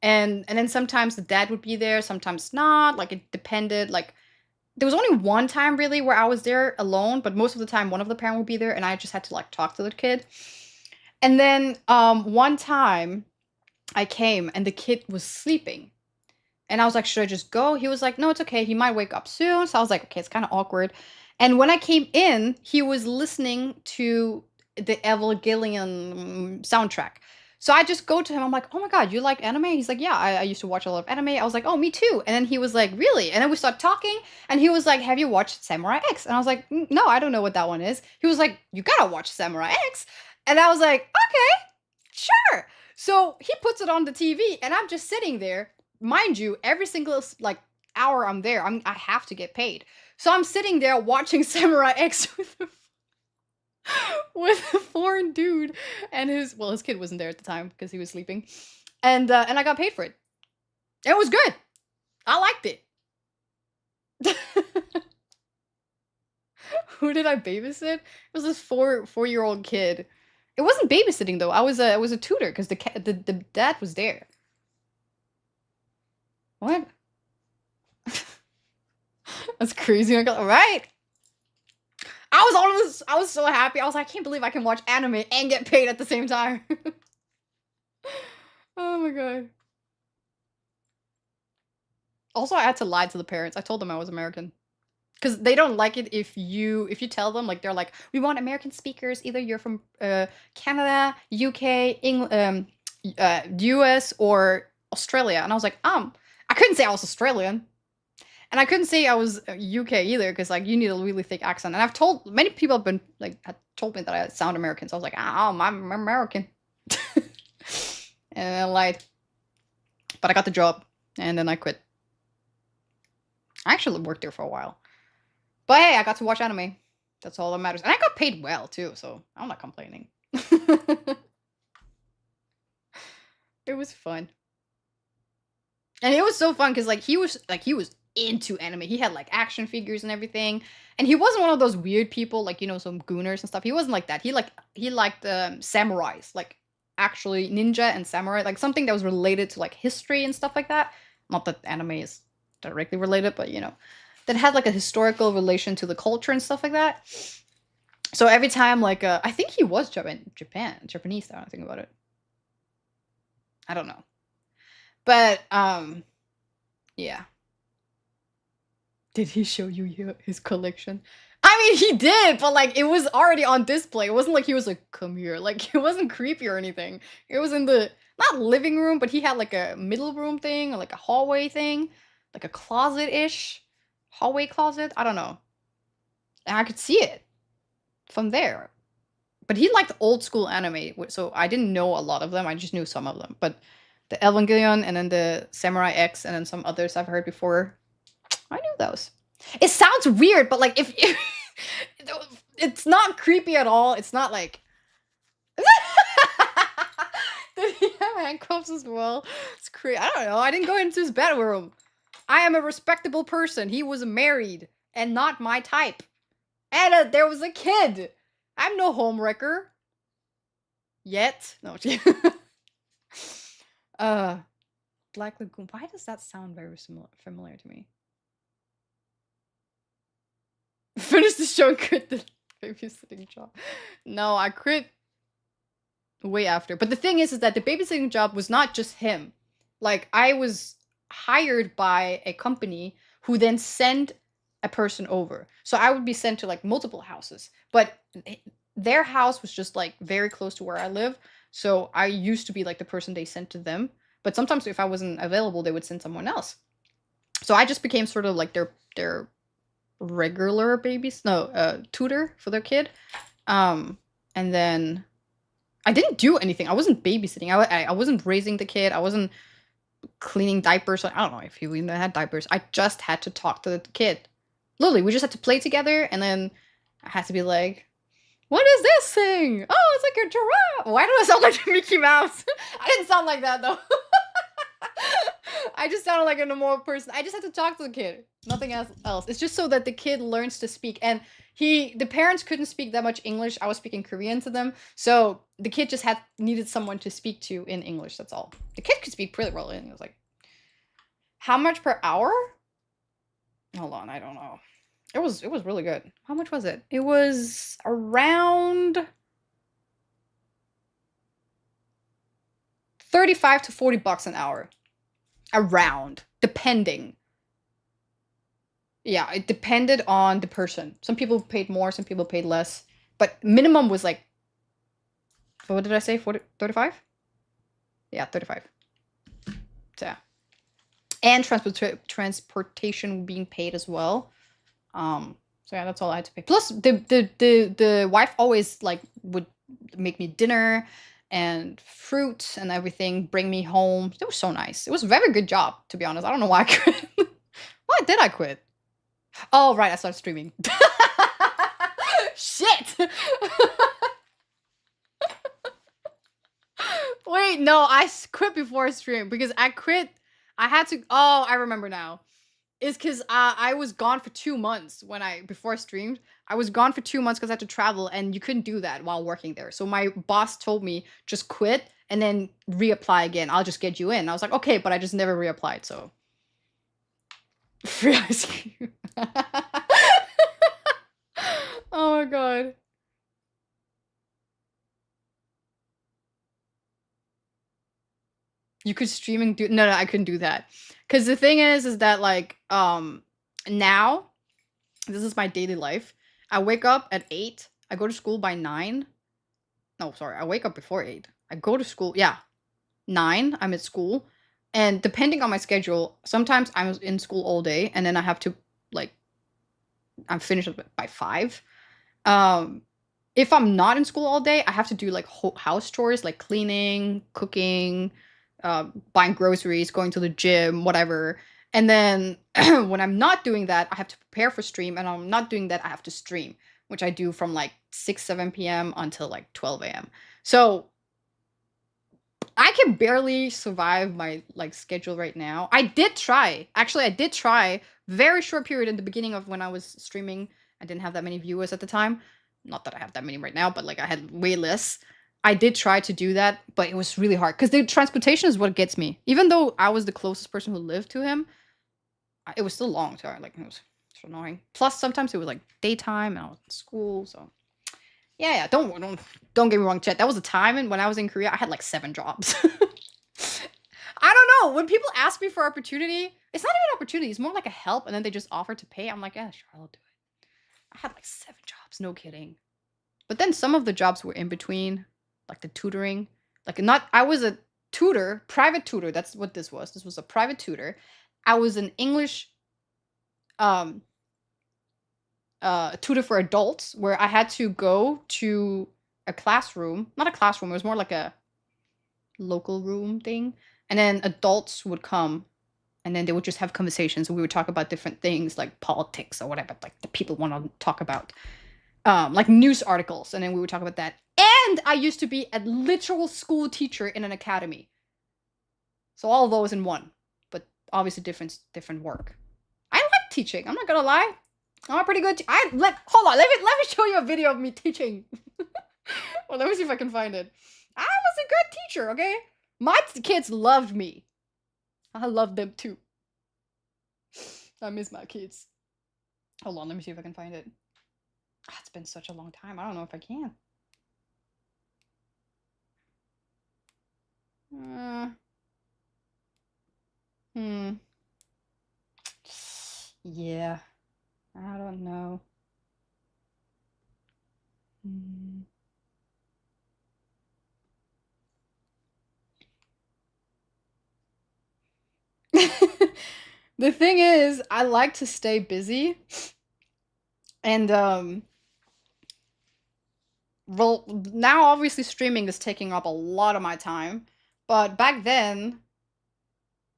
And then sometimes the dad would be there, sometimes not, like it depended. Like there was only one time really where I was there alone, but most of the time one of the parent would be there and I just had to like talk to the kid. And then one time I came and the kid was sleeping. And I was like, should I just go? He was like, no, it's okay. He might wake up soon. So I was like, okay, it's kind of awkward. And when I came in, he was listening to the Evangelion soundtrack. So I just go to him. I'm like, oh my God, you like anime? He's like, yeah, I used to watch a lot of anime. I was like, oh, me too. And then he was like, really? And then we started talking. And he was like, have you watched Samurai X? And I was like, no, I don't know what that one is. He was like, you gotta watch Samurai X. And I was like, okay, sure. So he puts it on the TV and I'm just sitting there. Mind you, every single like hour I'm there, I have to get paid. So I'm sitting there watching Samurai X with a foreign dude and his kid wasn't there at the time because he was sleeping. And I got paid for it. It was good. I liked it. Who did I babysit? It was this four-year-old kid. It wasn't babysitting though. I was a tutor because the dad was there. What? That's crazy. I got right. I was so happy. I was like, I can't believe I can watch anime and get paid at the same time. Oh my god. Also, I had to lie to the parents. I told them I was American. Because they don't like it if you tell them, like, they're like, we want American speakers. Either you're from Canada, UK, England, US, or Australia. And I was like, I couldn't say I was Australian. And I couldn't say I was UK either, because like you need a really thick accent. And I've told many people have been like had told me that I sound American, so I was like, I'm American. And I lied, but I got the job, and then I quit. I actually worked there for a while, but hey, I got to watch anime. That's all that matters, and I got paid well too, so I'm not complaining. It was fun, and it was so fun because like he was into anime. He had like action figures and everything, and he wasn't one of those weird people like, you know, some gooners and stuff. He wasn't like that. He liked samurais, like actually ninja and samurai, like something that was related to like history and stuff like that. Not that anime is directly related, but you know, that had like a historical relation to the culture and stuff like that. So every time like I think he was Japanese now I think about it. I don't know. But yeah. Did he show you his collection? I mean, he did, but like it was already on display. It wasn't like he was like, come here. Like it wasn't creepy or anything. It was in the not living room, but he had like a middle room thing or like a hallway thing, like a closet-ish hallway closet. I don't know. And I could see it from there. But he liked old school anime, so I didn't know a lot of them. I just knew some of them. But the Evangelion and then the Samurai X and then some others I've heard before, I knew those. It sounds weird, but like if it's not creepy at all. It's not like did he have handcuffs as well? It's creepy. I don't know. I didn't go into his bedroom. I am a respectable person. He was married and not my type. And there was a kid. I'm no homewrecker. Yet. No. Black Lagoon. Why does that sound very familiar to me? Finish the show and quit the babysitting job. No, I quit way after. But the thing is that the babysitting job was not just him. Like, I was hired by a company who then sent a person over. So I would be sent to like multiple houses. But their house was just like very close to where I live. So I used to be like the person they sent to them. But sometimes if I wasn't available, they would send someone else. So I just became sort of like their regular tutor for their kid. And then I didn't do anything. I wasn't babysitting. I wasn't raising the kid. I wasn't cleaning diapers. I don't know if he even had diapers. I just had to talk to the kid. Literally, we just had to play together, and then I had to be like, what is this thing? Oh, it's like a giraffe. Why do I sound like Mickey Mouse? I didn't sound like that, though. I just sounded like a normal person. I just had to talk to the kid. Nothing else. It's just so that the kid learns to speak. And the parents couldn't speak that much English. I was speaking Korean to them. So the kid just needed someone to speak to in English. That's all. The kid could speak pretty well. And it was like, how much per hour? Hold on, I don't know. It was really good. How much was it? It was around 35 to 40 bucks an hour. Around, depending. Yeah, it depended on the person. Some people paid more, some people paid less. But minimum was like, what did I say? 35? Yeah, 35. So yeah. And transportation being paid as well. So yeah, that's all I had to pay. Plus the wife always like would make me dinner and fruit and everything, bring me home. It was so nice. It was a very good job, to be honest. I don't know why I quit. Why did I quit? Oh, right, I started streaming. Shit! Wait, no, I quit before stream because I quit. I had to. Oh, I remember now. It's because I was gone for 2 months before I streamed. I was gone for 2 months because I had to travel, and you couldn't do that while working there. So my boss told me just quit and then reapply again. I'll just get you in. I was like, okay, but I just never reapplied. So free ice cream. Oh my god. You could stream and do no, I couldn't do that. Cause the thing is that like now this is my daily life. I wake up at 8. I go to school by 9. No, sorry, I wake up before 8. I go to school, yeah, 9. I'm at school, and depending on my schedule, sometimes I'm in school all day, and then I have to like I'm finished by 5. If I'm not in school all day, I have to do like house chores like cleaning, cooking, buying groceries, going to the gym, whatever. And then when I'm not doing that, I have to prepare for stream. And I'm not doing that, I have to stream, which I do from like 6, 7 p.m. until like 12 a.m. So I can barely survive my like schedule right now. I did try. Actually, I did try very short period in the beginning of when I was streaming. I didn't have that many viewers at the time. Not that I have that many right now, but like I had way less. I did try to do that, but it was really hard because the transportation is what gets me. Even though I was the closest person who lived to him, it was still long. So like it was so annoying. Plus, sometimes it was like daytime and I was in school. So yeah. Don't get me wrong, Chet. That was a time and when I was in Korea, I had like 7 jobs. I don't know. When people ask me for opportunity, it's not even opportunity. It's more like a help, and then they just offer to pay. I'm like, yeah, sure, I'll do it. I had like 7 jobs, no kidding. But then some of the jobs were in between, like the tutoring. Like not, I was a tutor, private tutor. That's what this was. This was a private tutor. I was an English um tutor for adults where I had to go to a classroom. Not a classroom, it was more like a local room thing. And then adults would come and then they would just have conversations and we would talk about different things like politics or whatever, like the people want to talk about. Like news articles, and then we would talk about that. And I used to be a literal school teacher in an academy. So all of those in one, but obviously different work. I like teaching. I'm not gonna lie. I'm a pretty good. Hold on. Let me show you a video of me teaching. Well, let me see if I can find it. I was a good teacher. Okay, my kids loved me. I love them too. I miss my kids. Hold on. Let me see if I can find it. It's been such a long time. I don't know if I can. Yeah. I don't know. The thing is, I like to stay busy. And well, now obviously streaming is taking up a lot of my time. But back then, I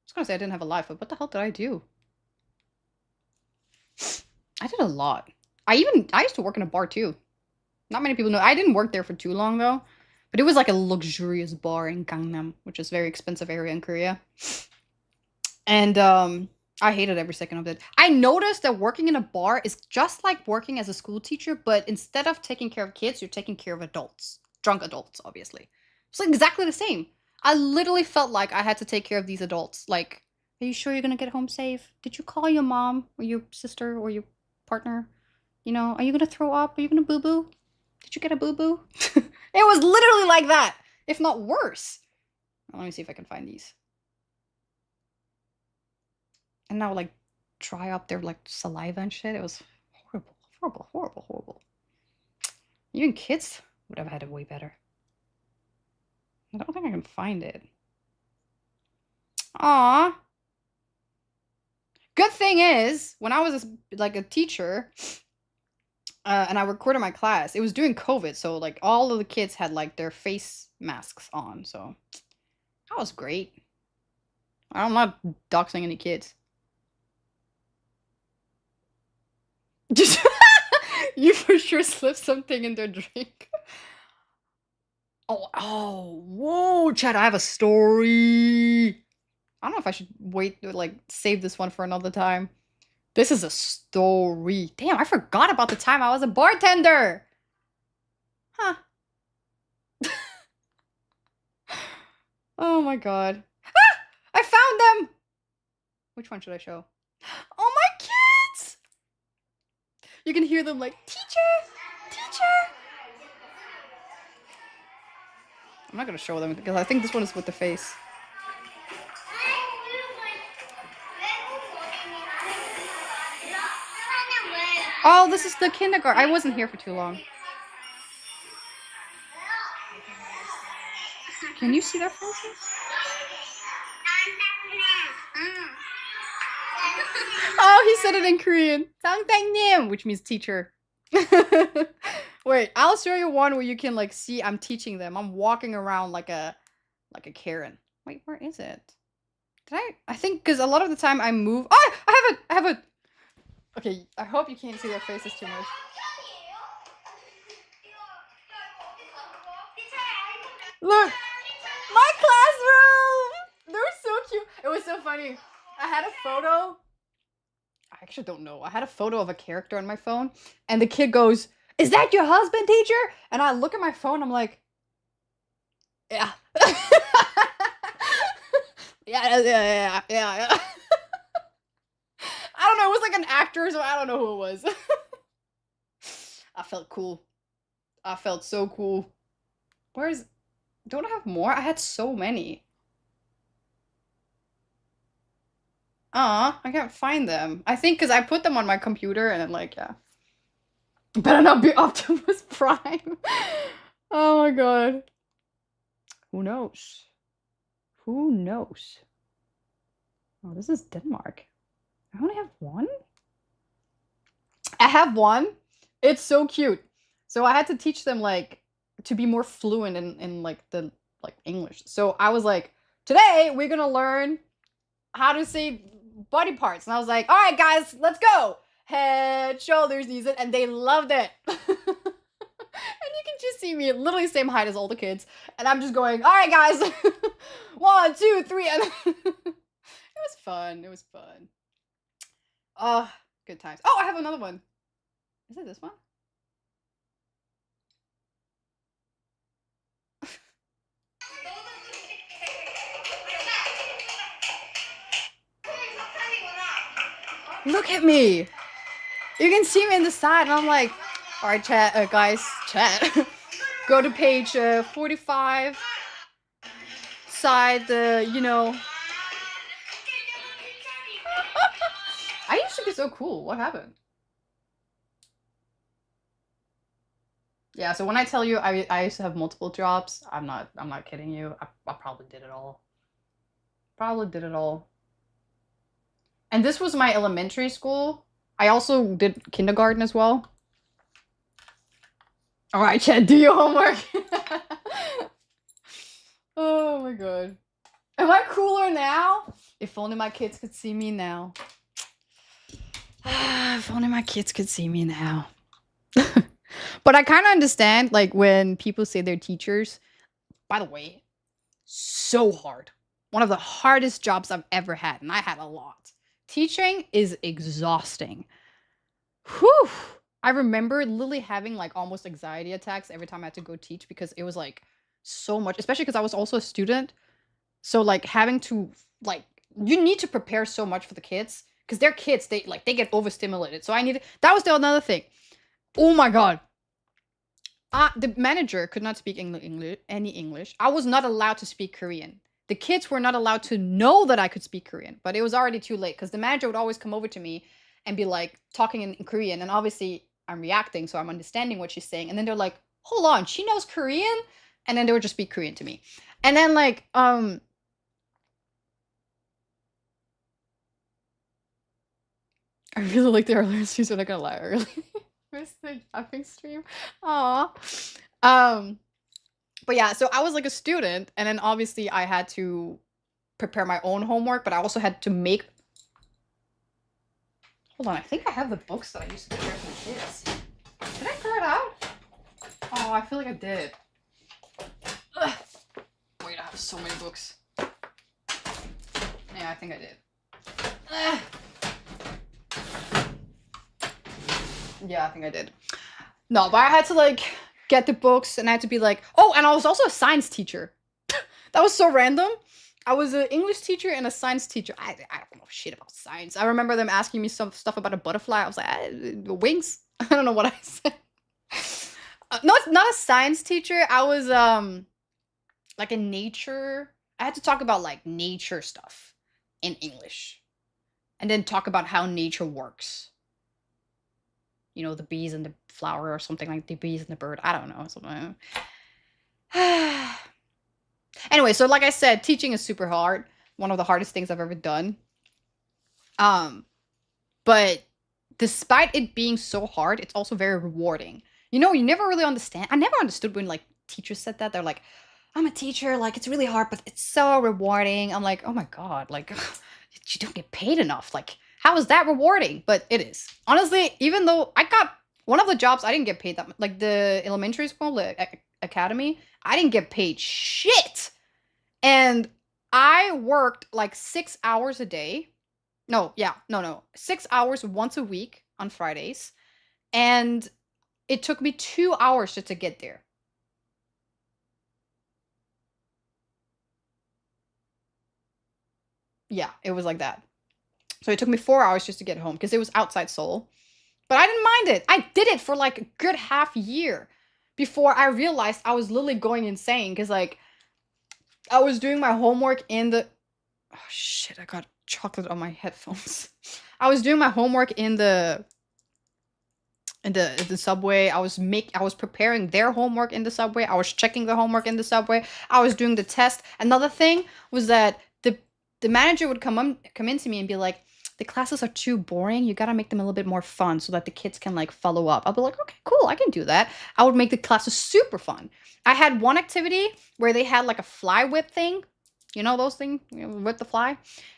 was gonna say I didn't have a life, but what the hell did I do? I did a lot. I used to work in a bar too. Not many people know. I didn't work there for too long though. But it was like a luxurious bar in Gangnam, which is a very expensive area in Korea. And I hated every second of it. I noticed that working in a bar is just like working as a school teacher, but instead of taking care of kids, you're taking care of adults. Drunk adults, obviously. It's like exactly the same. I literally felt like I had to take care of these adults. Like, are you sure you're gonna get home safe? Did you call your mom or your sister or your partner? You know, are you gonna throw up? Are you gonna boo-boo? Did you get a boo-boo? It was literally like that, if not worse. Let me see if I can find these. And now like dry up their like saliva and shit. It was horrible. Even kids would have had it way better. I don't think I can find it. Aw. Good thing is, when I was like a teacher, and I recorded my class, it was during COVID, so like all of the kids had like their face masks on, so that was great. I'm not doxing any kids. Just you for sure slipped something in their drink. Oh, whoa, Chad, I have a story. I don't know if I should wait, like, save this one for another time. This is a story. Damn, I forgot about the time I was a bartender. Huh. Oh my god. Ah! I found them! Which one should I show? Oh, my kids! You can hear them like, teacher! Teacher! I'm not gonna show them because I think this one is with the face. Oh, this is the kindergarten. I wasn't here for too long. Can you see their faces? Oh, he said it in Korean. Sangdangnim, which means teacher. Wait, I'll show you one where you can like see I'm teaching them. I'm walking around like a Karen. Wait, where is it? Did I think because a lot of the time I move. Oh, I have it. Okay, I hope you can't see their faces too much. Look, my classroom. They're so cute. It was so funny. I had a photo. I actually don't know. I had a photo of a character on my phone, and the kid goes, "Is that your husband, teacher?" And I look at my phone. I'm like, "Yeah, yeah." I don't know. It was like an actor, so I don't know who it was. I felt cool. I felt so cool. Where's? Don't I have more? I had so many. I can't find them. I think because I put them on my computer and then like, yeah. Better not be Optimus Prime. Oh my god. Who knows? Who knows? Oh, this is Denmark. I only have one? I have one. It's so cute. So I had to teach them like to be more fluent in like the like English. So I was like, today we're gonna learn how to say body parts. And I was like, all right, guys, let's go. Head, shoulders, knees, and they loved it. And you can just see me literally same height as all the kids. And I'm just going, all right, guys. 1, 2, 3. And it was fun. It was fun. Oh, good times. Oh, I have another one. Is it this one? Look at me. You can see me in the side, and I'm like, all right, chat, guys, chat. Go to page 45. Side, you know. I used to be so cool. What happened? Yeah, so when I tell you I used to have multiple jobs, I'm not kidding you. I probably did it all. Probably did it all. And this was my elementary school. I also did kindergarten as well. All right, Chad, do your homework. Oh my god. Am I cooler now? If only my kids could see me now. If only my kids could see me now. But I kind of understand, like, when people say they're teachers. By the way, so hard. One of the hardest jobs I've ever had, and I had a lot. Teaching is exhausting. Whew. I remember literally having, like, almost anxiety attacks every time I had to go teach because it was, like, so much. Especially because I was also a student. So, like, having to, like, you need to prepare so much for the kids. Because they're kids, they get overstimulated. So I needed, that was the another thing. Oh my god. The manager could not speak any English. I was not allowed to speak Korean. The kids were not allowed to know that I could speak Korean, but it was already too late because the manager would always come over to me and be like talking in Korean, and obviously I'm reacting, so I'm understanding what she's saying, and then they're like, hold on, she knows Korean? And then they would just speak Korean to me. And then like, I really like the earlier streams, I'm not gonna lie, early. Missed the yapping stream. Aw. But yeah, so I was like a student, and then obviously I had to prepare my own homework, but I also had to make. Hold on, I think I have the books that I used to prepare for the kids. Did I throw it out? Oh, I feel like I did. So many books. Yeah, I think I did. Ah. Yeah, I think I did. No, but I had to like get the books and I had to be like, oh, and I was also a science teacher. That was so random. I was an English teacher and a science teacher. I don't know shit about science. I remember them asking me some stuff about a butterfly. I was like, wings? I don't know what I said. No, it's not a science teacher. I was like a nature. I had to talk about like nature stuff in English. And then talk about how nature works. You know, the bees and the flower or something like the bees and the bird. I don't know. Something. Anyway, so like I said, teaching is super hard. One of the hardest things I've ever done. But despite it being so hard, it's also very rewarding. You know, you never really understand. I never understood when like teachers said that. They're like, I'm a teacher, like it's really hard, but it's so rewarding. I'm like, oh my God, like you don't get paid enough. Like, how is that rewarding? But it is. Honestly, even though I got one of the jobs, I didn't get paid that much. Like the elementary school, the academy, I didn't get paid shit. And I worked like 6 hours a day. No, 6 hours once a week on Fridays. And it took me 2 hours just to get there. Yeah, it was like that. So it took me 4 hours just to get home because it was outside Seoul. But I didn't mind it. I did it for like a good half year before I realized I was literally going insane because like I was doing my homework in the... Oh shit, I got chocolate on my headphones. I was doing my homework in the subway. I was preparing their homework in the subway. I was checking the homework in the subway. I was doing the test. Another thing was that the manager would come into me and be like, the classes are too boring. You gotta make them a little bit more fun so that the kids can like follow up. I'll be like, okay, cool, I can do that. I would make the classes super fun. I had one activity where they had like a fly whip thing. You know those things? You know, whip the fly.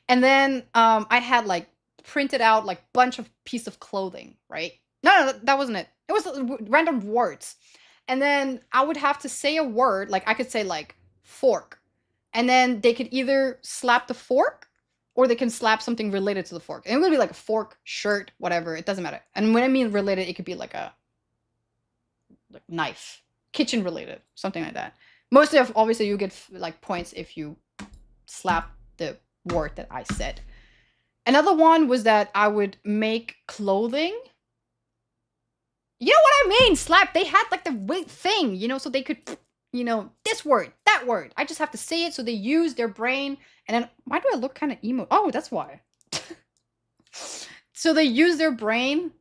And then I had like printed out like bunch of piece of clothing, right? No, that wasn't it. It was random words. And then I would have to say a word, like I could say like fork. And then they could either slap the fork or they can slap something related to the fork. And it would be like a fork, shirt, whatever. It doesn't matter. And when I mean related, it could be like a knife, kitchen related, something like that. Mostly, obviously, you get like points if you slap the word that I said. Another one was that I would make clothing. You know what I mean? Slap. They had like the weight thing, you know, so they could, you know, this word, that word. I just have to say it so they use their brain. And then, why do I look kind of emo? Oh, that's why. So they use their brain.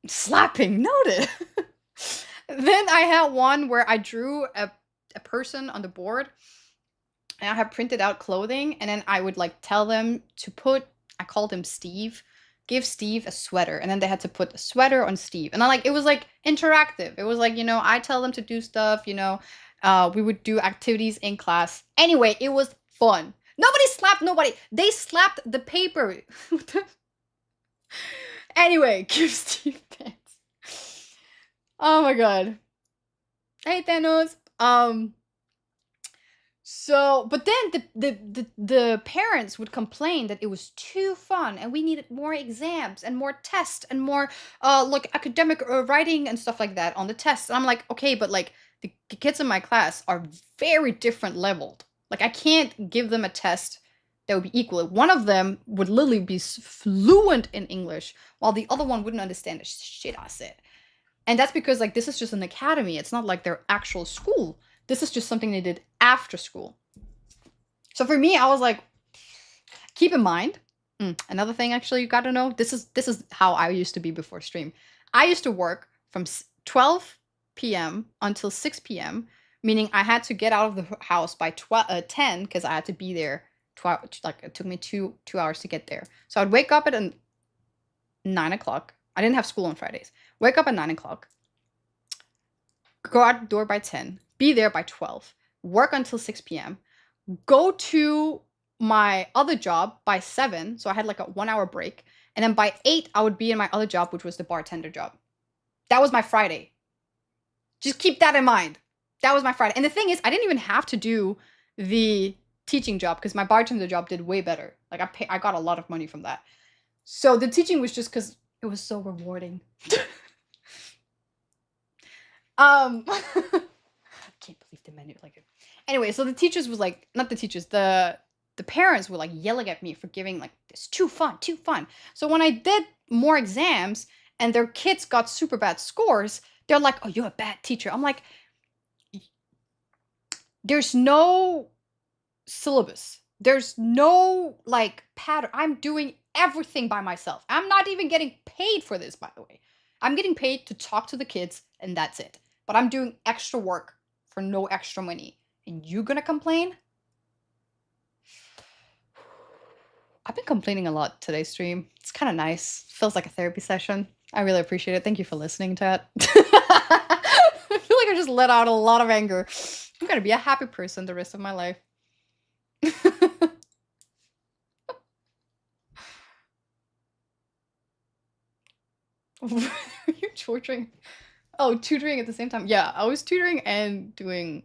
Slapping, noted. Then I had one where I drew a person on the board. And I have printed out clothing. And then I would like tell them to put, I called him Steve. Give Steve a sweater, and then they had to put a sweater on Steve. And I like, it was like interactive. It was like, you know, I tell them to do stuff, you know, we would do activities in class. Anyway, it was fun. Nobody slapped nobody. They slapped the paper. Anyway, give Steve pants. Oh my God. Hey, Thanos. So, but then the parents would complain that it was too fun and we needed more exams and more tests and more like academic writing and stuff like that on the tests. And I'm like, okay, but like the kids in my class are very different leveled. Like I can't give them a test that would be equal. One of them would literally be fluent in English while the other one wouldn't understand the shit I said. And that's because like this is just an academy. It's not like their actual school. This is just something they did after school. So for me, I was like, keep in mind, another thing actually you got to know, this is how I used to be before stream. I used to work from 12 p.m. until 6 p.m., meaning I had to get out of the house by 10 because I had to be there. Like it took me two hours to get there. So I'd wake up at 9 o'clock. I didn't have school on Fridays. Wake up at 9 o'clock. Go out the door by 10. Be there by 12, work until 6 p.m., go to my other job by 7, so I had like a 1 hour break, and then by 8, I would be in my other job, which was the bartender job. That was my Friday. Just keep that in mind. That was my Friday. And the thing is, I didn't even have to do the teaching job because my bartender job did way better. Like I got a lot of money from that. So the teaching was just because it was so rewarding. I can't believe the menu like it. Anyway, so the teachers was like, not the teachers, the parents were like yelling at me for giving like this too fun, too fun. So when I did more exams and their kids got super bad scores, they're like, "Oh, you're a bad teacher." I'm like, there's no syllabus. There's no like pattern. I'm doing everything by myself. I'm not even getting paid for this, by the way. I'm getting paid to talk to the kids and that's it. But I'm doing extra work for no extra money. And you gonna complain? I've been complaining a lot today's stream. It's kind of nice. Feels like a therapy session. I really appreciate it. Thank you for listening, Ted. I feel like I just let out a lot of anger. I'm gonna be a happy person the rest of my life. You're torturing. Oh, tutoring at the same time. Yeah, I was tutoring and doing.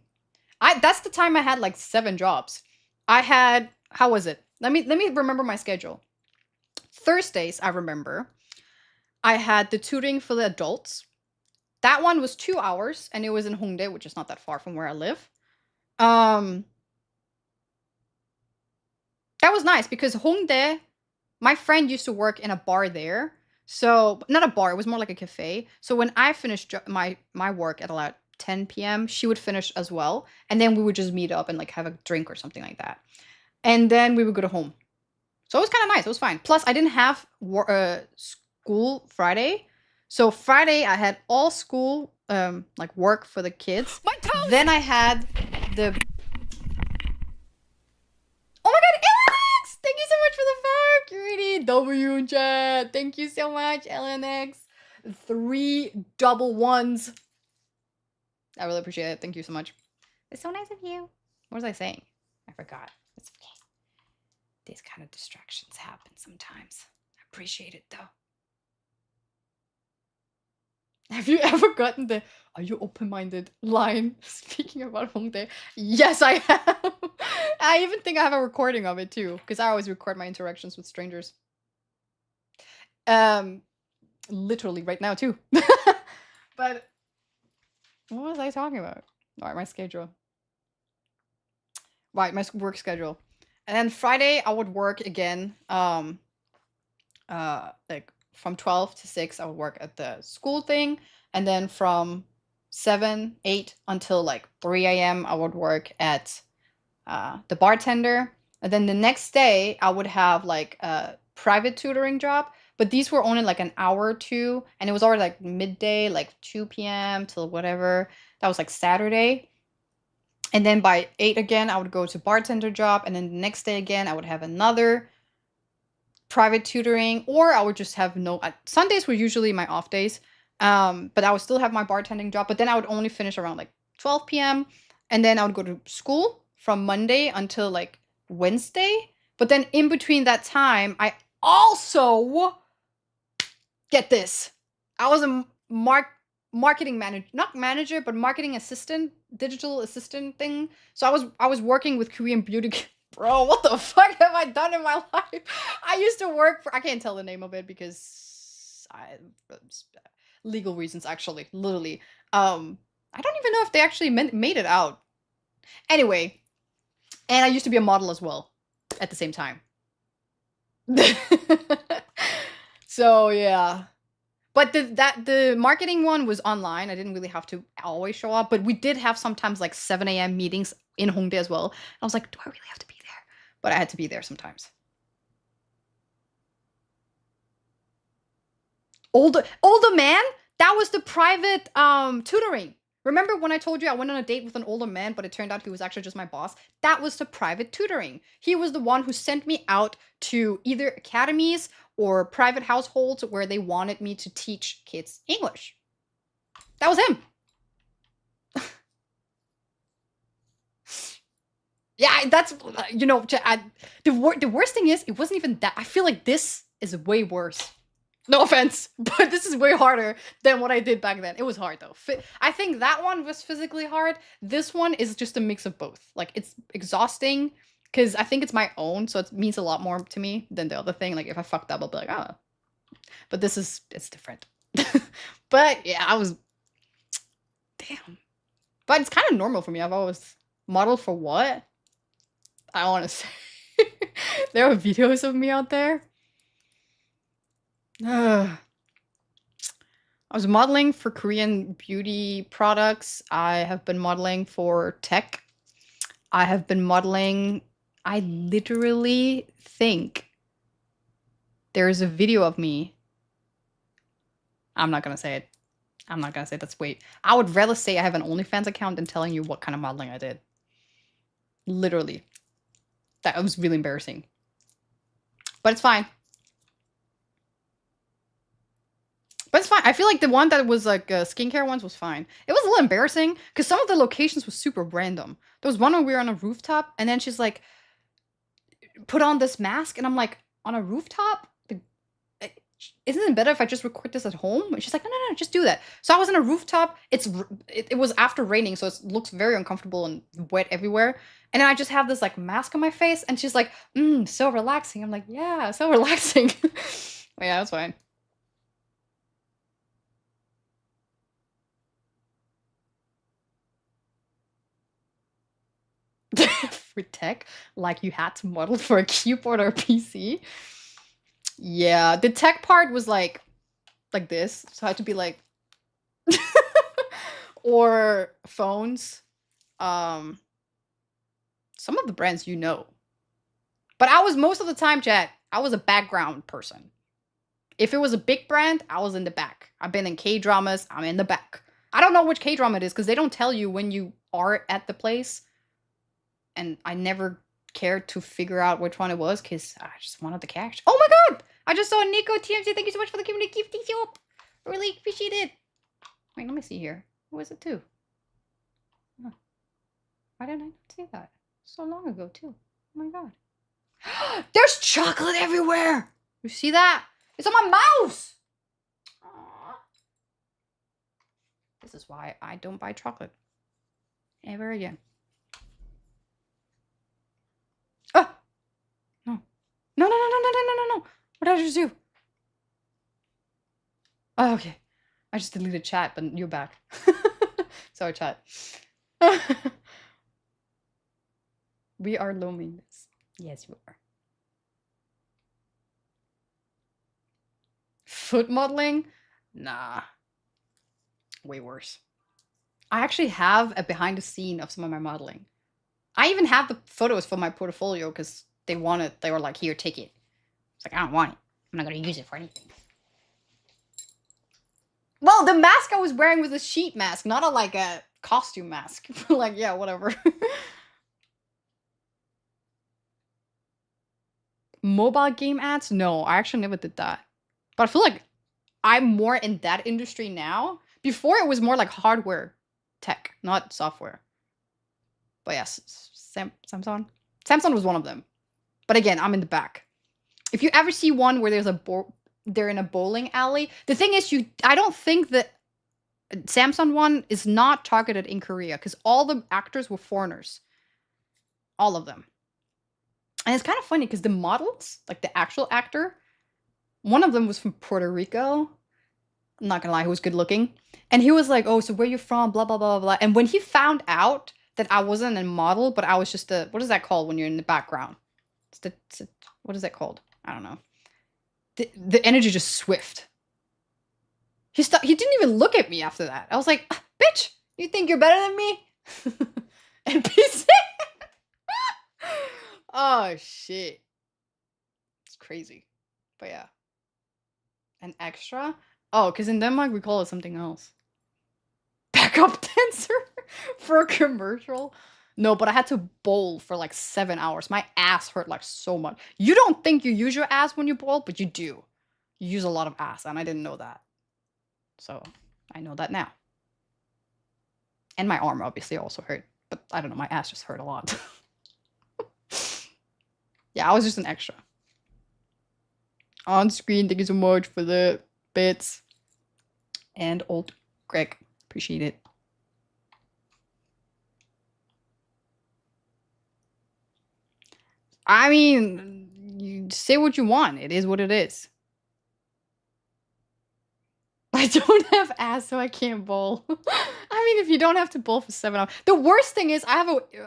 That's the time I had like 7 jobs. I had, how was it? Let me remember my schedule. Thursdays, I remember. I had the tutoring for the adults. That one was 2 hours and it was in Hongdae, which is not that far from where I live. That was nice because Hongdae, my friend used to work in a bar there. So, not a bar, it was more like a cafe. So when I finished my work at about 10 p.m., she would finish as well, and then we would just meet up and like have a drink or something like that. And then we would go to home. So it was kind of nice. It was fine. Plus, I didn't have school Friday. So Friday I had all school like work for the kids. My toes! Then I had the Oh my god, LNX! Thank you so much for the follow, cutie. W in chat. Thank you so much, LNX. 3 double ones. I really appreciate it. Thank you so much. It's so nice of you. What was I saying? I forgot. It's okay. These kind of distractions happen sometimes. I appreciate it though. Have you ever gotten the "Are you open-minded" line speaking about Hongdae? Yes, I have. I even think I have a recording of it too, because I always record my interactions with strangers. Literally right now too. But what was I talking about? All right, my schedule. Right, my work schedule. And then Friday I would work again. Like from 12 to 6 I would work at the school thing, and then from 7, 8 until like 3 a.m. I would work at the bartender. And then the next day I would have like a private tutoring job, but these were only like an hour or two, and it was already like midday, like 2 p.m. till whatever. That was like Saturday. And then by 8 again I would go to bartender job, and then the next day again I would have another private tutoring, or I would just have no. Sundays were usually my off days, but I would still have my bartending job. But then I would only finish around like 12 p.m. and then I would go to school from Monday until like Wednesday. But then in between that time, I also get this. I was a marketing manager, not manager, but marketing assistant, digital assistant thing. So I was working with Korean beauty. Bro, what the fuck have I done in my life? I used to work for, I can't tell the name of it because legal reasons, actually, literally. I don't even know if they actually made it out. Anyway, and I used to be a model as well at the same time. So yeah. But the marketing one was online. I didn't really have to always show up, but we did have sometimes like 7 a.m. meetings in Hongdae as well. And I was like, do I really have to be there? But I had to be there sometimes. Older man? That was the private tutoring. Remember when I told you I went on a date with an older man, but it turned out he was actually just my boss? That was the private tutoring. He was the one who sent me out to either academies or private households where they wanted me to teach kids English. That was him. Yeah, that's, you know, the worst thing is, it wasn't even that. I feel like this is way worse. No offense, but this is way harder than what I did back then. It was hard though. I think that one was physically hard. This one is just a mix of both. Like it's exhausting because I think it's my own, so it means a lot more to me than the other thing. Like if I fucked up, I'll be like, oh. But it's different. But yeah, I was damn. But it's kind of normal for me. I've always modeled for what? I don't want to say. There are videos of me out there. I was modeling for Korean beauty products. I have been modeling for tech. I have been modeling. I literally think there's a video of me. I'm not gonna say it. I'm not gonna say it. That's wait. I would rather say I have an OnlyFans account than telling you what kind of modeling I did. Literally. That was really embarrassing. But it's fine. But it's fine. I feel like the one that was like skincare ones was fine. It was a little embarrassing because some of the locations was super random. There was one where we were on a rooftop and then she's like, put on this mask. And I'm like, on a rooftop? Isn't it better if I just record this at home? And she's like, no, just do that. So I was on a rooftop. It was after raining, so it looks very uncomfortable and wet everywhere. And then I just have this like mask on my face and she's like, so relaxing. I'm like, yeah, so relaxing. Yeah, that's fine. For tech, like you had to model for a keyboard or a PC. Yeah, the tech part was like this, so I had to be like, or phones. Some of the brands you know, but I was most of the time, chat. I was a background person. If it was a big brand, I was in the back. I've been in K-dramas. I'm in the back. I don't know which K-drama it is because they don't tell you when you are at the place. And I never cared to figure out which one it was because I just wanted the cash. Oh my god! I just saw Nico TMC. Thank you so much for the community gift. Thank you. Really appreciate it. Wait, let me see here. Who is it too? Oh. Why didn't I not see that? So long ago too. Oh my god. There's chocolate everywhere! You see that? It's on my mouse! Aww. This is why I don't buy chocolate. Ever again. Oh! No. No. What did I just do? Oh, okay. I just deleted chat, but you're back. Sorry, chat. We are loneliness. Yes, you are. Foot modeling? Nah. Way worse. I actually have a behind the scene of some of my modeling. I even have the photos for my portfolio because they were like, here, take it. It's like, I don't want it. I'm not going to use it for anything. Well, the mask I was wearing was a sheet mask, not a costume mask. Like, yeah, whatever. Mobile game ads? No, I actually never did that. But I feel like I'm more in that industry now. Before it was more like hardware tech, not software. But yes, Samsung. Samsung was one of them. But again, I'm in the back. If you ever see one where they're in a bowling alley, the thing is, I don't think that Samsung one is not targeted in Korea because all the actors were foreigners. All of them. And it's kind of funny because the models, like the actual actor, one of them was from Puerto Rico. I'm not gonna lie, he was good looking. And he was like, oh, so where you from? Blah, blah, blah, blah. And when he found out that I wasn't a model, but I was just what is that called when you're in the background? What is that called? I don't know. The energy just swift. He didn't even look at me after that. I was like, bitch, you think you're better than me? NPC. Oh, shit. It's crazy. But yeah. An extra? Oh, because in Denmark, we call it something else. Backup dancer for a commercial? No, but I had to bowl for like 7 hours. My ass hurt like so much. You don't think you use your ass when you bowl, but you do. You use a lot of ass, and I didn't know that. So, I know that now. And my arm obviously also hurt. But I don't know, my ass just hurt a lot. Yeah, I was just an extra. on screen. Thank you so much for the bits. And old Greg. Appreciate it. I mean, you say what you want. It is what it is. I don't have ass, so I can't bowl. I mean, if you don't have to bowl for 7 hours. The worst thing is I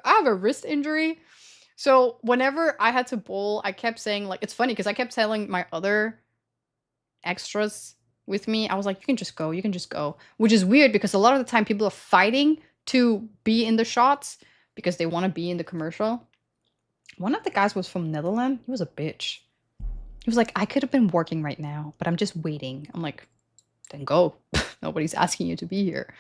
have a wrist injury. So whenever I had to bowl, I kept saying, like, it's funny because I kept telling my other extras with me, I was like, you can just go, which is weird because a lot of the time people are fighting to be in the shots because they want to be in the commercial. One of the guys was from Netherlands. He was a bitch. He was like, I could have been working right now, but I'm just waiting. I'm like, then go. Nobody's asking you to be here.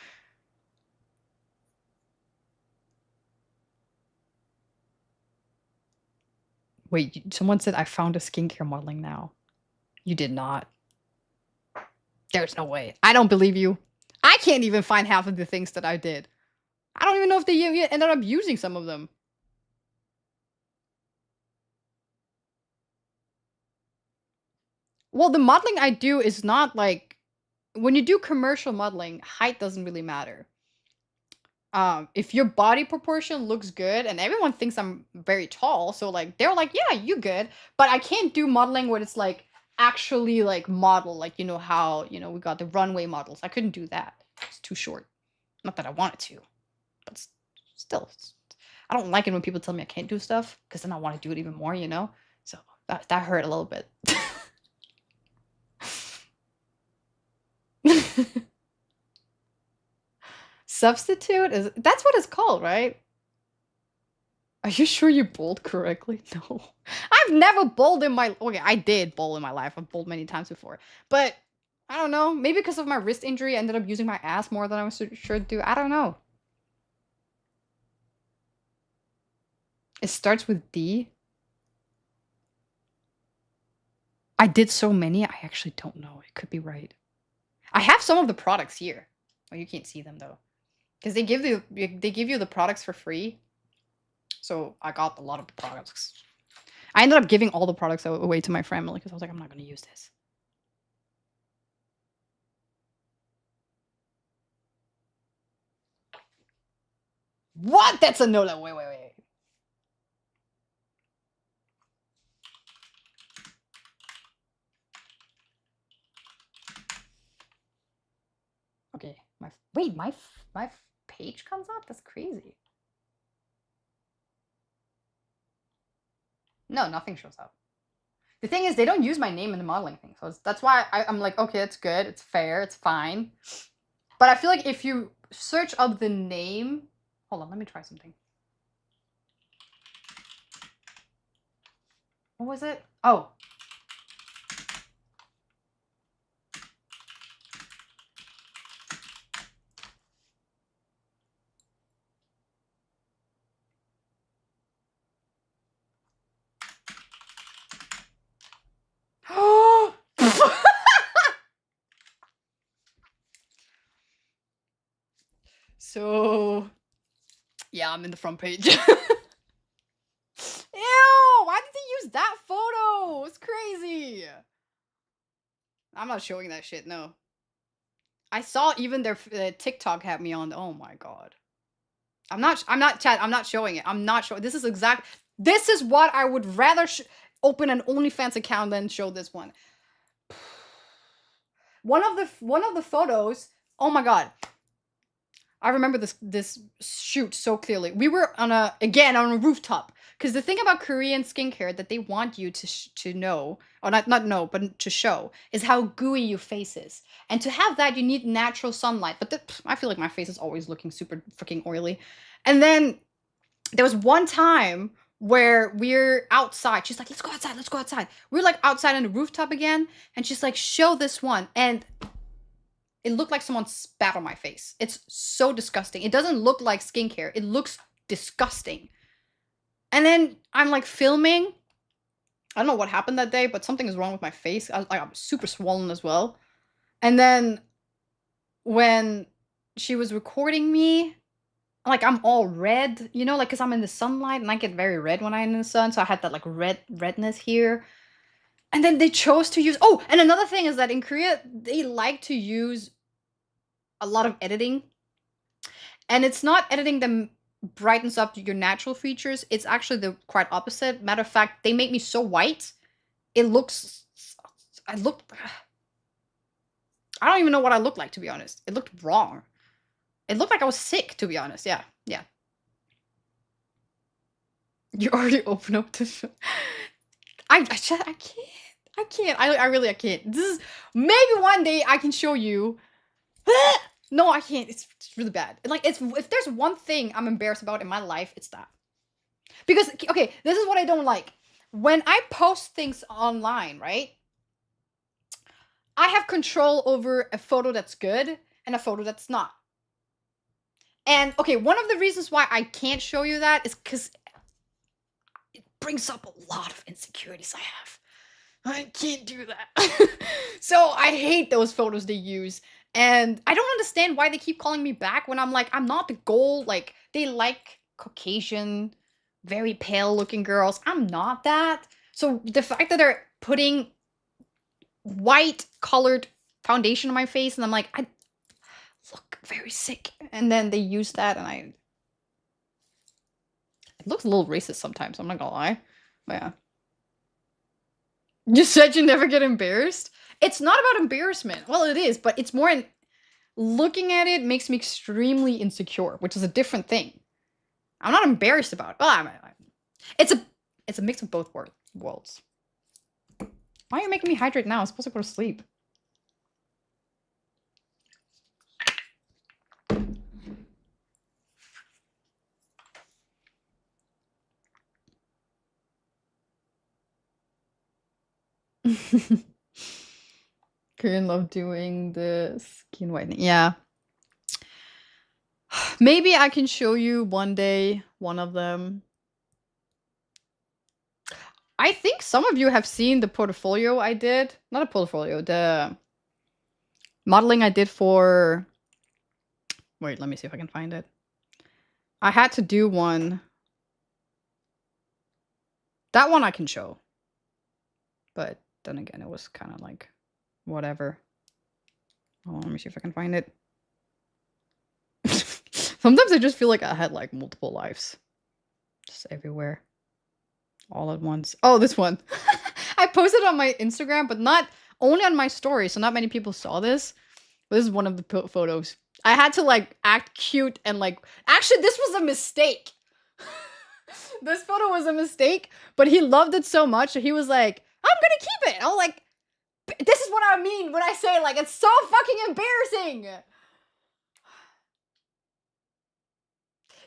Wait, someone said I found a skincare modeling now. You did not. There's no way. I don't believe you. I can't even find half of the things that I did. I don't even know if they ended up using some of them. Well, the modeling I do is not like... When you do commercial modeling, height doesn't really matter. If your body proportion looks good, and everyone thinks I'm very tall, so like they're like, yeah, you good. But I can't do modeling where it's like actually like model, like you know how we got the runway models. I couldn't do that. It's too short. Not that I wanted to, but still, I don't like it when people tell me I can't do stuff because then I want to do it even more, So that hurt a little bit. Substitute is that's what it's called, right? Are you sure you bowled correctly? No. I've never bowled in my... Okay, I did bowl in my life. I've bowled many times before. But, I don't know. Maybe because of my wrist injury, I ended up using my ass more than I was sure to do. I don't know. It starts with D. I did so many, I actually don't know. It could be right. I have some of the products here. Oh, you can't see them, though. Because they give you the products for free. So I got a lot of the products. I ended up giving all the products away to my family because I was like, I'm not going to use this. What? That's a no. Wait. Okay. My page comes up? That's crazy. No, nothing shows up. The thing is, they don't use my name in the modeling thing. So that's why I'm like, okay, it's good. It's fair. It's fine. But I feel like if you search up the name... Hold on, let me try something. What was it? Oh. So, yeah, I'm in the front page. Ew, why did they use that photo? It's crazy. I'm not showing that shit, no. I saw even their TikTok had me on. Oh my god. I'm not Chad, I'm not showing it. I'm not showing. This is what I would rather open an OnlyFans account than show this one. One of the photos, oh my god. I remember this shoot so clearly. We were on a rooftop. Because the thing about Korean skincare that they want you to know, or not know, but to show, is how gooey your face is. And to have that, you need natural sunlight. But I feel like my face is always looking super freaking oily. And then there was one time where we're outside. She's like, let's go outside. We're like outside on the rooftop again. And she's like, show this one. And it looked like someone spat on my face. It's so disgusting. It doesn't look like skincare. It looks disgusting. And then I'm like filming. I don't know what happened that day, but something is wrong with my face. I'm super swollen as well. And then when she was recording me, like I'm all red, like because I'm in the sunlight and I get very red when I'm in the sun. So I had that like redness here. And then they chose to use... Oh, and another thing is that in Korea, they like to use a lot of editing. And it's not editing that brightens up your natural features. It's actually the quite opposite. Matter of fact, they make me so white. It looks... I don't even know what I look like, to be honest. It looked wrong. It looked like I was sick, to be honest. Yeah, yeah. You already opened up the... I can't. I really can't. This is... Maybe one day I can show you... No, I can't. It's really bad. Like, if there's one thing I'm embarrassed about in my life, it's that. Because, okay, this is what I don't like. When I post things online, right? I have control over a photo that's good and a photo that's not. And, okay, one of the reasons why I can't show you that is because it brings up a lot of insecurities I have. I can't do that. So I hate those photos they use. And I don't understand why they keep calling me back when I'm like, I'm not the goal. Like, they like Caucasian, very pale looking girls. I'm not that. So the fact that they're putting white colored foundation on my face and I'm like, I look very sick. And then they use that and it looks a little racist sometimes, I'm not gonna lie. But yeah. You said you never get embarrassed? It's not about embarrassment. Well, it is, but it's more in... Looking at it makes me extremely insecure, which is a different thing. I'm not embarrassed about it. Well, it's a mix of both worlds. Why are you making me hydrate now? I'm supposed to go to sleep. Korean love doing the skin whitening. Yeah. Maybe I can show you one day one of them. I think some of you have seen the portfolio I did. Not a portfolio, the modeling I did for... Wait, let me see if I can find it. I had to do one. That one I can show. But then again, it was kind of like... whatever. Oh, let me see if I can find it. Sometimes I just feel like I had like multiple lives. Just everywhere. All at once. Oh, this one. I posted on my Instagram, but not only on my story, so not many people saw this. But this is one of the photos. I had to like act cute and like... Actually, this was a mistake. This photo was a mistake, but he loved it so much that he was like, I'm gonna keep it. I was like, this is what I mean when I say, like, it's so fucking embarrassing.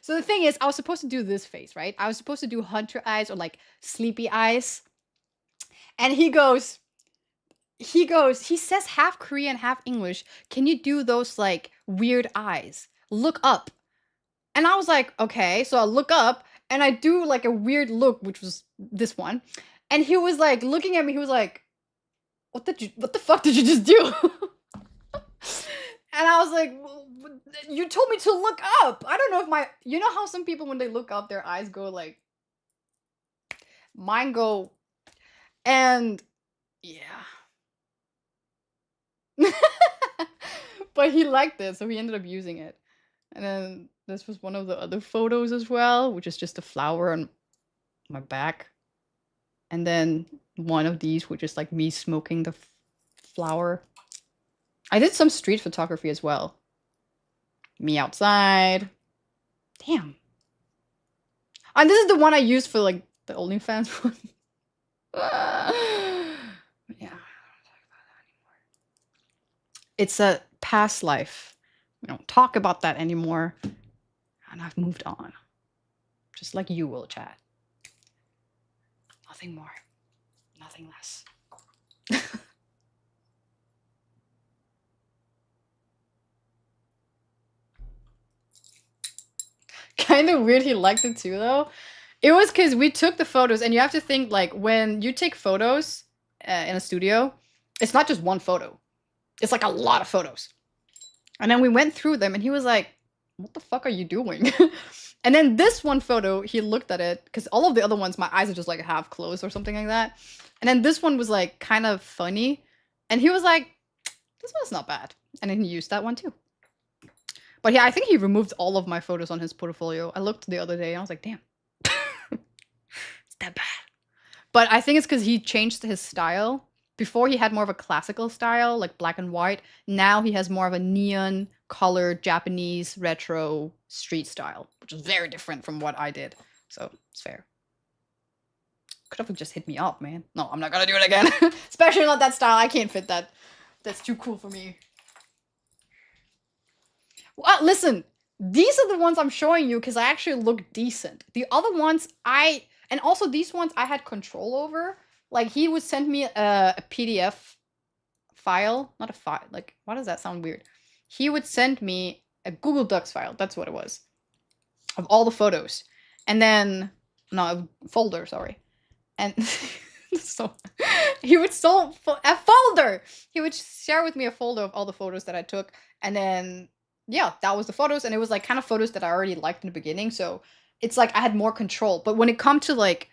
So the thing is, I was supposed to do this face, right? I was supposed to do hunter eyes or, like, sleepy eyes. And he says half Korean, half English. Can you do those, like, weird eyes? Look up. And I was like, okay. So I look up, and I do, like, a weird look, which was this one. And he was, like, looking at me. He was like, what the fuck did you just do? And I was like, well, you told me to look up. I don't know if you know how some people, when they look up, their eyes go like, mine go, and yeah. But he liked it, so he ended up using it. And then this was one of the other photos as well, which is just a flower on my back. And then one of these, which is like me smoking the flower. I did some street photography as well. Me outside. Damn. And this is the one I used for like the OnlyFans one. Yeah. I don't talk about that anymore. It's a past life. We don't talk about that anymore. And I've moved on. Just like you will, chat. Nothing more. Nothing less. Kind of weird he liked it too, though. It was because we took the photos, and you have to think, like, when you take photos in a studio, it's not just one photo. It's like a lot of photos. And then we went through them, and he was like, what the fuck are you doing? And then this one photo, he looked at it, because all of the other ones, my eyes are just like half closed or something like that. And then this one was like kind of funny. And he was like, this one's not bad. And then he used that one too. But yeah, I think he removed all of my photos on his portfolio. I looked the other day and I was like, damn. It's that bad. But I think it's because he changed his style. Before he had more of a classical style, like black and white. Now he has more of a neon colored Japanese retro street style, which is very different from what I did. So it's fair. Could have just hit me up, man. No, I'm not gonna do it again. Especially not that style. I can't fit that. That's too cool for me. Well, listen, these are the ones I'm showing you because I actually look decent. The other ones, and also these ones I had control over. Like, he would send me a PDF file. Not a file. Like, why does that sound weird? He would send me a Google Docs file. That's what it was. Of all the photos. And then, no, a folder, sorry. And so he would a folder. He would share with me a folder of all the photos that I took. And then, yeah, that was the photos. And it was like kind of photos that I already liked in the beginning. So it's like I had more control. But when it comes to like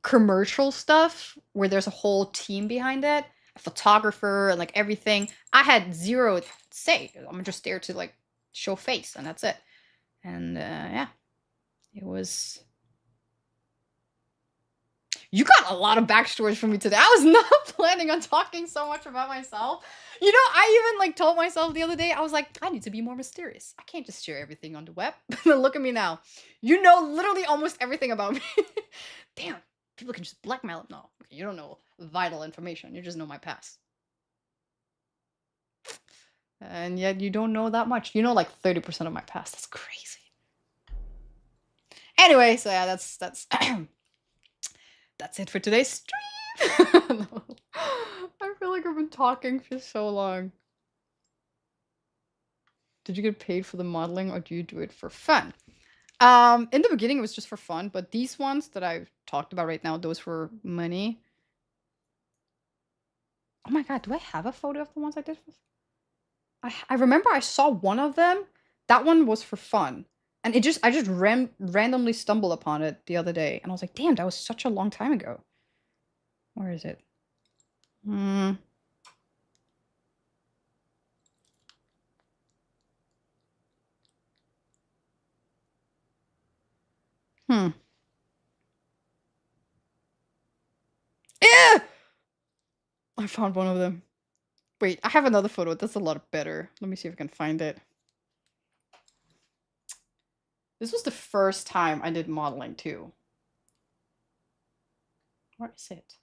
commercial stuff where there's a whole team behind it, a photographer and like everything, I had zero say. I'm just there to like show face and that's it. And yeah, it was. You got a lot of backstories from me today. I was not planning on talking so much about myself. You know, I even like told myself the other day, I was like, I need to be more mysterious. I can't just share everything on the web. Look at me now. You know literally almost everything about me. Damn, people can just blackmail. No, okay, you don't know vital information. You just know my past. And yet you don't know that much. You know like 30% of my past. That's crazy. Anyway, so yeah, that's that's it for today's stream. No. I feel like I've been talking for so long. Did you get paid for the modeling or do you do it for fun? In the beginning it was just for fun, but these ones that I've talked about right now, those were money. Oh my god, do I have a photo of the ones I did? I remember I saw one of them. That one was for fun. And I just randomly stumbled upon it the other day. And I was like, damn, that was such a long time ago. Where is it? Hmm. Yeah! I found one of them. Wait, I have another photo. That's a lot better. Let me see if I can find it. This was the first time I did modeling too. Where is it?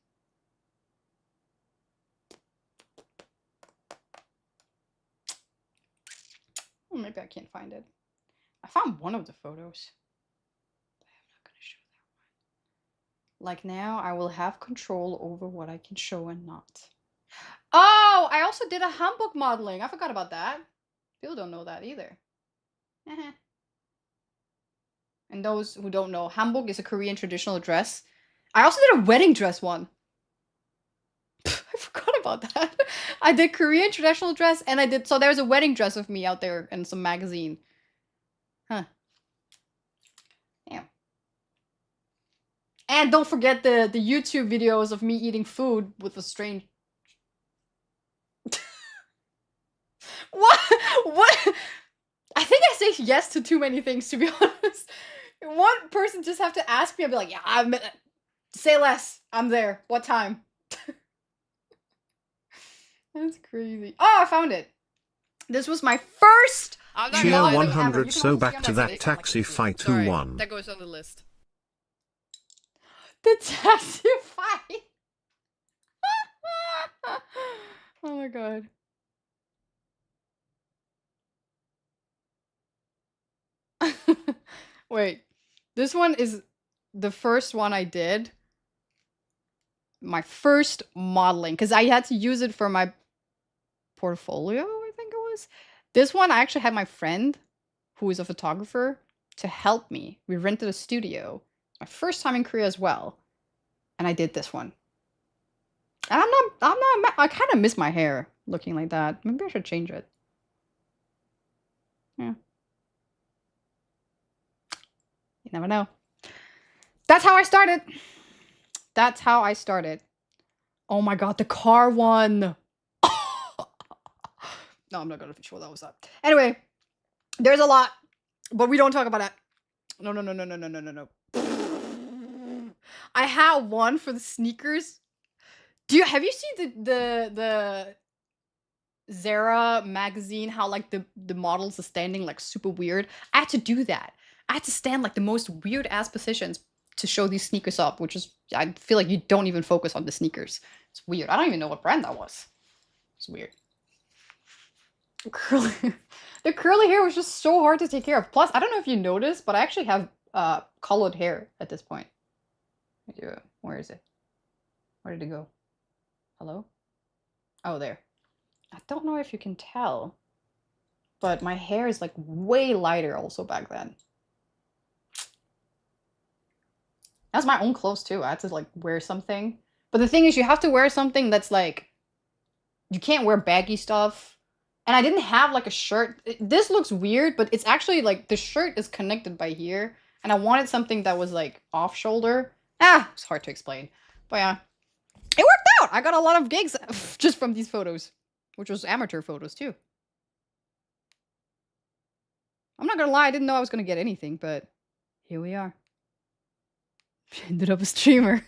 Oh, maybe I can't find it. I found one of the photos. But I'm not gonna show that one. Like now, I will have control over what I can show and not. Oh, I also did a handbook modeling. I forgot about that. People don't know that either. And those who don't know, hanbok is a Korean traditional dress. I also did a wedding dress one. I forgot about that. I did Korean traditional dress and I did, so there's a wedding dress of me out there in some magazine. Huh. Damn. And don't forget the YouTube videos of me eating food with a strange... What? What? I think I say yes to too many things, to be honest. One person just have to ask me, I'll be like, yeah, say less. I'm there. What time? That's crazy. Oh, I found it. This was my first. Cheer 100. So back to that taxi fight. Who won? That goes on the list. The taxi fight. Oh my god. Wait, this one is the first one I did. My first modeling, because I had to use it for my portfolio, I think it was. This one, I actually had my friend, who is a photographer, to help me. We rented a studio. My first time in Korea as well. And I did this one. And I kind of miss my hair looking like that. Maybe I should change it. Yeah. You never know. That's how I started. That's how I started. Oh my god, the car one. No, I'm not gonna show that was up. Anyway, there's a lot, but we don't talk about that. No, no, no, no, no, no, no, no, no. I have one for the sneakers. Have you seen the Zara magazine, how like the models are standing like super weird? I had to do that. I had to stand like the most weird ass positions to show these sneakers up, which is, I feel like you don't even focus on the sneakers. It's weird. I don't even know what brand that was. It's weird. Curly the curly hair was just so hard to take care of. Plus, I don't know if you noticed, but I actually have colored hair at this point. Where is it? Where did it go? Hello? Oh, there. I don't know if you can tell, but my hair is like way lighter also back then. That's my own clothes too. I had to like wear something. But the thing is, you have to wear something that's like, you can't wear baggy stuff. And I didn't have like a shirt. This looks weird, but it's actually like the shirt is connected by here. And I wanted something that was like off shoulder. It's hard to explain. But yeah, it worked out. I got a lot of gigs just from these photos, which was amateur photos too. I'm not gonna lie, I didn't know I was gonna get anything, but here we are. Ended up a streamer.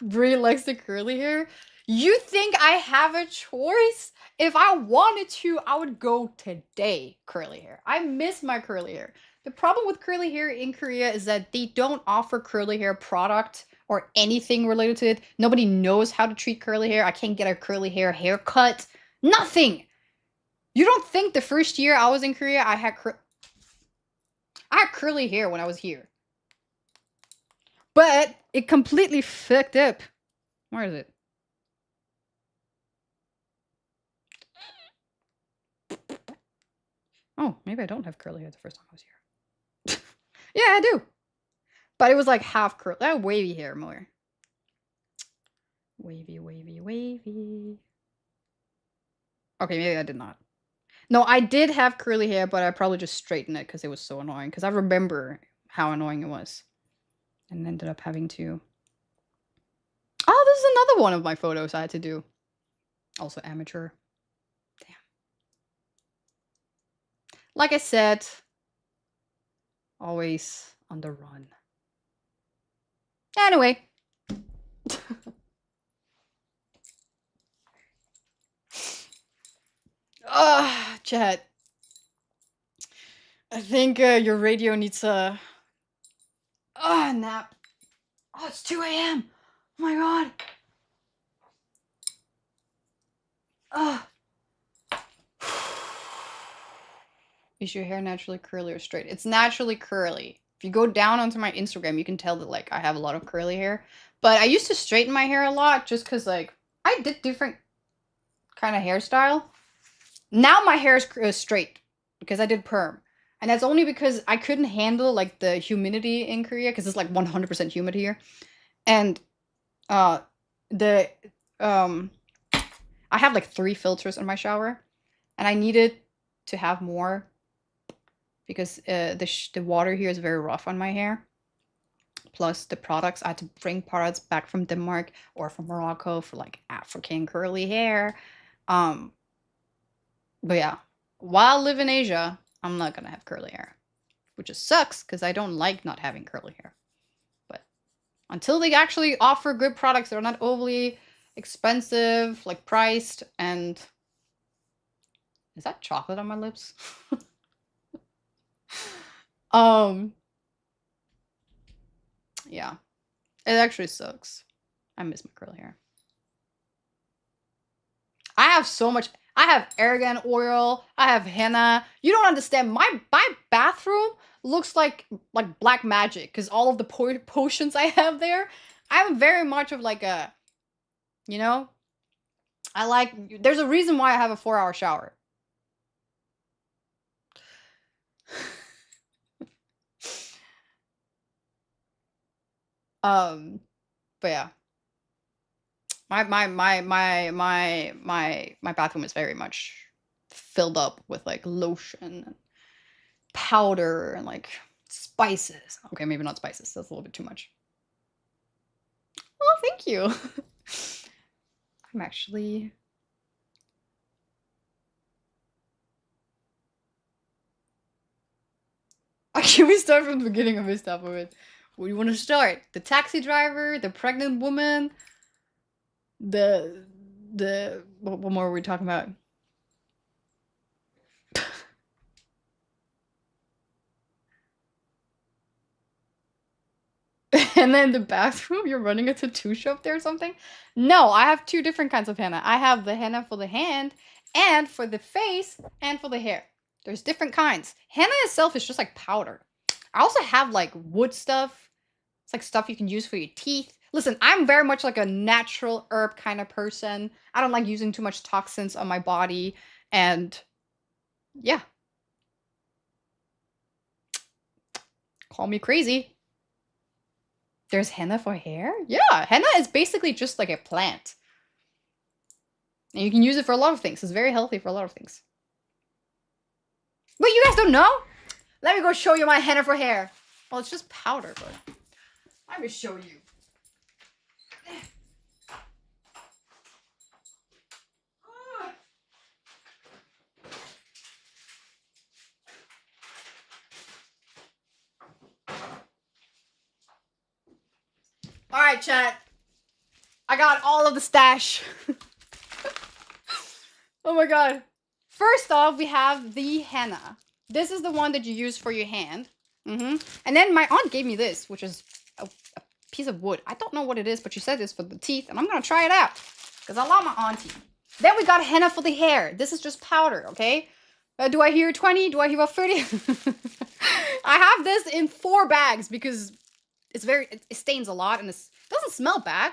Brie likes the curly hair. You think I have a choice? If I wanted to, I would go today curly hair. I miss my curly hair. The problem with curly hair in Korea is that they don't offer curly hair product or anything related to it. Nobody knows how to treat curly hair. I can't get a curly hair haircut. Nothing. You don't think the first year I was in Korea, I had curly hair when I was here. But it completely fucked up. Where is it? Oh, maybe I don't have curly hair the first time I was here. Yeah, I do. But it was like half curly. I have wavy hair more. Wavy, wavy, wavy. Okay, maybe I did not. No, I did have curly hair, but I probably just straightened it because it was so annoying. Because I remember how annoying it was. And ended up having to... Oh, this is another one of my photos I had to do. Also amateur. Damn. Like I said, always on the run. Anyway. Chat. I think your radio needs a nap. Oh, it's 2 a.m. Oh my god. Is your hair naturally curly or straight? It's naturally curly. If you go down onto my Instagram, you can tell that like I have a lot of curly hair. But I used to straighten my hair a lot just because like I did different kind of hairstyle. Now my hair is straight because I did perm. And that's only because I couldn't handle like the humidity in Korea because it's like 100% humid here. And I have like 3 filters in my shower and I needed to have more because the water here is very rough on my hair. Plus the products, I had to bring products back from Denmark or from Morocco for like African curly hair. But yeah, while I live in Asia, I'm not gonna have curly hair, which just sucks because I don't like not having curly hair. But until they actually offer good products that are not overly expensive, like priced, and is that chocolate on my lips? Yeah, it actually sucks. I miss my curly hair. I have so much. I have argan oil. I have henna. You don't understand. My bathroom looks like black magic because all of the potions I have there. I'm very much of like a, you know, I like. There's a reason why I have a 4-hour shower. But yeah. My bathroom is very much filled up with like lotion and powder and like Spices. Okay, maybe not spices. That's a little bit too much. Oh, thank you. I'm actually... Actually, we start from the beginning of this alphabet. What do you want to start? The taxi driver, the pregnant woman, what more are we talking about? And then the bathroom, you're running a tattoo shop there or something? No, I have two different kinds of henna. I have the henna for the hand, and for the face, and for the hair. There's different kinds. Henna itself is just like powder. I also have like wood stuff. It's like stuff you can use for your teeth. Listen, I'm very much like a natural herb kind of person. I don't like using too much toxins on my body. And yeah. Call me crazy. There's henna for hair? Yeah, henna is basically just like a plant. And you can use it for a lot of things. It's very healthy for a lot of things. Wait, you guys don't know? Let me go show you my henna for hair. Well, it's just powder, but let me show you. All right, chat. I got all of the stash. Oh my god. First off, we have the henna. This is the one that you use for your hand. And then my aunt gave me this, which is a piece of wood. I don't know what it is, but she said it's for the teeth, and I'm gonna try it out because I love my auntie. Then we got henna for the hair. This is just powder, okay? Do I hear 20? Do I hear 30? I have this in 4 bags because it's it stains a lot and it doesn't smell bad.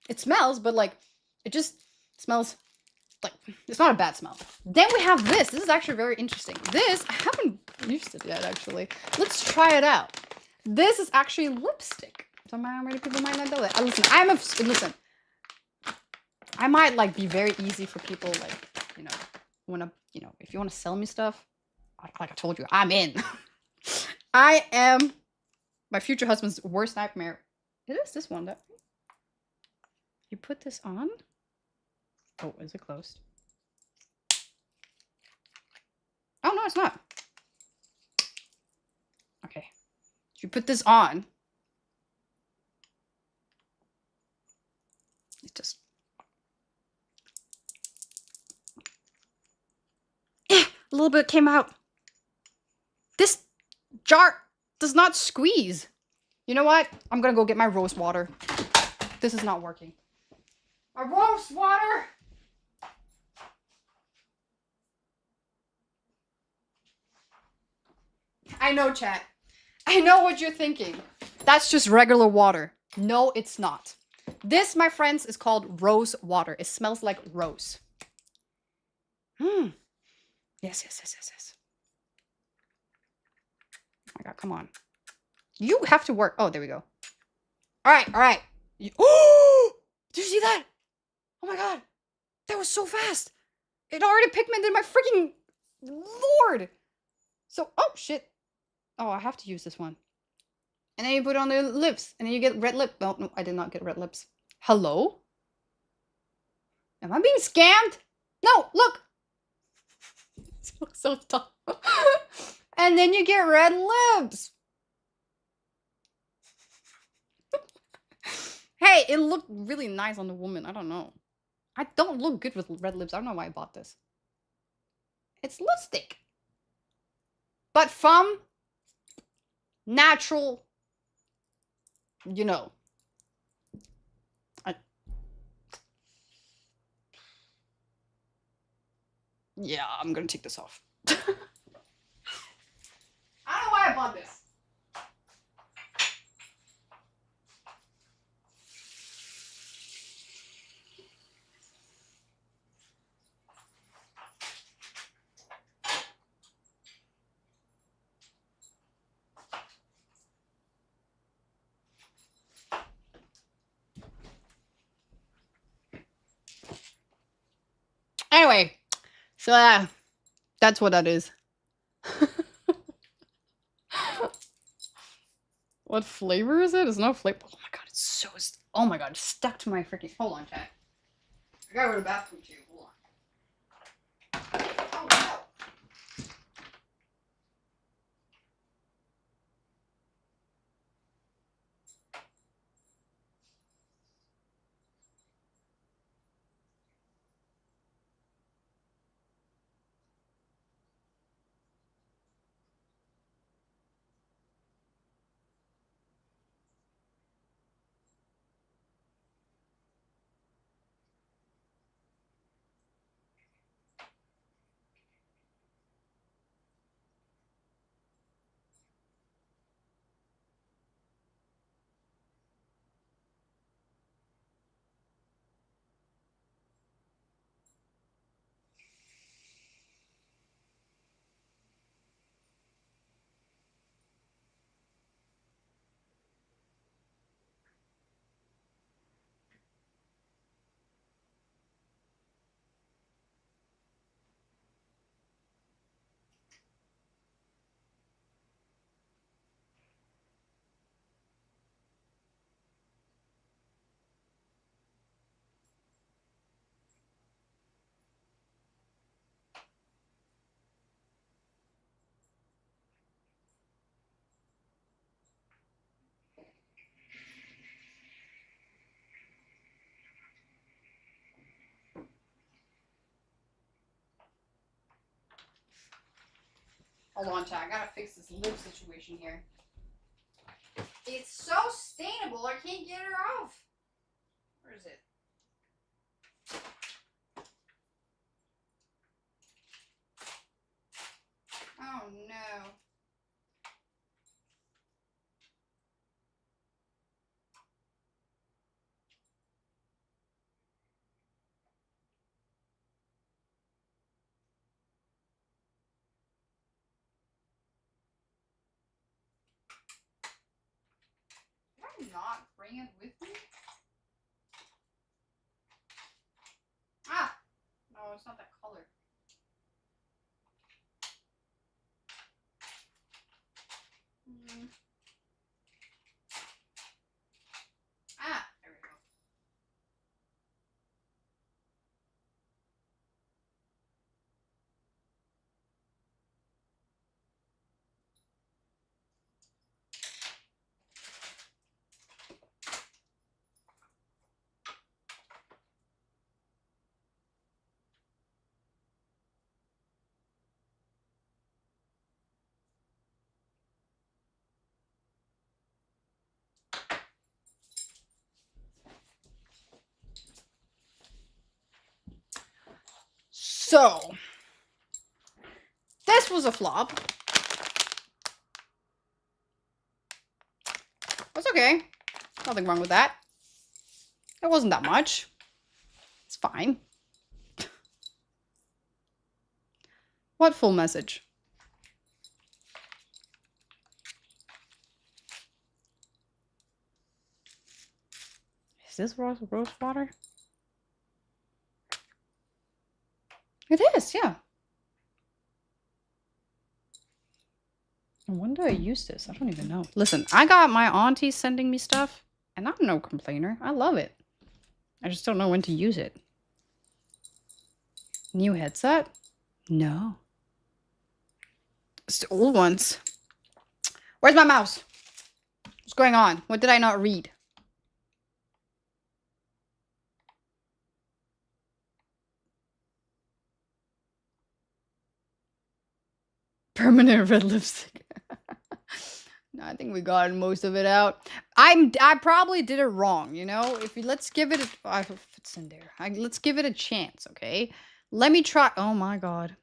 It smells, but like it just smells like it's not a bad smell. Then we have this. This is actually very interesting. This I haven't used it yet actually. Let's try it out. This is actually lipstick. So many people might not know that. Listen. I might like be very easy for people like if you want to sell me stuff. Like I told you, I'm in. I am my future husband's worst nightmare. It is this one that you put this on. Oh, is it closed? Oh no, it's not. Okay, you put this on. It just a little bit came out. This jar does not squeeze. You know what? I'm gonna go get my rose water. This is not working. My rose water! I know, chat. I know what you're thinking. That's just regular water. No, it's not. This, my friends, is called rose water. It smells like rose. Yes. Oh my god, come on. You have to work. Oh, there we go. All right. Oh! Did you see that? Oh my god. That was so fast. It already pigmented my freaking lord. So, oh shit. Oh, I have to use this one. And then you put it on the lips. And then you get red lip. Oh, no, I did not get red lips. Hello? Am I being scammed? No, look. It looks so dumb. And then you get red lips. Hey, it looked really nice on the woman. I don't know. I don't look good with red lips. I don't know why I bought this. It's lipstick. But from natural, you know. Yeah, I'm gonna take this off. I don't know why I bought this. Anyway, so that's what that is. What flavor is it? It's no flavor. Oh my god, it's so. Oh my god, it's stuck to my freaking. Hold on, chat. I gotta go to the bathroom too. Hold on. Oh no. Hold on, chat. I gotta fix this lip situation here. It's so stainable. I can't get her off. Where is it? Oh no. Did I not bring it with me? Ah! No, it's not that color. Ah! There we go. So, this was a flop. That's okay. Nothing wrong with that. It wasn't that much. It's fine. What full message? Is this rose water? It is, yeah. When do I use this? I don't even know. Listen, I got my auntie sending me stuff, and I'm no complainer. I love it. I just don't know when to use it. New headset? No. It's the old ones. Where's my mouse? What's going on? What did I not read? Permanent red lipstick. No, I think we got most of it out. I probably did it wrong, you know? Let's give it a I hope it's in there. Let's give it a chance, okay? Let me try. Oh my god.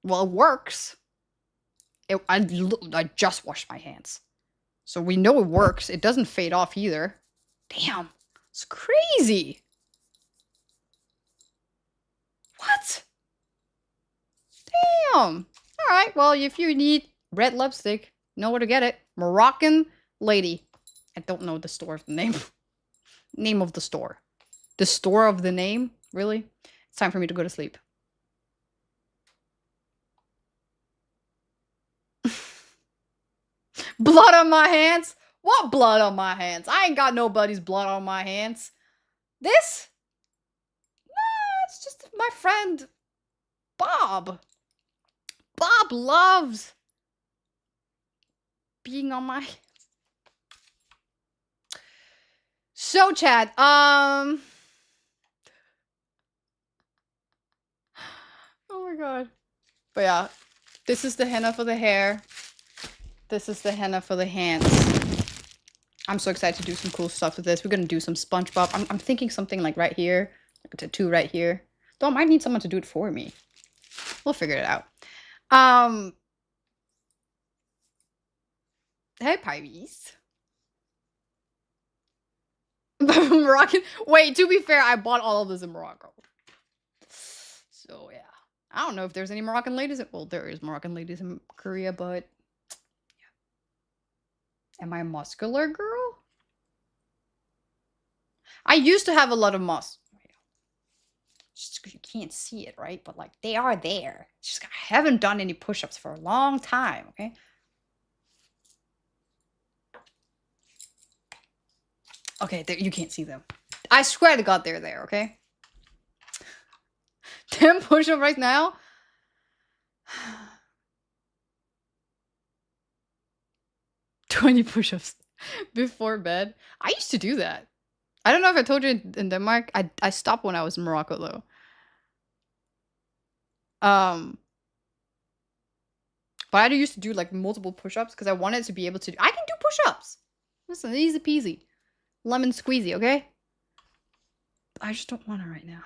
Well, it works. I just washed my hands. So we know it works. It doesn't fade off either. Damn. It's crazy. What? Damn. Alright, well, if you need red lipstick, know where to get it. Moroccan lady. I don't know the store of the name. Name of the store. The store of the name? Really? It's time for me to go to sleep. Blood on my hands? What blood on my hands? I ain't got nobody's blood on my hands. This? Nah, it's just my friend Bob. Bob loves being on my hands. So, chat, oh my god. But yeah, this is the henna for the hair. This is the henna for the hands. I'm so excited to do some cool stuff with this. We're gonna do some SpongeBob. I'm thinking something like right here, like a tattoo right here. Though I might need someone to do it for me. We'll figure it out. Hey, Pirates. Moroccan. Wait, to be fair, I bought all of this in Morocco. So yeah, I don't know if there's any Moroccan ladies. Well, there is Moroccan ladies in Korea, but yeah. Am I a muscular girl? I used to have a lot of muscle. Just because you can't see it, right? But like they are there. It's just I haven't done any push-ups for a long time. Okay. Okay, there, you can't see them. I swear to God, they're there. Okay. 10 push-ups right now. 20 push-ups before bed. I used to do that. I don't know if I told you in Denmark. I stopped when I was in Morocco though. But I used to do like multiple push-ups because I wanted to be able to. I can do push-ups. Listen, easy peasy, lemon squeezy. Okay. I just don't want to right now.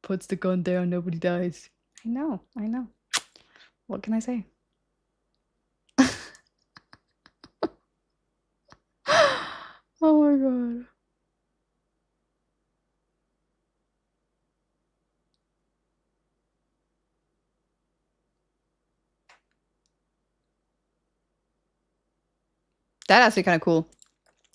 Puts the gun down, nobody dies. I know, I know. What can I say? Oh my god. That's actually kind of cool.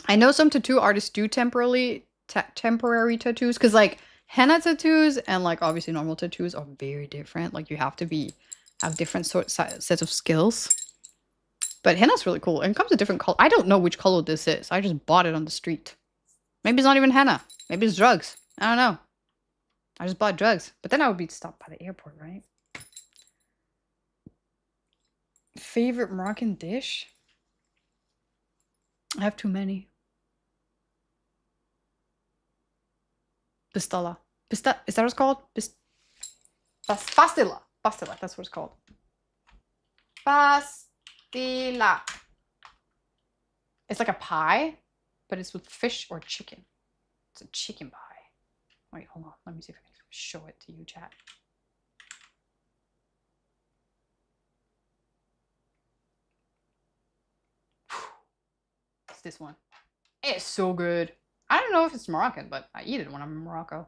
I know some tattoo artists do temporary tattoos because like henna tattoos and like obviously normal tattoos are very different. Like you have to have different sets of skills. But henna's really cool and it comes in different color. I don't know which color this is. I just bought it on the street. Maybe it's not even henna. Maybe it's drugs. I don't know. I just bought drugs. But then I would be stopped by the airport, right? Favorite Moroccan dish? I have too many. Pistala. Is that what it's called? Pastilla. Pastilla, that's what it's called. Pastilla. It's like a pie, but it's with fish or chicken. It's a chicken pie. Wait, hold on. Let me see if I can show it to you, chat. It's this one. It's so good. I don't know if it's Moroccan, but I eat it when I'm in Morocco.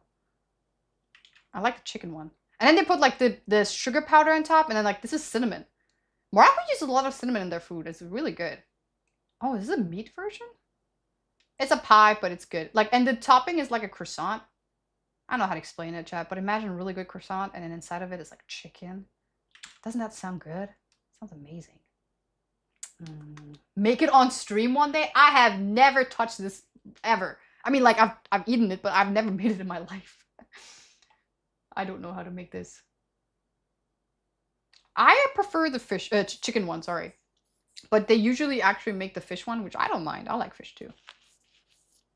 I like the chicken one. And then they put like the sugar powder on top, and then like this is cinnamon. Morocco uses a lot of cinnamon in their food. It's really good. Oh, is this a meat version? It's a pie, but it's good. Like, and the topping is like a croissant. I don't know how to explain it, chat, but imagine a really good croissant, and then inside of it is like chicken. Doesn't that sound good? Sounds amazing. Make it on stream one day. I have never touched this ever. I mean, like I've eaten it, but I've never made it in my life. I don't know how to make this. I prefer the fish, chicken one, sorry. But they usually actually make the fish one, which I don't mind. I like fish too.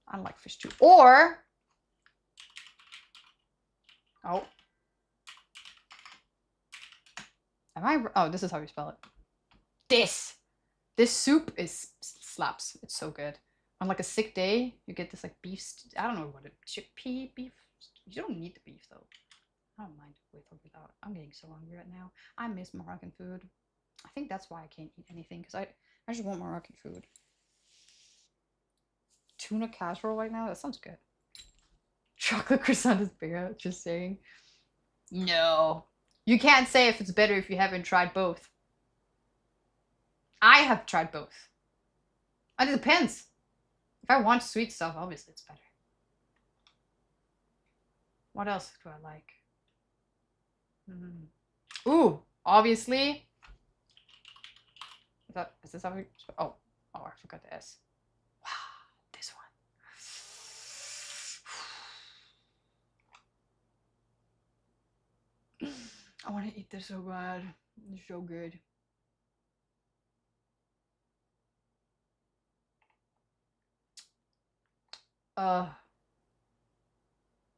I like fish too. Or, oh. Am I, oh, this is how you spell it. This soup is slaps. It's so good. On like a sick day, you get this like beef, I don't know what it, chickpea beef. You don't need the beef though. I don't mind with or without. I'm getting so hungry right now. I miss Moroccan food. I think that's why I can't eat anything, because I just want Moroccan food. Tuna casserole right now? That sounds good. Chocolate croissant is better, just saying. No. You can't say if it's better if you haven't tried both. I have tried both. And it depends. If I want sweet stuff, obviously it's better. What else do I like? Ooh, Obviously. Is this how we... Oh, I forgot the S. Wow, this one. I want to eat this so bad. It's so good.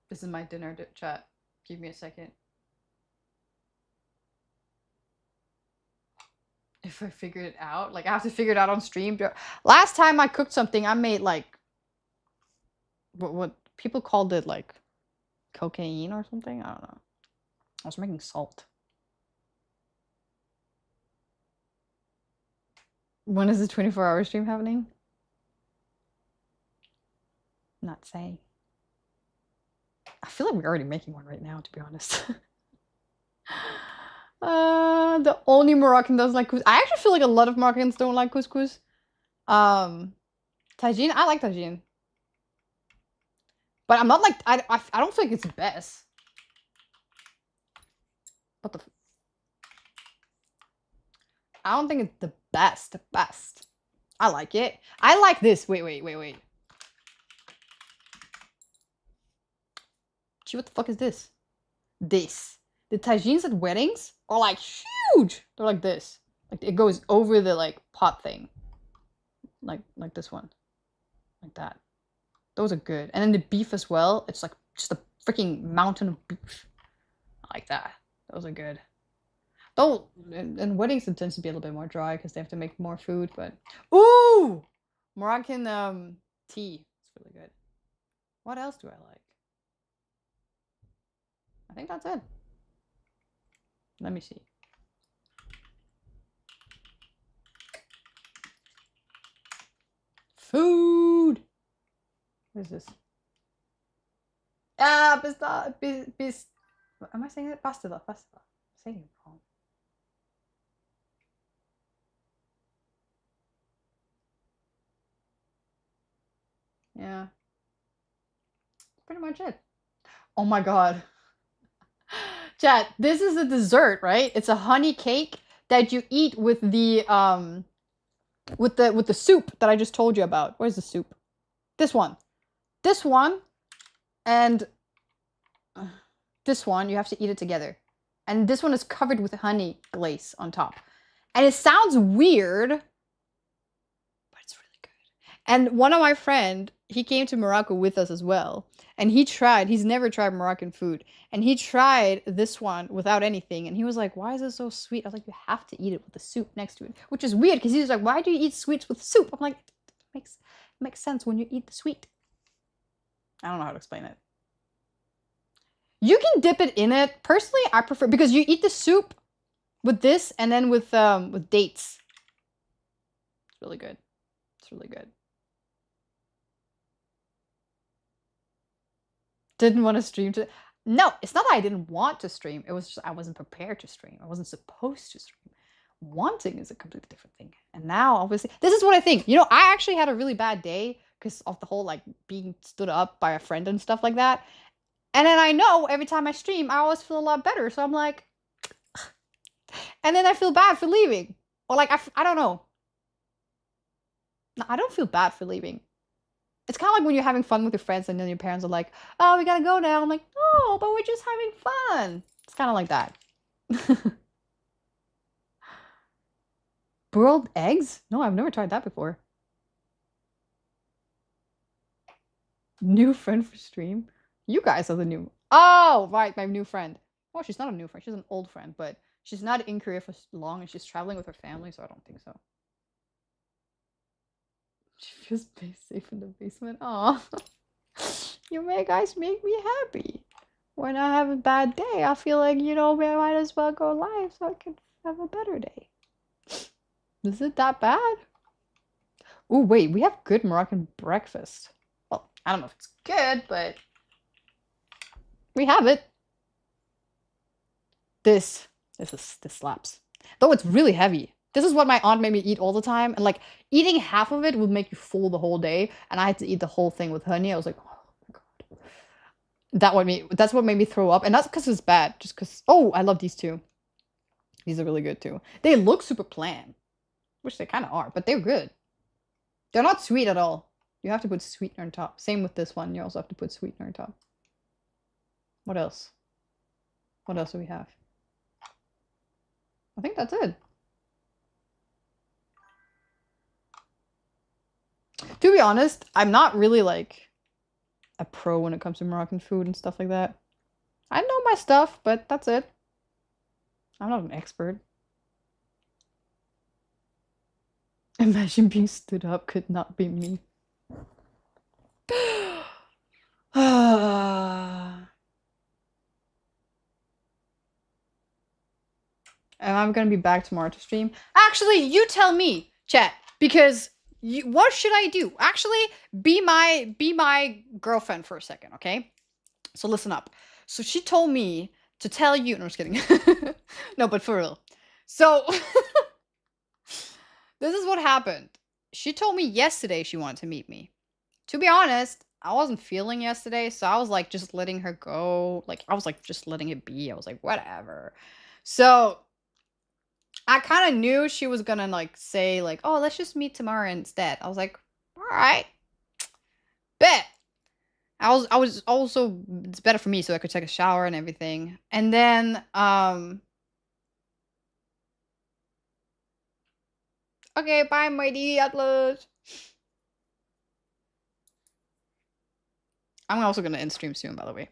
This is my dinner chat. Give me a second. If I figure it out, like I have to figure it out on stream. Last time I cooked something, I made like what people called it, like cocaine or something. I don't know. I was making salt. When is the 24-hour stream happening? Not saying. I feel like we're already making one right now, to be honest. The only Moroccan doesn't like couscous. I actually feel like a lot of Moroccans don't like couscous. Tagine, I like tagine. But I'm not like, I don't feel like it's the best. What the... I don't think it's the best. I like it. I like this. Wait. Gee, what the fuck is this? This. The tagines at weddings are like huge. They're like this. Like it goes over the like pot thing. Like this one. Like that. Those are good. And then the beef as well. It's like just a freaking mountain of beef. I like that. Those are good. Though in weddings it tends to be a little bit more dry because they have to make more food, but ooh! Moroccan tea. It's really good. What else do I like? I think that's it. Let me see. Food! What is this? Ah, am I saying it? Pasta. I'm saying it wrong. Yeah. That's pretty much it. Oh my god. Chat, this is a dessert, right? It's a honey cake that you eat with the soup that I just told you about. Where's the soup? This one. This one and this one, you have to eat it together. And this one is covered with honey glaze on top. And it sounds weird, but it's really good. And one of my friend, he came to Morocco with us as well. And he's never tried Moroccan food. And he tried this one without anything. And he was like, why is it so sweet? I was like, you have to eat it with the soup next to it. Which is weird, because he was like, why do you eat sweets with soup? I'm like, it makes sense when you eat the sweet. I don't know how to explain it. You can dip it in it. Personally, I prefer, because you eat the soup with this and then with dates. It's really good. It's really good. Didn't want to stream to... No, it's not that I didn't want to stream. It was just I wasn't prepared to stream. I wasn't supposed to stream. Wanting is a completely different thing. And now, obviously, this is what I think. You know, I actually had a really bad day because of the whole, like, being stood up by a friend and stuff like that. And then I know every time I stream, I always feel a lot better. So I'm like... And then I feel bad for leaving. Or, like, I don't know. No, I don't feel bad for leaving. It's kind of like when you're having fun with your friends and then your parents are like, oh, we gotta go now. I'm like, no, but we're just having fun. It's kind of like that. Boiled eggs? No, I've never tried that before. New friend for stream? You guys are the new... Oh, right, my new friend. Well, she's not a new friend. She's an old friend, but she's not in Korea for long and she's traveling with her family, so I don't think so. She feels safe in the basement. Aw. You guys make me happy. When I have a bad day, I feel like, you know, I might as well go live so I can have a better day. Is it that bad? Oh, wait, we have good Moroccan breakfast. Well, I don't know if it's good, but we have it. This slaps. Though it's really heavy. This is what my aunt made me eat all the time. And like eating half of it would make you full the whole day. And I had to eat the whole thing with honey. I was like, oh my god. That's what made me throw up. And not because it's bad, just because, oh, I love these two. These are really good too. They look super bland, which they kind of are, but they're good. They're not sweet at all. You have to put sweetener on top. Same with this one. You also have to put sweetener on top. What else? What else do we have? I think that's it. To be honest, I'm not really like a pro when it comes to Moroccan food and stuff like that. I know my stuff, but that's it. I'm not an expert. Imagine being stood up could not be me. And I'm gonna be back tomorrow to stream. Actually, you tell me, chat, because what should I do? Actually, be my girlfriend for a second, okay? So listen up. So she told me to tell you. No, I'm just kidding. No, but for real. So this is what happened. She told me yesterday she wanted to meet me. To be honest, I wasn't feeling yesterday, so I was like just letting her go. Like I was like just letting it be. I was like, whatever. So I kind of knew she was gonna like say like, oh, let's just meet tomorrow instead. I was like, all right, bet. I was also, it's better for me so I could take a shower and everything. And then okay, bye mighty Atlas. I'm also gonna end stream soon, by the way.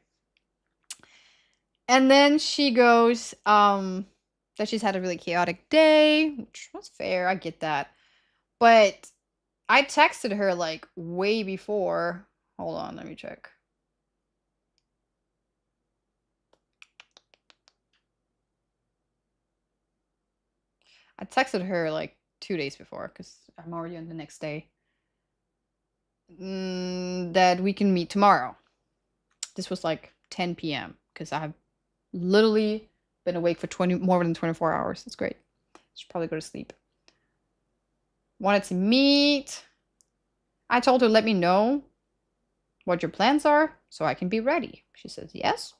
And then she goes that she's had a really chaotic day, which was fair, I get that. But I texted her like way before. Hold on, let me check. I texted her like 2 days before because I'm already on the next day. That we can meet tomorrow. This was like 10 p.m. because I have literally been awake for more than 24 hours. It's great. Should probably go to sleep. Wanted to meet. I told her, let me know what your plans are so I can be ready. She says, yes.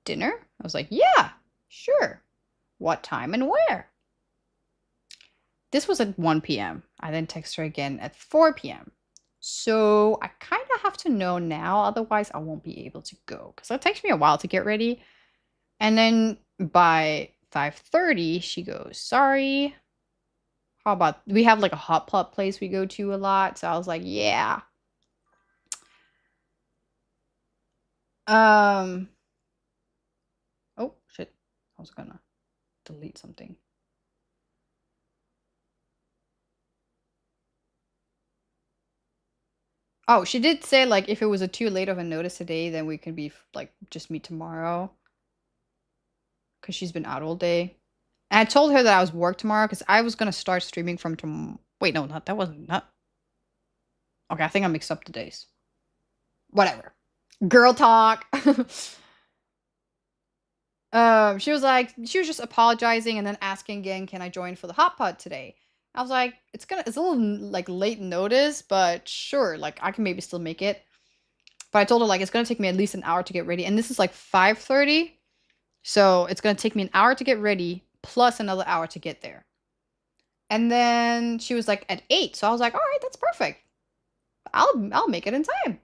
Dinner? I was like, yeah, sure. What time and where? This was at 1 p.m. I then text her again at 4 p.m. So I kind of have to know now, otherwise I won't be able to go. Because it takes me a while to get ready. And then by 5:30, she goes, sorry. How about, we have like a hot pot place we go to a lot. So I was like, yeah. Oh, shit. I was gonna delete something. Oh, she did say, like, if it was a too late of a notice today, then we can be, like, just meet tomorrow. Because she's been out all day. And I told her that I was work tomorrow, because I was going to start streaming from tomorrow. Wait, no, that wasn't, not. Okay, I think I mixed up the days. Whatever. Girl talk. She was just apologizing and then asking again, can I join for the hot pot today? I was like, it's a little like late notice, but sure, like I can maybe still make it. But I told her like it's gonna take me at least an hour to get ready, and this is like 5:30, so it's gonna take me an hour to get ready plus another hour to get there. And then she was like at 8, so I was like, all right, that's perfect. I'll make it in time.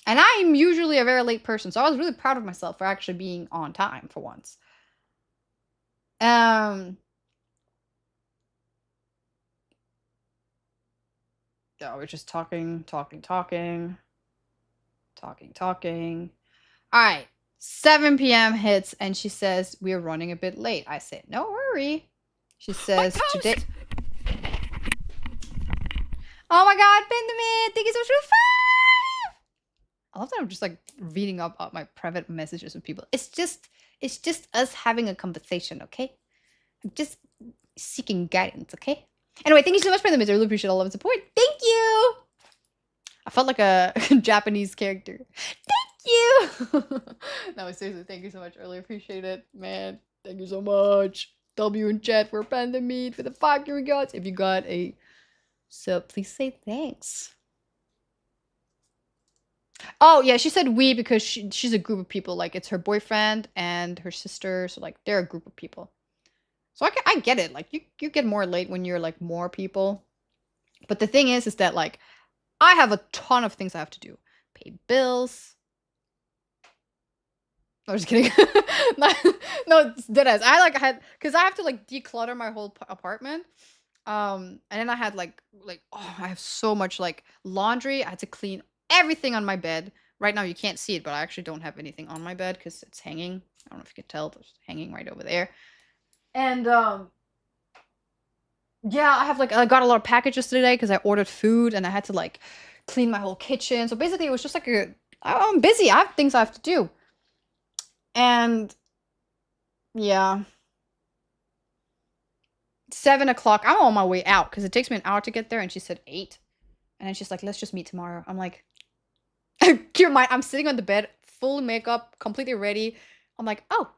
And I'm usually a very late person, so I was really proud of myself for actually being on time for once. Yeah, we're just talking. All right, 7 p.m. hits, and she says, we're running a bit late. I said, no worry. She says, today... Oh my god, Benjamin, thank you so much for 5! I love that I'm just like reading up my private messages with people. It's just us having a conversation, okay? I'm just seeking guidance, okay? Anyway, thank you so much for the miss. I really appreciate all of the support. Thank you! I felt like a Japanese character. Thank you! No, seriously, thank you so much. I really appreciate it, man. Thank you so much. W in chat for Panda Meat for the 5 gods. If you got a sub, please say thanks. Oh, yeah, she said we because she's a group of people. Like, it's her boyfriend and her sister. So, like, they're a group of people. So I get it. Like you get more late when you're like more people. But the thing is that like I have a ton of things I have to do. Pay bills. No, just kidding. no, no, it's deadass. I like had because I have to like declutter my whole apartment. And then I had like oh, I have so much like laundry. I had to clean everything on my bed. Right now you can't see it, but I actually don't have anything on my bed because it's hanging. I don't know if you can tell, it's hanging right over there. And yeah, I got a lot of packages today because I ordered food and I had to like clean my whole kitchen. So basically it was just like I'm busy. I have things I have to do. And yeah. 7 o'clock. I'm on my way out because it takes me an hour to get there, and she said 8. And then she's like, let's just meet tomorrow. I'm like, keep in mind, I'm sitting on the bed, full makeup, completely ready. I'm like, oh.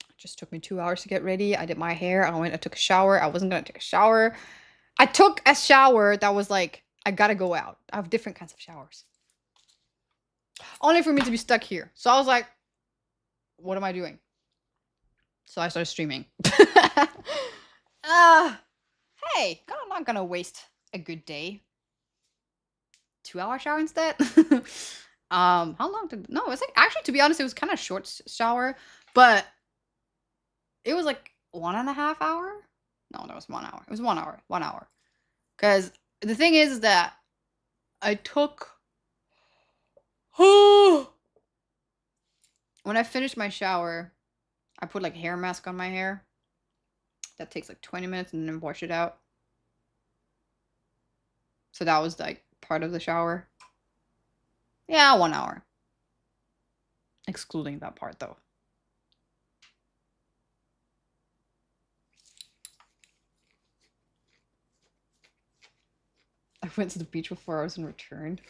It just took me 2 hours to get ready. I did my hair. I took a shower. I wasn't gonna take a shower. I took a shower that was like, I gotta go out. I have different kinds of showers. Only for me to be stuck here. So I was like, what am I doing? So I started streaming. Hey, I'm not gonna waste a good day. 2-hour shower instead. How long did? No, it's like actually, to be honest, it was kind of short shower, but it was like 1.5 hour. No, that was 1 hour. It was 1 hour. 1 hour. Because the thing is that I took. When I finished my shower, I put like a hair mask on my hair. That takes like 20 minutes and then wash it out. So that was like part of the shower. Yeah, 1 hour. Excluding that part though. I went to the beach for 4 hours and returned.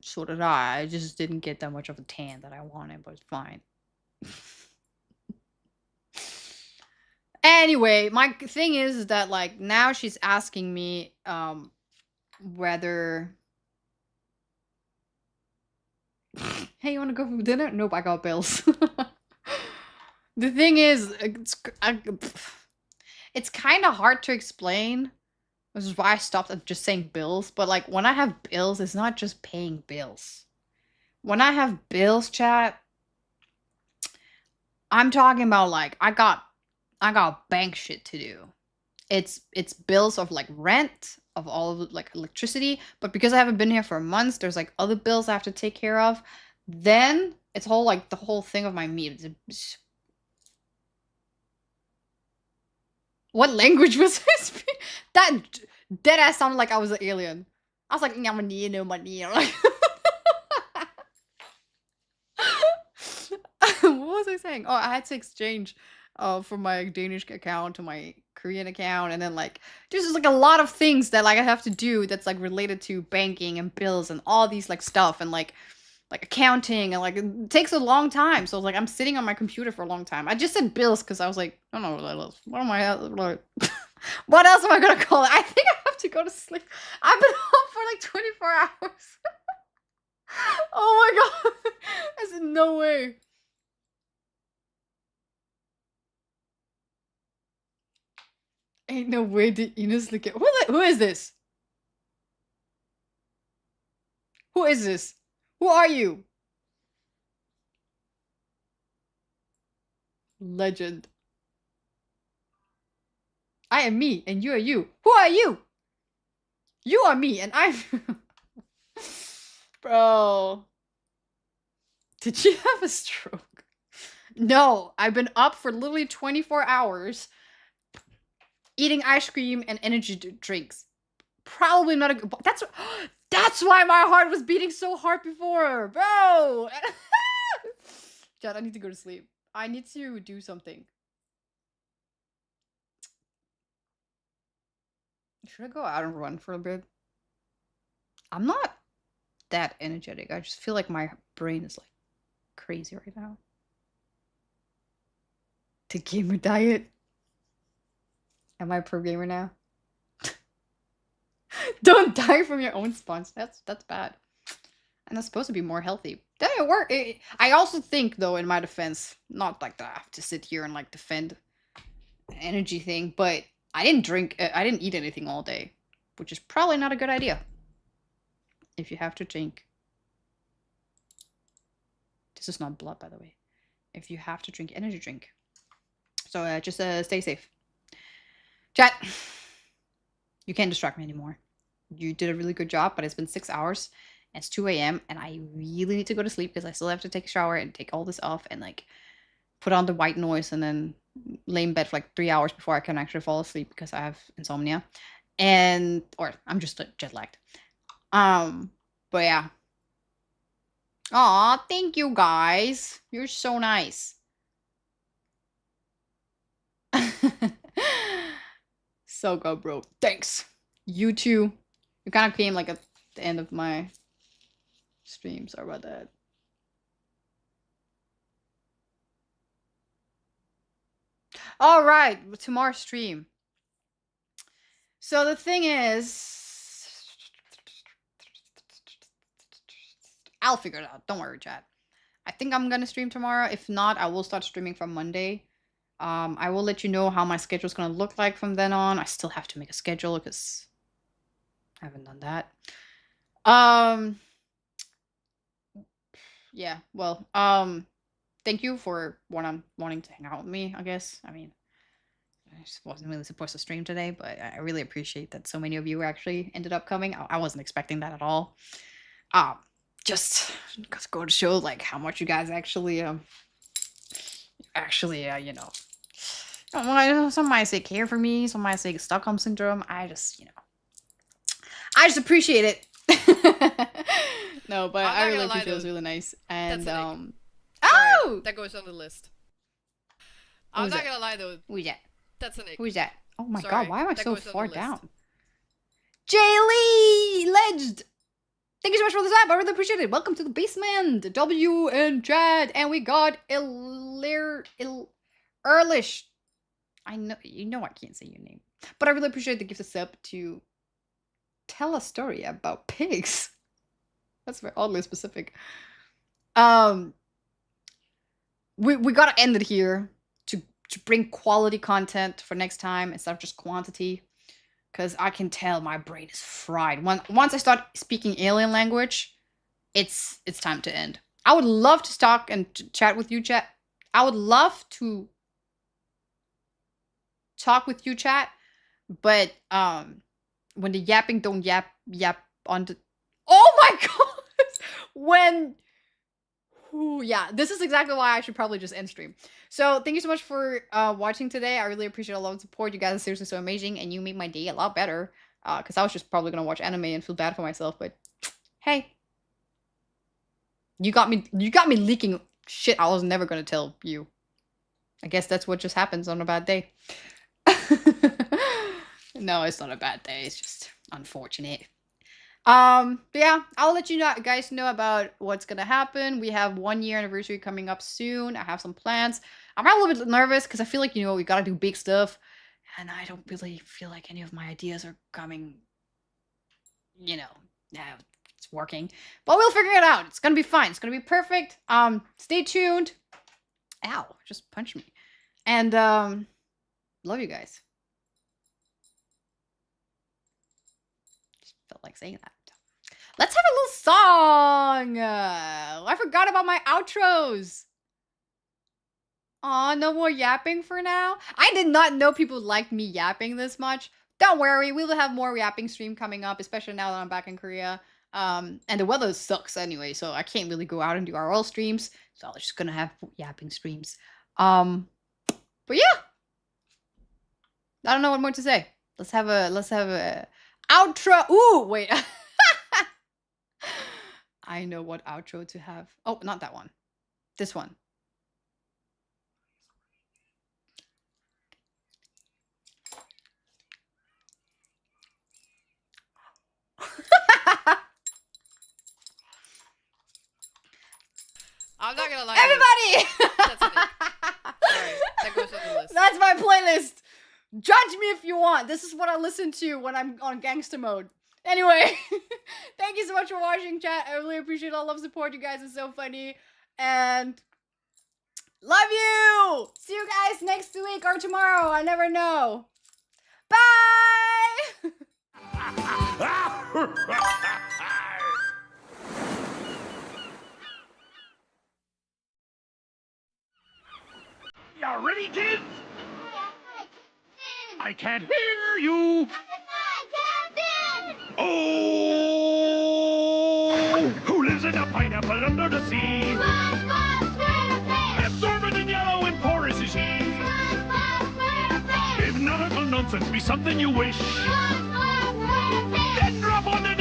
So did I. I just didn't get that much of a tan that I wanted, but it's fine. Anyway, my thing is that like now she's asking me whether hey, you want to go for dinner? Nope, I got bills. The thing is it's kind of hard to explain. This is why I stopped at just saying bills, but like when I have bills, it's not just paying bills. When I have bills, chat, I'm talking about like I got bank shit to do. It's bills of like rent, of all of like electricity, but because I haven't been here for months, there's like other bills I have to take care of. Then it's whole like the whole thing of my meat. What language was I speaking? That dead ass sounded like I was an alien. I was like, no money, no money. Like, what was I saying? Oh, I had to exchange from my Danish account to my Korean account, and then like there's just like a lot of things that like I have to do that's like related to banking and bills and all these like stuff and like accounting, and like it takes a long time. So like I'm sitting on my computer for a long time. I just said bills because I was like, I don't know what else. What am I like? What else am I gonna call it? I think I have to go to sleep. I've been home for like 24 hours. Oh my god. I said no way. Ain't no way did Enos look at who is this? Who is this? Who are you? Legend. I am me and you are you. Who are you? You are me and I'm Bro. Did she have a stroke? No, I've been up for literally 24 hours eating ice cream and energy drinks. Probably not a good. That's why my heart was beating so hard before, bro. God, I need to go to sleep. I need to do something. Should I go out and run for a bit? I'm not that energetic. I just feel like my brain is like crazy right now. The gamer diet. Am I a pro gamer now? Don't die from your own sponge. That's bad. And that's supposed to be more healthy. That it work. I also think, though, in my defense, not like that I have to sit here and like defend an energy thing, but I didn't drink. I didn't eat anything all day, which is probably not a good idea. If you have to drink, this is not blood, by the way. If you have to drink energy drink, so just stay safe. Chat, you can't distract me anymore. You did a really good job, but it's been 6 hours. It's 2 a.m. and I really need to go to sleep because I still have to take a shower and take all this off and like put on the white noise and then lay in bed for like 3 hours before I can actually fall asleep because I have insomnia or I'm just jet lagged. But yeah. Aw, thank you guys. You're so nice. So go, bro. Thanks. You too. You kind of came like at the end of my stream. Sorry about that. All right, tomorrow's stream. So the thing is, I'll figure it out. Don't worry, chat. I think I'm gonna stream tomorrow. If not, I will start streaming from Monday. I will let you know how my schedule's gonna look like from then on. I still have to make a schedule because I haven't done that. Yeah, well, thank you for wanting to hang out with me, I guess. I mean, I just wasn't really supposed to stream today, but I really appreciate that so many of you actually ended up coming. I wasn't expecting that at all. Just go to show like how much you guys actually you know, some might say care for me, some might say Stockholm syndrome. I just appreciate it. No, but I really appreciate it. It was really nice. And Sorry, that goes on the list. I'm not gonna lie though. Who's that? That's an ick. Who's that? Oh my Sorry, god, why am I that so goes on far the list. down? Jay Lee Ledged! Thank you so much for the app. I really appreciate it. Welcome to the basement. W and Chad. And we got Earlish. I know I can't say your name. But I really appreciate the gift of sub to tell a story about pigs. That's very oddly specific. We gotta end it here to bring quality content for next time instead of just quantity. Because I can tell my brain is fried. Once I start speaking alien language, it's time to end. I would love to talk and chat with you, chat. I would love to talk with you, chat. But when the yapping don't yap on the... Oh my god! Yeah, this is exactly why I should probably just end stream. So thank you so much for watching today. I really appreciate a lot of support. You guys are seriously so amazing, and you made my day a lot better. Because I was just probably gonna watch anime and feel bad for myself, but hey, you got me leaking shit I was never gonna tell you. I guess that's what just happens on a bad day. No, it's not a bad day. It's just unfortunate. But yeah, I'll let you guys know about what's gonna happen. We have 1 year anniversary coming up soon. I have some plans. I'm a little bit nervous because I feel like, we gotta do big stuff, and I don't really feel like any of my ideas are coming, it's working. But we'll figure it out. It's gonna be fine. It's gonna be perfect. Stay tuned. Ow, just punched me. And love you guys. Felt like saying that. Let's have a little song. I forgot about my outros. Aw, no more yapping for now. I did not know people liked me yapping this much. Don't worry, we will have more yapping stream coming up, especially now that I'm back in Korea. And the weather sucks anyway, so I can't really go out and do RL streams. So I'm just gonna have yapping streams. But yeah. I don't know what more to say. Let's have a outro. Ooh, wait. I know what outro to have. Oh, not that one. This one. I'm not gonna lie. Everybody! That's an ick. Sorry, that goes on the list. That's my playlist. Judge me if you want. This is what I listen to when I'm on gangster mode. Anyway, thank thank you so much for watching, chat. I really appreciate all love support. You guys are so funny. And love you! See you guys next week or tomorrow. I never know. Bye! You ready, kids? I can't hear you. Oh, who lives in a pineapple under the sea? Absorbent and yellow and porous is he. If nautical nonsense be something you wish, then drop on the